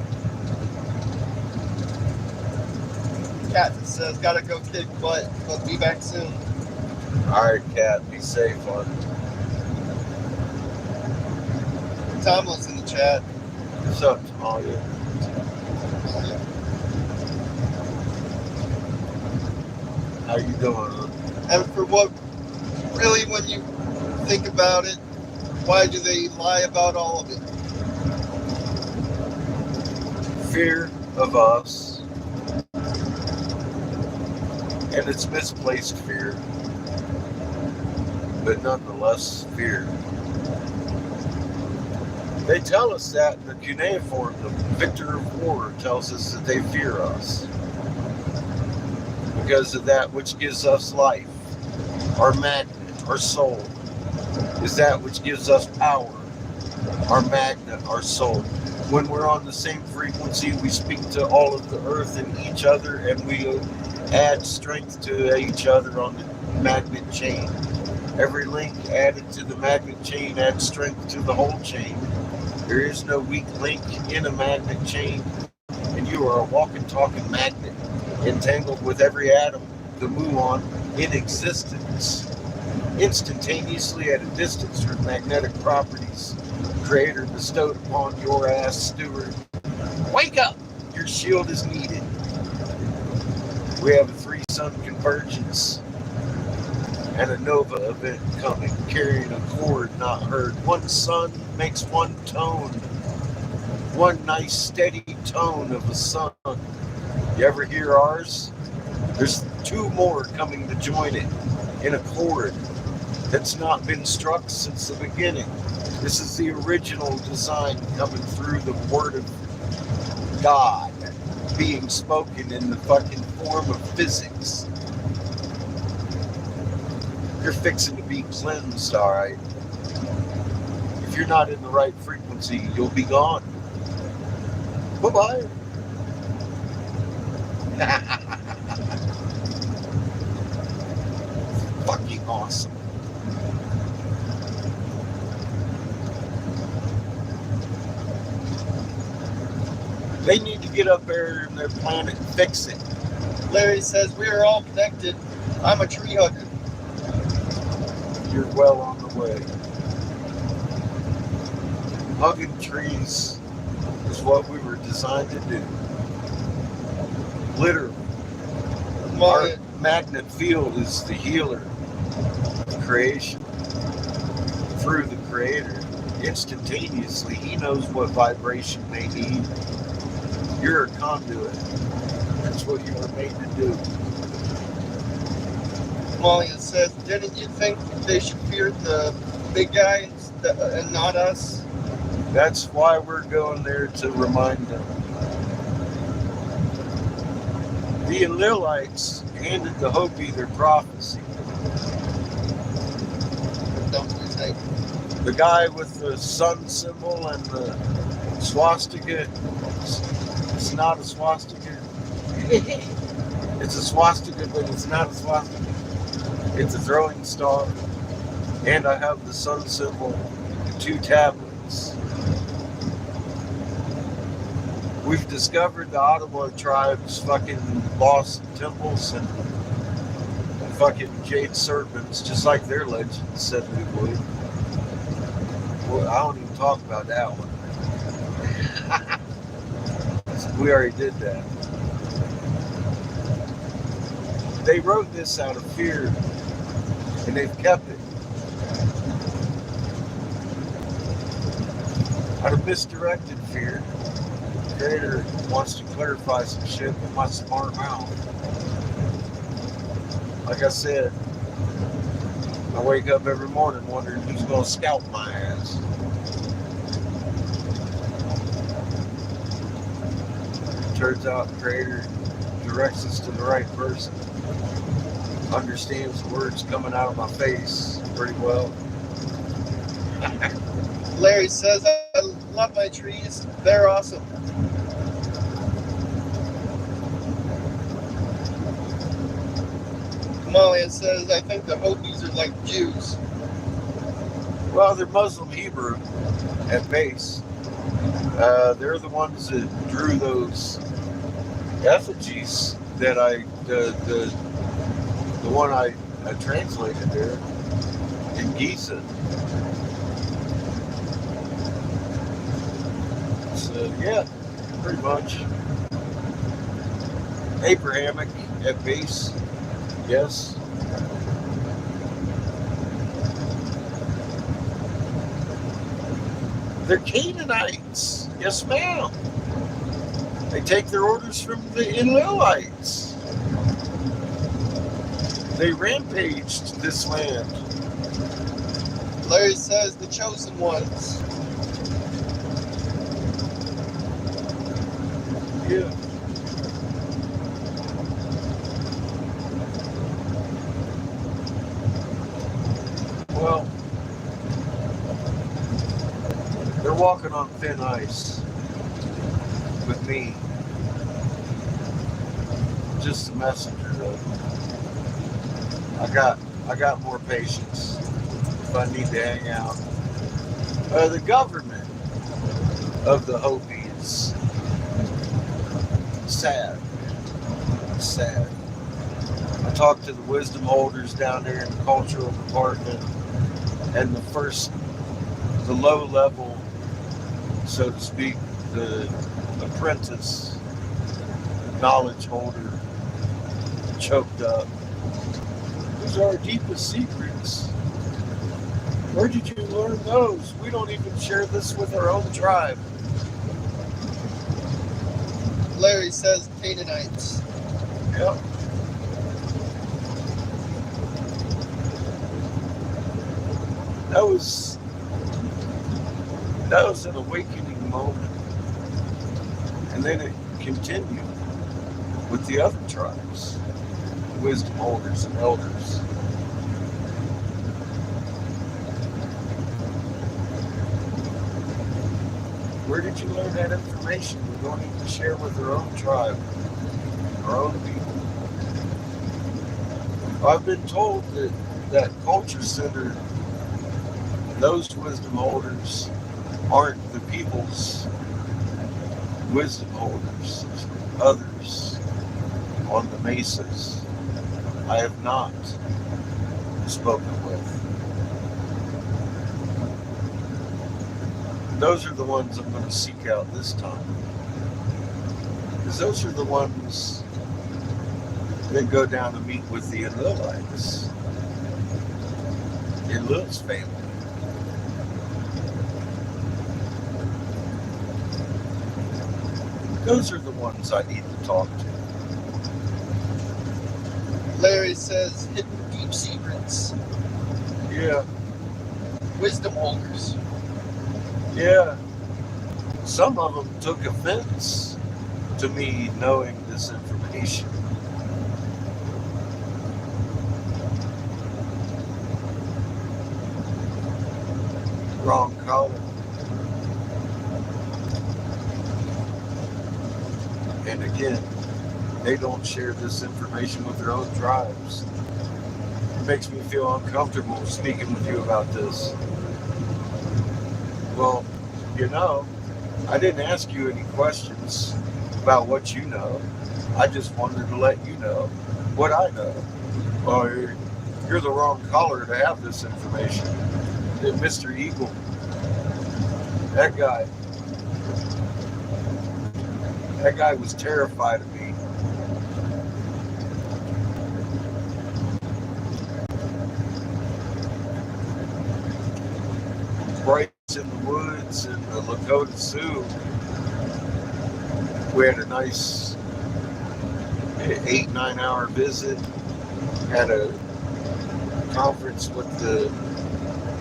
Cat says, gotta go kick butt, but be back soon. Alright, Cat, be safe, hon. Tomlin's in the chat. What's up, Talia? How you doing, huh? And for what, really, when you think about it, why do they lie about all of it? Fear of us And it's misplaced fear, but nonetheless fear. They tell us that in the cuneiform, the victor of war tells us that they fear us because of that which gives us life. Our magnet, our soul, is that which gives us power. Our magnet, our soul. When we're on the same frequency, we speak to all of the earth and each other, and we add strength to each other on the magnet chain. Every link added to the magnet chain adds strength to the whole chain. There is no weak link in a magnet chain, and you are a walking, talking magnet, entangled with every atom, the muon, in existence, instantaneously at a distance from magnetic properties Creator bestowed upon your ass steward. Wake up! Your shield is needed. We have a 3-sun convergence and a nova event coming, carrying a chord not heard. One sun makes one tone, one nice steady tone of the sun. You ever hear ours? There's 2 more coming to join it in a chord that's not been struck since the beginning. This is the original design coming through the word of God being spoken in the fucking form of physics. You're fixing to be cleansed, alright? If you're not in the right frequency, you'll be gone. Bye-bye. Fucking awesome. They need to get up there in their planet and fix it. Larry says, we are all connected. I'm a tree hugger. You're well on the way. Hugging trees is what we were designed to do. Literally. Our magnet field is the healer of creation through the Creator. Instantaneously, He knows what vibration they need. You're a conduit. That's what you were made to do. Malia says, didn't you think they should fear the big guys and not us? That's why we're going there, to remind them. The Enlilites handed the Hopi their prophecy. Don't you think? The guy with the sun symbol and the swastika, it's not a swastika. It's a swastika, but it's not a swastika. It's a throwing star. And I have the sun symbol, the 2 tablets. We've discovered the Ottawa tribe's fucking lost temples and fucking jade serpents, just like their legends said we would. Well, I don't even talk about that one. We already did that. They wrote this out of fear, and they've kept it. Out of misdirected fear. The Creator wants to clarify some shit with my smart mouth. Like I said, I wake up every morning wondering who's going to scalp my ass. Turns out the Creator directs us to the right person. Understands the words coming out of my face pretty well. Larry says, I love my trees. They're awesome. Malia says, I think the Hopis are like Jews. Well, they're Muslim Hebrew at base. They're the ones that drew those effigies that the one I translated there in Giza. So yeah, pretty much. Abrahamic at base, yes. They're Canaanites, yes ma'am. They take their orders from the Enlilites. They rampaged this land. Larry says the chosen ones. Yeah. Well, they're walking on thin ice with me. Just a messenger, though. I got more patience if I need to hang out. The government of the Hopis. Sad. Sad. I talked to the wisdom holders down there in the cultural department, and the low level, so to speak, the apprentice knowledge holder choked up. These are our deepest secrets. Where did you learn those? We don't even share this with our own tribe. Larry says Canaanites. Yep. That was an awakening moment. And then it continued with the other tribes, wisdom holders and elders. Where did you learn that information? We don't even share with our own tribe, our own people. I've been told that culture center, those wisdom holders aren't the people's wisdom holders. There's others on the mesas I have not spoken with. Those are the ones I'm going to seek out this time. Because those are the ones that go down to meet with the Enlilites. Enlil's family. Those are the ones I need to talk to. Larry says hidden deep secrets. Yeah, Wisdom holders. yeah. Some of them took offense to me knowing this information. Wrong color. And again, they don't share this information with their own tribes. It makes me feel uncomfortable speaking with you about this. Well, you know, I didn't ask you any questions about what you know. I just wanted to let you know what I know. Well, you're the wrong color to have this information. Mr. Eagle, that guy was terrified of me. Bryce in the woods and the Lakota Sioux. We had a nice 8-9 hour visit. Had a conference with the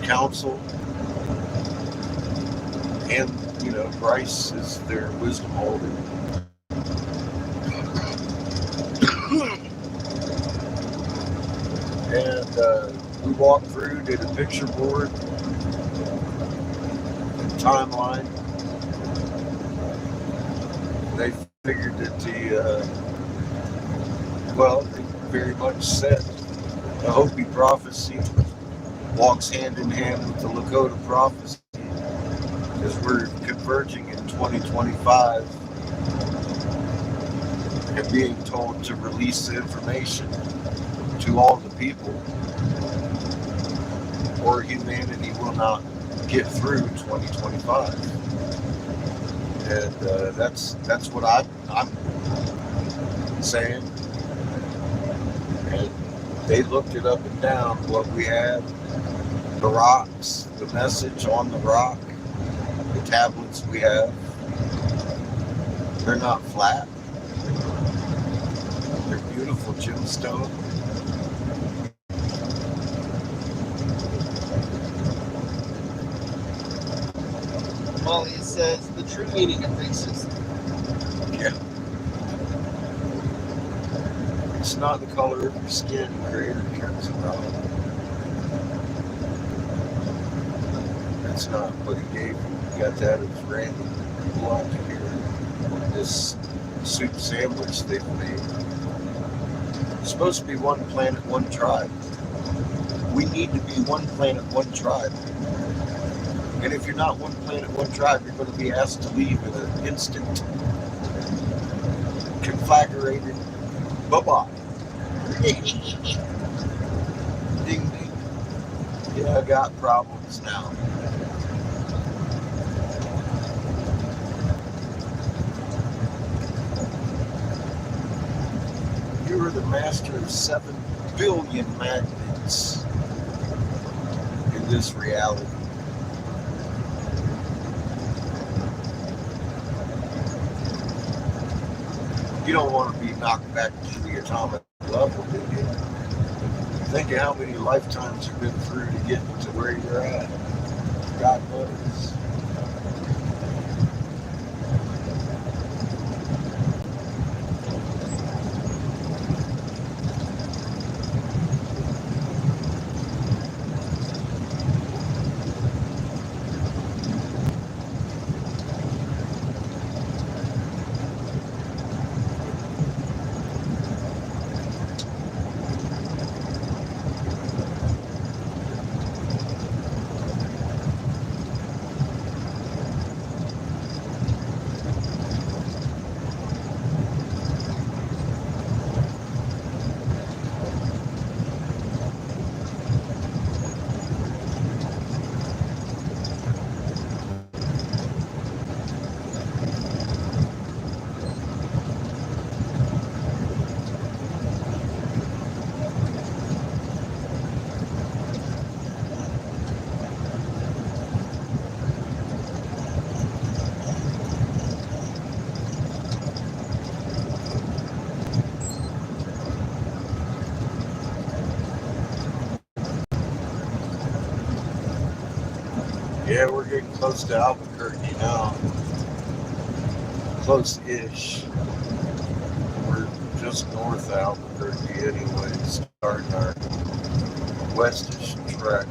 council. And, you know, Bryce is their wisdom holder. And we walked through, did a picture board, timeline. They figured that they very much said the Hopi prophecy walks hand in hand with the Lakota prophecy, as we're converging in 2025 and being told to release the information to all the people, or humanity will not get through 2025. And that's what I'm saying. And they looked it up and down, what we had, the rocks, the message on the rock, the tablets we have. They're not flat. They're beautiful gemstone. true meaning of racism. It's not the color of your skin the creator cares about. That's not what he gave you. You got that as random block here. This soup sandwich they've made. It's supposed to be one planet, one tribe. We need to be one planet, one tribe. And if you're not one planet, one tribe, you're going to be asked to leave in an instant. Conflagrated. Bye-bye. Ding, ding. Yeah, I got problems now. You are the master of 7 billion magnets in this reality. You don't want to be knocked back to the atomic level, do you? Think of how many lifetimes you've been through to get to where you're at. God knows. Yeah, we're getting close to Albuquerque now. Close-ish. We're just north of Albuquerque anyway, starting our westish trek.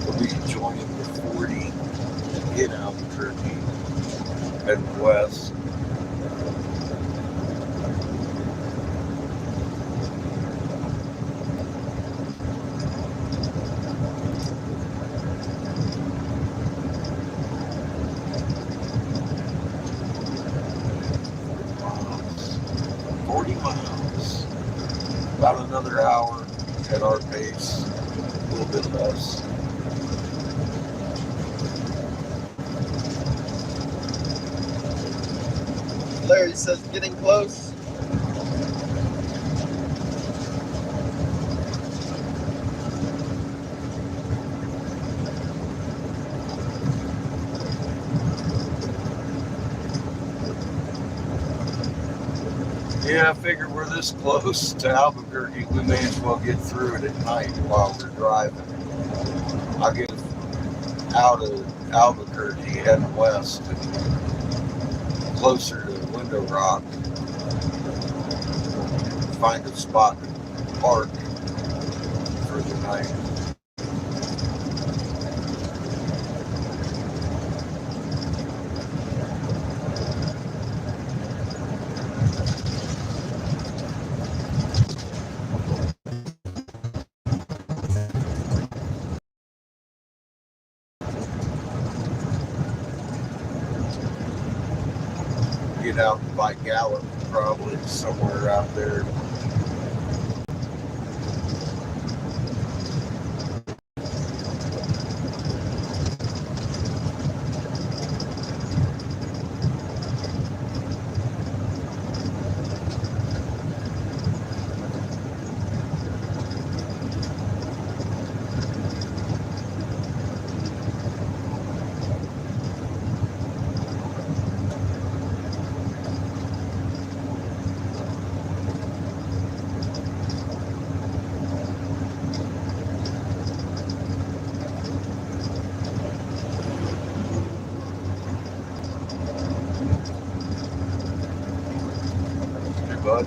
We'll be joining the 40 in Albuquerque, heading west. About another hour at our pace, a little bit less. Larry says getting close. Yeah, I figure we're this close to Albuquerque, we may as well get through it at night while we're driving. I'll get out of Albuquerque, heading west, and closer to Window Rock. Find a spot to park for the night. Get out by Gallup, probably somewhere out there. bud.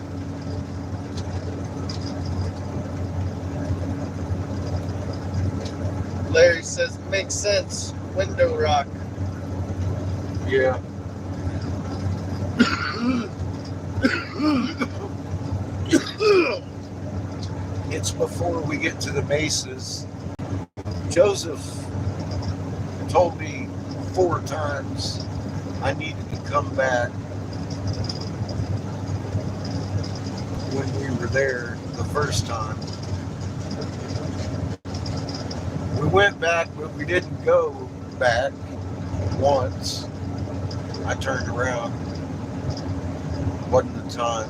Larry says, makes sense. Window rock. Yeah. It's before we get to the bases. Joseph told me 4 times I needed to come back when we were there the first time. We went back, but we didn't go back once. I turned around. Wasn't the time.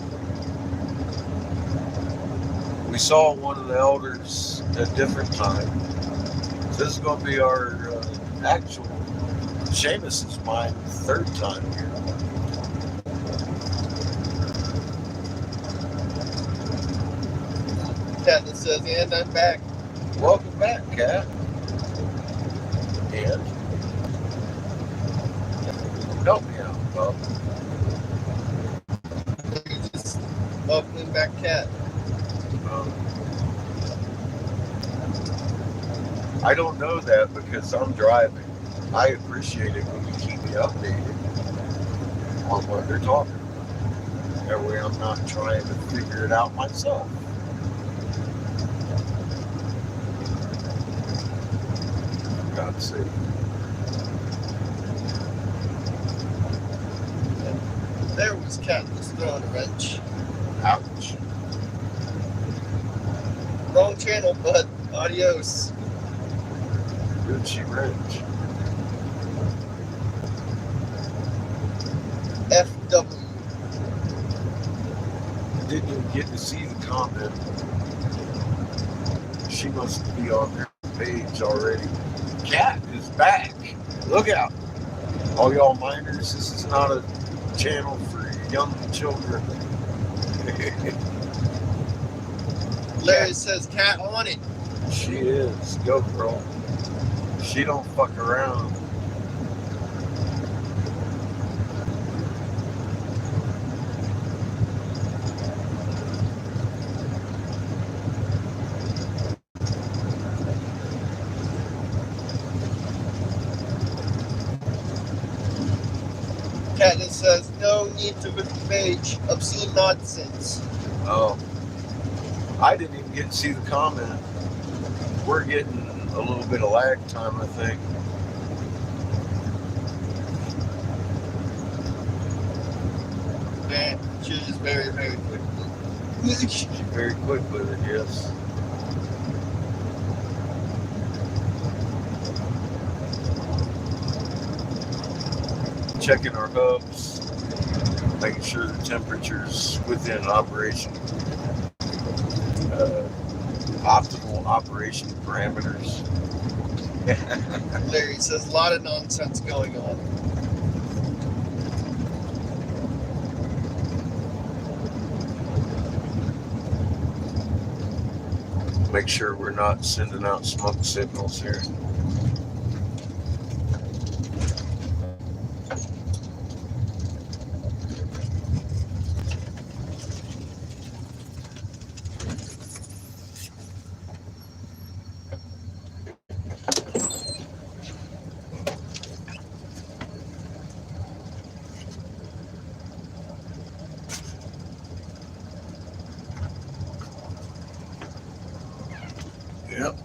We saw one of the elders at a different time. This is going to be our actual Seamus's mine 3rd time here. Cat that says, and I'm back. Welcome back, Cat. And help me out, Bob. Just welcoming back Cat. I don't know that because I'm driving. I appreciate it when you keep me updated on what they're talking about. That way I'm not trying to figure it out myself. For God's sake. There was Cat just throwing a wrench. Ouch. Wrong channel, bud. Adios. Gucci wrench. FW. Didn't even get to see the comment. She must be on their page already. Cat is back. Look out. All y'all minors, this is not a channel for young children. Larry says, Cat on it. She is. Go, girl. She don't fuck around. Cat that says, no need to with the page. Obscene nonsense. Oh. I didn't even get to see the comment. We're getting a little bit of lag time, I think. Man, she was just very, very quick. She's very quick with it, yes. Checking our hubs, making sure the temperature's within operation, optimal operation parameters. Larry says, a lot of nonsense going on. Make sure we're not sending out smoke signals here. Yep.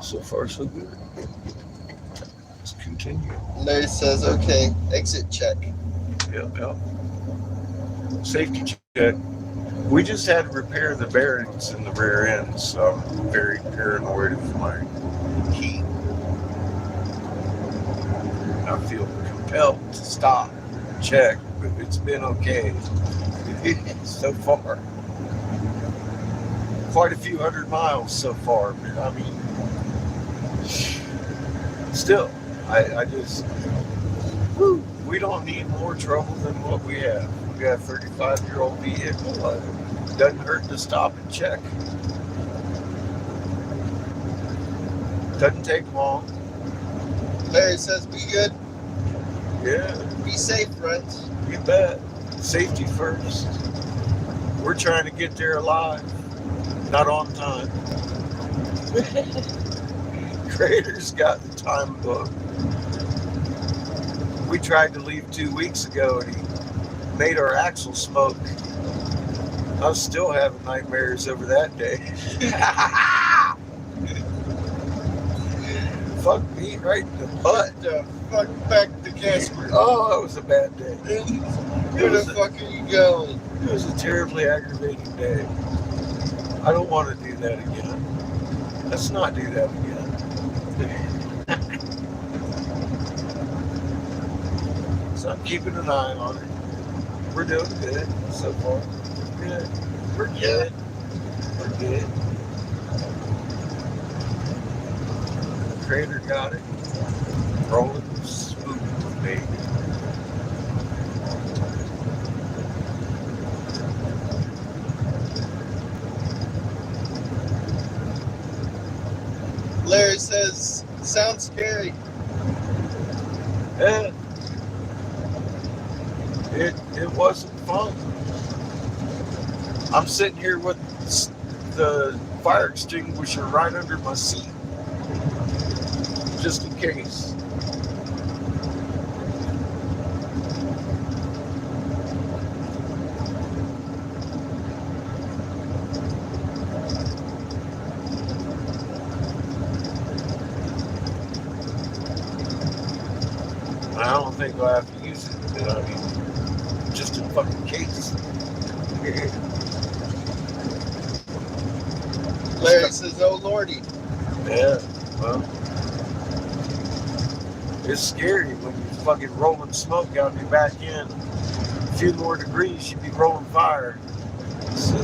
So far, so good. Let's continue. Larry says, okay, exit check. Yep. Safety check. We just had to repair the bearings in the rear end, so I'm very paranoid of my heat. I feel compelled to stop and check, but it's been okay so far. Quite a few 100 miles so far, but I mean, still, I just, we don't need more trouble than what we have. We got a 35-year-old vehicle. It doesn't hurt to stop and check. Doesn't take long. Larry says, be good. Yeah, Be safe, friends. you bet. Safety first. We're trying to get there alive, not on time. Creator's got the time book. We tried to leave 2 weeks ago and he made our axle smoke. I was still having nightmares over that day. Fuck me right in the butt. What the fuck back to Casper? Oh, that was a bad day. Where the fuck are you going? It was a terribly aggravating day. I don't want to do that again. Let's not do that again. So I'm keeping an eye on it. We're doing good so far. Good. We're good. We're good. Creator got it. Rolling smooth with me. Larry says, sounds scary. Yeah. It wasn't fun. I'm sitting here with the fire extinguisher right under my seat, just in case. I don't think I'll have to use it, but I mean, just in fucking case. Larry says, oh lordy. Yeah, well, it's scary when you're fucking rolling smoke out your back end. A few more degrees, you'd be rolling fire. So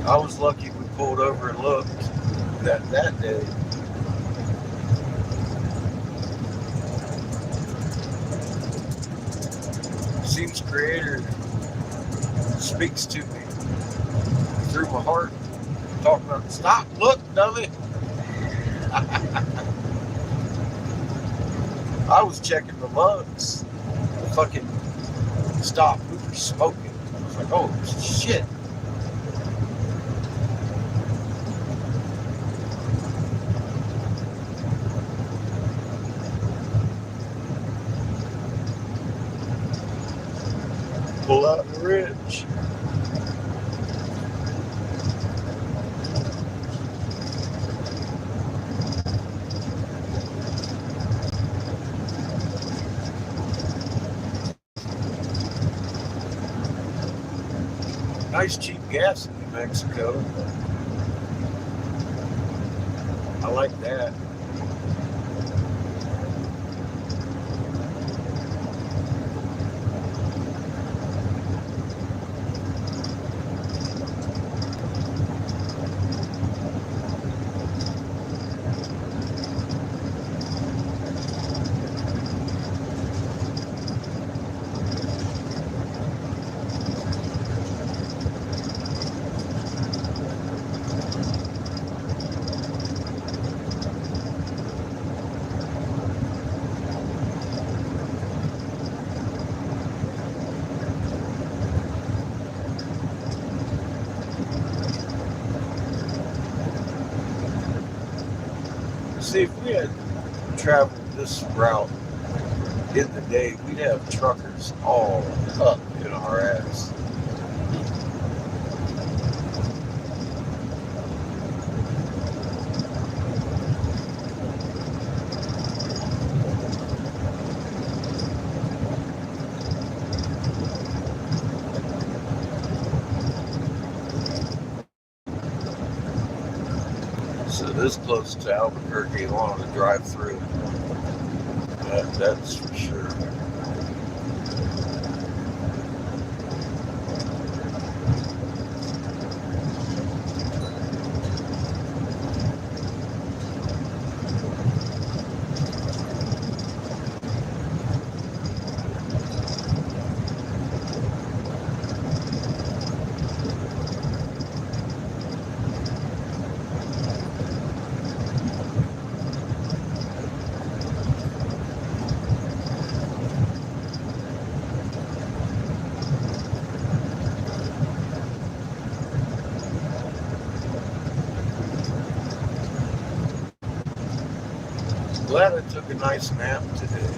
I was lucky we pulled over and looked that day. Seems Creator speaks to me through my heart, talking about, stop, look, dummy. I was checking the lugs. The fucking stop, we were smoking. I was like, oh shit. Pull out the wrench. Nice cheap gas in New Mexico. I like that. See, if we had traveled this route in the day, we'd have truckers all up in our ass. So this close to Albuquerque, I want to drive through. That's for sure. Glad I took a nice nap today.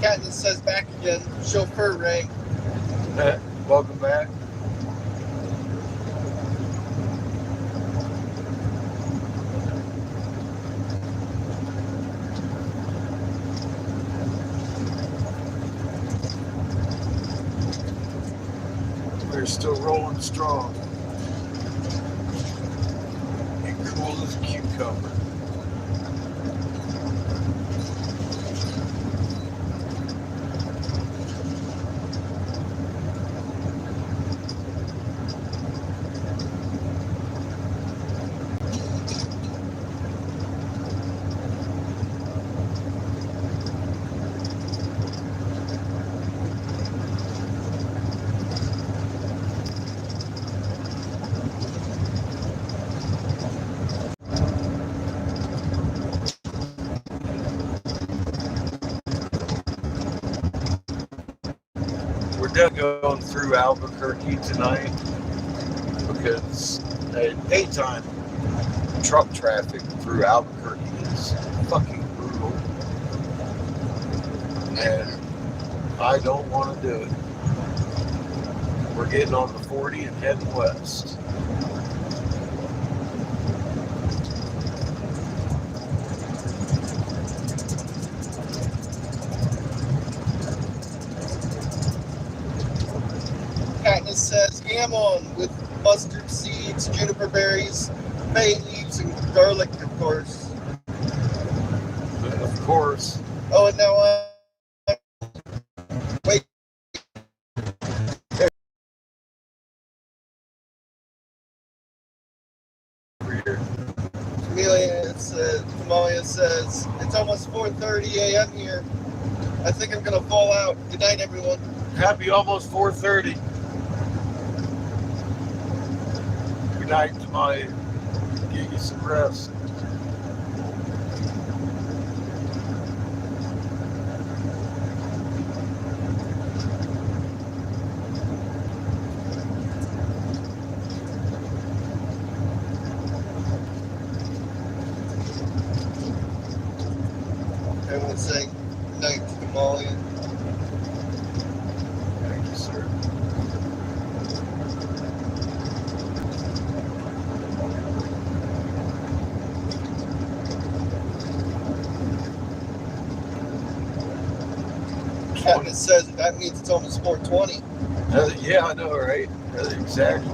Katniss says back again. Chauffeur Ray. Welcome back. We're still rolling strong. And cool as a cucumber. We're done going through Albuquerque tonight because daytime truck traffic through Albuquerque is fucking brutal. And I don't want to do it. We're getting on the 40 and heading west. Katniss says ham on with mustard seeds, juniper berries, bay leaves, and garlic, of course. Of course. Oh, and now wait. Camelia says it's almost 4:30 a.m. here. I think I'm gonna fall out. Good night, everyone. Happy almost 4:30. Good night, Tamaya. Give you some rest. Everyone saying good night to Camelia. Thank you, sir. Katniss says that means it's almost 4:20. Yeah, I know, right? Exactly.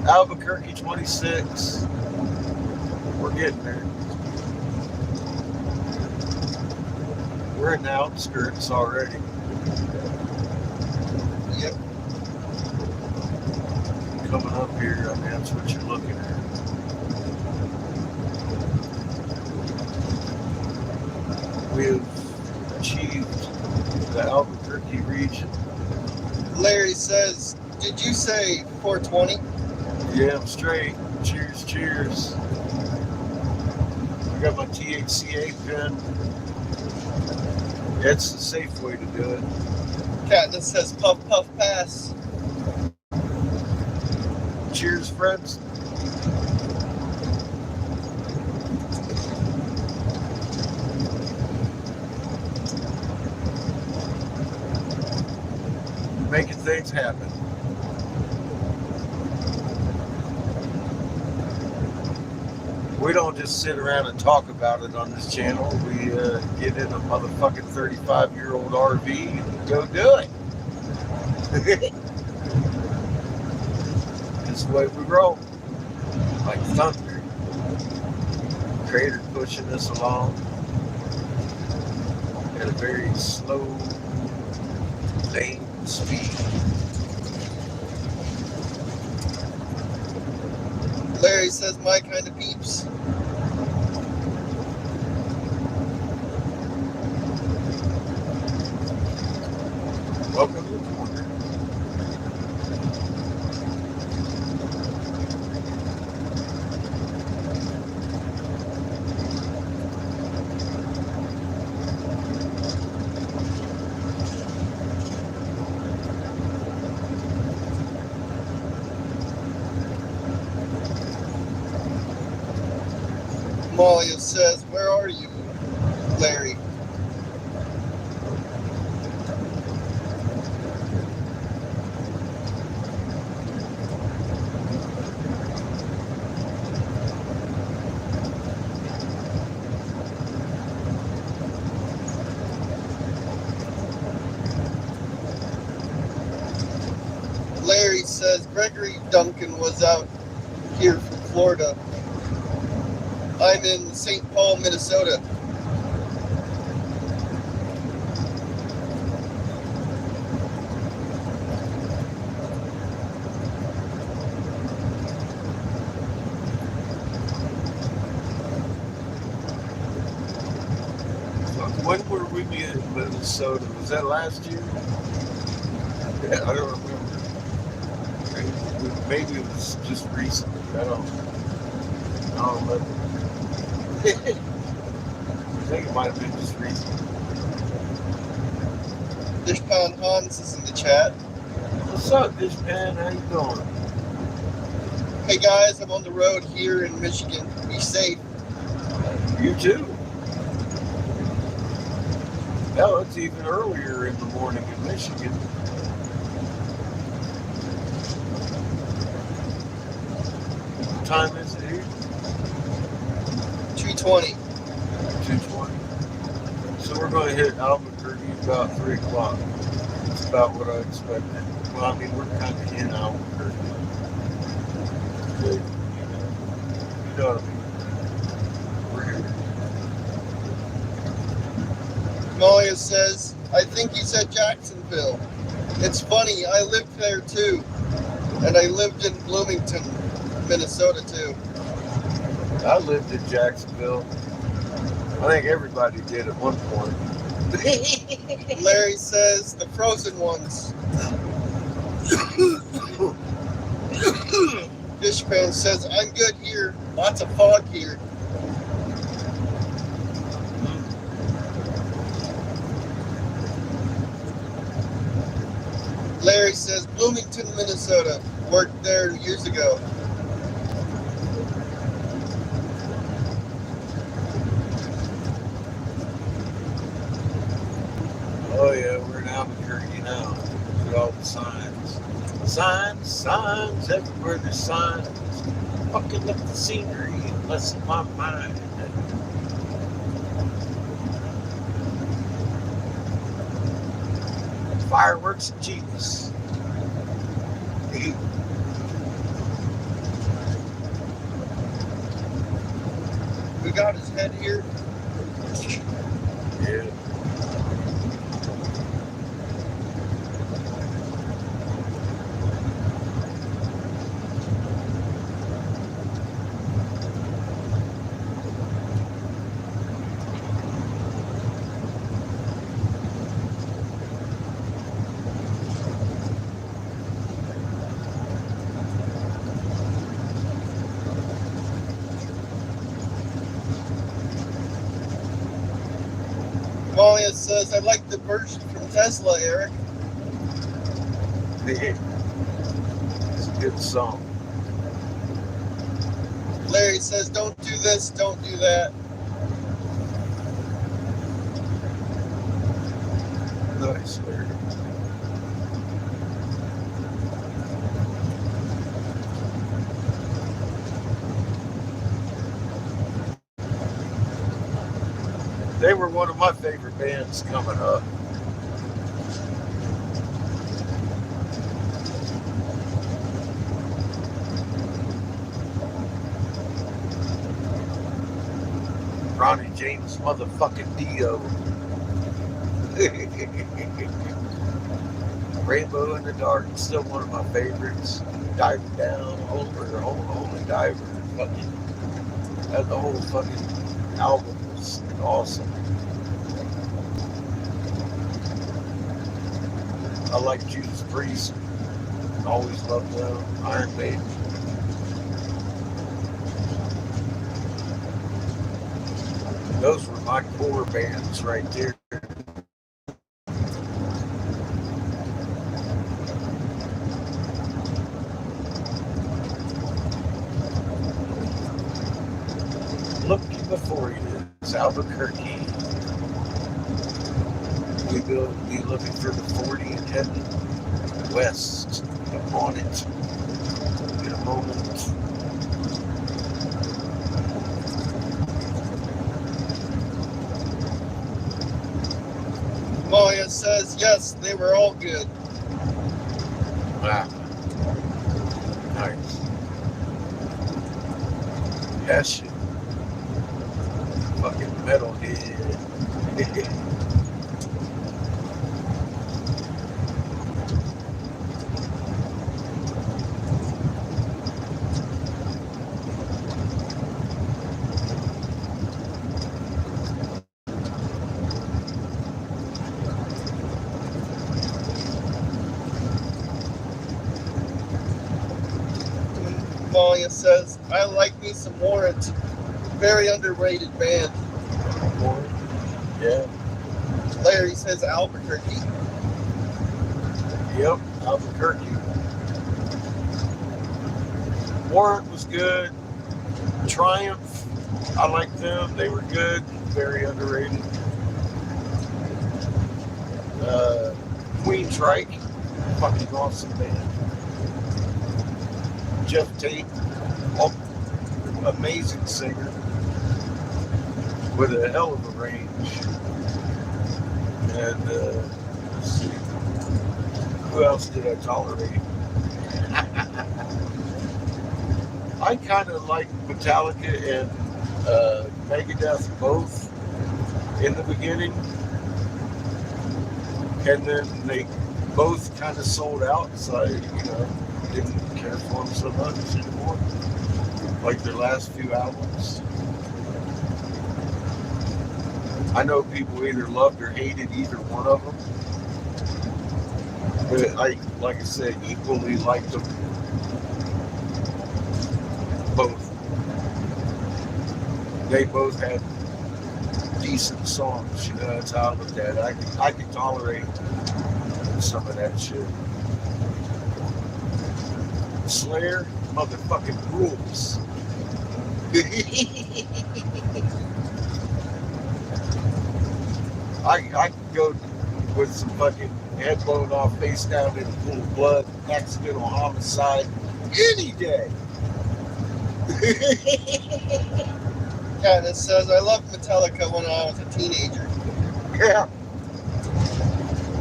Albuquerque 26. We're getting there. We're in the outskirts already. Yep. Coming up here, I mean, that's what you're looking at. We have achieved the Albuquerque region. Larry says, did you say 4:20? Yeah, I'm straight. Cheers, cheers. I got my THCA pen. It's the safe way to do it. Katniss says puff puff pass. Cheers, friends. Making things happen. We don't just sit around and talk about it on this channel. We get in a motherfucking 35-year-old RV and go do it. This is the way we roll. Like thunder. Creator pushing us along at a very slow lane speed. Larry says my kind of peeps. Welcome to the corner. Malia says, where are you, Larry? Larry says, Gregory Duncan was out here from Florida. I'm in St. Paul, Minnesota. When were we in Minnesota? Was that last year? Yeah, I don't remember. Maybe it was just recently. I don't remember. I think it might have been just recently. Dishpan Hans is in the chat. What's up, Dishpan? How you doing? Hey guys, I'm on the road here in Michigan. Be safe. You too. Hell, it's even earlier in the morning in Michigan. What time is it here? 2:20. 2:20. So we're going to hit Albuquerque about 3 o'clock. That's about what I expected. Well, I mean, we're kind of in Albuquerque. Good. You know what I mean? We're here. Malia says, I think he said Jacksonville. It's funny, I lived there too. And I lived in Bloomington, Minnesota too. I lived in Jacksonville. I think everybody did at one point. Larry says, the frozen ones. Dishpan says, I'm good here. Lots of fog here. Larry says, Bloomington, Minnesota. Worked there years ago. Oh yeah, we're in Albuquerque now. Look at all the signs. Signs, everywhere there's signs. Fucking up the scenery and lessen my mind. Fireworks and Jesus. We got his head here. Yeah. Malia says, I like the version from Tesla, Eric. It's a good song. Larry says, don't do this, don't do that. Nice, Larry. They were one of my favorite bands coming up. Ronnie James motherfucking Dio. Rainbow in the Dark, still one of my favorites. Diver Down, Holy Diver, fucking, the whole fucking album was awesome. I like Judas Priest, always loved them. Iron Maiden. Those were my core bands right there. Look before you. It's Albuquerque. We will be looking for the 40 and heading west. I'm on it in a moment. Maya says, yes, they were all good. Wow. Nice. That shit. Fucking metalhead. Maya says, I like me some Warrant. Very underrated band. Yeah. Larry says Albuquerque. Yep. Albuquerque. Warrant was good. Triumph. I liked them. They were good. Very underrated. Queen Trike. Fucking awesome band. Jeff Tate. Amazing singer. With a hell of a range. And let's see. Who else did I tolerate? I kind of like Metallica and Megadeth both in the beginning, and then they both kind of sold out, so I, didn't care for them so much anymore. Like their last few albums. I know people either loved or hated either one of them, but like I said, equally liked them both. They both had decent songs, that's how I looked at it. I could tolerate some of that shit. Slayer, motherfucking rules. I could go with some fucking head blown off, face down in a pool of blood, accidental homicide any day. Katniss says, I loved Metallica when I was a teenager. Yeah.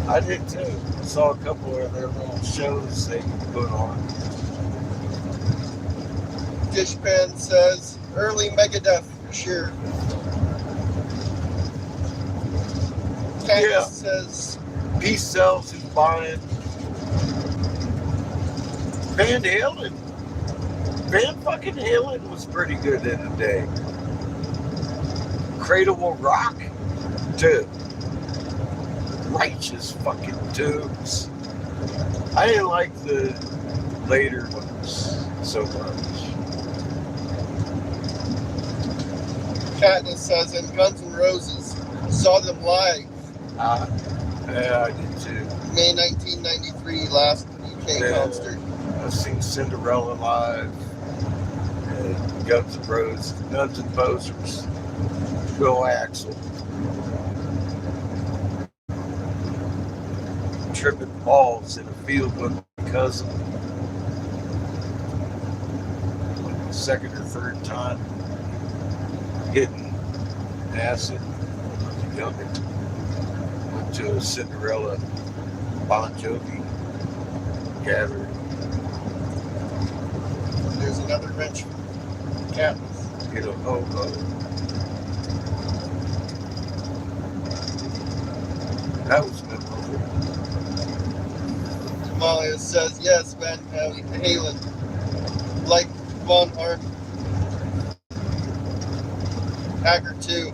I did too. I saw a couple of their little shows they put on. Dishpan says, early Megadeth for sure. Katniss Yeah. says, Peace Sells is buying. Van Halen. Van fucking Halen was pretty good in the day. Cradle Will Rock, too. Righteous fucking tunes. I didn't like the later ones so much. Katniss says, and Guns N' Roses. Saw them live Yeah, I did too. May 1993, last UK Yeah. concert. I've seen Cinderella live, and Guns N' Roses, Guns N' Posers, Bill Axel, tripping balls in a field with my cousin, like the second or third time, hitting acid when I was younger. Went to a Cinderella Bon Jovi gathering. There's another wrench from Katniss. Get a ho-ho. That was memorable. Amalia says, yes, Van Halen. Like Von Hart. Hacker 2.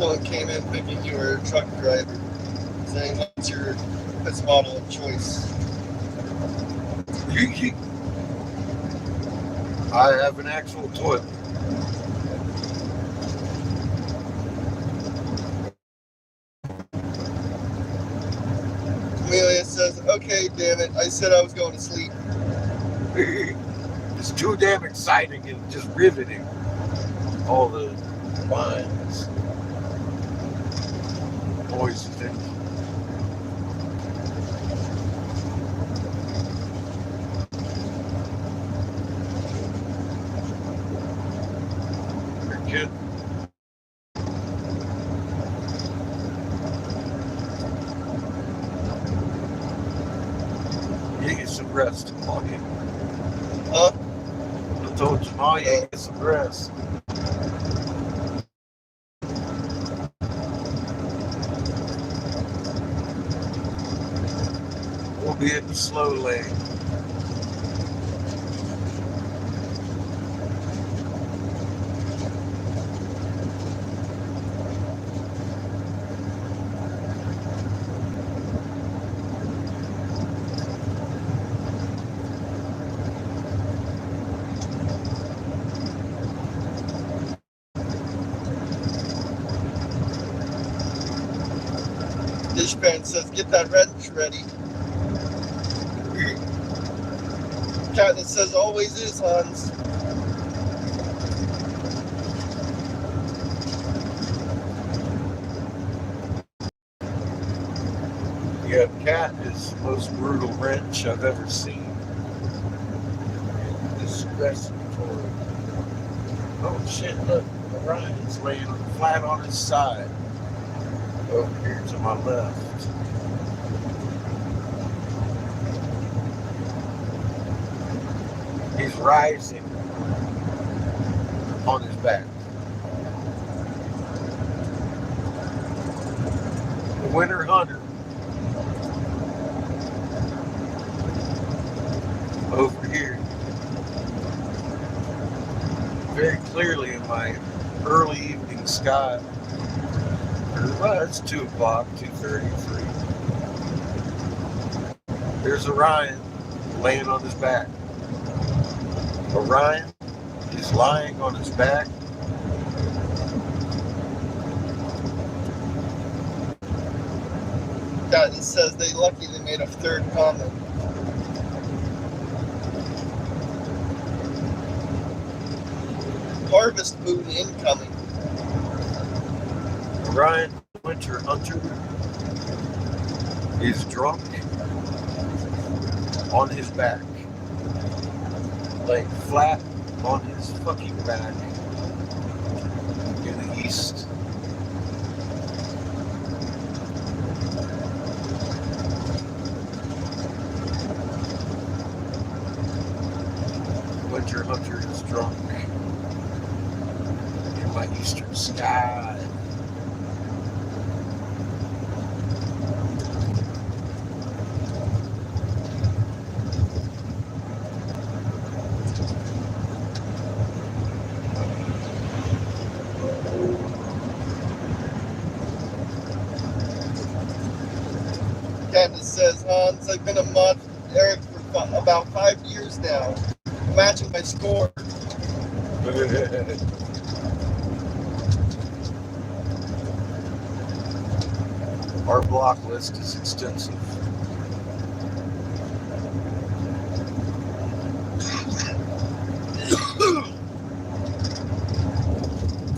someone came in thinking you were a truck driver, saying what's your piss model of choice. I have an actual toilet. Amelia says, okay, damn it, I said I was going to sleep. It's too damn exciting and just riveting. All the lines, noises, and kid. You get some rest, Molly. Huh? I told you, Ma, you get some rest. We'll be in the slow lane. Dishpan says, get that wrench ready. Katniss says, always is, Hans. Yeah, Cat is the most brutal wrench I've ever seen. Disgusting for him. Oh shit, look, Orion's laying flat on his side. Over here to my left. He's rising on his back. The Winter Hunter. Over here. Very clearly in my early evening sky. Well, it's 2 o'clock, 2:33. There's Orion laying on his back. Orion is lying on his back. Katniss says, they lucky they made a third comment. Harvest moon incoming. Orion, Winter Hunter, is drunk on his back. Laying flat on his fucking back in the east. Winter Hunter is drunk in my eastern sky. Katniss says, Hans, I've been a mod Eric for about 5 years now. Matching my score. Our block list is extensive.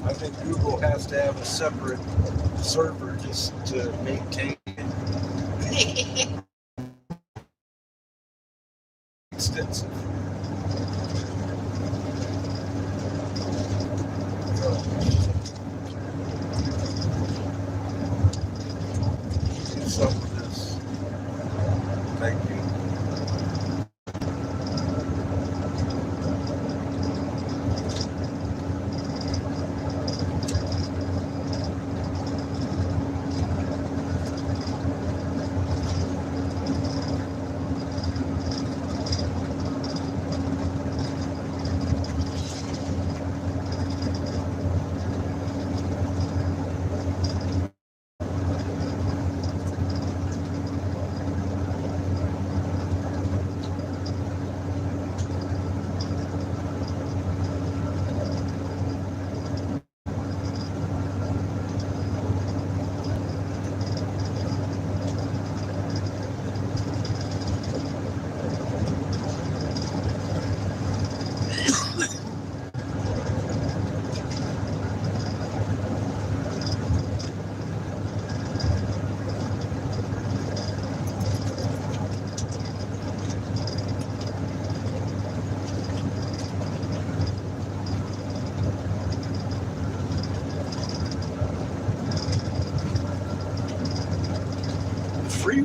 I think Google has to have a separate server just to maintain extensive. Some of this. Thank you.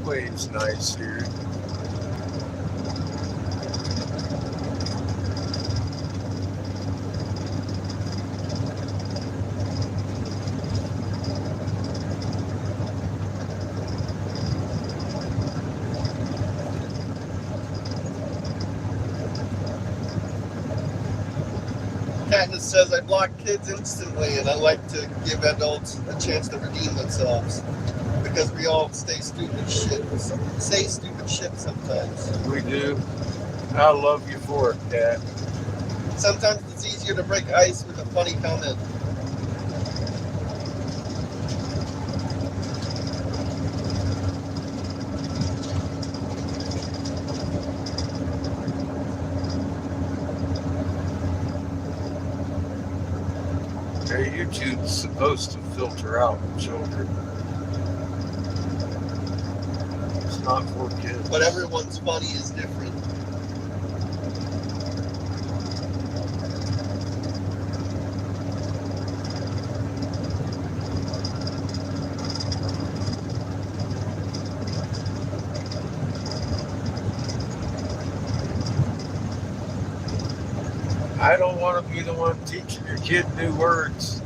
highway's nice here. Katniss says I block kids instantly, and I like to give adults a chance to redeem themselves because we all say stupid shit sometimes. We do. I love you for it, Kat. Sometimes it's easier to break ice with a funny comment. Hey, YouTube's supposed to filter out children. It's not for kids. But everyone's funny is different. I don't want to be the one teaching your kid new words.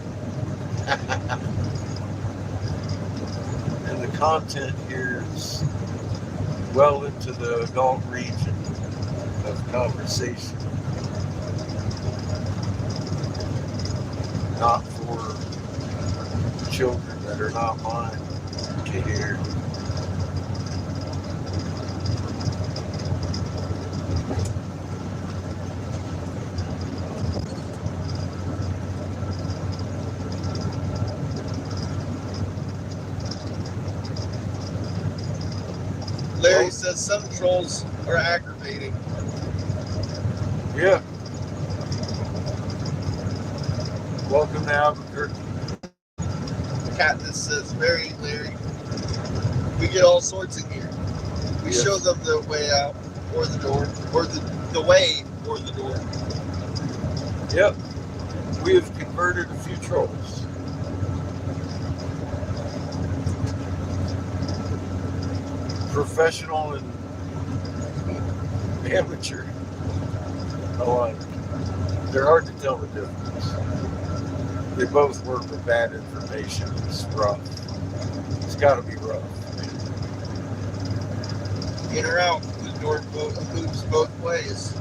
And the content here is well into the adult region of conversation. Not for children that are not mine to hear. Larry says some trolls are aggravating. Yeah. Welcome to Albuquerque. Katniss says, very Larry. We get all sorts in here. We Yes. show them the way out, or the door, or the way, or the door. Yep. We have converted a few trolls. Professional and amateur alike. They're hard to tell the difference. They both work with bad information. It's rough. It's got to be rough. In or out, the door moves both ways.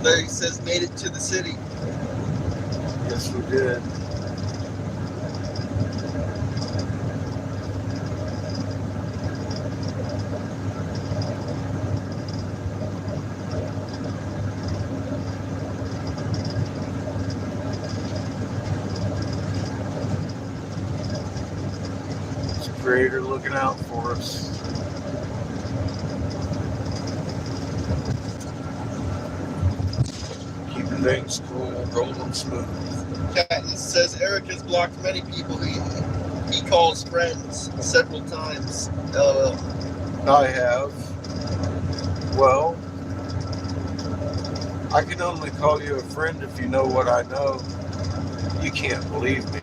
Larry says, made it to the city. Yes, we did. It's a creator looking out for us. Keeping things cool, rolling smooth. Katniss says Eric has blocked many people he calls friends several times. I have. Well, I can only call you a friend if you know what I know. You can't believe me.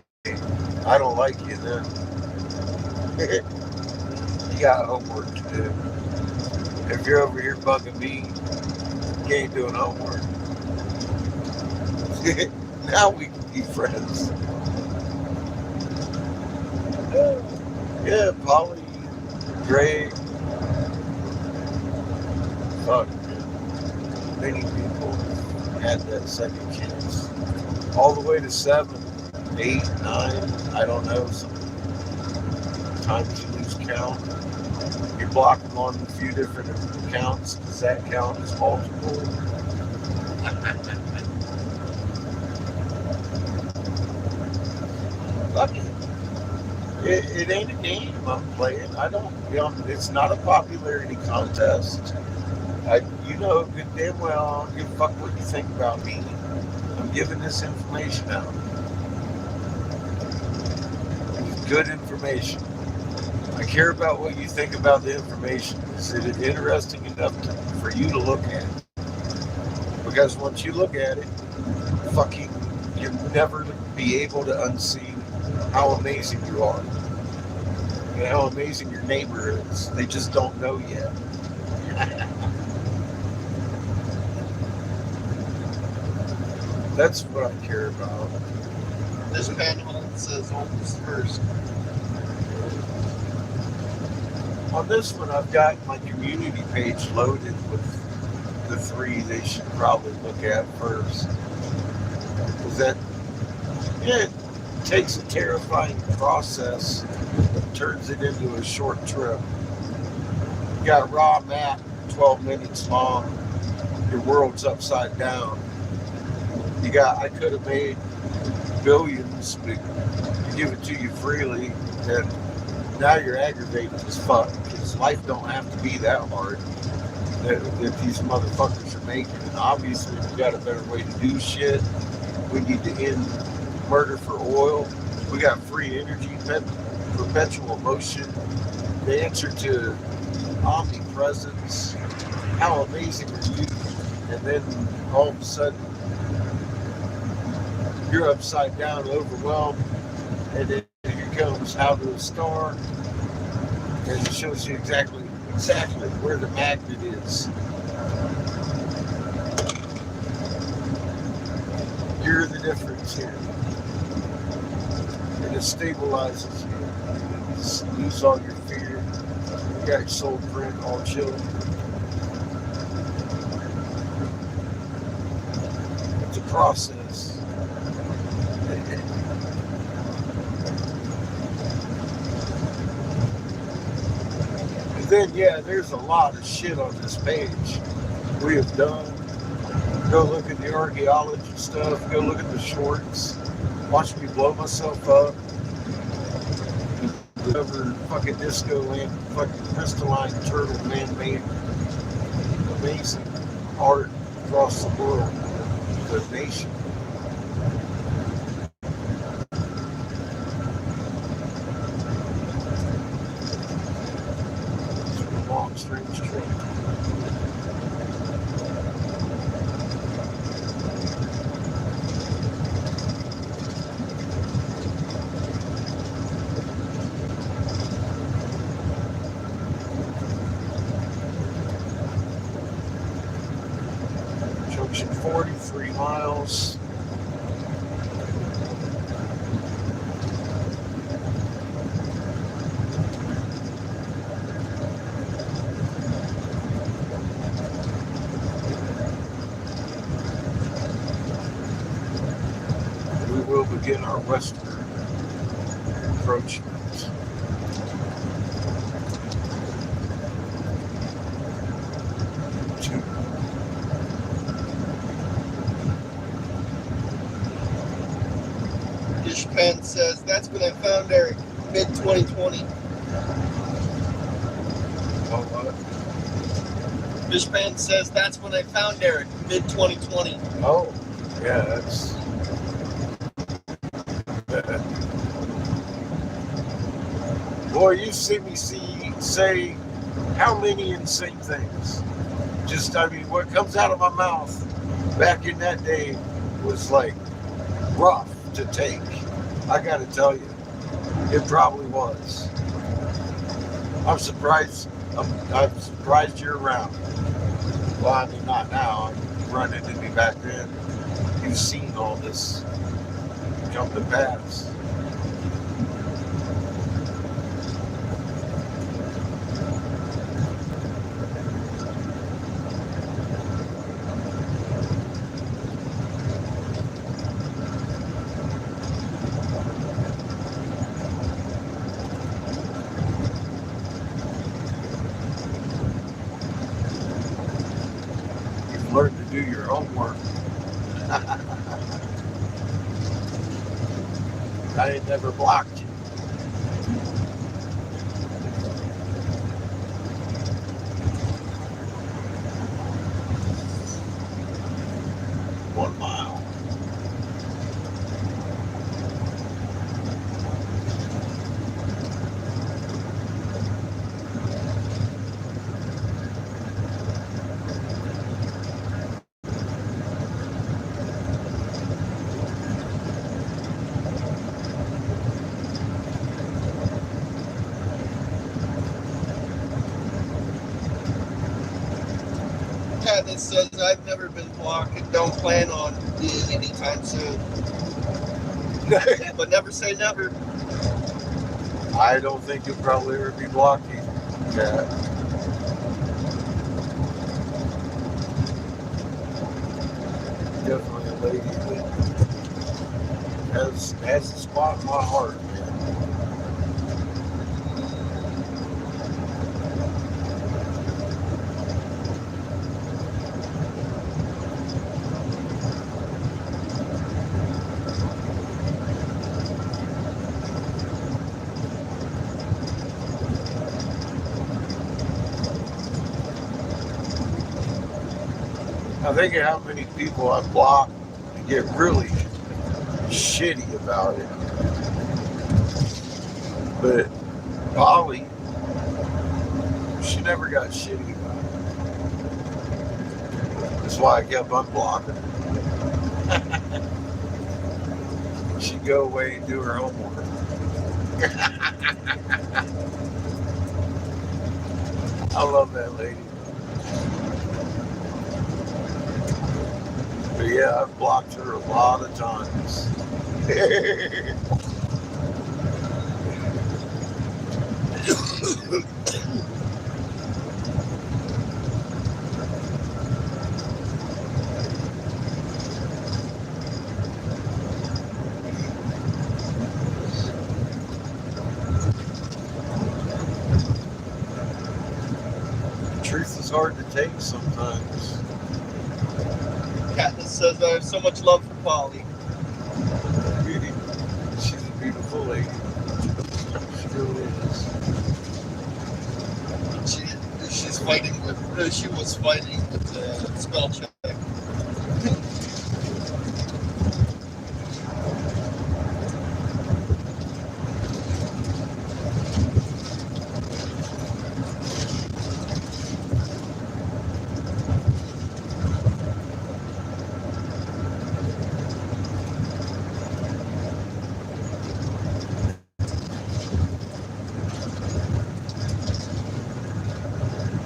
I don't like you then. You got homework to do. If you're over here bugging me, you ain't doing homework. Now we can be friends. Yeah, Polly, Greg. Fuck, man. Many people had that second chance. All the way to 7, 8, 9, I don't know. Sometimes you lose count. You block them on a few different accounts. Does that count as multiple? Fuck it. It ain't a game I'm playing. I don't, it's not a popularity contest. You know good damn well I don't give a fuck what you think about me. I'm giving this information out. Good information. I care about what you think about the information. Is it interesting enough for you to look at? Because once you look at it, fucking, you'll never be able to unsee how amazing you are and how amazing your neighbor is. They just don't know yet. That's what I care about. This panel says oldest first. On this one, I've got my community page loaded with the 3 they should probably look at first. Because that, yeah, it takes a terrifying process, turns it into a short trip. You got a raw map, 12 minutes long, your world's upside down. I could have made billions, but give it to you freely, and now you're aggravated as fuck, because life don't have to be that hard that these motherfuckers are making. And obviously we got a better way to do shit. We need to end murder for oil. We got free energy, perpetual motion, the answer to omnipresence. How amazing are you? And then all of a sudden you're upside down, overwhelmed, and then here comes How to a Star, and it shows you exactly where the magnet is. You're the difference here. And it stabilizes you. You lose all your fear. You got your soul print all chilling. It's a process. Then, yeah, there's a lot of shit on this page we have done. Go look at the archaeology stuff. Go look at the shorts. Watch me blow myself up. Discover fucking disco land, fucking crystalline turtle man-made amazing art across the world, the nation. Strange trip. Junction 43 miles. We'll begin our westward encroachment. Dishpan says that's when I found Eric, mid 2020. Oh, what? Dishpan says that's when I found Eric, mid 2020. Oh, yeah, that's. Boy, you see me say how many insane things. Just, I mean, what comes out of my mouth back in that day was like rough to take. I gotta tell you, it probably was. I'm surprised. I'm surprised you're around. Well, I mean, not now. You run into me back then. You've seen all this come to pass. Learn to do your homework. I ain't never blocked you. Atlas says, I've never been blocked and don't plan on being anytime soon. But never say never. I don't think you'll probably ever be blocked either. Yeah. Definitely a lady that has a spot in my heart, man. I think of how many people I block and get really shitty about it. But Polly, she never got shitty about it. That's why I kept unblocking her. She'd go away and do her homework. I love that lady. But yeah, I've blocked her a lot of times. Truth is hard to take sometimes. Katniss says, I have so much love for Polly. She's a beautiful lady. She really is. She's fighting with, she was fighting with the spell check.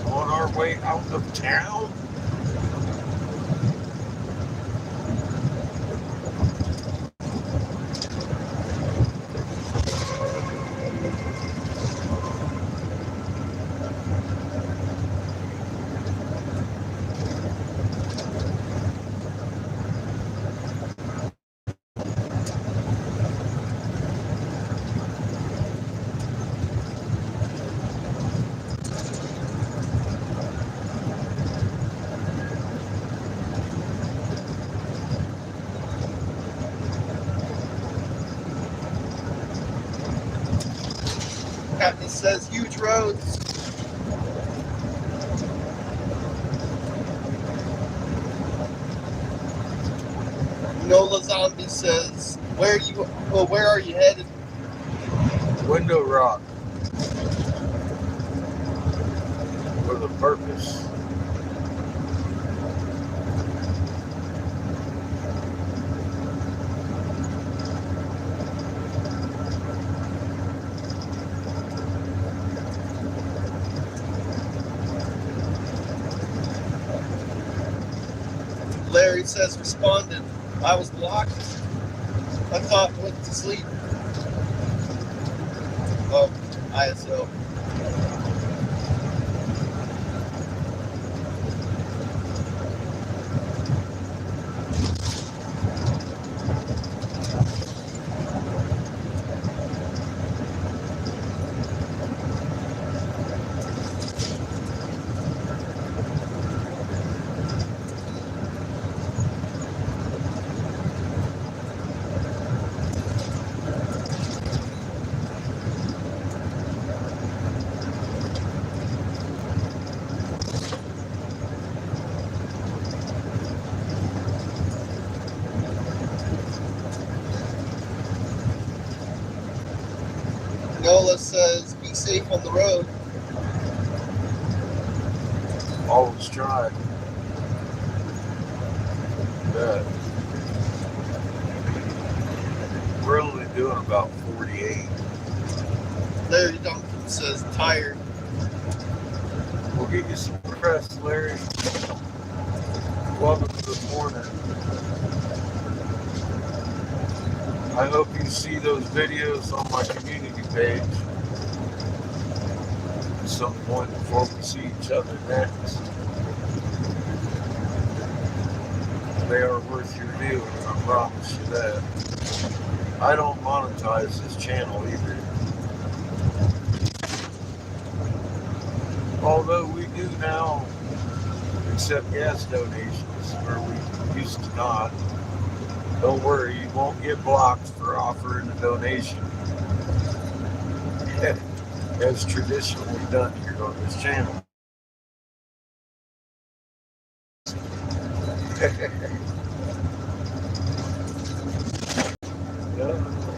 On our way out of town. Katniss says, huge roads. Nola Zombie says, where are you headed? Window Rock. For the purpose. Larry says, responded, I was blocked. I thought went to sleep. Oh, ISO. Nola says, be safe on the road. Always try. Yeah. We're only doing about 48. Larry Duncan says, tired. We'll get you some rest, Larry. Welcome to the morning. I hope you see those videos on my community page at some point before we see each other next. They are worth your viewing, I promise you that. I don't monetize this channel either. Although we do now accept gas donations where we used to not. Don't worry, you won't get blocked for offering a donation. As traditionally done here on this channel.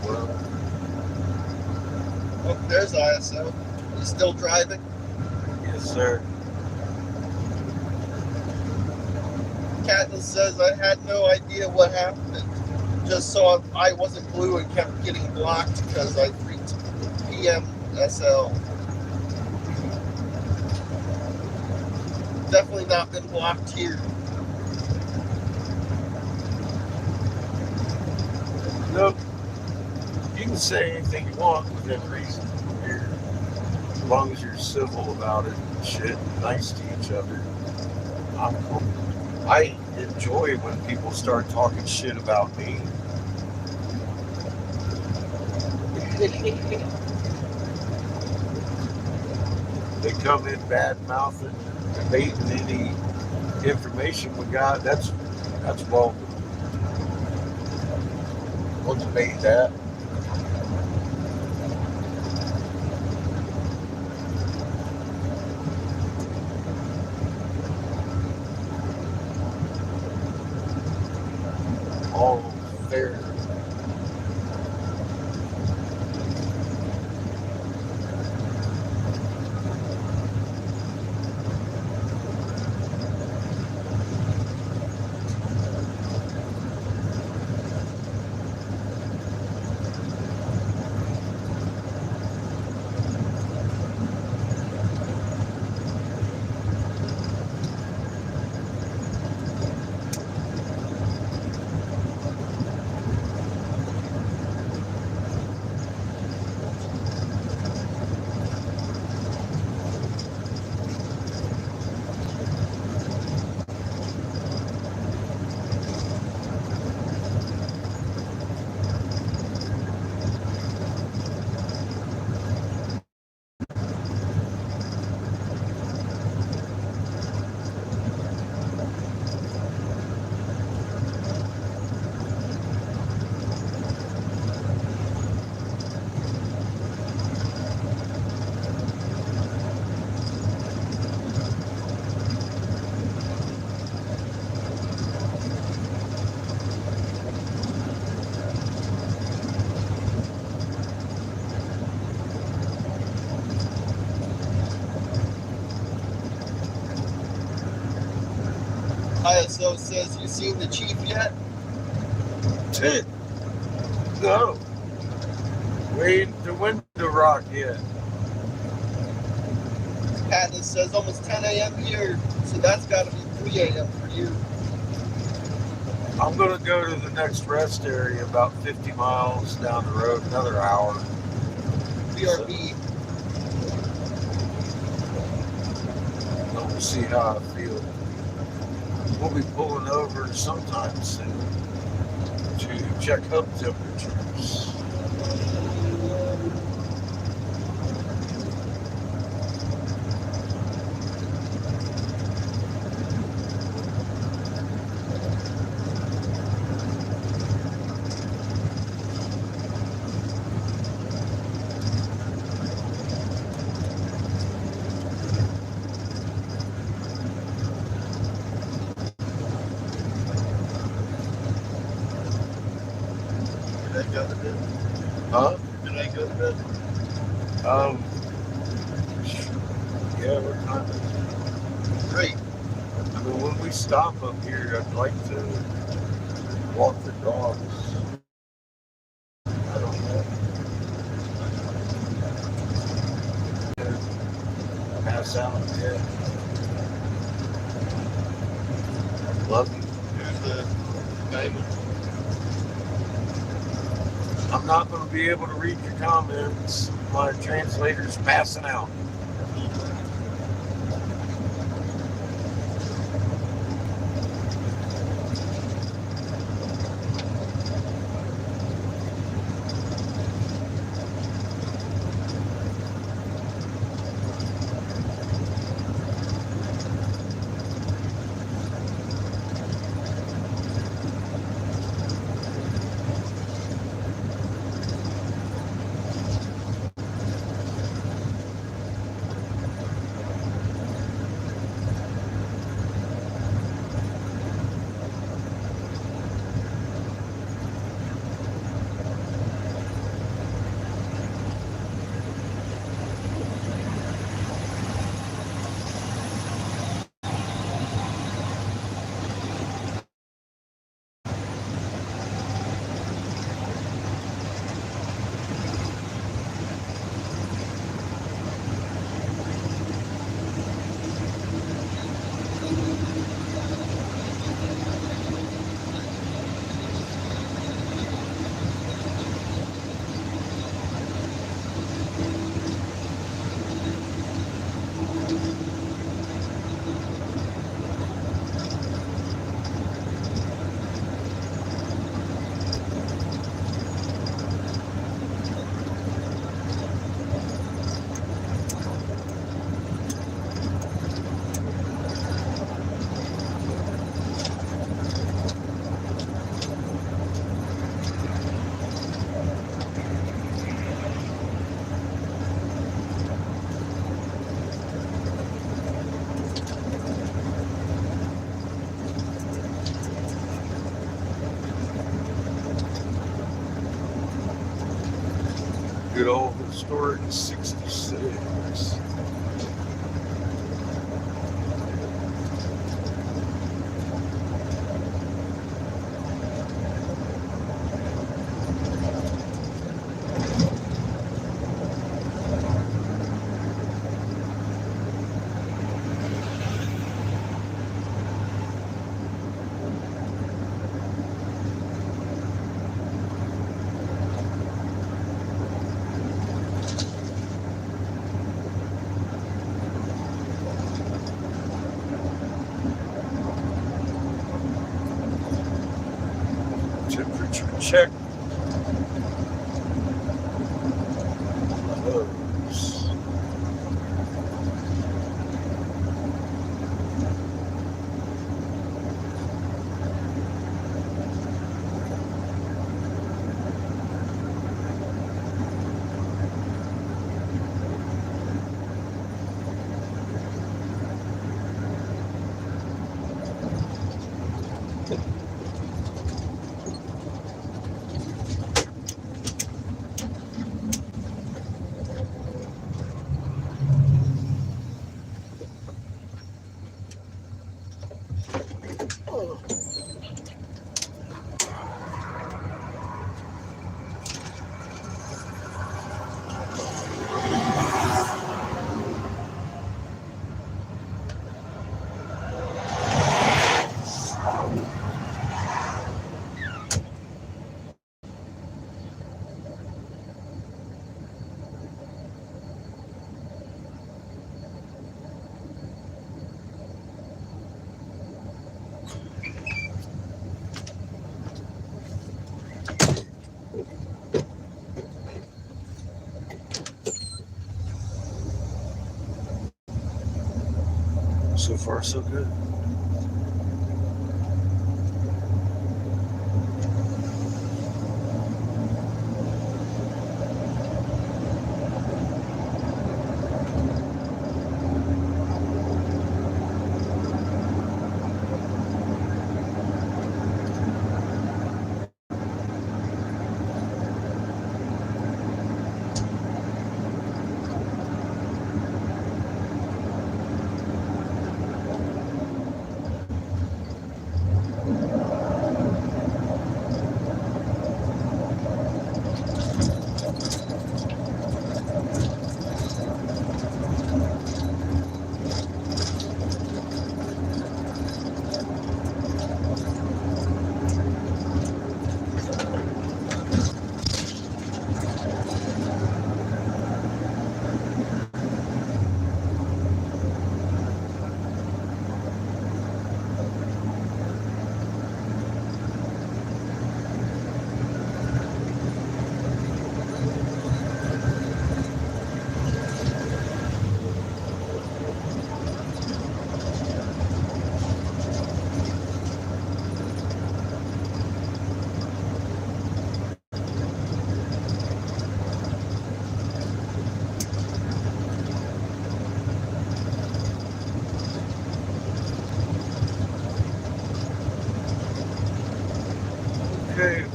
Well, Oh, there's ISO. You still driving? yes, sir. Katniss says I had no idea what happened. Just saw I wasn't blue and kept getting blocked because I freaked PMSL. Definitely not been blocked here. Nope. You can say anything you want within reason here. As long as you're civil about it and shit, nice to each other. I'm cool. I enjoy when people start talking shit about me. They come in bad mouthing, debating any information we got. That's welcome. We'll debate that. All fair. ISO says, you seen the chief yet? No. Waiting to window rock yet. Katniss says almost 10 a.m. here, so that's got to be 3 a.m. for you. I'm gonna go to the next rest area about 50 miles down the road, another hour. BRB. And we'll see how I feel. We'll be pulling over sometime soon to check hub temperatures. Did I go to bed? Huh? Did I go to bed? Yeah, we're kind of. Great. I mean, when we stop up here, I'd like to walk the dogs. I don't know. Pass out, yeah. Love you. time. I'm not going to be able to read your comments. My translator's passing out. Good old historic 66. Temperature check. Close. So far, so good.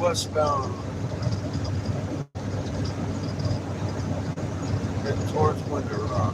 westbound. Heading towards Winter Rock.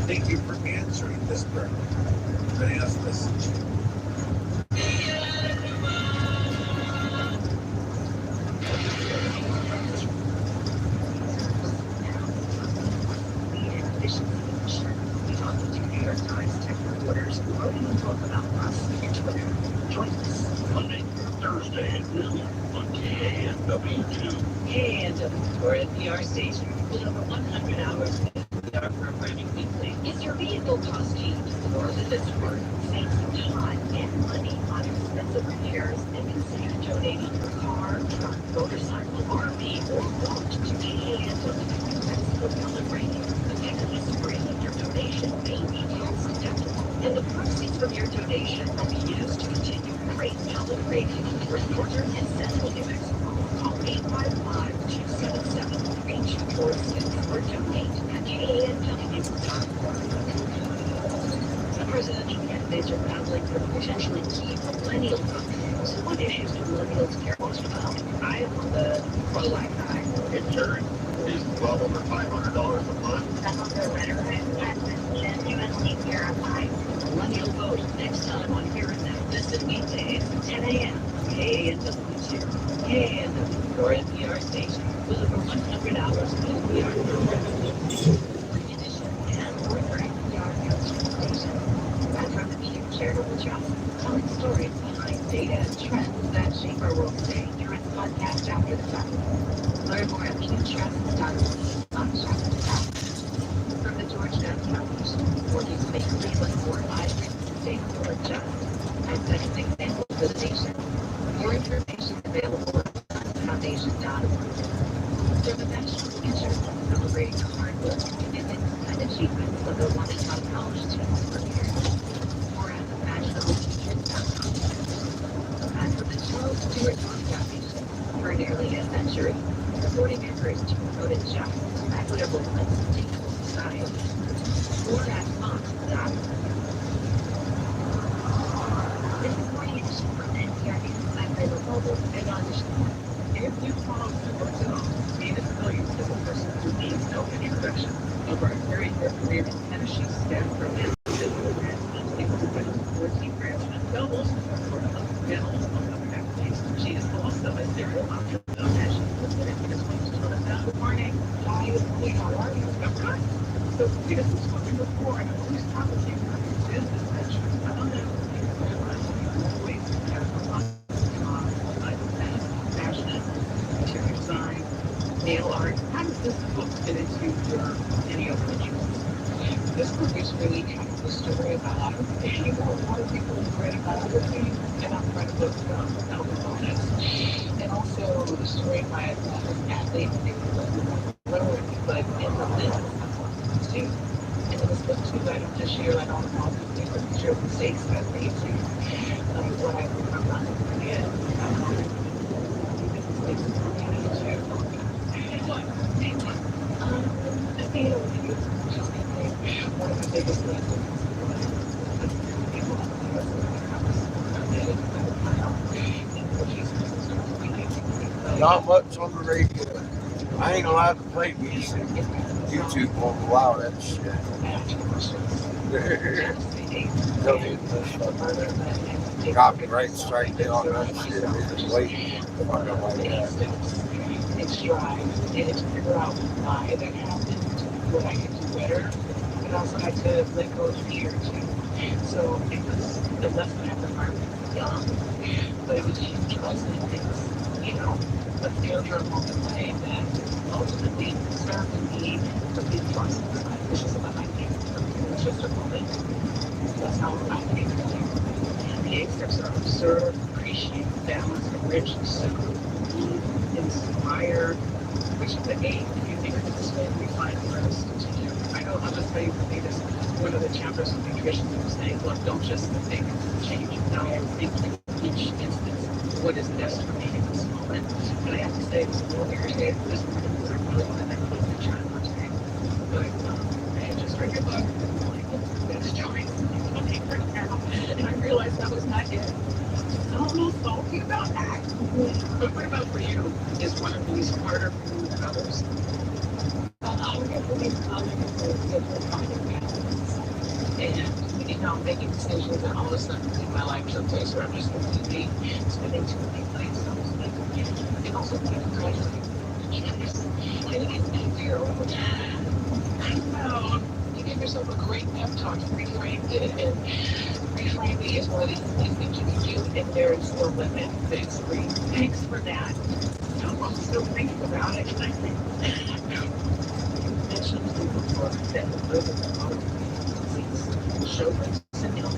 Thank you for answering this prayer. May I ask this? Monday through Thursday at noon on KANW2. KANW, or NPR station, with over 100 hours of NPR programming weekly. Is your vehicle costing more than it's worth? Save some time and money on expensive repairs and consider donating your car, truck, motorcycle, RV, or boat to KANW. That's the celebrating. The end of the spring, your donation may be tax deductible, and the proceeds from your donation will be used to continue great public radio for Northern and Central New Mexico. Call 855-277-3246 or donate at KANW.org. The presidential candidates are battling for potentially key millennial vote. So what issues do millennials care most about? I am the pro-life guy. Insurance is well over $500 a month. That's on their rhetoric. USD Verify. Millennial vote next time on Here and Now. Listen weekdays, 10 a.m. KANW2. KANW, your NPR station, with over 100 hours of NPR programming. Recognition and more for NPR news station. Back from the media charitable trust, telling stories behind data and trends that shape our world today. Your podcast after the fact. Learn more at pewtrust.com/chapter. From the Georgetown Foundation, working to make Cleveland more vibrant, sustainable, and just, and set an example for the nation. More information available at foundation.org. From the National Future, celebrating the hard work, commitment, and achievements of the one-and-done college students for years. More at nationalfuture.com. And from the Charles Stewart Foundation, for nearly a century, supporting efforts to promote a just, equitable, and sustainable society. More at Fox.org. This is Morning Edition from NPR News. I'm Rayla Vogel and on the show. If you follow yourself, be the familiar with a person who needs no introduction of our very career in Tennessee staff from NPR. 14 grams and doubles for and also other activities. She is also a serial entrepreneur as she puts it in this week's Good morning. Hi, how are you? I'm good. So we just spoken before, and I'm always talking to you about your business ventures. I don't know if you realize that you always have a lot of fashion, interior design, nail art. How does this book fit into your any of your interests? This book is really kind of a story about, you know, a lot of people read about other things, and I'm trying to book Elvis Bonus. And also the story of my athlete, literally, but in the business too. And in this book too, I don't just share, I don't know, different share mistakes that I've made too. What I'm not going to forget. Mistakes in the community too. The thing with you, just one of the biggest lessons Not much on the radio. I ain't allowed to play music. YouTube won't allow that shit. Don't need this copyright strike down on that shit. They just wait. Fuck up like that. It's try and it's figure out why that happened, what I could do better, but also I could let go of fear too. So it was the lesson at the heart young, but it was a huge lesson in things, you know, but fear for a moment away that ultimately served me to be trusted in my wishes about my faith. It's just a moment. That's how I think of it. And the excerpts are observe, appreciate, balance, enrich, soothe, inspire, which is the aim. If you think of it this way, we find words to do. I know I'm going to tell you for me, this one of the chapters of nutrition was saying, look, don't just think change. Now think each instance, what is best for me in this moment. And I have to say, it was a little irritated. This morning was really one that I put in the chat for today. But I had just read your book. That's choice. Okay, right now. And I realized that was not it. I'm a little salty about that. But what about for you? Is one of these harder for you than others? I would get really common with different kind of And, making decisions, and all of a sudden in my life took place where I'm just completely spending too many nights. I was like, and also being graduating from campus. And it gets easier over time. I found you give yourself a great pep talk, reframe it, and reframing is one of the easiest things you can do, and there is no limit. It's free. Thanks for that. I'm still thinking about it. And I think mentioned before that the living chauffeur syndrome.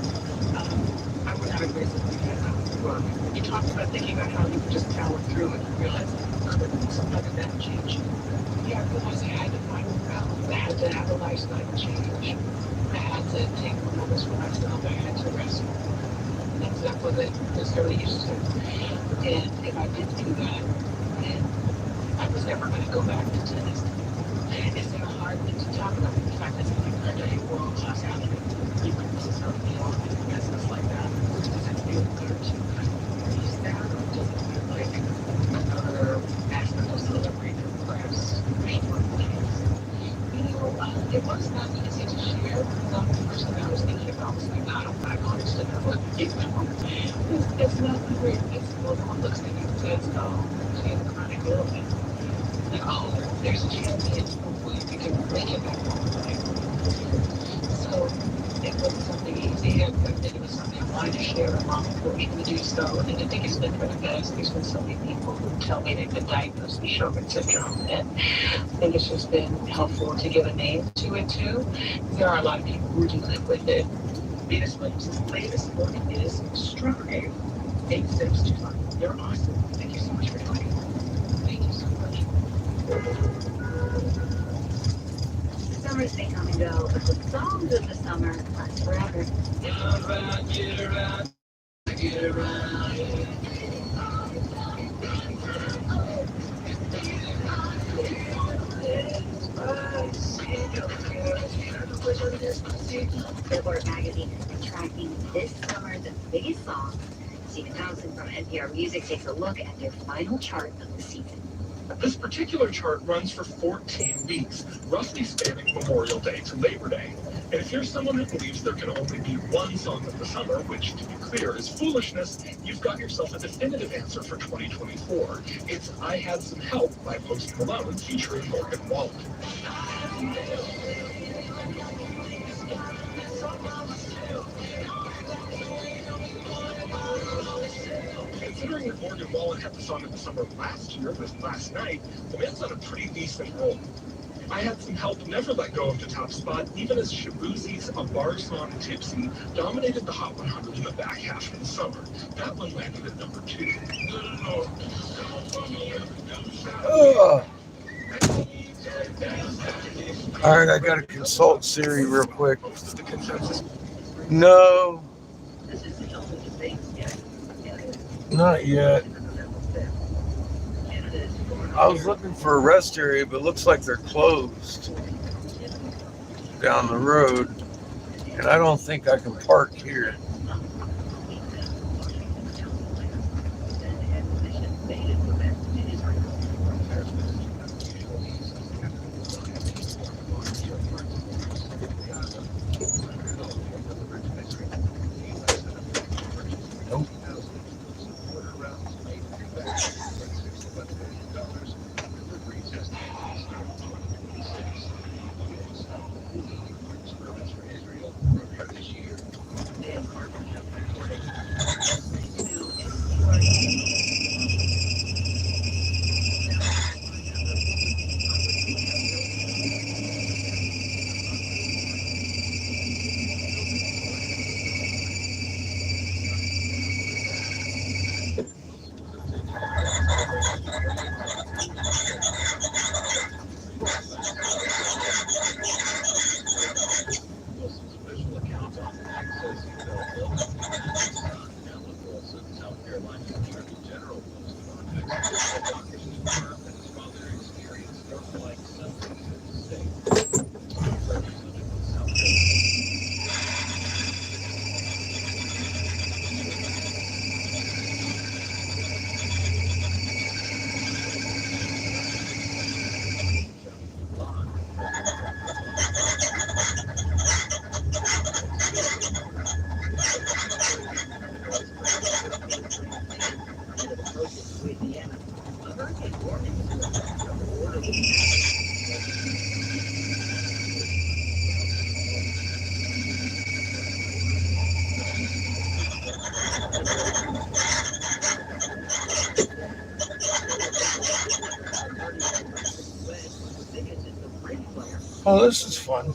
I would not agree with you. You talked about thinking about how you could just power through it and realize that something like that change. Yeah, I realized I had to find a balance. I had to have a lifestyle change. I had to take moments for myself. I had to rest. Things that wasn't necessarily used to. And if I didn't do that, then I was never going to go back to tennis. It's a hard thing to talk about. The fact that I'm a world class athlete, you might necessarily be on a business like that. Does it feel good to use that? Or does it feel like another aspect of celebrating class? It was not easy to share. The person I was thinking about was like, I understood that. But it's not weird. It's well, no one looks at you and says, oh, she has a chronic illness. Like, oh, there's a chance that hopefully we can make it back home. Right? So it wasn't something easy. It was something I wanted to share along for me to do so. And I think it's been for the best. There's been so many people who tell me they've been diagnosed with Sjogren's syndrome. And I think it's just been helpful to give a name to it too. There are a lot of people who do live with it. Venus Williams' latest book is Strawberry. 8 Steps to Fun. You're awesome. Thank you so much for joining. Thank you so much. Summers may come and go, but the songs of the summer last forever. Billboard magazine has been tracking this summer the biggest songs. Stephen Thompson from NPR Music takes a look at their final chart of the season. This particular chart runs for 14 weeks, roughly spanning Memorial Day to Labor Day. And if you're someone who believes there can only be one song of the summer, which, to be clear, is foolishness, you've got yourself a definitive answer for 2024. It's I Had Some Help by Post Malone featuring Morgan Wallen. Considering that Morgan Wallen had the song of the summer last year with Last Night, the man's on a pretty decent roll. I Had Some Help never let go of the top spot, even as Shabuzi's A Bar Song Tipsy dominated the Hot 100 in the back half of the summer. That one landed at number 2. All right, I got to consult Siri real quick. No, not yet. I was looking for a rest area, but it looks like they're closed down the road, and I don't think I can park here. Nope. Oh, this is fun.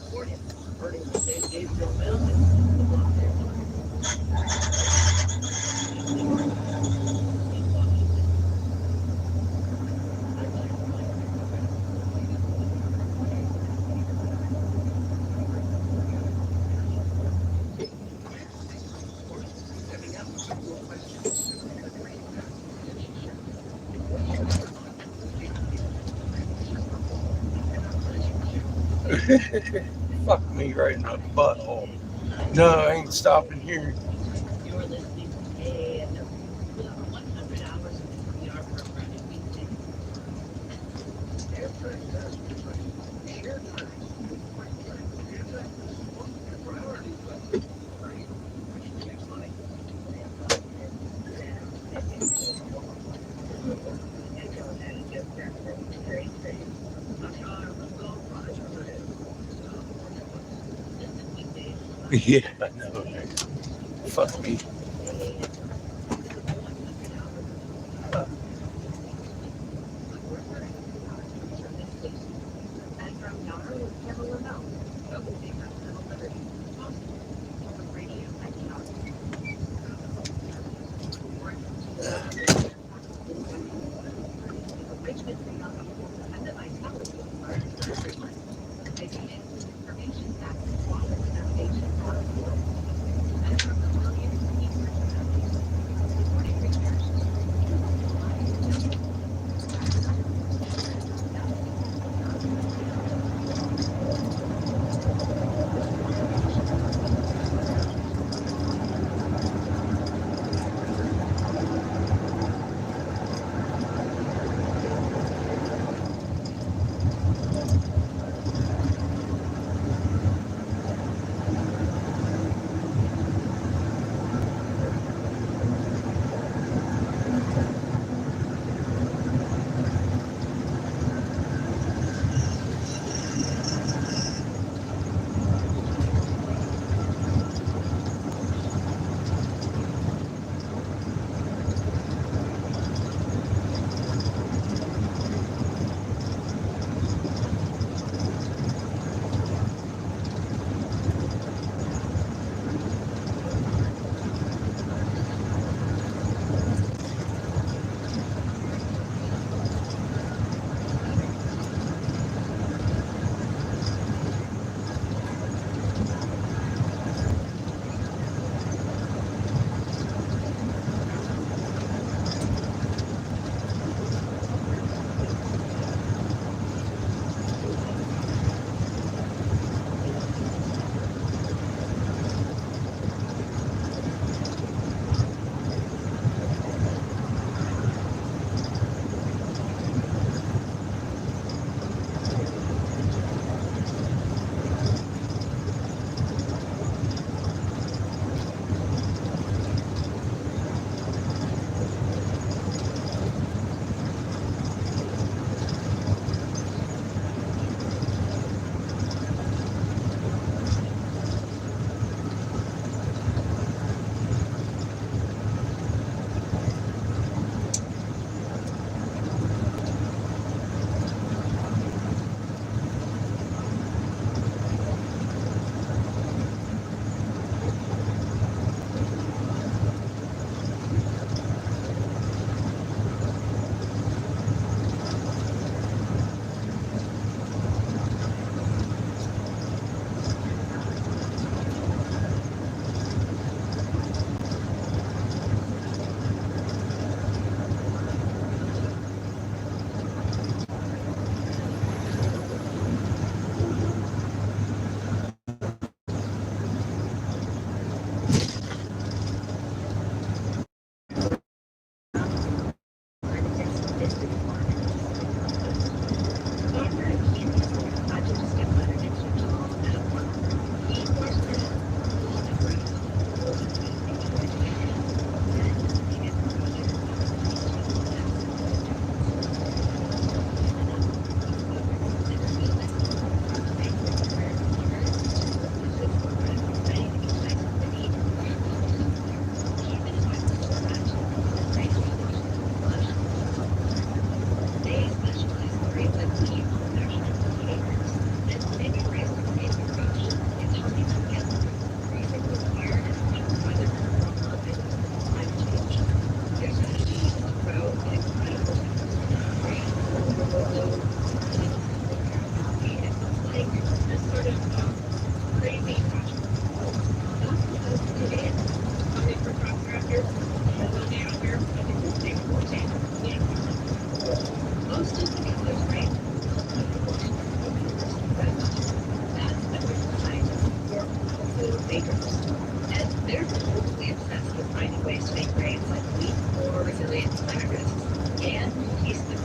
Fuck me right in the butthole. No, I ain't stopping here. You're listening to AAFM. With over 100 hours of NPR programming weekday. Yeah, I know. Fuck me. bakers. And they're totally obsessed with finding ways to make grains like wheat more resilient to climate risks and taste them.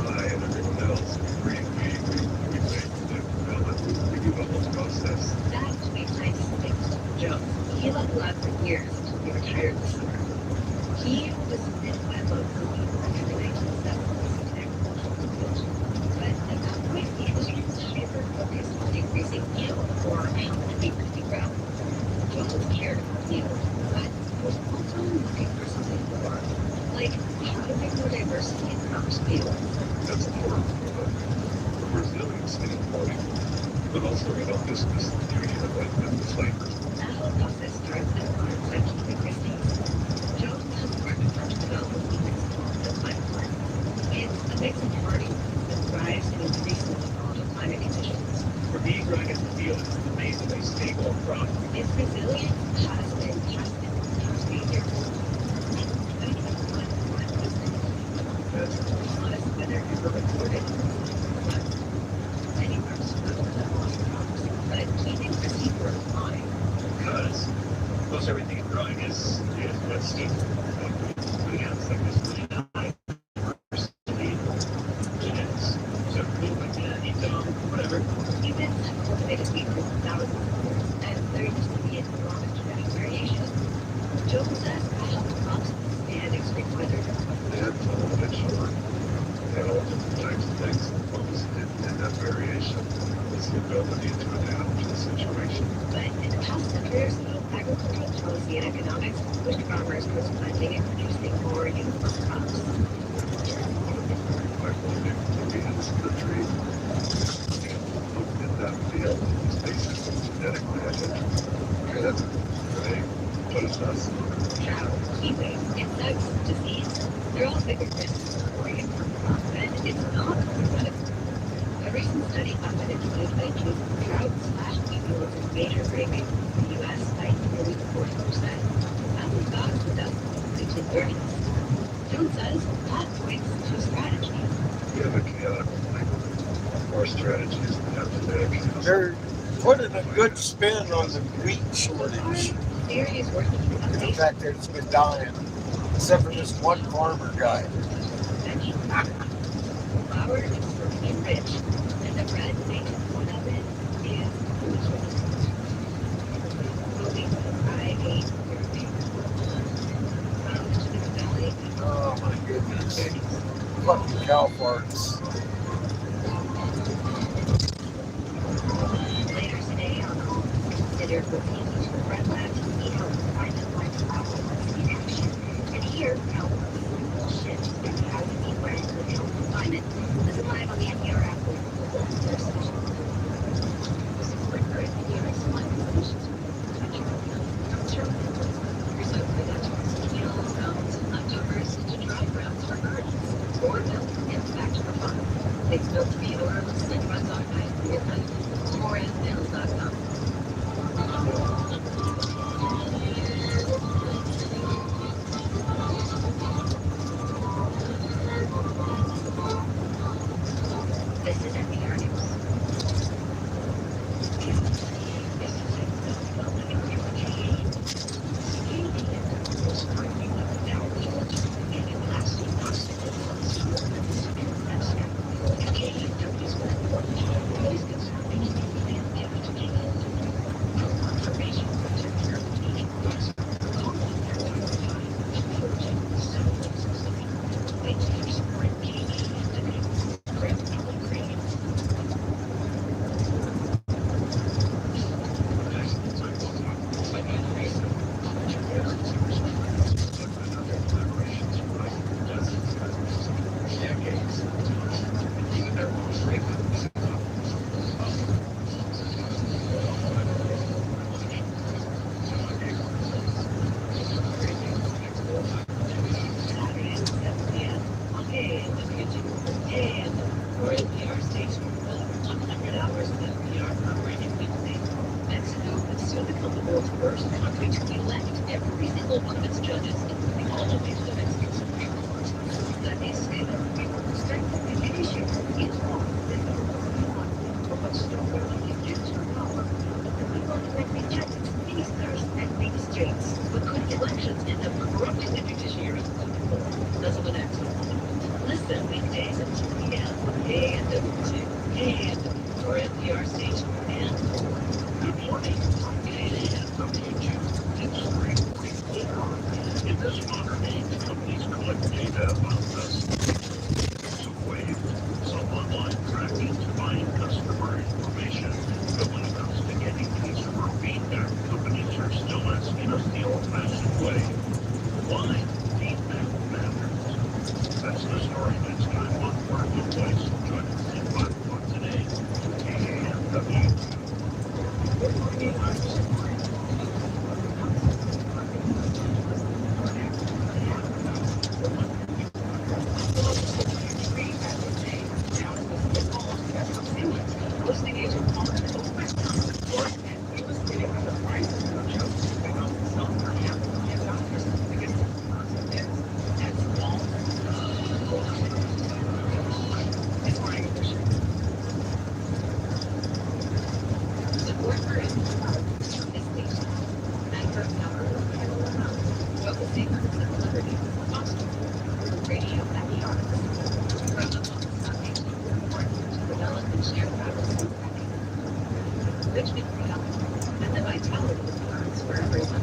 I and everyone else agree we make the development process. That's what makes nice things. Joe, he led the lab for years until he retired this summer. He was a wet local in the early 1970s in agricultural field. But at that point, the industry was hyper-focused on increasing yield or how much wheat could be grown. Joe cared about yield, but was also looking for something more, like how to make more diversity in crops field. That's important for resilience standpoint, but also we don't dismiss the beauty of it and the flavor. That whole process starts at farms like Keith Christie's. Joe has worked to first develop a wheat mix called the Climate Corn. It's a mix of hardy that thrives in increasingly volatile climate conditions. For me, growing in the field is an amazingly stable crop. It's resilient, has been tested for 8 years. That's Honest weather ever recorded. Many farms have lost crops, but Keith and Christie were fine. because most everything in growing is wet stuff. But yeah, it's like this really high diversity genetics. So cool, like whatever. Even cultivated wheat for thousands of years, and there used to be an enormous genetic variation. Joe says how crops withstand extreme weather. They had vegetable, they had all different types of things. And that variation is the ability to adapt to the situation. But in the past 100 years, agricultural policy and economics pushed farmers towards planting and producing more uniform crops. Like one big movie in this country, in that field is basically genetically identical. They put us us. Drought, heat waves, insects, disease, they're all bigger risks for a uniform crop, and it's not unprecedented. A recent study found that in 2022, drought/heat yields is a major break in the U.S. by nearly 40%. That was about 2030s. Jones says that points to strategy. We have a chaotic climate. Our strategy is genetic. They're putting a good spin on the wheat shortage. Theory is working to In update fact, it's been dying, except for this one farmer guy. flour is protein rich, and the bread made one of it is delicious. Moving from I-8 to the valley. Oh my goodness. Fucking cow farts. Later today, I'll call consider proteins for bread lab to see how the refinement like flour works in action, and hear how the shifts in how we eat bread to help refinement. Listen live on the NPR app or their session. Support for NPR climate solutions for the country. Here's a quick kilo pounds of leftovers into dry grounds for gardens, or milk and back to the farm. Takes milk to be odorless and runs on by midnight. More at mills.com. This is NPR News. Thank you. certain number of people around, focusing on the liberty of constant radio backyards. From the Sunday report to develop and share vaccines, which we promote, and the vitality of plants for everyone.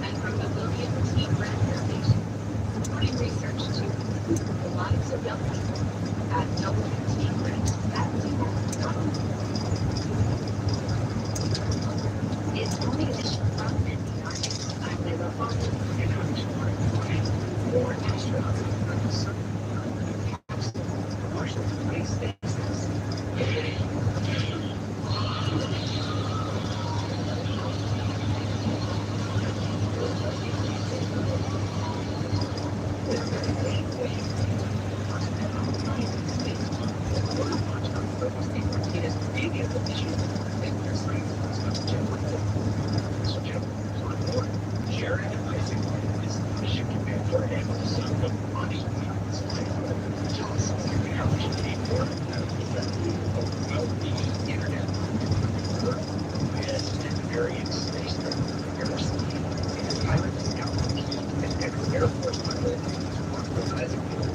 And from the William T. Grant Foundation, supporting research to improve the lives of young people at WTGrant.org. It's only addition from NPR. I'm Leila Fawcett, and I'm tomorrow more astronauts from the sun. Commercial space stations.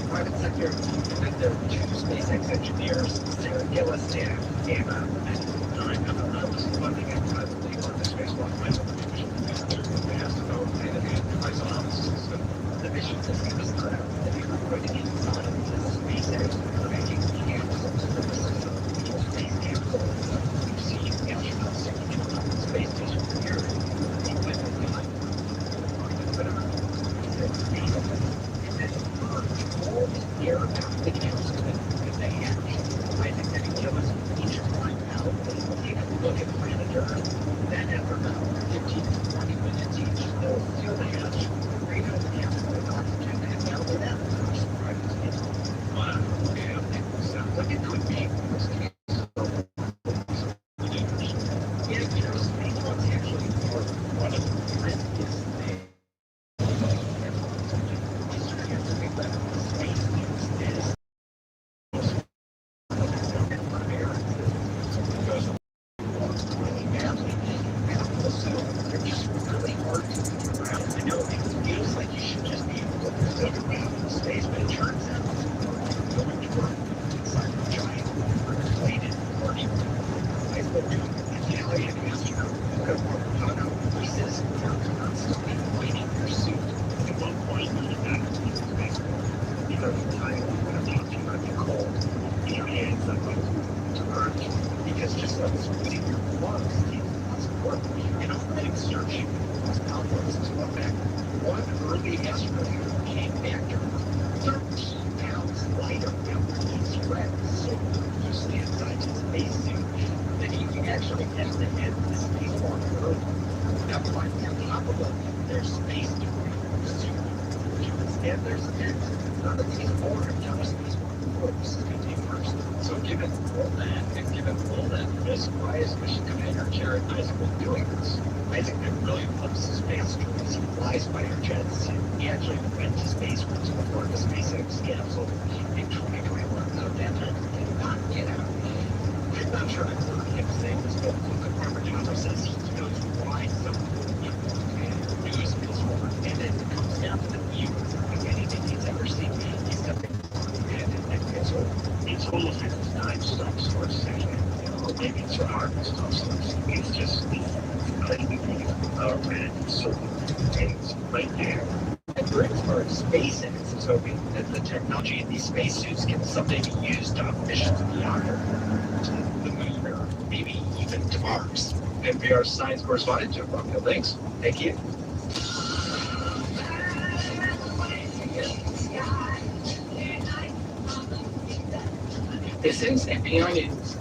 Private sector, and there were two SpaceX engineers, Sarah Gillis and Anna, and 9 other was funding it privately on the spacewalk by the division they asked about hand-in-hand device analysis. The mission system is clear that we were going to inside the SpaceX making capsules for the system, space capsules, see astronauts in space station for years, equipment behind all the air about the capsule that they had. I think that it gives us each time out, take a look at planet Earth, then after about 15 to 20 minutes each, they'll fill the hatch, breathe out the capsule with oxygen, and now they're out. Private space. Wow, yeah, that sounds like it could be. Yeah, spacewalks actually are one of the riskiest things. Because just like squeezing your lungs, it doesn't work. And athletic search was complex to look back. One early astronaut came back to 13 pounds lighter after each rep. So you stand inside his spacesuit that he actually has to end the spacewalk early. Now, finally, on top of it, there's space debris suit. And there's none of these more outer spacewalk groups can take first. So given all that, and given all that risk, why is Mission Commander Jared Isaacman doing this? Isaacman really loves his space stories. He flies fighter jets. He actually went to space once before the SpaceX capsule in 2021. So that time he did not get out. I'm not sure I've heard him say this, but the Robert Jobber says he knows why some people do space forward. And it comes down to the view of anything he's ever seen. He's got the it's almost like it's time stops for a second. Maybe it's a hard stop. It's just our planet. So it's right there. And for as far as SpaceX is hoping that the technology in these spacesuits can someday be used on missions beyond Earth, to the moon, or maybe even to Mars. NPR science correspondent Jeff Bucknell, thanks. Thank you. This is NPR News.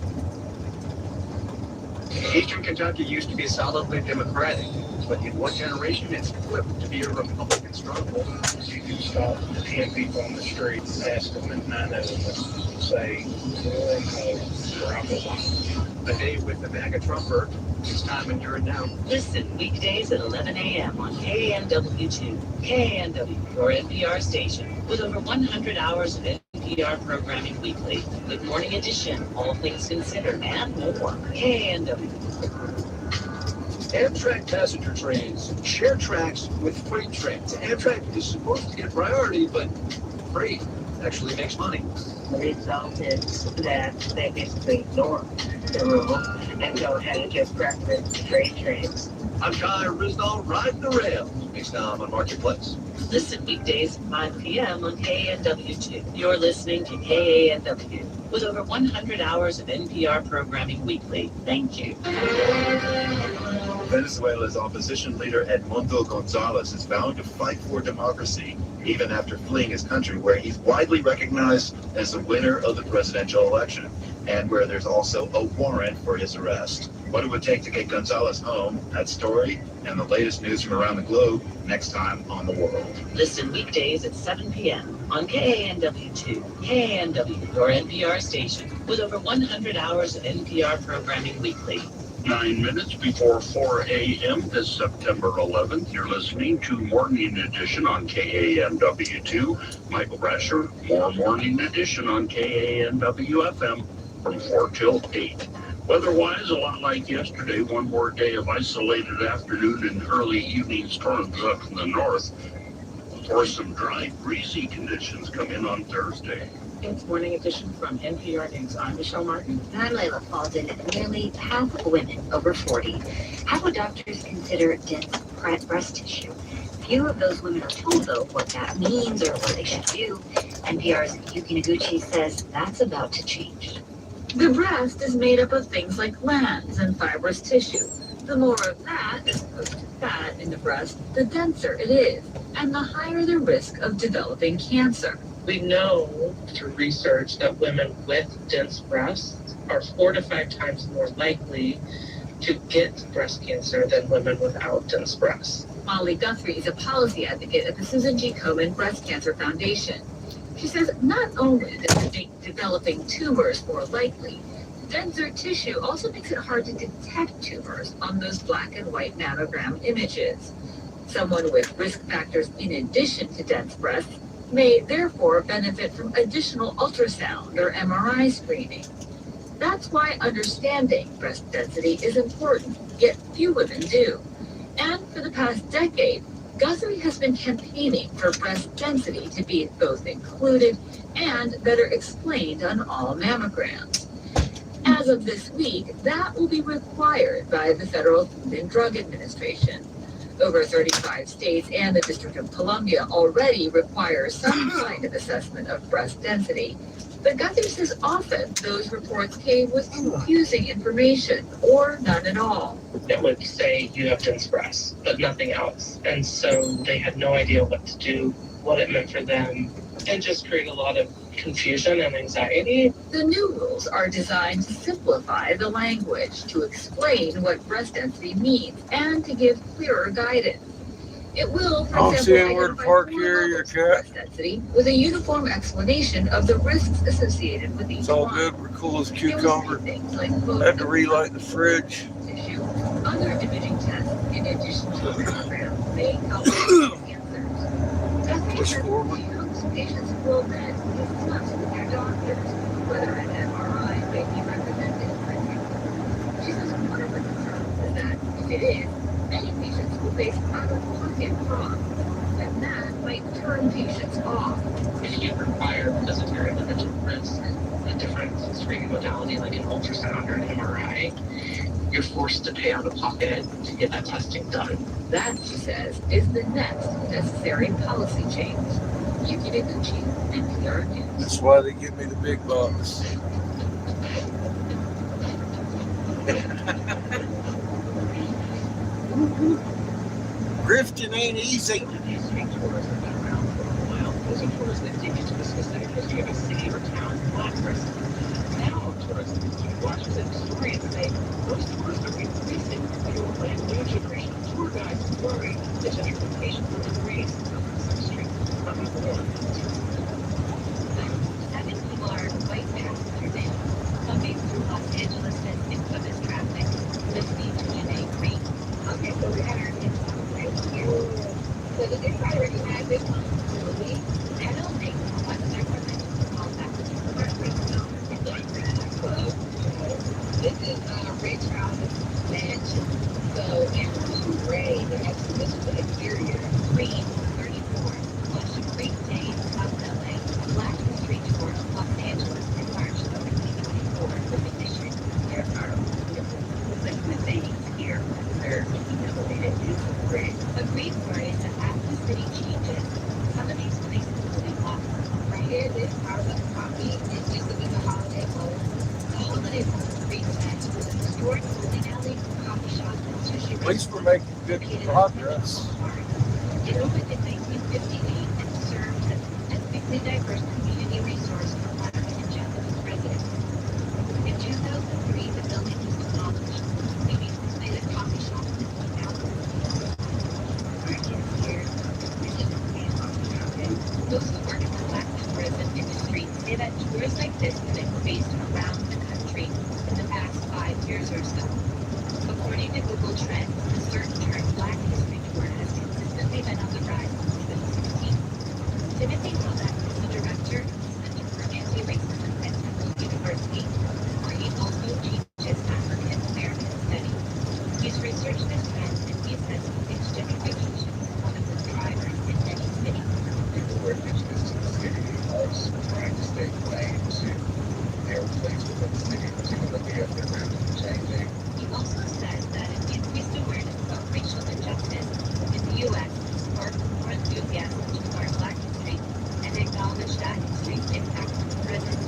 Eastern Kentucky used to be solidly Democratic, but in one generation it's flipped to be a Republican stronghold. You can stop 10 people on the street, ask them, and 9 of them say, Barack Obama. A day with the MAGA Trumper. It's time and you're now. Listen weekdays at 11 a.m. on KANW2. KANW, your NPR station, with over 100 hours of NPR NPR Programming Weekly. Good Morning Edition, All Things Considered, and more. KNW. Amtrak passenger trains share tracks with freight trains. Amtrak is supposed to get priority, but freight actually makes money. The result is that they basically ignore the rule and go ahead and give preference to freight trains. I'm Kai Rizdal riding the rail. Next time on Marketplace. Listen weekdays at 5 p.m. on KANW2. You're listening to KANW with over 100 hours of NPR programming weekly. Thank you. Venezuela's opposition leader Edmundo Gonzalez is vowing to fight for democracy, even after fleeing his country, where he's widely recognized as the winner of the presidential election, and where there's also a warrant for his arrest. What it would take to get Gonzalez home, that story, and the latest news from around the globe, next time on The World. Listen weekdays at 7 p.m. on KANW2. KANW, your NPR station, with over 100 hours of NPR programming weekly. 9 minutes before 4 a.m. this September 11th, you're listening to Morning Edition on KANW2. Michael Brasher, more Morning Edition on KANW-FM from 4 till 8. Weather-wise, a lot like yesterday, one more day of isolated afternoon and early evening storms up in the north. Before some dry, breezy conditions come in on Thursday. It's Morning Edition from NPR News. I'm Michelle Martin. And I'm Layla Falden. Nearly half of women over 40 have what doctors consider dense breast tissue. Few of those women are told, though, what that means or what they should do. NPR's Yuki Noguchi says that's about to change. The breast is made up of things like glands and fibrous tissue. The more of that, as opposed to fat in the breast, the denser it is, and the higher the risk of developing cancer. We know through research that women with dense breasts are 4 to 5 times more likely to get breast cancer than women without dense breasts. Molly Guthrie is a policy advocate at the Susan G. Komen Breast Cancer Foundation. She says not only does it make developing tumors more likely, denser tissue also makes it hard to detect tumors on those black and white mammogram images. Someone with risk factors in addition to dense breasts may therefore benefit from additional ultrasound or MRI screening. That's why understanding breast density is important, yet few women do. And for the past decade, Guthrie has been campaigning for breast density to be both included and better explained on all mammograms. As of this week, that will be required by the Federal Food and Drug Administration. Over 35 states and the District of Columbia already require some kind of assessment of breast density. But Guthrie says often those reports came with confusing information or none at all. It would say you have dense breasts, but nothing else. And so they had no idea what to do, what it meant for them, and just create a lot of confusion and anxiety. The new rules are designed to simplify the language, to explain what breast density means, and to give clearer guidance. It will, for example, where to park here, your cat. breast density with a uniform explanation of the risks associated with each It's all one. good. We're cool as It will cucumber. see things like both Had to relight the fridge. tissue, other imaging tests, in addition to a mammogram, may help with cancers. Guthrie Push says forward. she hopes patients will then discuss with their doctors whether an MRI may be recommended for treatment. She says one of the concerns is that if it is, many patients will face out-of-pocket costs, and that might turn patients off. If you require esoteric individual risk, a different screening modality like an ultrasound or an MRI, you're forced to pay out of pocket to get that testing done. That, she says, is the next necessary policy change. Yuki Noguchi, NPR News. That's why they give me the big box. Grifting ain't easy. Those are tourists that take you to the specific history of a city or town, black person. Now tourists watch the story and say, those tourists are increasing. Your new generation of tour guides worry that gentrification will increase some streets from before. 7 people are white passengers in, coming through Los Angeles as infamous traffic. The speed to Janae Green. Okay, so we had our kids right here. So the good part already had this one. I don't think much Sacramento called that Ridge House, mansion. So in gray, the exhibition exterior, green, 34, Flushing Creek Days, South LA, Black History Tour of Los Angeles in March of 2024. Definition, there are different things here. They're innovated into grid. A green party that as the city changes, some of these places will be lost. Right here, this house of coffee is used to be the holiday home. The holiday home reset was a historic bowling alley, coffee shop, and sushi At least we're making good progress. It opened in 1958 and served as an ethnically diverse community resource for Latin and Japanese residents. In 2003, the building was demolished, leaving only the coffee shop and the gallery. Those who work in the Latin tourism industry say that tours like this have increased around the country in the past 5 years or so. According to Google Trends, the search term Black History Tour has consistently been on the rise since 2016. Timothy Willett is the director of the Center for Anti-Racism at Temple University, where he also teaches African American studies. He's researched this trend and he says it's gentrification is one of the drivers in many cities. People were indigenous to the city also trying to stay claim to their place within the city, particularly as their boundaries changing. He also says that an increased awareness of racial injustice in the U.S. sparked more enthusiasm to learn Black history and acknowledge that history's impact on the present.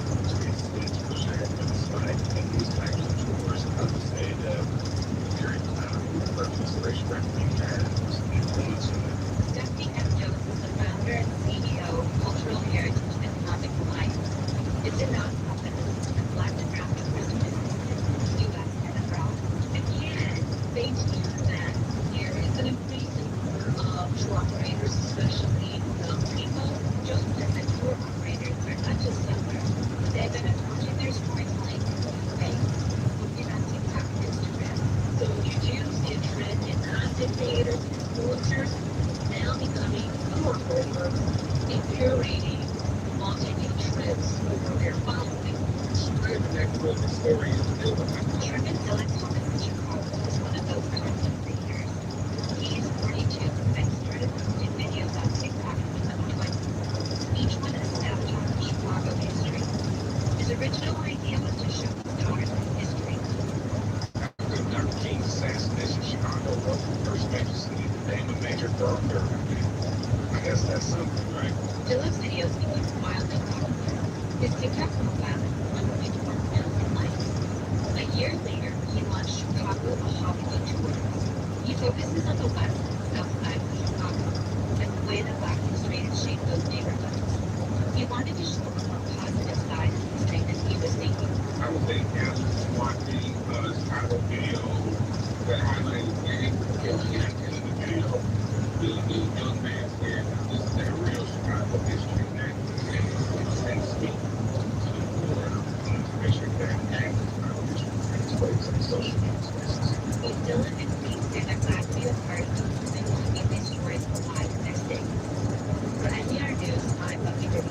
And these types of tours, I would say that very representation has influence in it. Stephanie M. Jones is the founder and CEO of Cultural Heritage and Economic Alliance. It's a nonprofit that Black and Brown tourism businesses in the U.S. and abroad. And they teach that there is an increasing number of tour operators, especially young people. Jones said that tour operators are not just settlers, but they've been approaching their storytelling ways of preventing Black Instagram. So you do see a trend in content creators and influencers now becoming more popular in curating multi-day trips for their following. Spread that global story is building. Chairman Dylan Thomas in Chicago is one of those content creators. He is 42 and started posting videos on TikTok in 2020. Each one a snapshot of Chicago history. His original idea was to show his daughter's history. Dr. King's assassination in Chicago was the first major city to name a major thoroughfare. I guess that's something, right? Dylan's videos became wildly popular. His TikTok profile has 1.4 million likes. A year later, he launched Chicago a Hollywood tour. He focuses on the west and south side of Chicago and the way that Black history has shaped those neighborhoods. He wanted to show a more positive side of history than he was thinking. I would think watching Chicago video that highlighted Dylan in the video. The young man said, this is that real Chicago history that and speak to the board to make sure that Chicago history takes place in social media spaces. Both Dylan and Steve say they're glad to be a part of something to keep these stories alive in their state. For NPR News, I'm Bucky Dirty.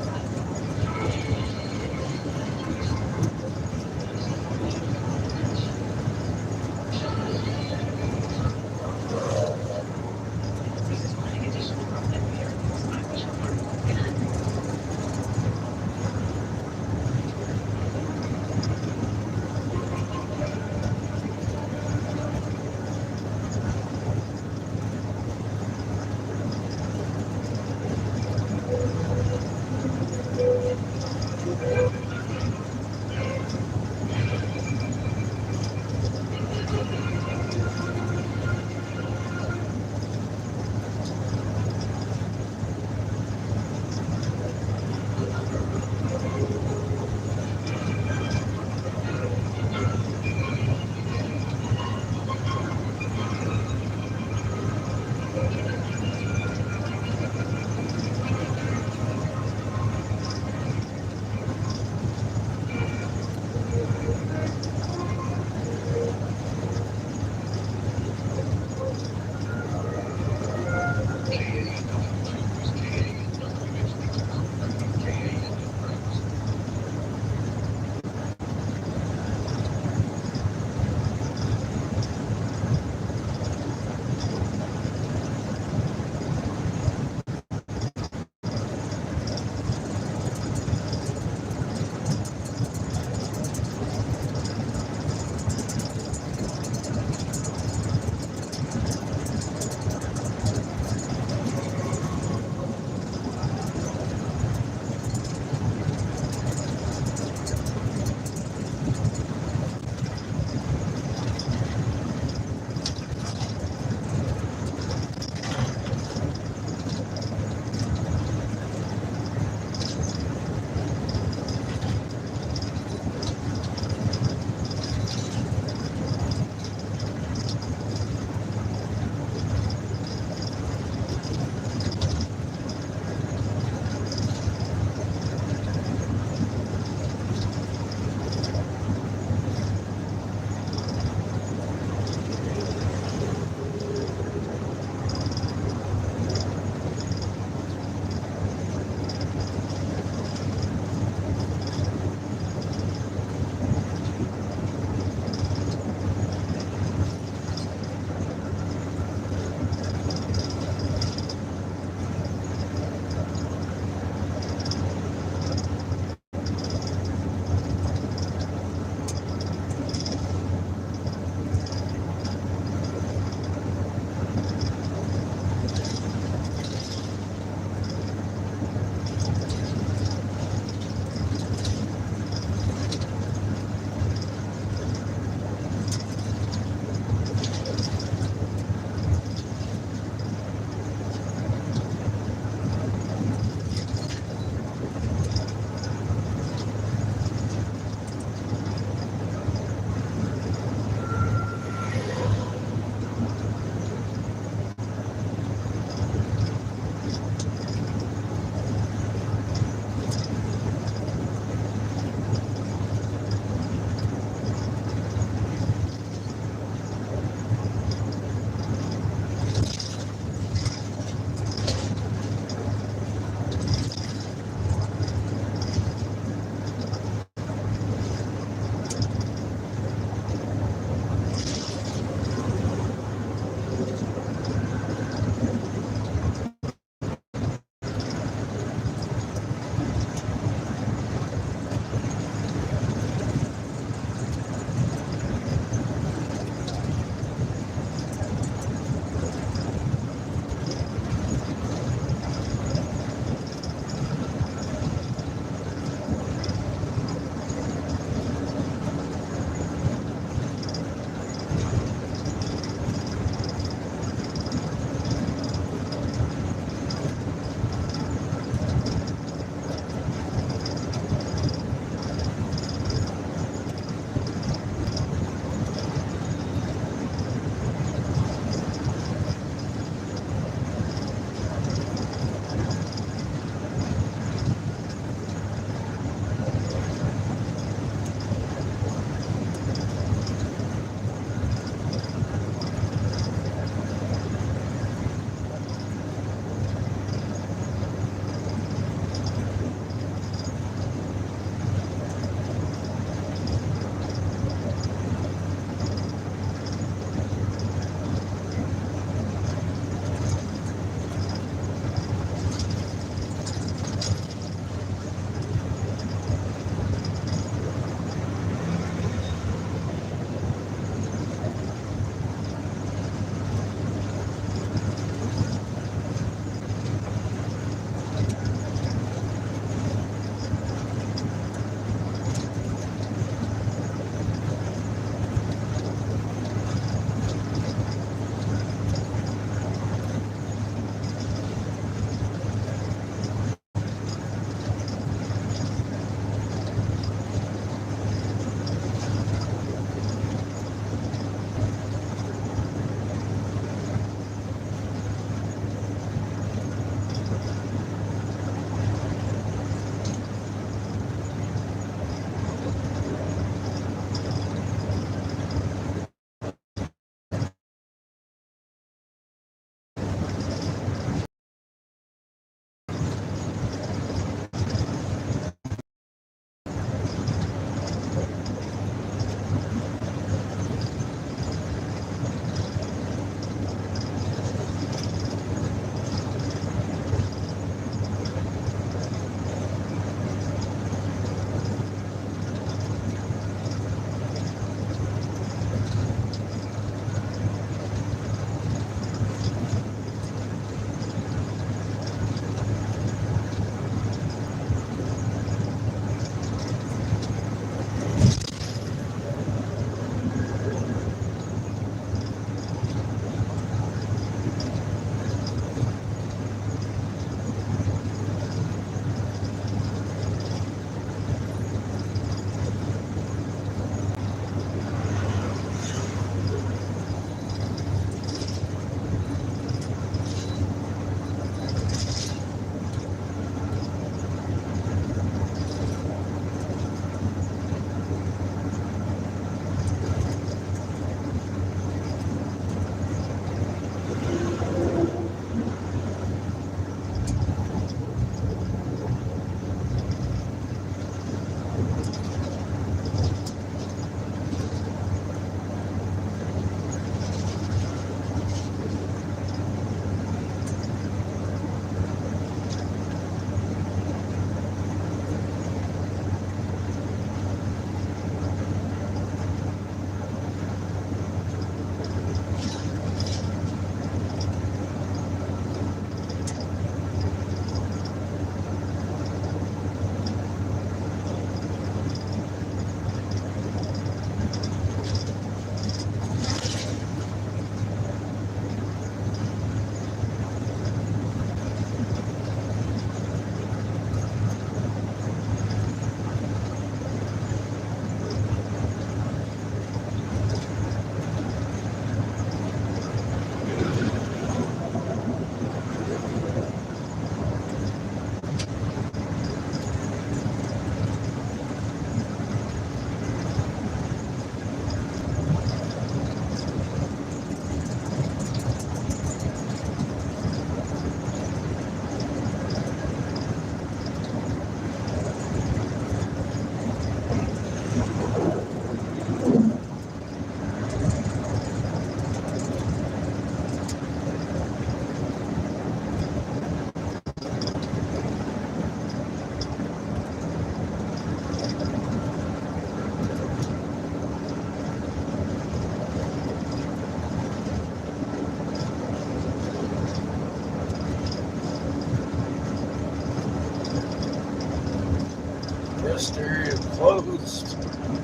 rest area closed.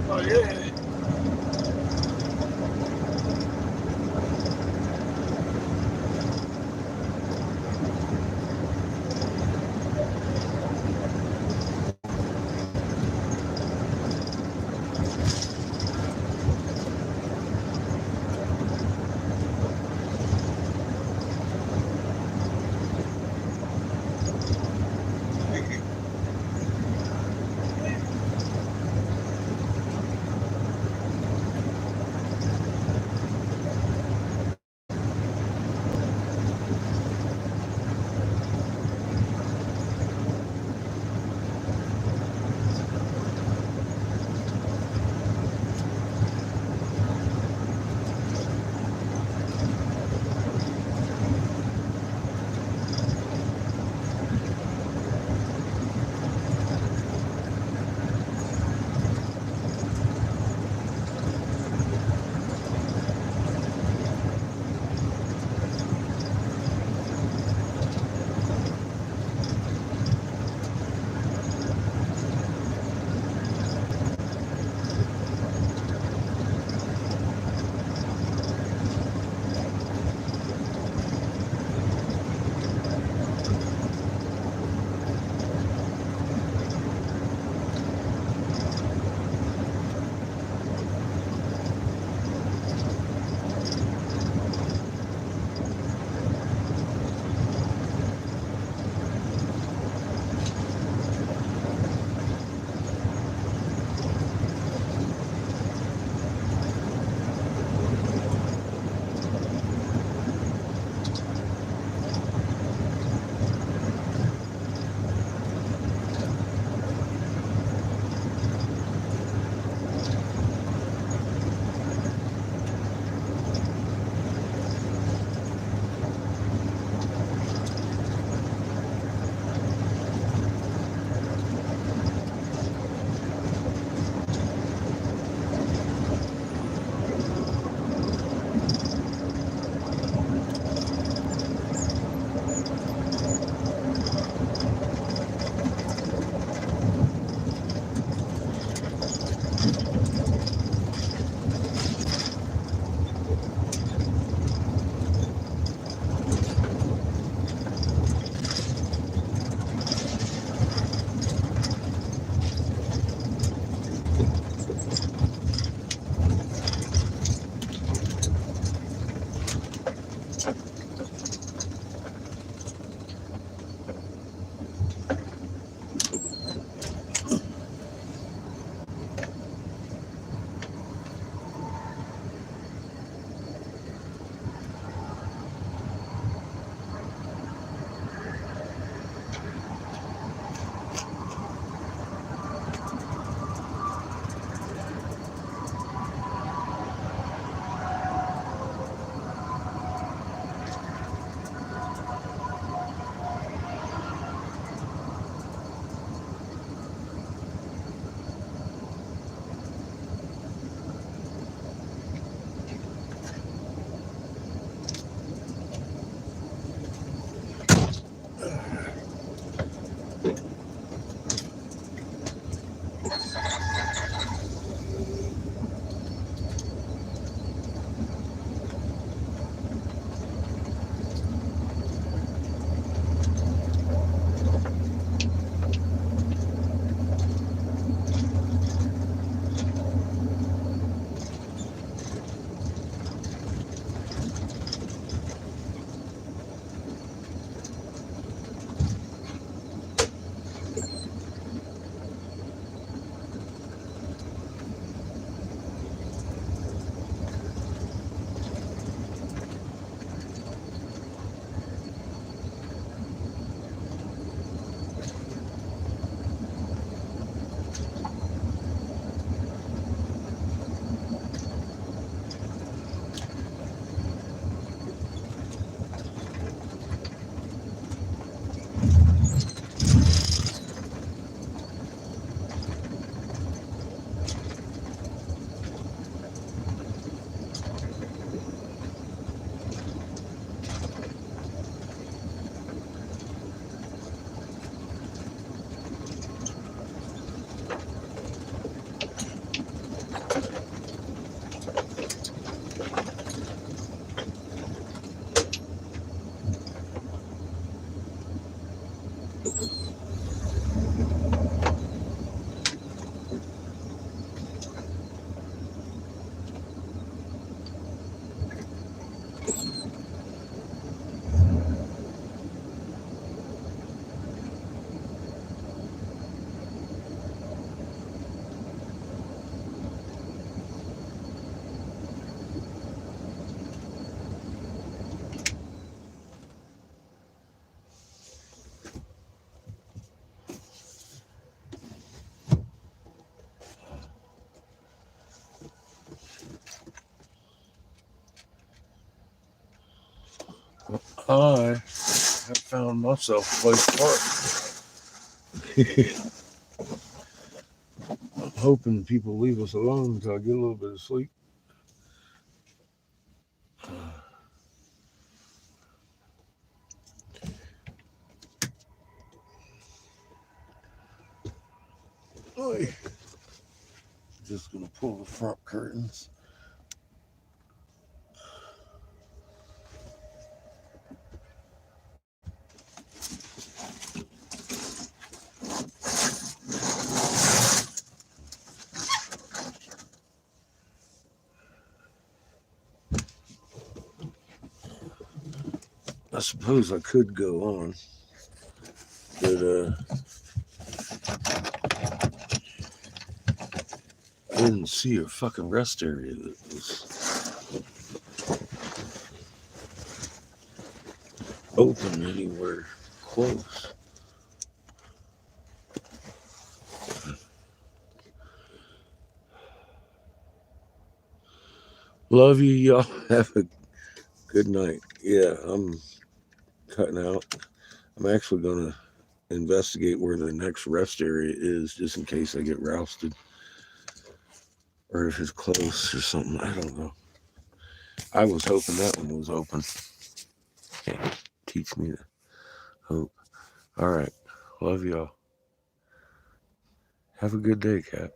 Oh yeah. I have found myself a place to park. I'm hoping people leave us alone until I get a little bit of sleep. Oy. Just gonna pull the front curtains. I suppose I could go on, but I didn't see a fucking rest area that was open anywhere close. Love you, y'all. Have a good night. Yeah, I'm cutting out. I'm actually going to investigate where the next rest area is just in case I get rousted. Or if it's close or something. I don't know. I was hoping that one was open. Can't teach me to hope. All right. Love y'all. Have a good day, Cat.